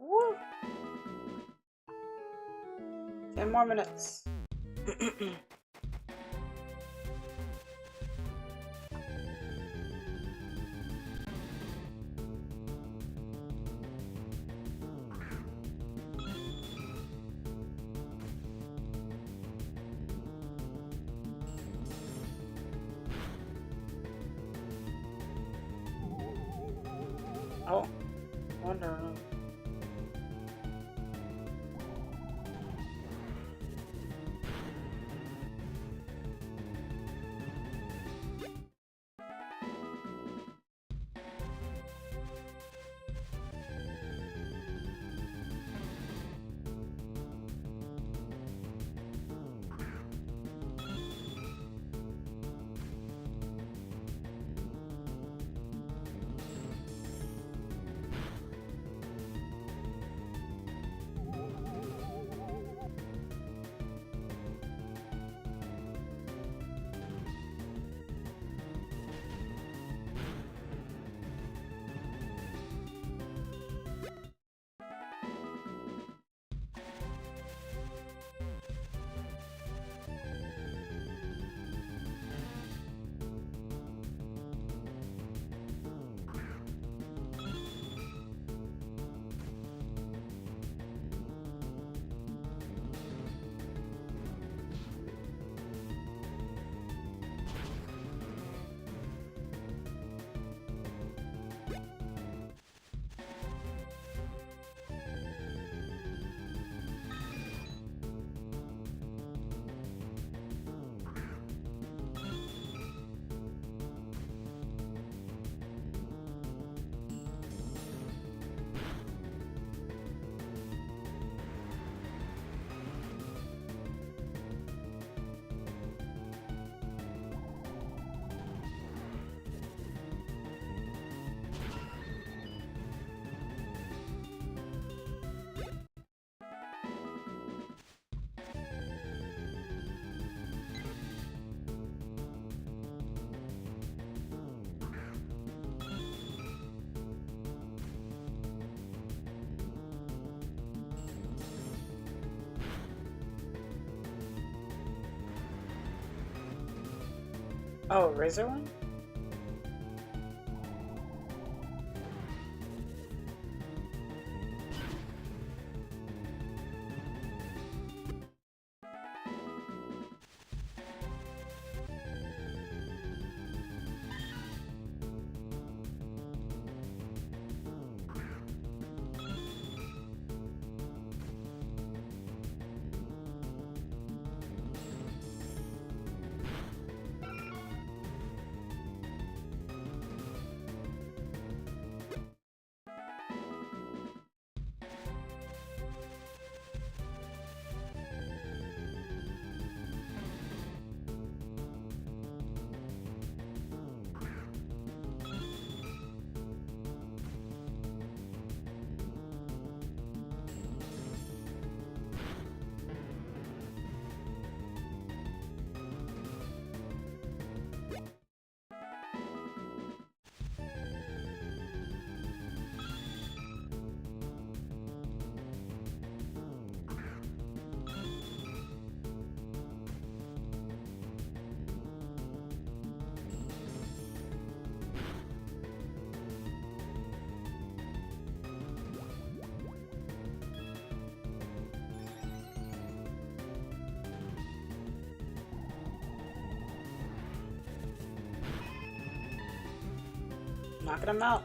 Woo! 10 more minutes. Oh, wonder. Oh, Razor one? knocking him out.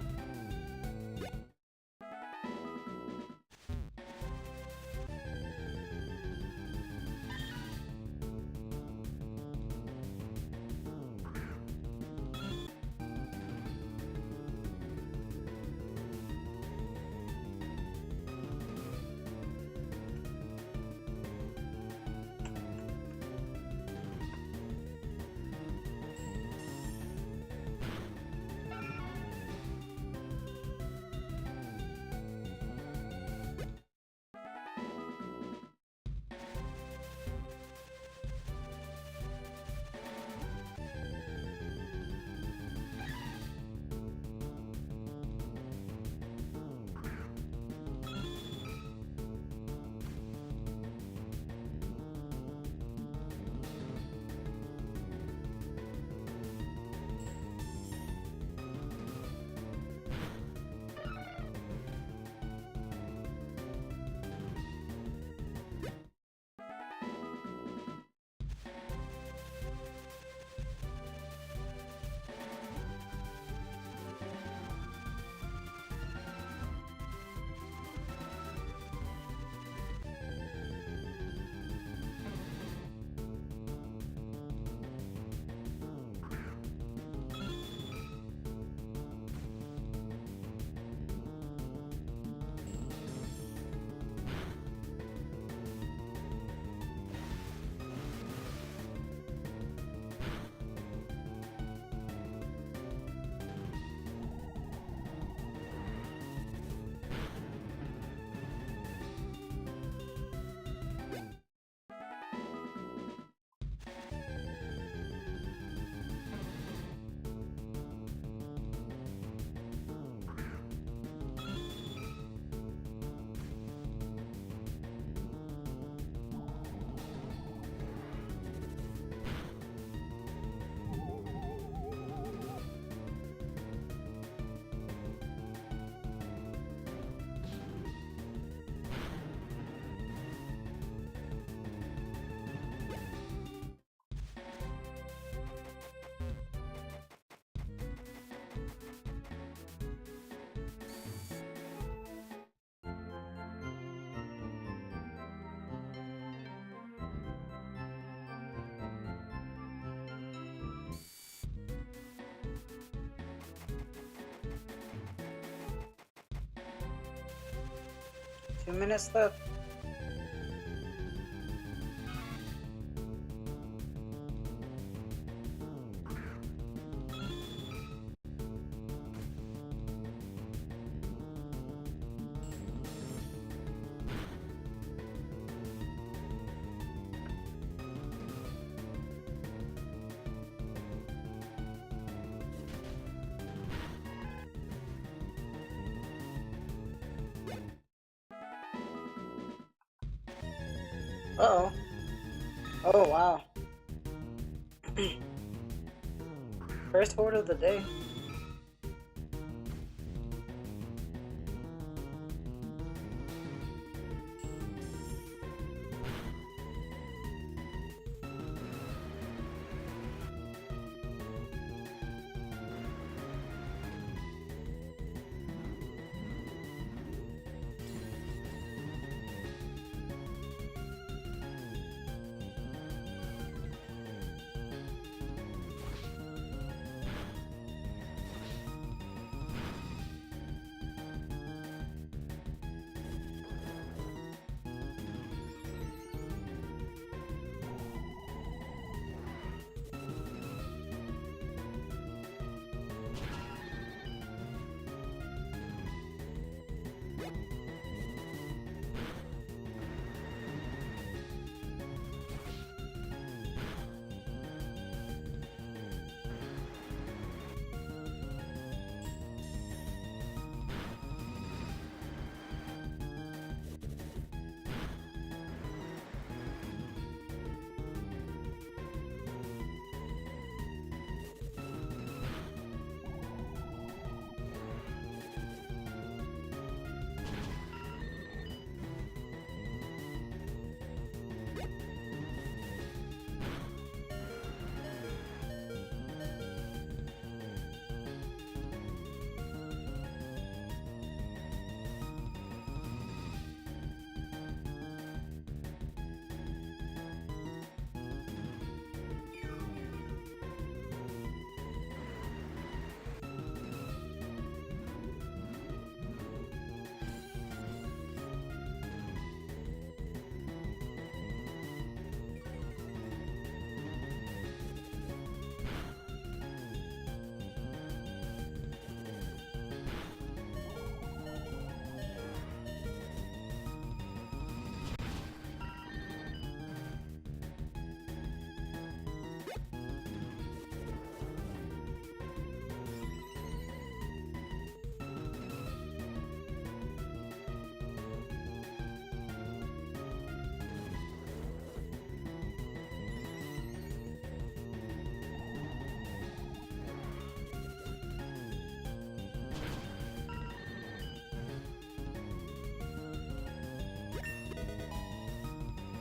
Two minutes left. Uh-oh. Oh, wow. First horde of the day.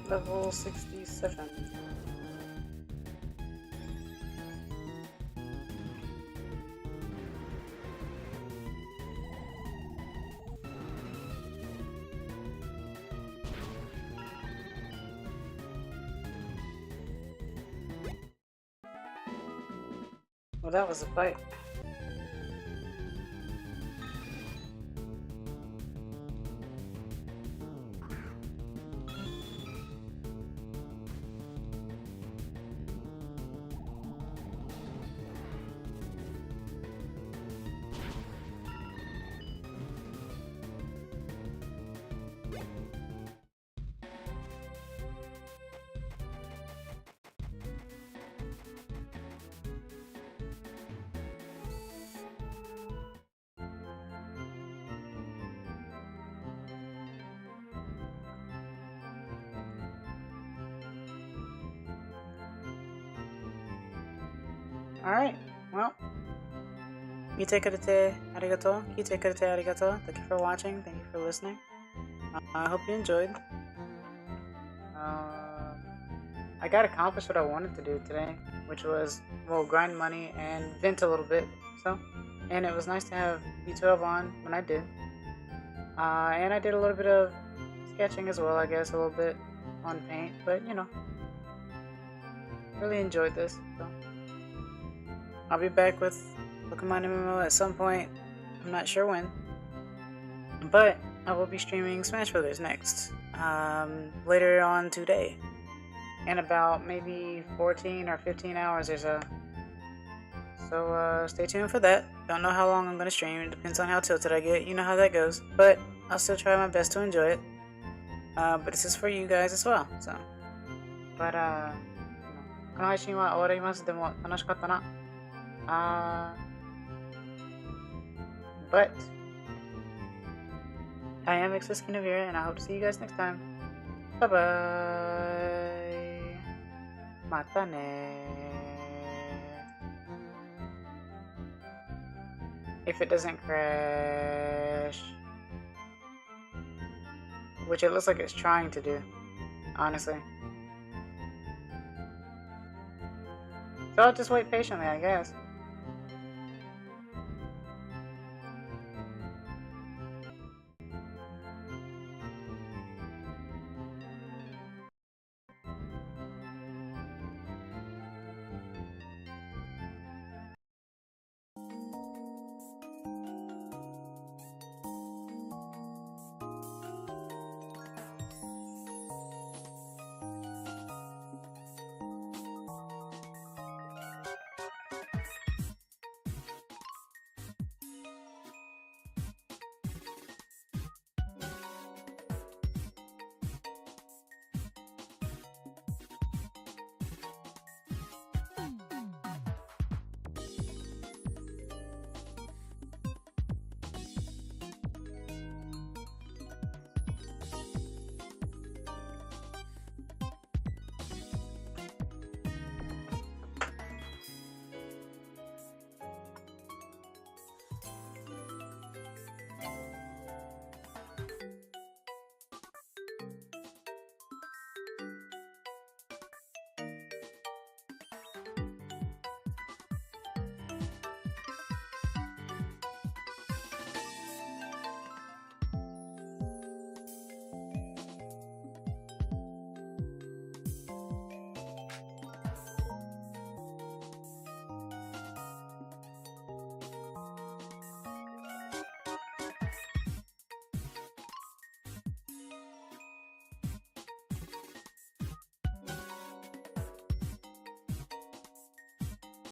Level 67. Well, that was a fight. Alright, well. Mite kurete arigato. Kite kurete arigato. Thank you for watching. Thank you for listening. I hope you enjoyed. I got accomplished what I wanted to do today, which was, well, grind money and vent a little bit. So, and it was nice to have B12 on when I did. And I did a little bit of sketching as well, I guess, a little bit on paint, but you know, really enjoyed this. So, I'll be back with pokemonmmo at some point. I'm not sure when, but I will be streaming Smash Brothers next, later on today, in about maybe 14 or 15 hours or so. So stay tuned for that. Don't know how long I'm gonna stream. It depends on how tilted I get. You know how that goes, but I'll still try my best to enjoy it. But this is for you guys as well. So, but この配信は終わります。でも楽しかったな。But I am Exoskinoviera, and I hope to see you guys next time. Bye bye. Mata ne. If it doesn't crash, which it looks like it's trying to do, honestly. So I'll just wait patiently, I guess.